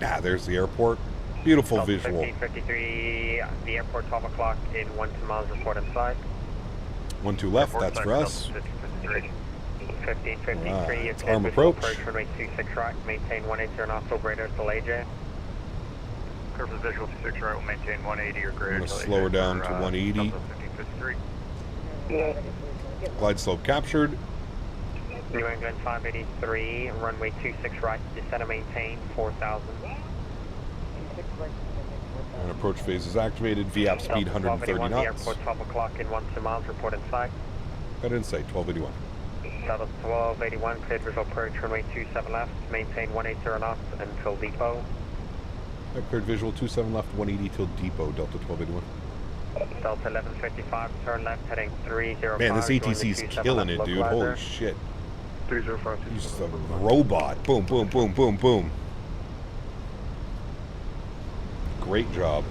Ah, there's the airport. Beautiful Delta visual. 1553, the airport 12 o'clock in 12 miles, report inside. 12 left, that's for us. 1553, it's arm approach. Runway 26 right, maintain 180 or not, greater till AJ. Curve is visual 26 right, will maintain 180 or greater. I'm going to slow her down to 180. 1553. Glide slope captured. New England 583, runway 26 right, descend and maintain 4,000. And approach phase is activated. VAP speed 130 knots. The airport 12 o'clock in 12 miles, report inside. Got insight, 1281. Delta 1281, cleared visual approach, runway 27 left, maintain 180 knots until depot. I've cleared visual 27 left, 180 till depot, Delta 1281. Delta 1155, turn left, heading 305. Man, this ATC's killing it, dude. Holy shit. 305. He's just a robot. Boom, boom, boom, boom, boom. Great job.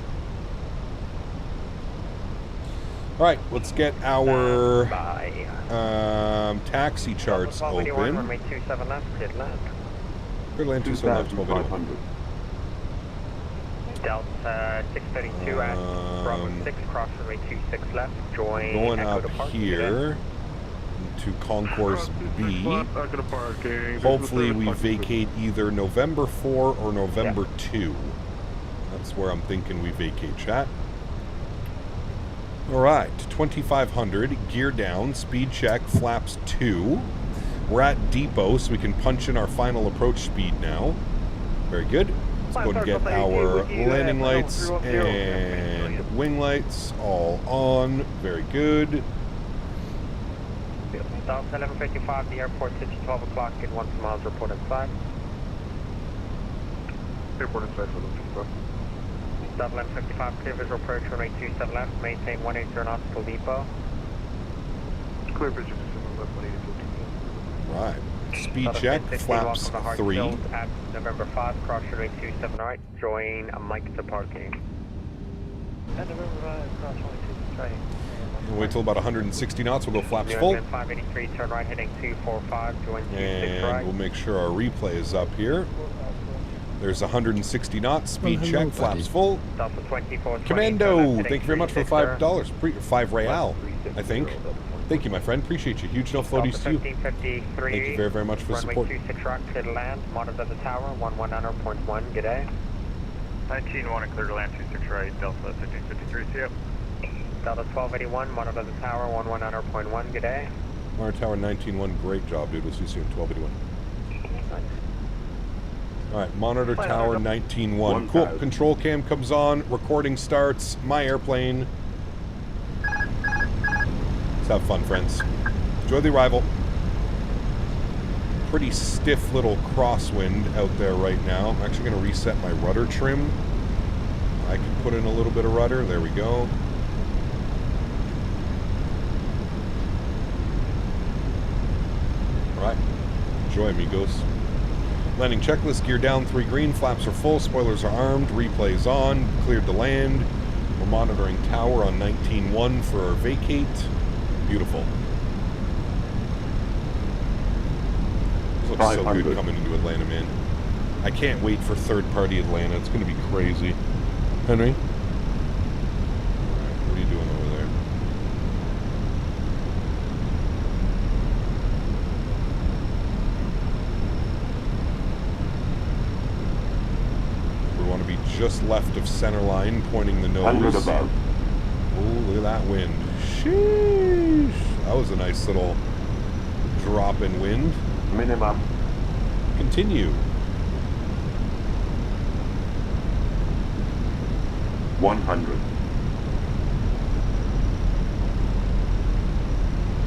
All right, let's get our taxi charts open. Runway 27 left, cleared land. Cleared land 27 left, 1281. Delta 632 at Bravo 6, cross runway 26 left, join going Echo up to park here to Concourse B. Hopefully we vacate either November 4 or November 2. That's where I'm thinking we vacate, chat. All right, 2500, gear down, speed check, flaps 2. We're at depot, so we can punch in our final approach speed now. Very good. Let's go and get our landing lights and wing lights all on. Very good. Delta 1155, the airport city 12 o'clock in 1 miles, report inside. Airport inside for the 55. Delta 1155, clear visual approach, runway 27 left, maintain 180 knots till depot. Clear visual 27 left, 180 till depot. Right. Speed check, flaps 3. At November 5, cross runway 27 right, join Mike to parking. At November 5, cross runway 26 right. We'll wait till about 160 knots, we'll go flaps full. 583, turn right, heading 245, join 26 right. And we'll make sure our replay is up here. There's 160 knots, speed check, flaps full. Delta 24, Commando, thank you very much for the $5. 5 real, I think. Thank you, my friend. Appreciate you. Huge no floaties to you. Thank you very, very much for the support. Runway 26 right, clear to land. Monitor the tower, 110.1. Good day. 19-1 and clear to land 26 right, Delta 1553, see ya. Delta 1281, monitor the tower, 110.1. Good day. Monitor tower 19-1, great job, dude. We'll see you soon. 1281. All right, monitor tower 19-1. Cool. Control cam comes on. Recording starts. My airplane. Let's have fun, friends. Enjoy the arrival. Pretty stiff little crosswind out there right now. I'm actually going to reset my rudder trim. I can put in a little bit of rudder. There we go. All right. Enjoy, amigos. Landing checklist, gear down, 3 green, flaps are full, spoilers are armed, replay's on, cleared to land. We're monitoring tower on 19-1 for our vacate. Beautiful. This looks so good coming into Atlanta, man. I can't wait for third-party Atlanta. It's going to be crazy. Henry? All right, what are you doing over there? We want to be just left of center line, pointing the nose. 100 above. Oh, look at that wind. Sheesh. That was a nice little drop in wind. Minimum. Continue. 100.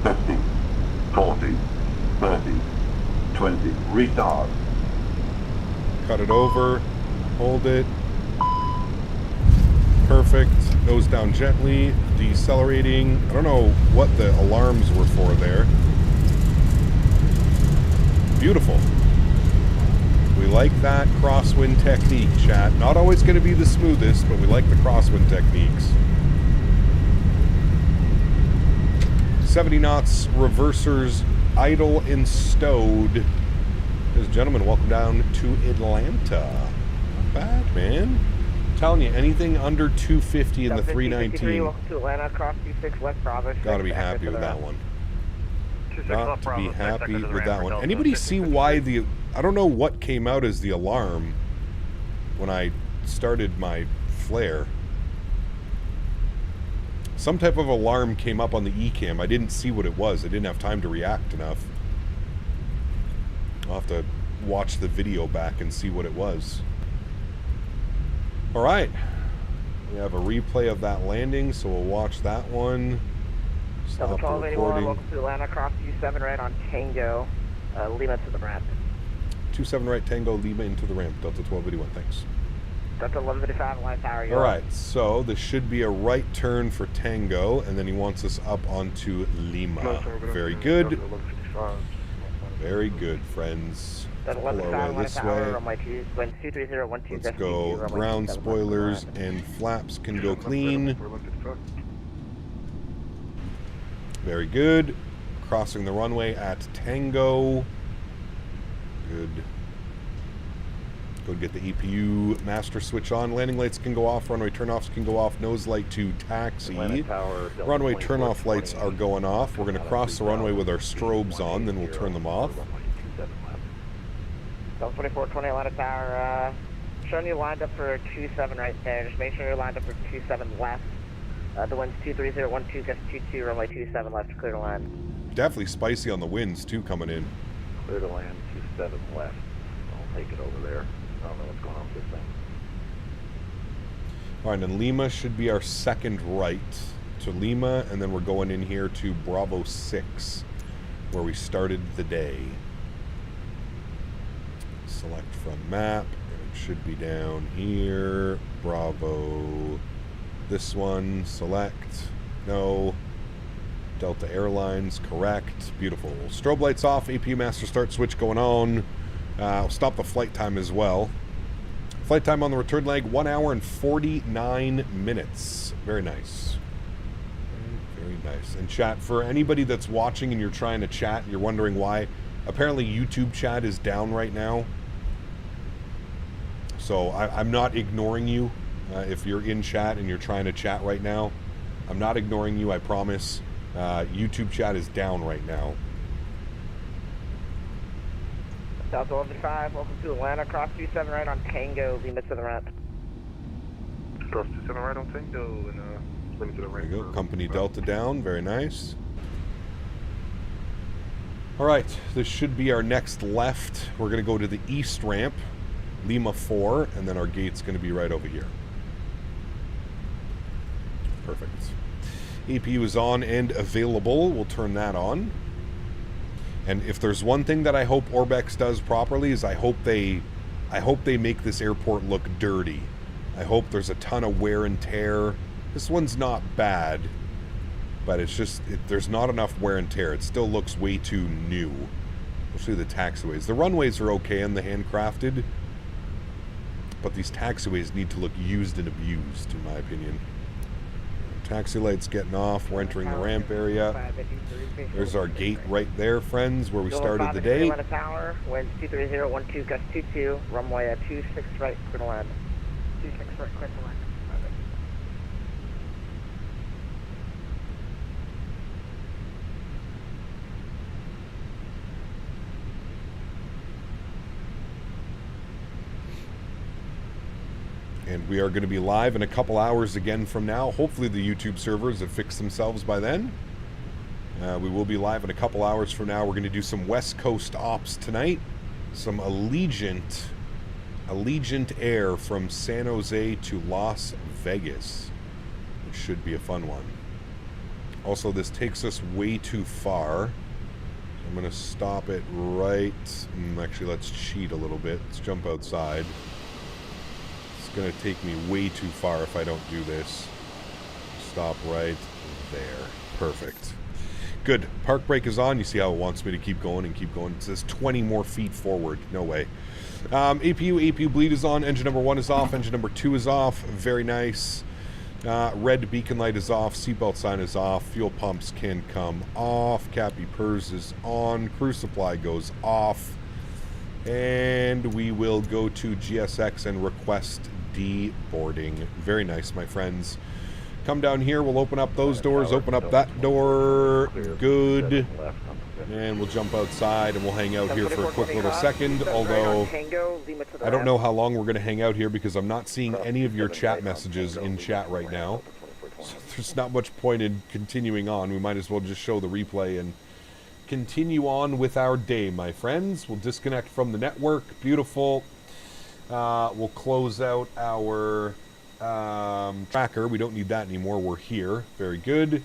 50. 40. 30. 20. Retard. Cut it over. Hold it. Perfect. Nose down gently. Decelerating. I don't know what the alarms were for there. Beautiful. We like that crosswind technique, chat. Not always going to be the smoothest, but we like the crosswind techniques. 70 knots, reversers idle and stowed. Ladies and gentlemen, welcome down to Atlanta. Not bad, man. I'm telling you, anything under 250 in the 319. Welcome to Atlanta, cross 26 West Bravo. Gotta be happy with that one. Got to be happy with that one. Anybody see why the... I don't know what came out as the alarm when I started my flare. Some type of alarm came up on the E-cam. I didn't see what it was. I didn't have time to react enough. I'll have to watch the video back and see what it was. Alright. We have a replay of that landing, so we'll watch that one. Stop Double 1281, recording. welcome to Atlanta, cross 27 right on Tango, Lima to the ramp. 27 right Tango, Lima into the ramp. Delta 1281, thanks. Delta 1155, line tower. Alright, so this should be a right turn for Tango, and then he wants us up onto Lima. Very good. Very good, friends. Pull our way this way. Let's go. Ground spoilers and flaps can go clean. Very good. Crossing the runway at Tango. Good. Go get the EPU master switch on. Landing lights can go off. Runway turnoffs can go off. Nose light to taxi. Runway turnoff lights are going off. We're going to cross the runway with our strobes on, then we'll turn them off. Delta 2420 Atlanta Tower, showing you lined up for 27 right there. Just make sure you're lined up for 27 left. The wind's 23012, gust 22, runway 27 left, clear to land. Definitely spicy on the winds too coming in. Clear to land, 27 left. I'll take it over there. I don't know what's going on with this thing. Alright, and Lima should be our second right to Lima, and then we're going in here to Bravo 6, where we started the day. Select from map, and it should be down here. Bravo, this one, select, no. Delta Airlines, correct, beautiful. Strobe lights off, APU master start switch going on. I'll stop the flight time as well. Flight time on the return leg, 1 hour and 49 minutes. Very nice. Very nice. And chat, for anybody that's watching and you're trying to chat and you're wondering why, apparently YouTube chat is down right now. So I'm not ignoring you. If you're in chat and you're trying to chat right now, I'm not ignoring you, I promise. YouTube chat is down right now. Delta 155, welcome to Atlanta, cross 27 right on Tango, Lima to the ramp. Cross 27 right on Tango, and Lima to the ramp. There you go, company Delta down, very nice. Alright, this should be our next left. We're going to go to the east ramp, Lima 4, and then our gate's going to be right over here. Perfect. APU is on and available. We'll turn that on. And if there's one thing that I hope Orbex does properly is I hope they make this airport look dirty. I hope there's a ton of wear and tear. This one's not bad, but it's just there's not enough wear and tear. It still looks way too new. Especially the taxiways. The runways are okay in the handcrafted, but these taxiways need to look used and abused, in my opinion. Taxi lights getting off. We're entering the ramp area. There's our gate right there, friends, where we started the day. Atlanta Tower, winds 23012, gust 22, runway 26 right, clear to land. 26 right, clear to land. And we are going to be live in a couple hours again from now. Hopefully the YouTube servers have fixed themselves by then. We will be live in a couple hours from now. We're going to do some West Coast ops tonight. Some Allegiant Air from San Jose to Las Vegas, which should be a fun one. Also, this takes us way too far. I'm going to stop it right... Actually, let's cheat a little bit. Let's jump outside. It's going to take me way too far if I don't do this. Stop right there. Perfect. Good. Park brake is on. You see how it wants me to keep going and keep going. It says 20 more feet forward. No way. APU bleed is on. Engine number 1 is off. Engine number 2 is off. Very nice. Red beacon light is off. Seatbelt sign is off. Fuel pumps can come off. Cappy PERS is on. Crew supply goes off. And we will go to GSX and request deboarding. Very nice, my friends. Come down here. We'll open up those doors. Open up that door. Good. And we'll jump outside and we'll hang out here for a quick little second. Although, I don't know how long we're going to hang out here because I'm not seeing any of your chat messages in chat right now. So there's not much point in continuing on. We might as well just show the replay and continue on with our day, my friends. We'll disconnect from the network. Beautiful. We'll close out our tracker. We don't need that anymore. We're here. Very good.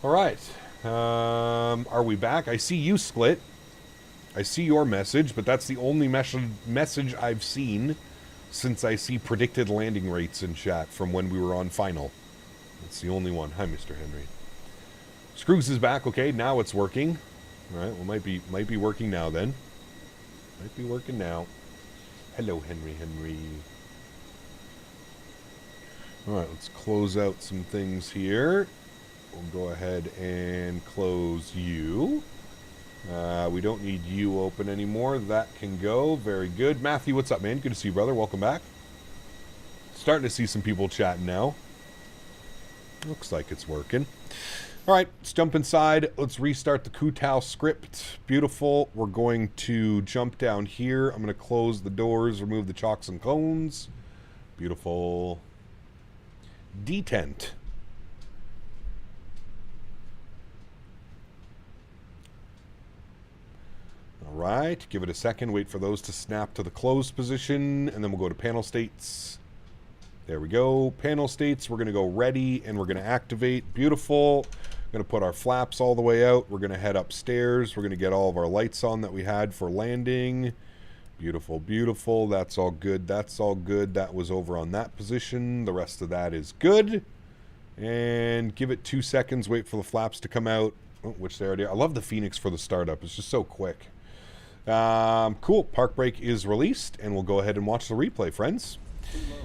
All right. Are we back? I see you, Sklit. I see your message, but that's the only message I've seen since I see predicted landing rates in chat from when we were on final. That's the only one. Hi, Mr. Henry. Scrooge is back. Okay, now it's working. All right, well, might be working now then. Might be working now. Hello, Henry. All right, let's close out some things here. We'll go ahead and close you. We don't need you open anymore. That can go. Very good. Matthew, what's up, man? Good to see you, brother. Welcome back. Starting to see some people chatting now. Looks like it's working. All right, let's jump inside. Let's restart the KATL script. Beautiful. We're going to jump down here. I'm going to close the doors, remove the chocks and cones. Beautiful. Detent. All right, give it a second. Wait for those to snap to the closed position, and then we'll go to panel states. There we go. Panel states, we're going to go ready, and we're going to activate. Beautiful. We're going to put our flaps all the way out. We're going to head upstairs. We're going to get all of our lights on that we had for landing. Beautiful, beautiful. That's all good. That's all good. That was over on that position. The rest of that is good. And give it 2 seconds. Wait for the flaps to come out, which they already are. I love the Fenix for the startup. It's just so quick. Cool. Park brake is released, and we'll go ahead and watch the replay, friends.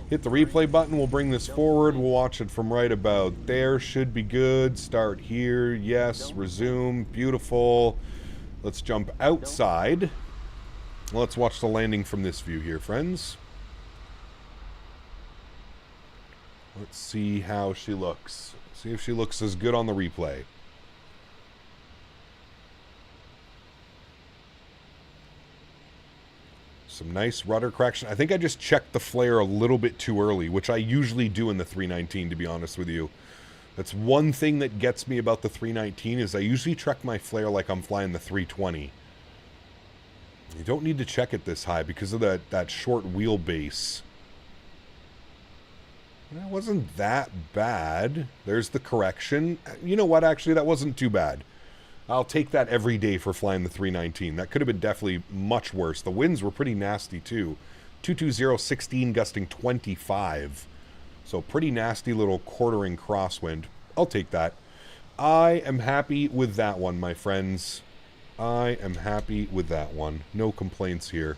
Hit the replay button. We'll bring this forward. We'll watch it from right about there. Should be good. Start here. Yes. Resume. Beautiful. Let's jump outside. Let's watch the landing from this view here, friends. Let's see how she looks. See if she looks as good on the replay. Some nice rudder correction. I think I just checked the flare a little bit too early, which I usually do in the 319, to be honest with you. That's one thing that gets me about the 319 is I usually check my flare like I'm flying the 320. You don't need to check it this high because of that short wheelbase. That wasn't that bad. There's the correction. You know what? Actually, that wasn't too bad. I'll take that every day for flying the 319. That could have been definitely much worse. The winds were pretty nasty too. 220, 16, gusting 25. So pretty nasty little quartering crosswind. I'll take that. I am happy with that one, my friends. I am happy with that one. No complaints here.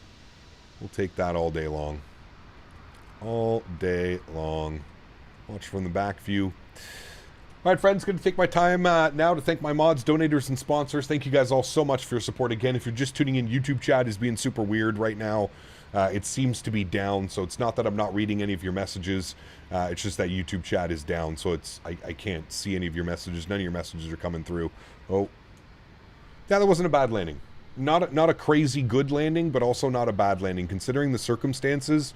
We'll take that all day long. All day long. Watch from the back view. All right, friends, going to take my time now to thank my mods, donators, and sponsors. Thank you guys all so much for your support. Again, if you're just tuning in, YouTube chat is being super weird right now. It seems to be down, so it's not that I'm not reading any of your messages. It's just that YouTube chat is down, so I can't see any of your messages. None of your messages are coming through. Oh. Yeah, that wasn't a bad landing. Not a crazy good landing, but also not a bad landing. Considering the circumstances,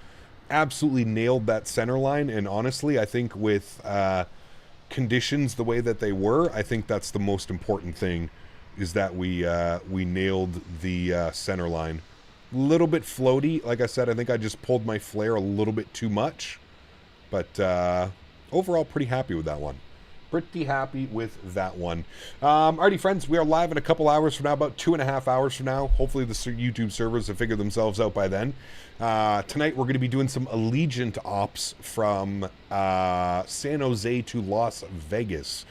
absolutely nailed that center line, and honestly, I think with conditions the way that they were, I think that's the most important thing, is that we nailed the center line. A little bit floaty, like I said. I think I just pulled my flare a little bit too much, but overall pretty happy with that one. Pretty happy with that one. Alrighty, friends, we are live in a couple hours from now, about 2.5 hours from now. Hopefully the YouTube servers have figured themselves out by then. Tonight we're going to be doing some Allegiant ops from San Jose to Las Vegas.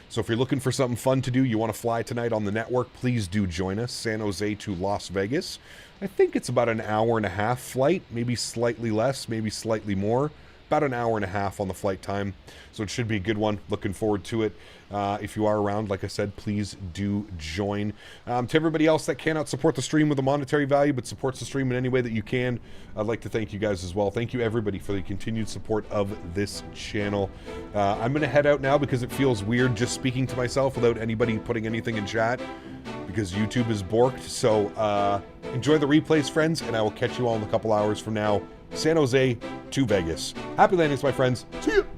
So if you're looking for something fun to do, you want to fly tonight on the network, please do join us. San Jose to Las Vegas. I think it's about an 1.5-hour flight, maybe slightly less, maybe slightly more. about an hour and a half on the flight time. So it should be a good one. Looking forward to it. If you are around, like I said, please do join. To everybody else that cannot support the stream with a monetary value, but supports the stream in any way that you can, I'd like to thank you guys as well. Thank you, everybody, for the continued support of this channel. I'm going to head out now because it feels weird just speaking to myself without anybody putting anything in chat, because YouTube is borked. So enjoy the replays, friends, and I will catch you all in a couple hours from now. San Jose to Vegas. Happy landings, my friends. See you.